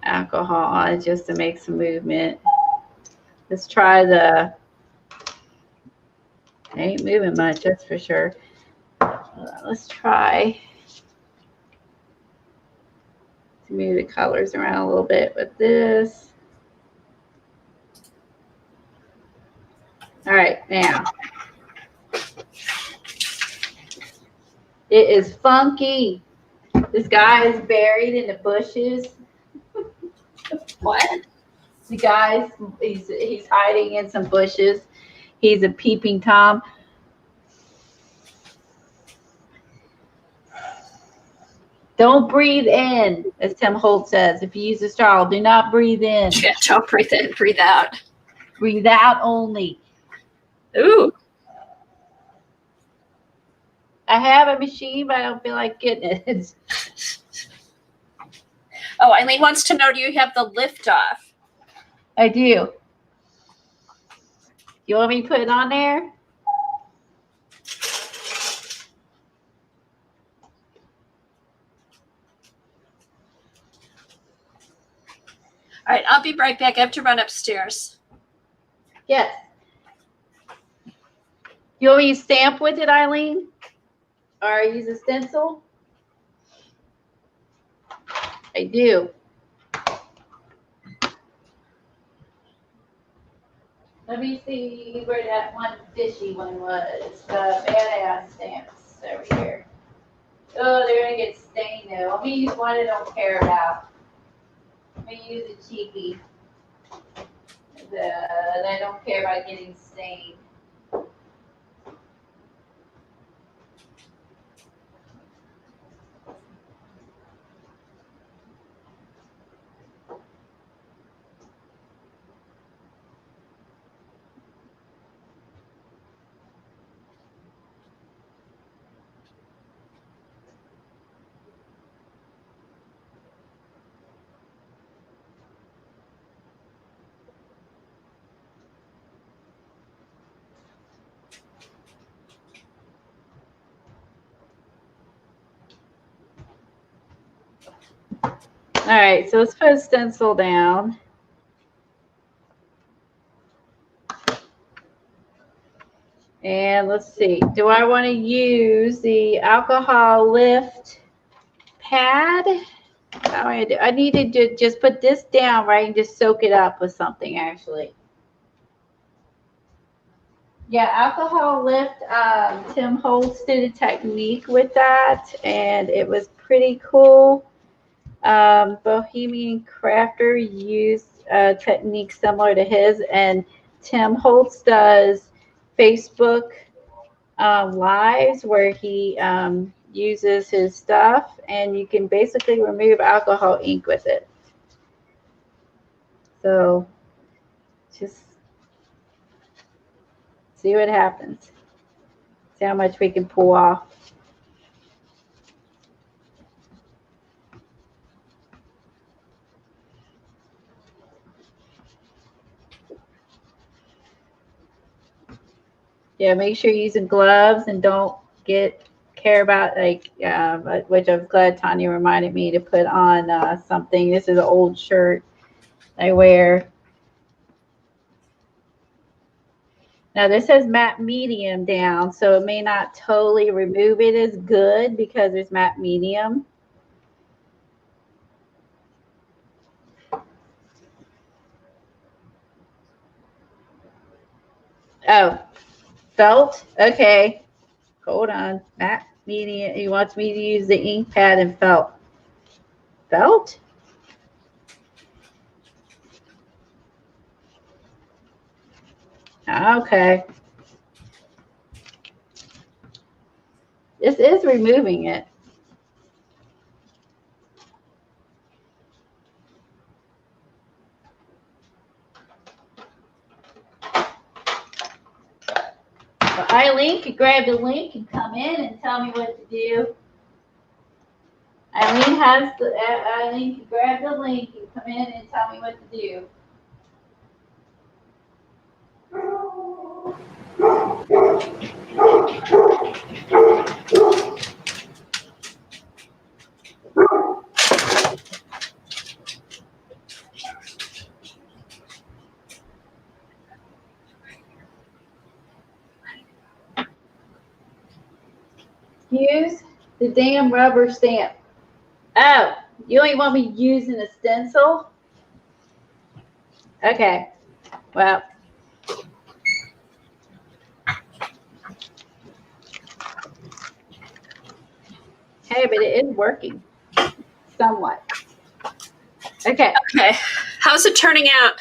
alcohol on just to make some movement. Let's try I ain't moving much, that's for sure. Let's try to move the colors around a little bit with this. All right, now. It is funky. This guy is buried in the bushes. What? The guy's he's hiding in some bushes. He's a peeping Tom. Don't breathe in, as Tim Holt says. If you use a straw, do not breathe in. Yeah, don't breathe in, breathe out. Breathe out only. Ooh. I have a machine, but I don't feel like getting it. Oh, Eileen wants to know, do you have the lift off? I do. You want me to put it on there? All right, I'll be right back. I have to run upstairs. Yes. You want me to stamp with it, Eileen? Or use a stencil? I do. Let me see where that one fishy one was. The badass stamps over here. Oh, they're gonna get stained though. Let me use one I don't care about. Let me use a cheapie. I don't care about getting stained. All right, so let's put a stencil down. And let's see, do I want to use the alcohol lift pad? How I do? I need to just put this down, right, and just soak it up with something, actually. Yeah, alcohol lift. Tim Holtz did a technique with that, and it was pretty cool. Bohemian Crafter used a technique similar to his, and Tim Holtz does Facebook lives where he uses his stuff, and you can basically remove alcohol ink with it. So just see what happens. See how much we can pull off. Yeah, make sure you're using gloves and don't care about like which I was glad Tanya reminded me to put on something. This is an old shirt I wear. Now this says matte medium down, so it may not totally remove it as good because there's matte medium. Oh, felt? Okay. Hold on. Matte medium. He wants me to use the ink pad and felt. Felt? Okay. This is removing it. So Eileen could grab the link and come in and tell me what to do. Eileen can grab the link and come in and tell me what to do. Use the damn rubber stamp. Oh, you only want me using a stencil? Okay. Well. Hey, but it is working. Somewhat. Okay. Okay. How's it turning out?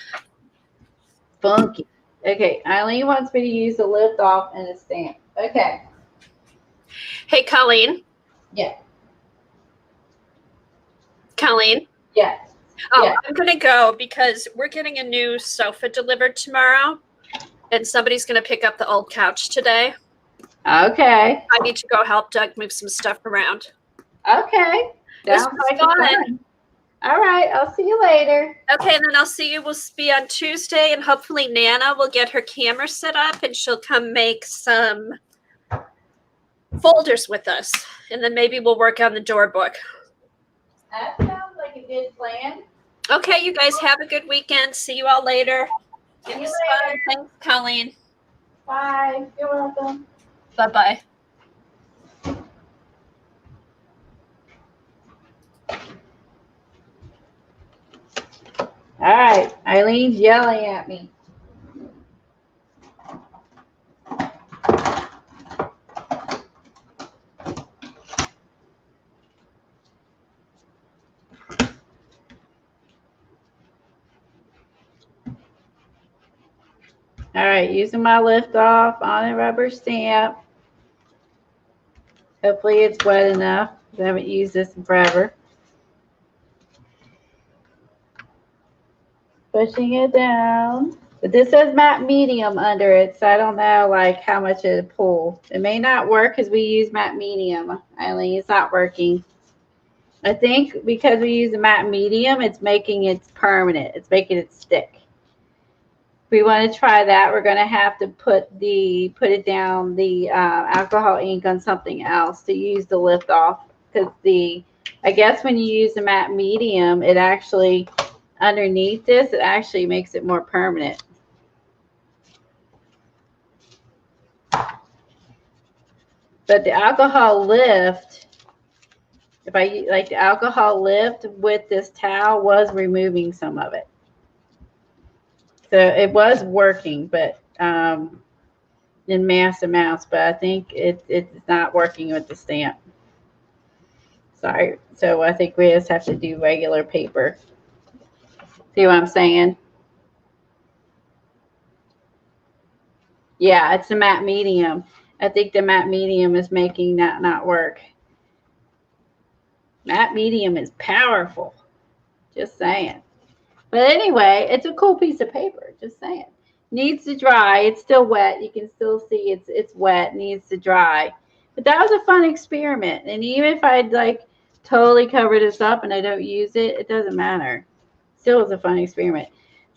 Funky. Okay. Eileen wants me to use the lift off and a stamp. Okay. Hey, Colleen. Yeah. Colleen. Yeah. Oh, yeah. I'm going to go because we're getting a new sofa delivered tomorrow, and somebody's going to pick up the old couch today. Okay. I need to go help Doug move some stuff around. Okay. This Sounds was like fun. All right. I'll see you later. Okay, and then I'll see you. We'll be on Tuesday, and hopefully Nana will get her camera set up, and she'll come make some folders with us, and then maybe we'll work on the door book. That sounds like a good plan. Okay, you guys have a good weekend. See you all later. See It you was later. fun. Thanks, Colleen. Bye. You're welcome. Bye-bye. All right. Eileen's yelling at me. All right, using my lift off on a rubber stamp. Hopefully it's wet enough. I haven't used this in forever. Pushing it down. But this says matte medium under it, so I don't know like how much it'll pull. It may not work because we use matte medium. Eileen, it's not working. I think because we use the matte medium, it's making it permanent. It's making it stick. If we want to try that, we're going to have to put it down the alcohol ink on something else to use the lift off. Because I guess when you use the matte medium, it actually underneath this, it actually makes it more permanent. But the alcohol lift If I like the alcohol lift with this towel was removing some of it. So it was working, but in mass amounts, but I think it's not working with the stamp. Sorry. So I think we just have to do regular paper. See what I'm saying? Yeah, it's a matte medium. I think the matte medium is making that not work. Matte medium is powerful. Just saying. But anyway, it's a cool piece of paper. Just saying. Needs to dry. It's still wet. You can still see it's wet. Needs to dry. But that was a fun experiment. And even if I'd like totally cover this up and I don't use it, it doesn't matter. Still was a fun experiment.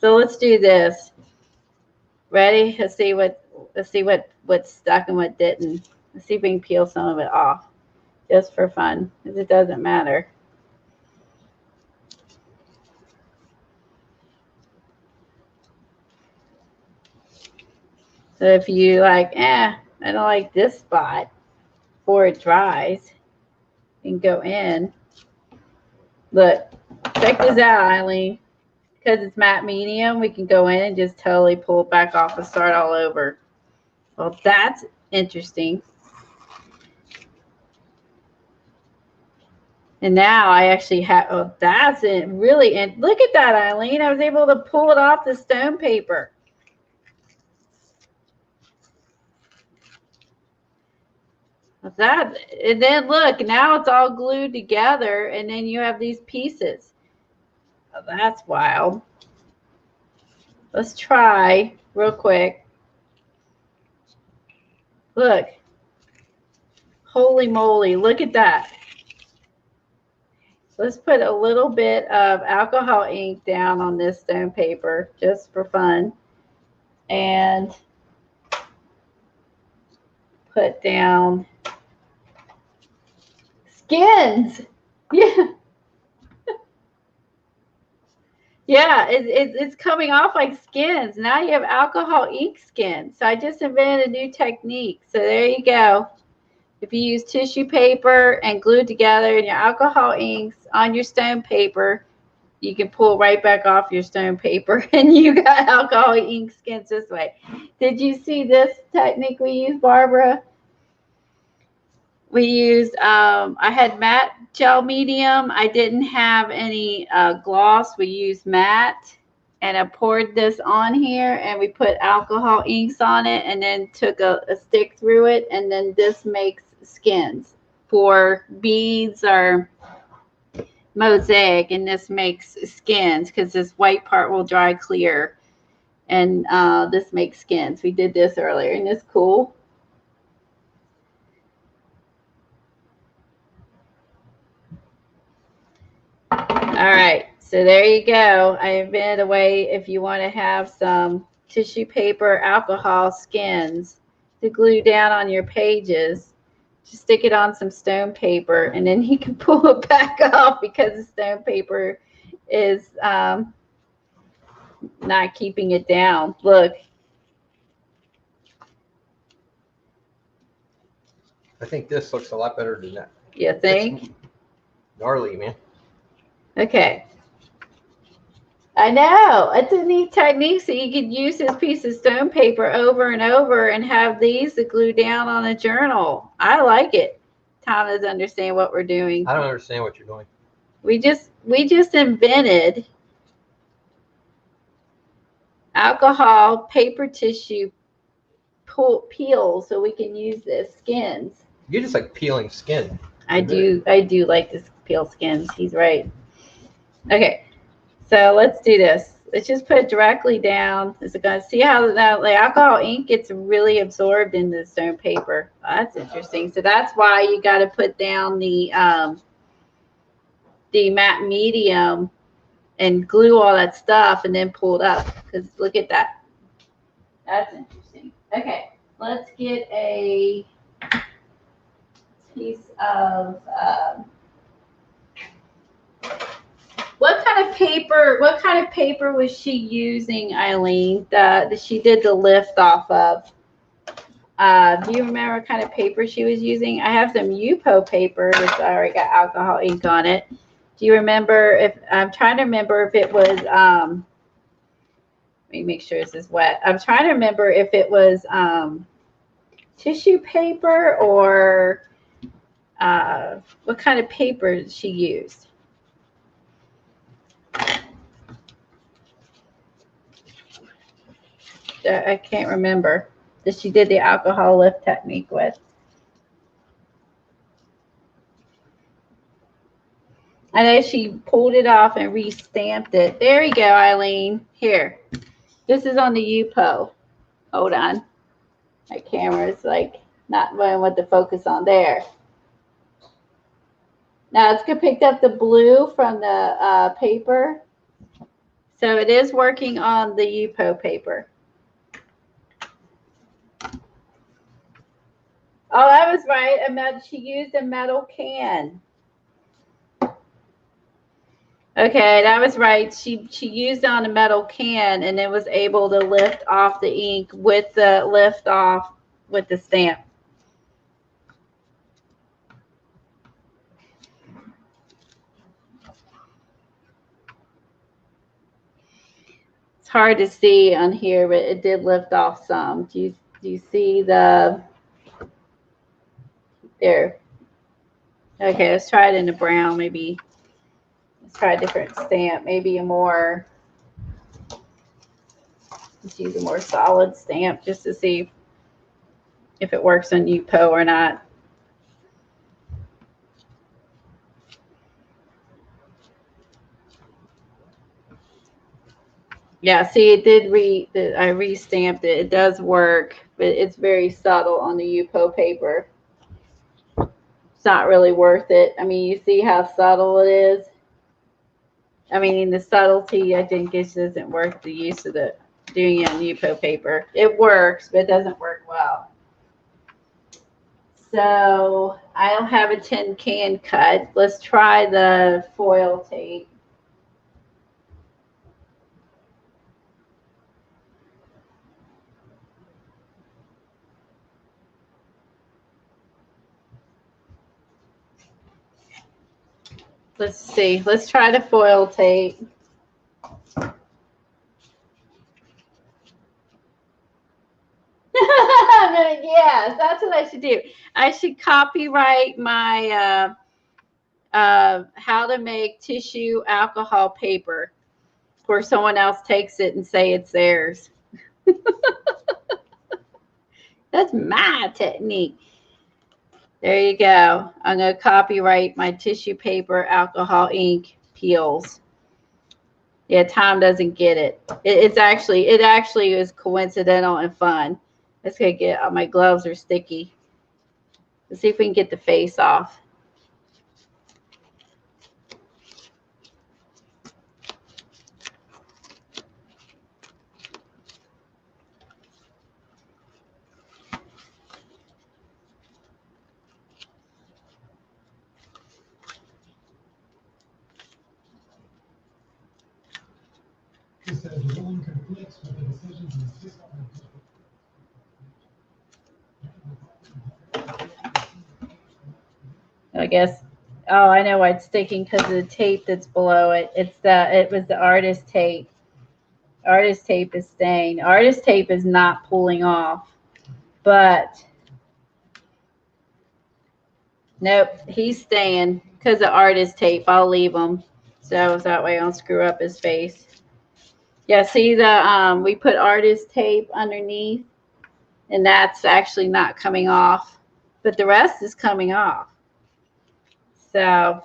So let's do this. Ready? Let's see what's stuck and what didn't. Let's see if we can peel some of it off. Just for fun. Because it doesn't matter. So if you like, I don't like this spot before it dries, you can go in. Look, check this out, Eileen. Because it's matte medium, we can go in and just totally pull it back off and start all over. Well, that's interesting. And now I actually have, oh, that's it. Really, and look at that, Eileen. I was able to pull it off the stone paper. That, and then look, now it's all glued together, and then you have these pieces. Oh, that's wild. Let's try real quick. Look. Holy moly, look at that. Let's put a little bit of alcohol ink down on this stone paper just for fun. And put down skins. Yeah. Yeah, it's coming off like skins. Now you have alcohol ink skins. So I just invented a new technique. So there you go. If you use tissue paper and glue together and your alcohol inks on your stone paper, you can pull right back off your stone paper and you got alcohol ink skins this way. Did you see this technique we used, Barbara? We used, I had matte gel medium. I didn't have any gloss. We used matte. And I poured this on here and we put alcohol inks on it and then took a stick through it. And then this makes skins for beads or mosaic. And this makes skins because this white part will dry clear. And this makes skins. We did this earlier. Isn't this cool? All right, so there you go. I invented a way if you want to have some tissue paper alcohol skins to glue down on your pages. Just stick it on some stone paper, and then you can pull it back off because the stone paper is not keeping it down. Look. I think this looks a lot better than that. You think? It's gnarly, man. Okay. I know. It's a neat technique. So you could use this piece of stone paper over and over and have these to glue down on a journal. I like it. Tom doesn't understand what we're doing. I don't understand what you're doing. We just invented alcohol paper tissue peel so we can use this skins. You just like peeling skin. I do like to peel skins. He's right. Okay, so let's do this. Let's just put it directly down. Is it going to see how the alcohol ink gets really absorbed into the stone paper? Oh, that's interesting. So that's why you got to put down the matte medium and glue all that stuff and then pull it up. Because look at that. That's interesting. Okay, let's get a piece of what kind of paper was she using, Eileen, that she did the lift off of? Do you remember what kind of paper she was using? I have some Yupo paper, which I already got alcohol ink on it. Do you remember if, I'm trying to remember if it was, let me make sure this is wet. I'm trying to remember if it was tissue paper or what kind of paper she used. I can't remember that she did the alcohol lift technique with. I know she pulled it off and re-stamped it. There you go, Eileen. Here. This is on the Yupo. Hold on. My camera's like not knowing what to focus on there. Now it's picked up the blue from the paper. So it is working on the Yupo paper. Oh, that was right. She used a metal can. Okay, that was right. She used on a metal can and it was able to lift off the ink with the lift off with the stamp. It's hard to see on here, but it did lift off some. Do you see the there? Okay, let's try it in the brown. Maybe let's try a different stamp. Maybe a more. Let's use a more solid stamp just to see if it works on Yupo or not. Yeah, see, it did I re-stamped it. It does work, but it's very subtle on the Yupo paper. It's not really worth it. I mean, you see how subtle it is? I mean, the subtlety, I think, it just isn't worth the use of doing it on Yupo paper. It works, but it doesn't work well. So I don't have a tin can cut. Let's try the foil tape. Let's see. Let's try the foil tape. Yes, that's what I should do. I should copyright my how to make tissue alcohol paper, where someone else takes it and say it's theirs. That's my technique. There you go. I'm going to copyright my tissue paper alcohol ink peels. Yeah, Tom doesn't get it. It actually is coincidental and fun. Let's go get, my gloves are sticky. Let's see if we can get the face off. I guess, oh, I know why it's sticking, because of the tape that's below it. It was the artist tape. Artist tape is staying. Artist tape is not pulling off, but nope, he's staying because of artist tape. I'll leave him so that way I don't screw up his face. Yeah, see we put artist tape underneath, and that's actually not coming off, but the rest is coming off. So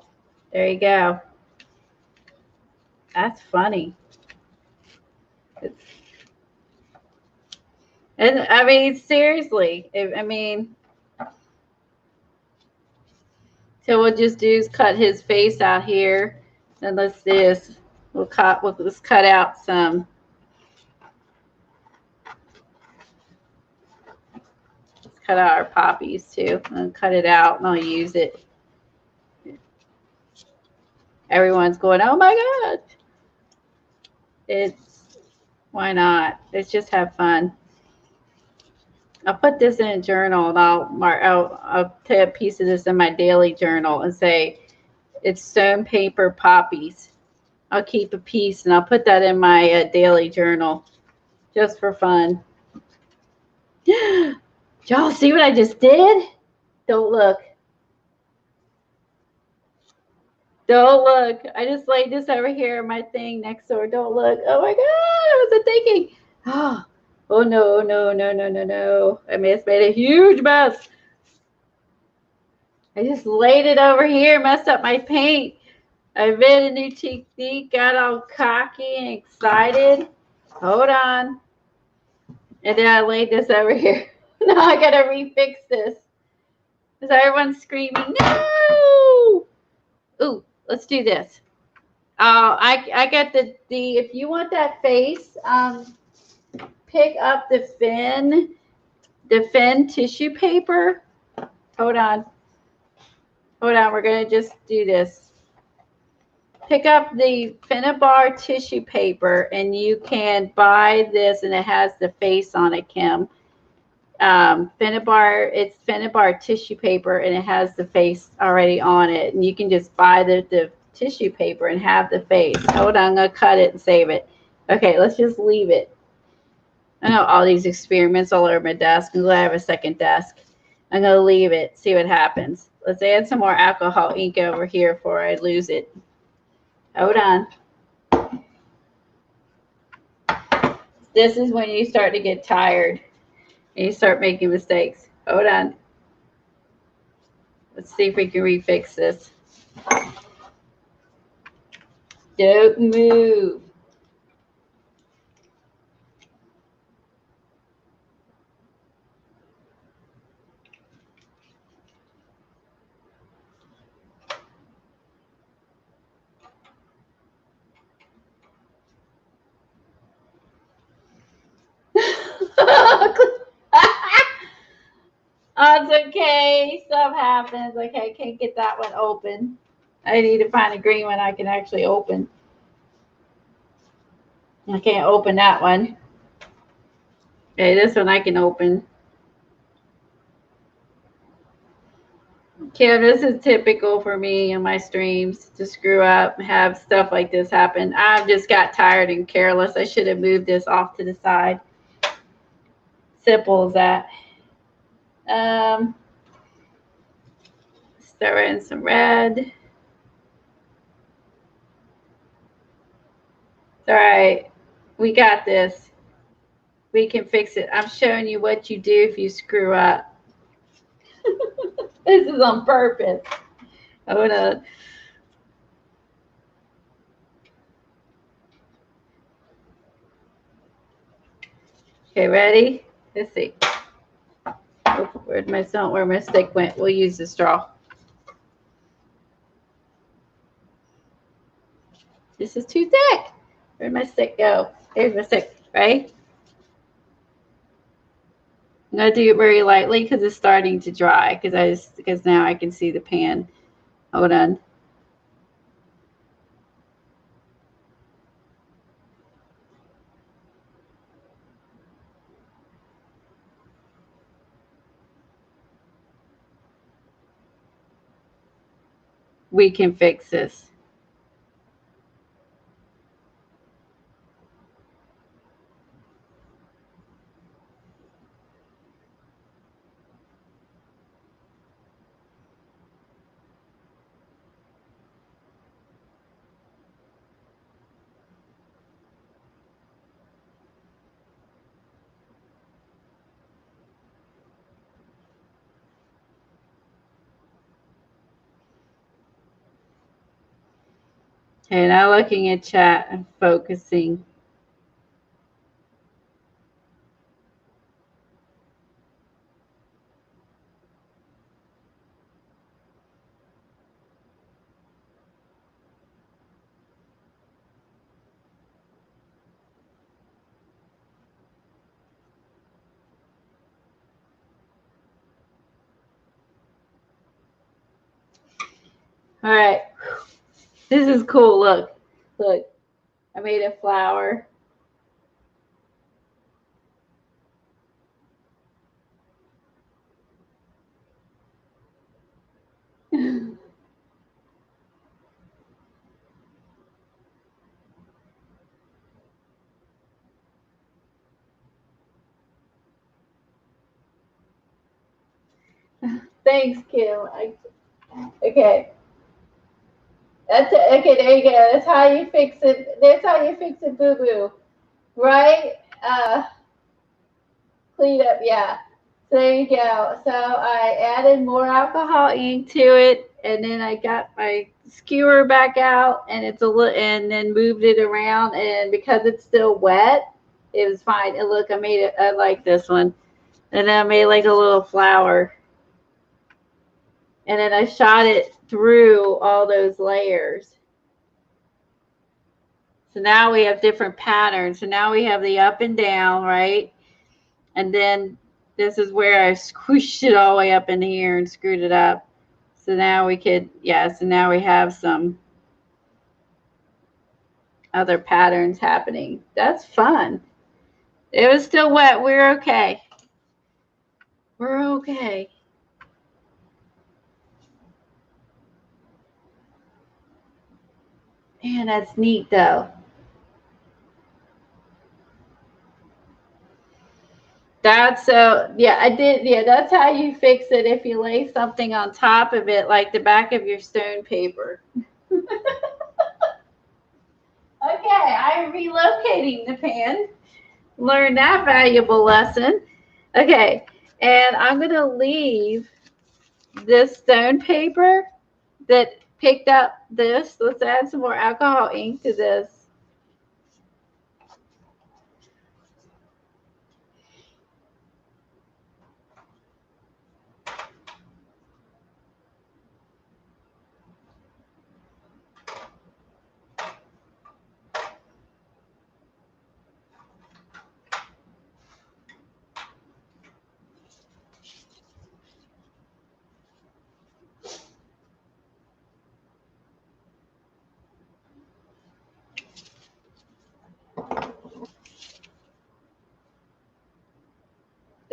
there you go. That's funny. And I mean, seriously, I mean, so we'll just do is cut his face out here, and let's do this. Let's cut out some. Let's cut out our poppies too, and cut it out, and I'll use it. Everyone's going, oh my God. Why not? Let's just have fun. I'll put this in a journal and I'll take a piece of this in my daily journal and say it's stone paper poppies. I'll keep a piece and I'll put that in my daily journal just for fun. Y'all see what I just did? Don't look. Don't look. I just laid this over here in my thing next door. Don't look. Oh my God. I wasn't thinking. Oh, oh no, no, no, no, no, no. I just made a huge mess. I just laid it over here, messed up my paint. I made a new technique, got all cocky and excited. Hold on. And then I laid this over here. Now I gotta refix this. Because everyone's screaming, no! Ooh, let's do this. I got the if you want that face, pick up the fin tissue paper. Hold on. Hold on, we're gonna just do this. Pick up the Finnabar tissue paper and you can buy this and it has the face on it, Kim. It's Finnabar tissue paper and it has the face already on it. And you can just buy the tissue paper and have the face. Hold on, I'm going to cut it and save it. Okay, let's just leave it. I know all these experiments all over my desk. I'm glad I have a second desk. I'm going to leave it, see what happens. Let's add some more alcohol ink over here before I lose it. Hold on. This is when you start to get tired and you start making mistakes. Hold on. Let's see if we can refix this. Don't move. Oh, it's okay. Stuff happens. Okay, I can't get that one open. I need to find a green one I can actually open. I can't open that one. Okay, this one I can open. Kim, this is typical for me in my streams to screw up, have stuff like this happen. I just got tired and careless. I should have moved this off to the side. Simple as that. Stir in some red. It's all right. We got this. We can fix it. I'm showing you what you do if you screw up. This is on purpose. Hold on. Okay, ready? Let's see. Oh, where my stick went? We'll use the straw. This is too thick. Where'd my stick go? There's my stick, right? I'm gonna do it very lightly because it's starting to dry. Because now I can see the pan. Hold on. We can fix this. Okay, now looking at chat and focusing. All right. This is cool. Look. Look. I made a flower. Thanks, Kim. Okay. Okay. There you go. That's how you fix it. That's how you fix it, boo boo. Right? Clean up. Yeah. So there you go. So I added more alcohol ink to it, and then I got my skewer back out, and it's a little, and then moved it around, and because it's still wet, it was fine. And look, I made it. I like this one, and then I made like a little flower, and then I shot it through all those layers. So now we have different patterns. So now we have the up and down, right? And then this is where I squished it all the way up in here and screwed it up. So now we could, yeah, so now we have some other patterns happening. That's fun. It was still wet. We're okay. We're okay. Man, that's neat though. That's so, yeah, I did. Yeah, that's how you fix it if you lay something on top of it, like the back of your stone paper. Okay, I'm relocating the pan. Learn that valuable lesson. Okay, and I'm going to leave this stone paper that picked up this. Let's add some more alcohol ink to this.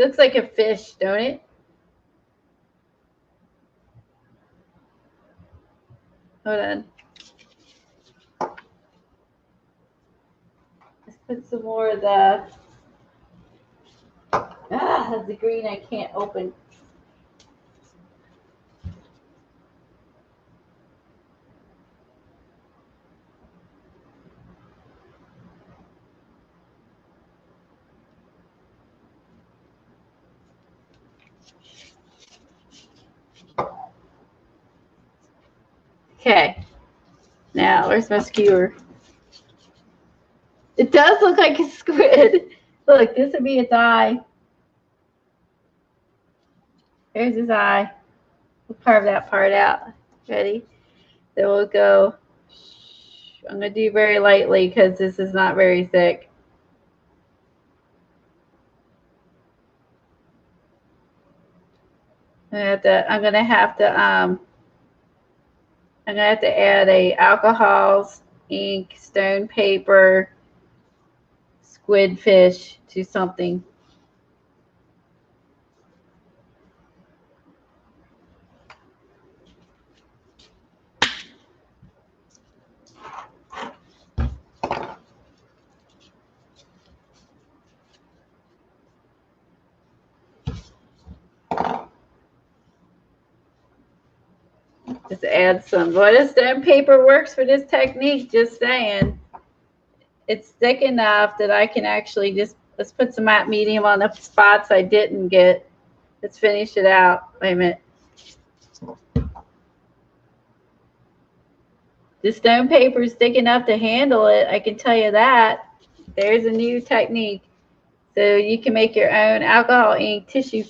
Looks like a fish, don't it? Hold on. Let's put some more of the, that's the green I can't open. Okay. Now, where's my skewer? It does look like a squid. Look, this would be its eye. There's his eye. We'll carve that part out. Ready? Then we'll go. I'm going to do very lightly because this is not very thick. I'm gonna have to add a alcohols, ink, stone paper, squid fish to something. Just add some. Well, this stone paper works for this technique, just saying. It's thick enough that I can actually just, let's put some matte medium on the spots I didn't get. Let's finish it out. Wait a minute. The stone paper is thick enough to handle it. I can tell you that. There's a new technique. So you can make your own alcohol ink tissue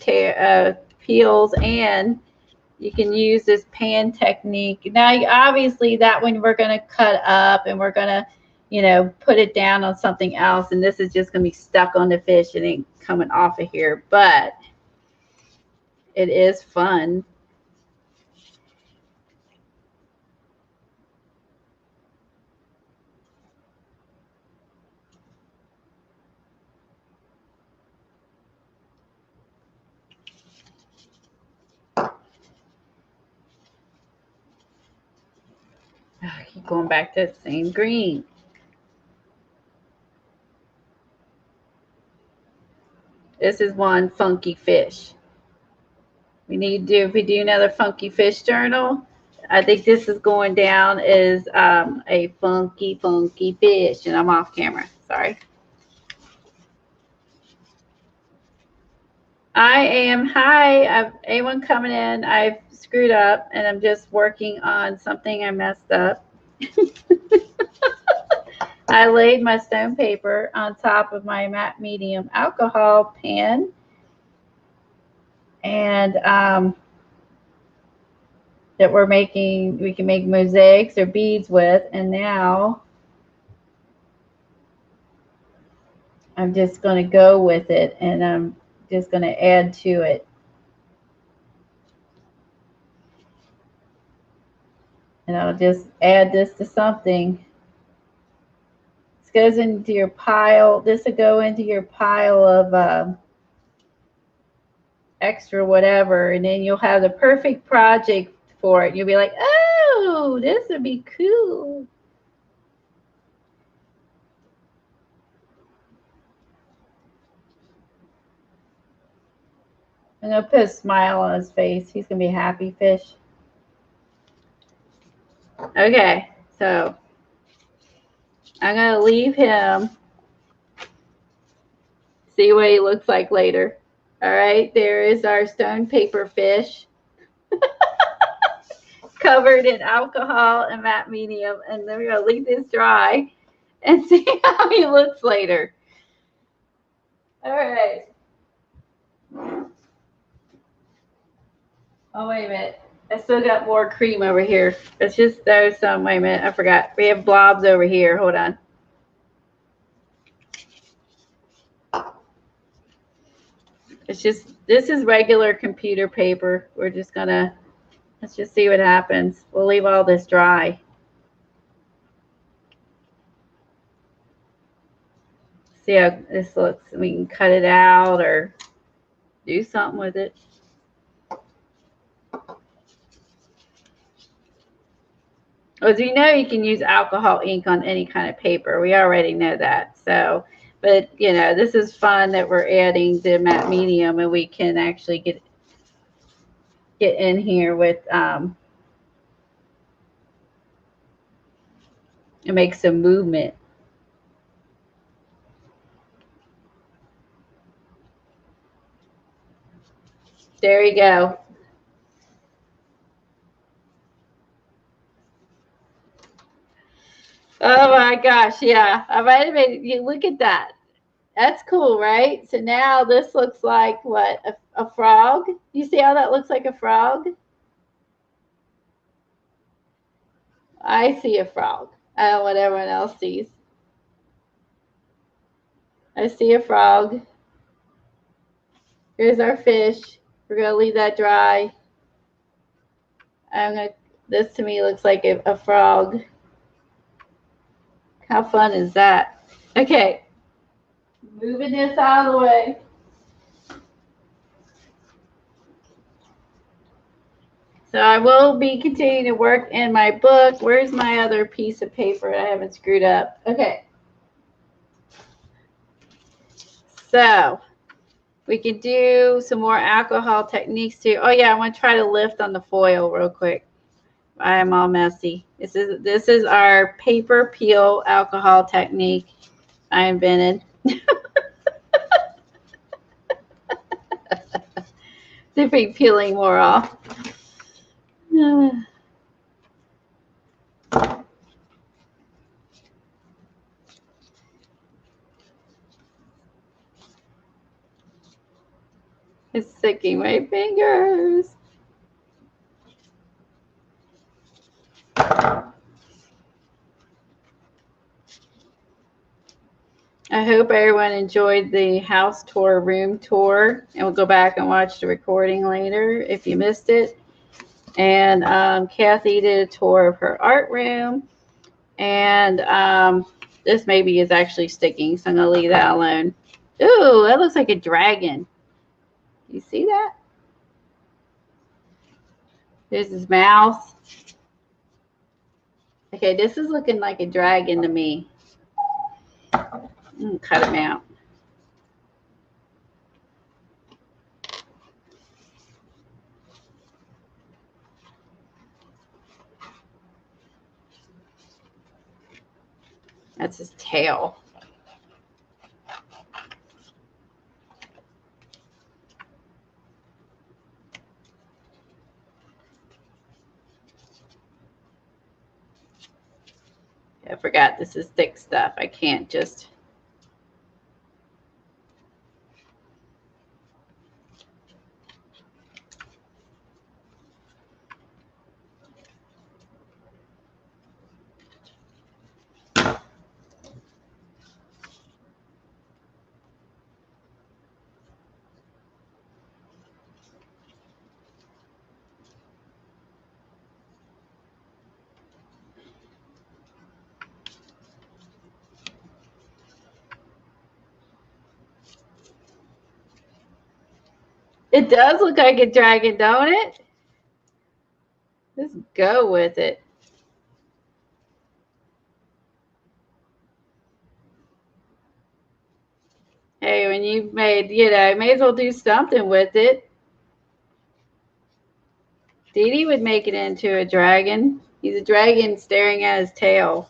peels, and you can use this pan technique. Now, obviously, that one we're going to cut up and we're going to, you know, put it down on something else. And this is just going to be stuck on the fish. It ain't coming off of here, but it is fun. I keep going back to the same green. This is one funky fish. We need to do, if we do another funky fish journal, I think this is going down as a funky fish. And I'm off camera. Sorry. Hi, I've anyone coming in. I've screwed up and I'm just working on something I messed up. I laid my stone paper on top of my matte medium alcohol pen. And that we can make mosaics or beads with. And now I'm just going to go with it and I'm just going to add to it. And I'll just add this to something. This goes into your pile. This will go into your pile of extra whatever. And then you'll have the perfect project for it. You'll be like, oh, this would be cool. And I'll put a smile on his face. He's going to be a happy fish. Okay, so I'm going to leave him. See what he looks like later. All right, there is our stone paper fish. Covered in alcohol and matte medium. And then we're going to leave this dry and see how he looks later. All right. Oh, wait a minute. I still got more cream over here. Let's just throw some. Wait a minute. I forgot. We have blobs over here. Hold on. It's just, this is regular computer paper. We're just going to, let's just see what happens. We'll leave all this dry. See how this looks. We can cut it out or do something with it. As you know, you can use alcohol ink on any kind of paper. We already know that. So, but you know, this is fun that we're adding the matte medium, and we can actually get in here with and make some movement. There you go. Oh my gosh, yeah. I might have made you look at that. That's cool, right? So now this looks like what? A frog? You see how that looks like a frog? I see a frog. I don't know what everyone else sees. I see a frog. Here's our fish. We're going to leave that dry. This to me looks like a frog. How fun is that? Okay. Moving this out of the way. So I will be continuing to work in my book. Where's my other piece of paper I haven't screwed up? Okay. So we can do some more alcohol techniques too. Oh yeah, I want to try to lift on the foil real quick. I am all messy. This is our paper peel alcohol technique I invented. See if we can peeling more off. It's sticking my fingers. I hope everyone enjoyed the house tour, room tour, and we'll go back and watch the recording later if you missed it. And Cathy did a tour of her art room, and this maybe is actually sticking, so I'm going to leave that alone. Ooh, that looks like a dragon. You see that? There's his mouth. Okay, this is looking like a dragon to me. Cut him out. That's his tail. I forgot this is thick stuff. I can't just. It does look like a dragon, don't it? Let's go with it. Hey, when you've made, may as well do something with it. Dee Dee would make it into a dragon. He's a dragon staring at his tail.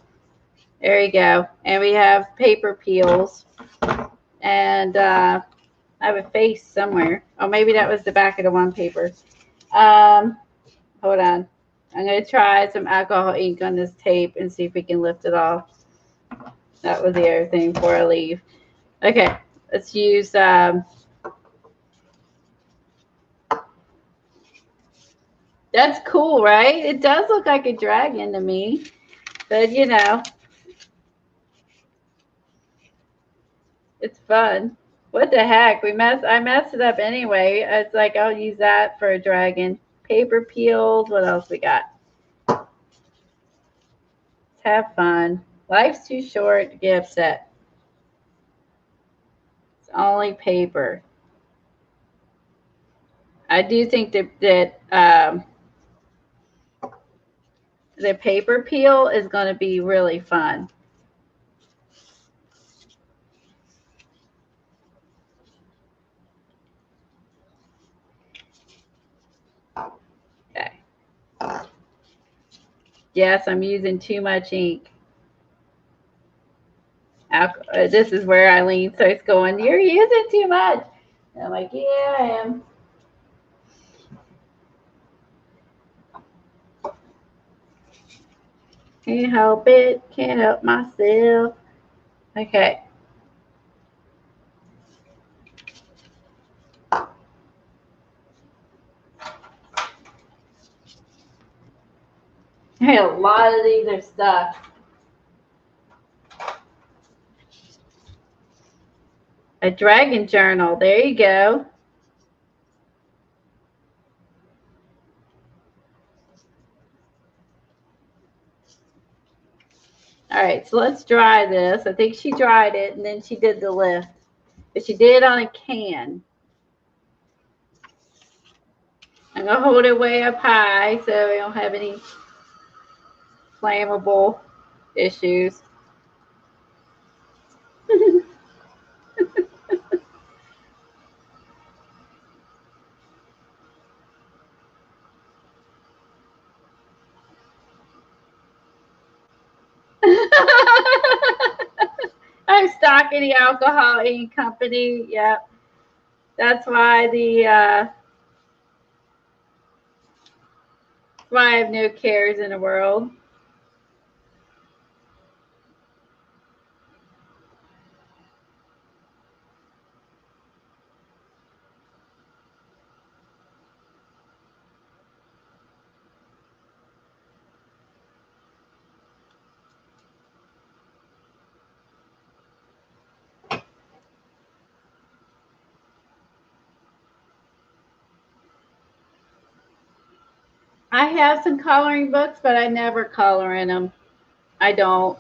There you go. And we have paper peels. And I have a face somewhere. Oh, maybe that was the back of the one paper. Hold on. I'm going to try some alcohol ink on this tape and see if we can lift it off. That was the other thing before I leave. Okay, let's use that's cool, right? It does look like a dragon to me. But it's fun. What the heck? I messed it up anyway. It's like I'll use that for a dragon. Paper peels. What else we got? Let's have fun. Life's too short to get upset. It's only paper. I do think that the paper peel is going to be really fun. Okay. Yes, I'm using too much ink. This is where Eileen starts going, you're using too much. And I'm like, yeah, I am. Can't help it. Can't help myself. Okay. Hey, a lot of these are stuck. A dragon journal. There you go. All right, so let's dry this. I think she dried it and then she did the lift. But she did it on a can. I'm going to hold it way up high so we don't have any flammable issues. I'm stocking the alcohol ink company. Yep. That's why why I have no cares in the world. I have some coloring books, but I never color in them. I don't.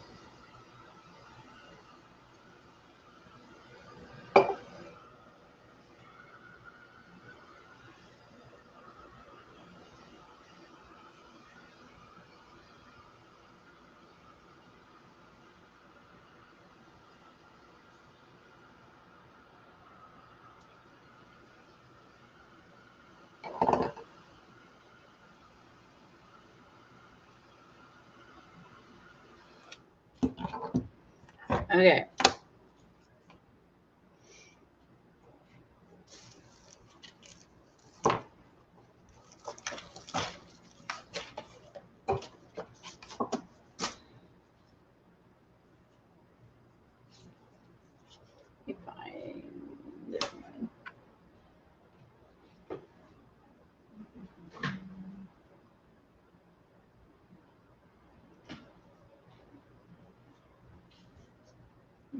Okay. Let me find this one.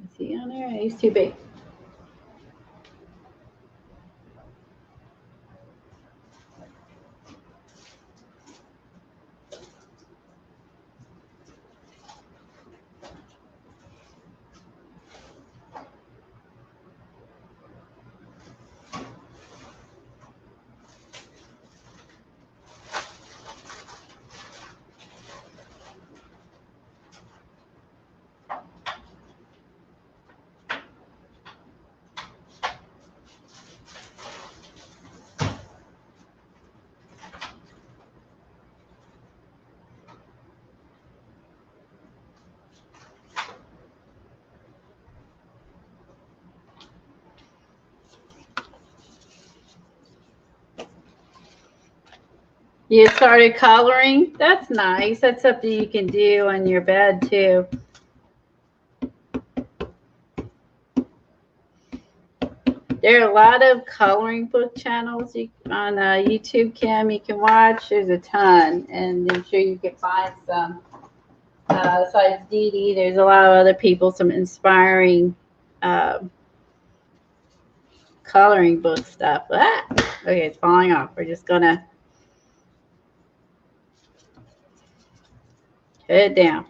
Is he on there? He's too big. You started coloring? That's nice. That's something you can do on your bed too. There are a lot of coloring book channels on YouTube, Kim, you can watch. There's a ton, and I'm sure you can find some. Besides Dee Dee, there's a lot of other people, some inspiring coloring book stuff. Ah! Okay, it's falling off. We're just going to put it down.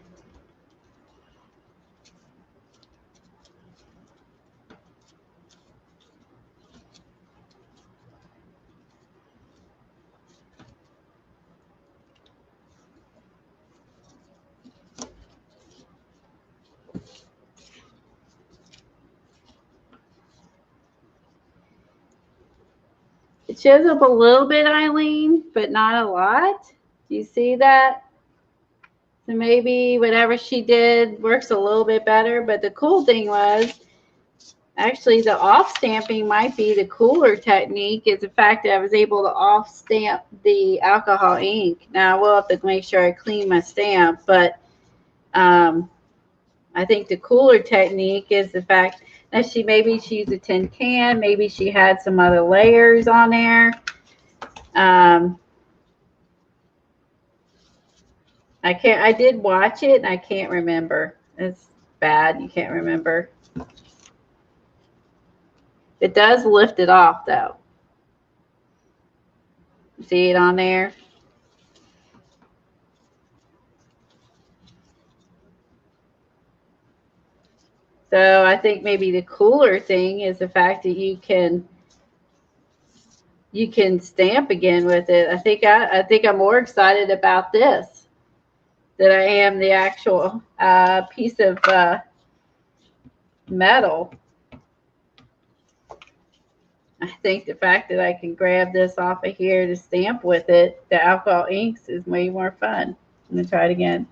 It shows up a little bit, Eileen, but not a lot. Do you see that? So maybe whatever she did works a little bit better. But the cool thing was, actually, the off stamping might be the cooler technique, is the fact that I was able to off stamp the alcohol ink. Now, I will have to make sure I clean my stamp, but I think the cooler technique is the fact that maybe she used a tin can, maybe she had some other layers on there. I did watch it and I can't remember. It's bad. You can't remember. It does lift it off though. See it on there? So I think maybe the cooler thing is the fact that you can stamp again with it. I think I'm more excited about this than I am the actual piece of metal. I think the fact that I can grab this off of here to stamp with it, the alcohol inks, is way more fun. I'm going to try it again.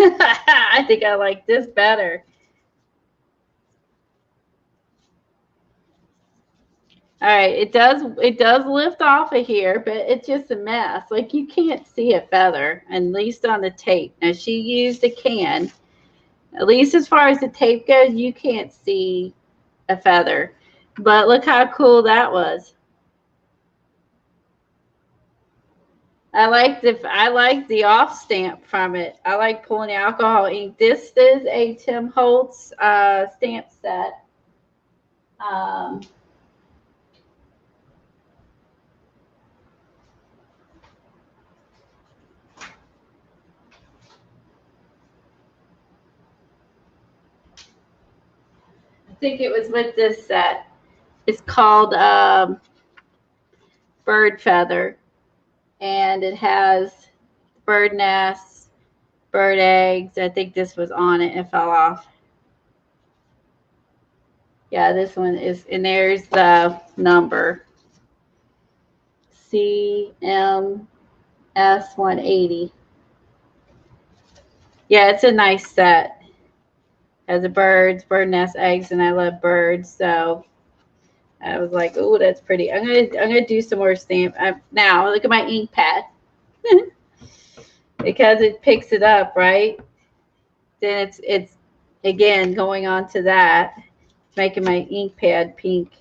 I think I like this better. All right, it does lift off of here, but it's just a mess. Like, you can't see a feather, at least on the tape. Now, she used a can. At least as far as the tape goes, you can't see a feather. But look how cool that was. I like the off stamp from it. I like pulling the alcohol ink. This is a Tim Holtz stamp set. I think it was with this set. It's called Bird Feather, and it has bird nests, bird eggs. I think this was on it and fell off. Yeah, this one is, and there's the number CMS 180. Yeah, it's a nice set. Has a bird nest, eggs, and I love birds, so I was like, oh, that's pretty. I'm gonna do some more stamp. Now look at my ink pad because it picks it up, right? Then it's again going on to that, making my ink pad pink.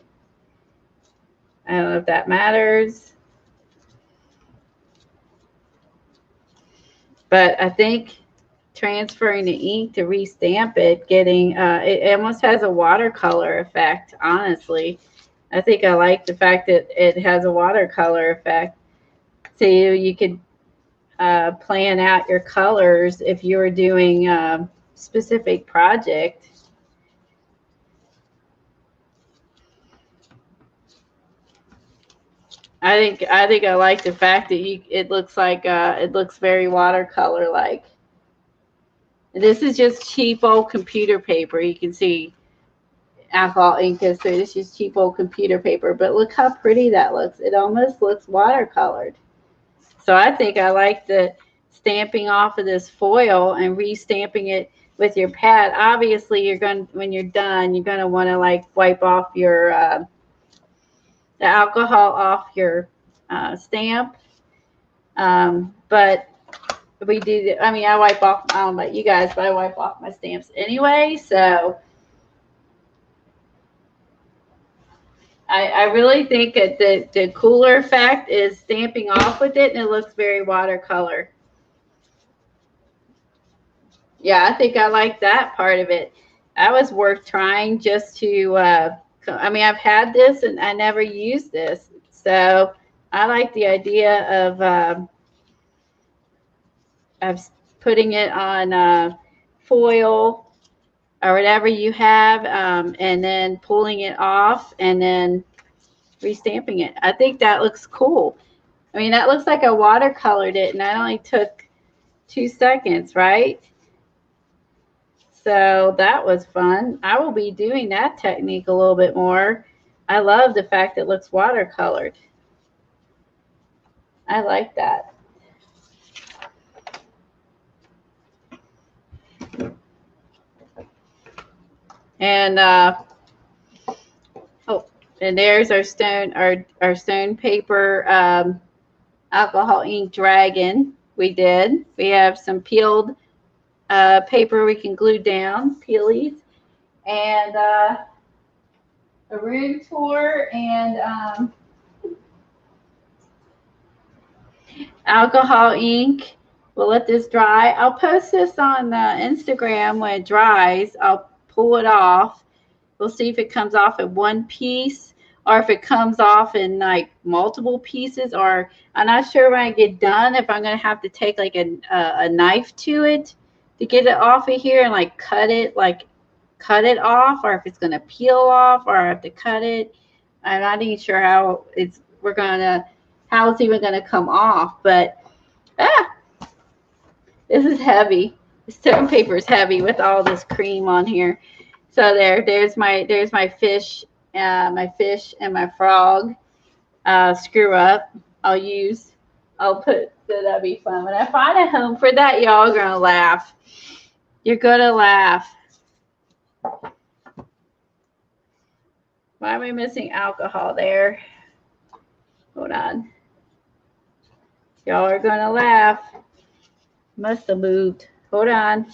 I don't know if that matters, but I think transferring the ink to restamp it, getting it almost has a watercolor effect. Honestly, I think I like the fact that it has a watercolor effect. So you could plan out your colors if you were doing a specific project. I think I like the fact that it looks like it looks very watercolor like. This is just cheap old computer paper. You can see alcohol ink is through. This is cheap old computer paper, but look how pretty that looks. It almost looks watercolored. So I think I like the stamping off of this foil and restamping it with your pad. Obviously, you're going when you're done, you're going to want to like wipe off your the alcohol off your stamp. But we do. I mean, I wipe off. I don't know about you guys, but I wipe off my stamps anyway. So I really think that the cooler effect is stamping off with it, and it looks very watercolor. Yeah, I think I like that part of it. That was worth trying just to, I mean, I've had this and I never used this. So I like the idea of putting it on foil or whatever you have, and then pulling it off and then restamping it. I think that looks cool. I mean, that looks like I watercolored it and that only took 2 seconds, right? So that was fun. I will be doing that technique a little bit more. I love the fact it looks watercolored. I like that. And oh, and there's our stone paper alcohol ink dragon. We have some peeled paper we can glue down, peelies, and a room tour and alcohol ink. We'll let this dry. I'll post this on Instagram when it dries. I'll pull it off. We'll see if it comes off in one piece or if it comes off in like multiple pieces, or I'm not sure when I get done if I'm going to have to take like a knife to it to get it off of here and like cut it off, or if it's going to peel off or I have to cut it. I'm not even sure how it's even going to come off, but this is heavy. The stone paper is heavy with all this cream on here. So there's my fish, and my frog screw up. I'll put, that'll be fun. When I find a home for that, y'all are gonna laugh. You're gonna laugh. Why am I missing alcohol there? Hold on. Y'all are gonna laugh. Must have moved. Hold on.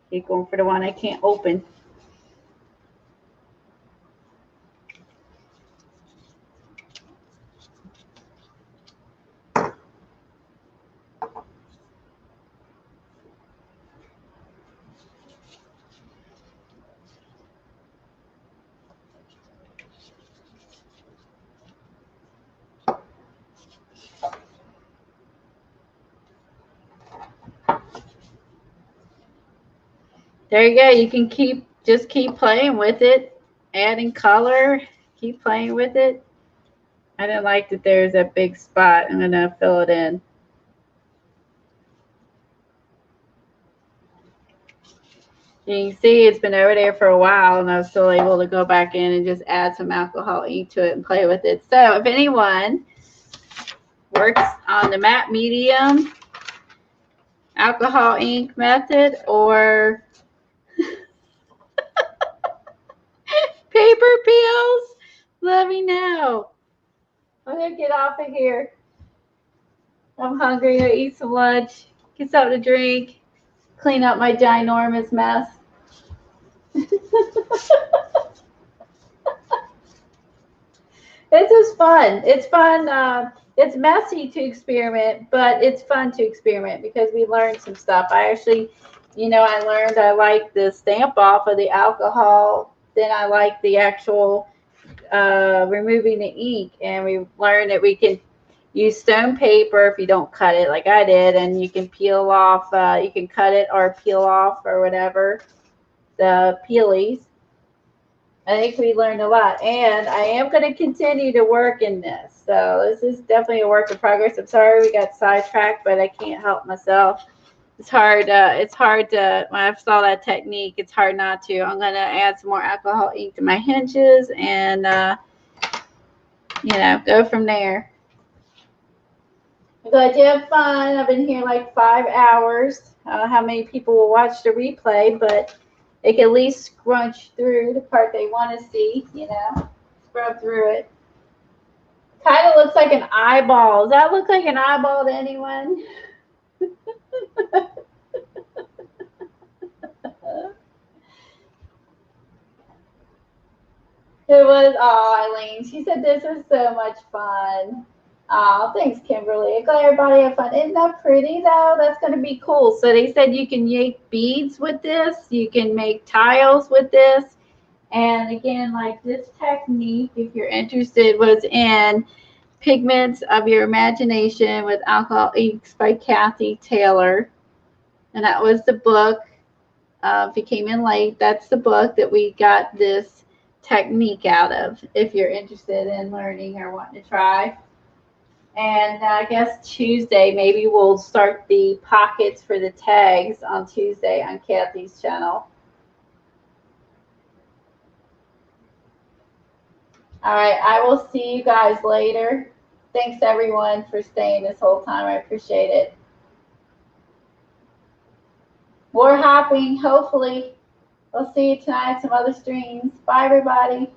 Keep going for the one I can't open. There you go. You can just keep playing with it, adding color, keep playing with it. I didn't like that there's a big spot. I'm going to fill it in. You can see it's been over there for a while, and I was still able to go back in and just add some alcohol ink to it and play with it. So if anyone works on the matte medium alcohol ink method or paper peels, let me know. I'm gonna get off of here. I'm hungry. I'll eat some lunch, get something to drink, clean up my ginormous mess. This is fun. It's fun. It's messy to experiment, but it's fun to experiment because we learned some stuff. I actually, I learned I like the stamp off of the alcohol. Then I like the actual removing the ink, and we learned that we can use stone paper if you don't cut it like I did, and you can peel off. You can cut it or peel off or whatever the peelies. I think we learned a lot, and I am going to continue to work in this. So this is definitely a work in progress. I'm sorry we got sidetracked, but I can't help myself. It's hard. It's hard to, when I saw that technique, it's hard not to. I'm going to add some more alcohol ink to my hinges and, go from there. I'm glad you have fun. I've been here like 5 hours. I don't know how many people will watch the replay, but they can at least scrunch through the part they want to see, scrub through it. Kind of looks like an eyeball. Does that look like an eyeball to anyone? It was, Eileen. She said this was so much fun. Oh, thanks, Kimberly. I'm glad everybody had fun. Isn't that pretty, though? That's going to be cool. So they said you can make beads with this. You can make tiles with this. And again, like this technique, if you're interested, was in Pigments of Your Imagination with Alcohol Inks by Cathy Taylor. And that was the book. If you came in late, that's the book that we got this technique out of, if you're interested in learning or wanting to try. And I guess Tuesday, maybe we'll start the pockets for the tags on Tuesday on Cathy's channel. All right, I will see you guys later. Thanks, everyone, for staying this whole time. I appreciate it. More hopping, hopefully. We'll see you tonight, some other streams. Bye, everybody.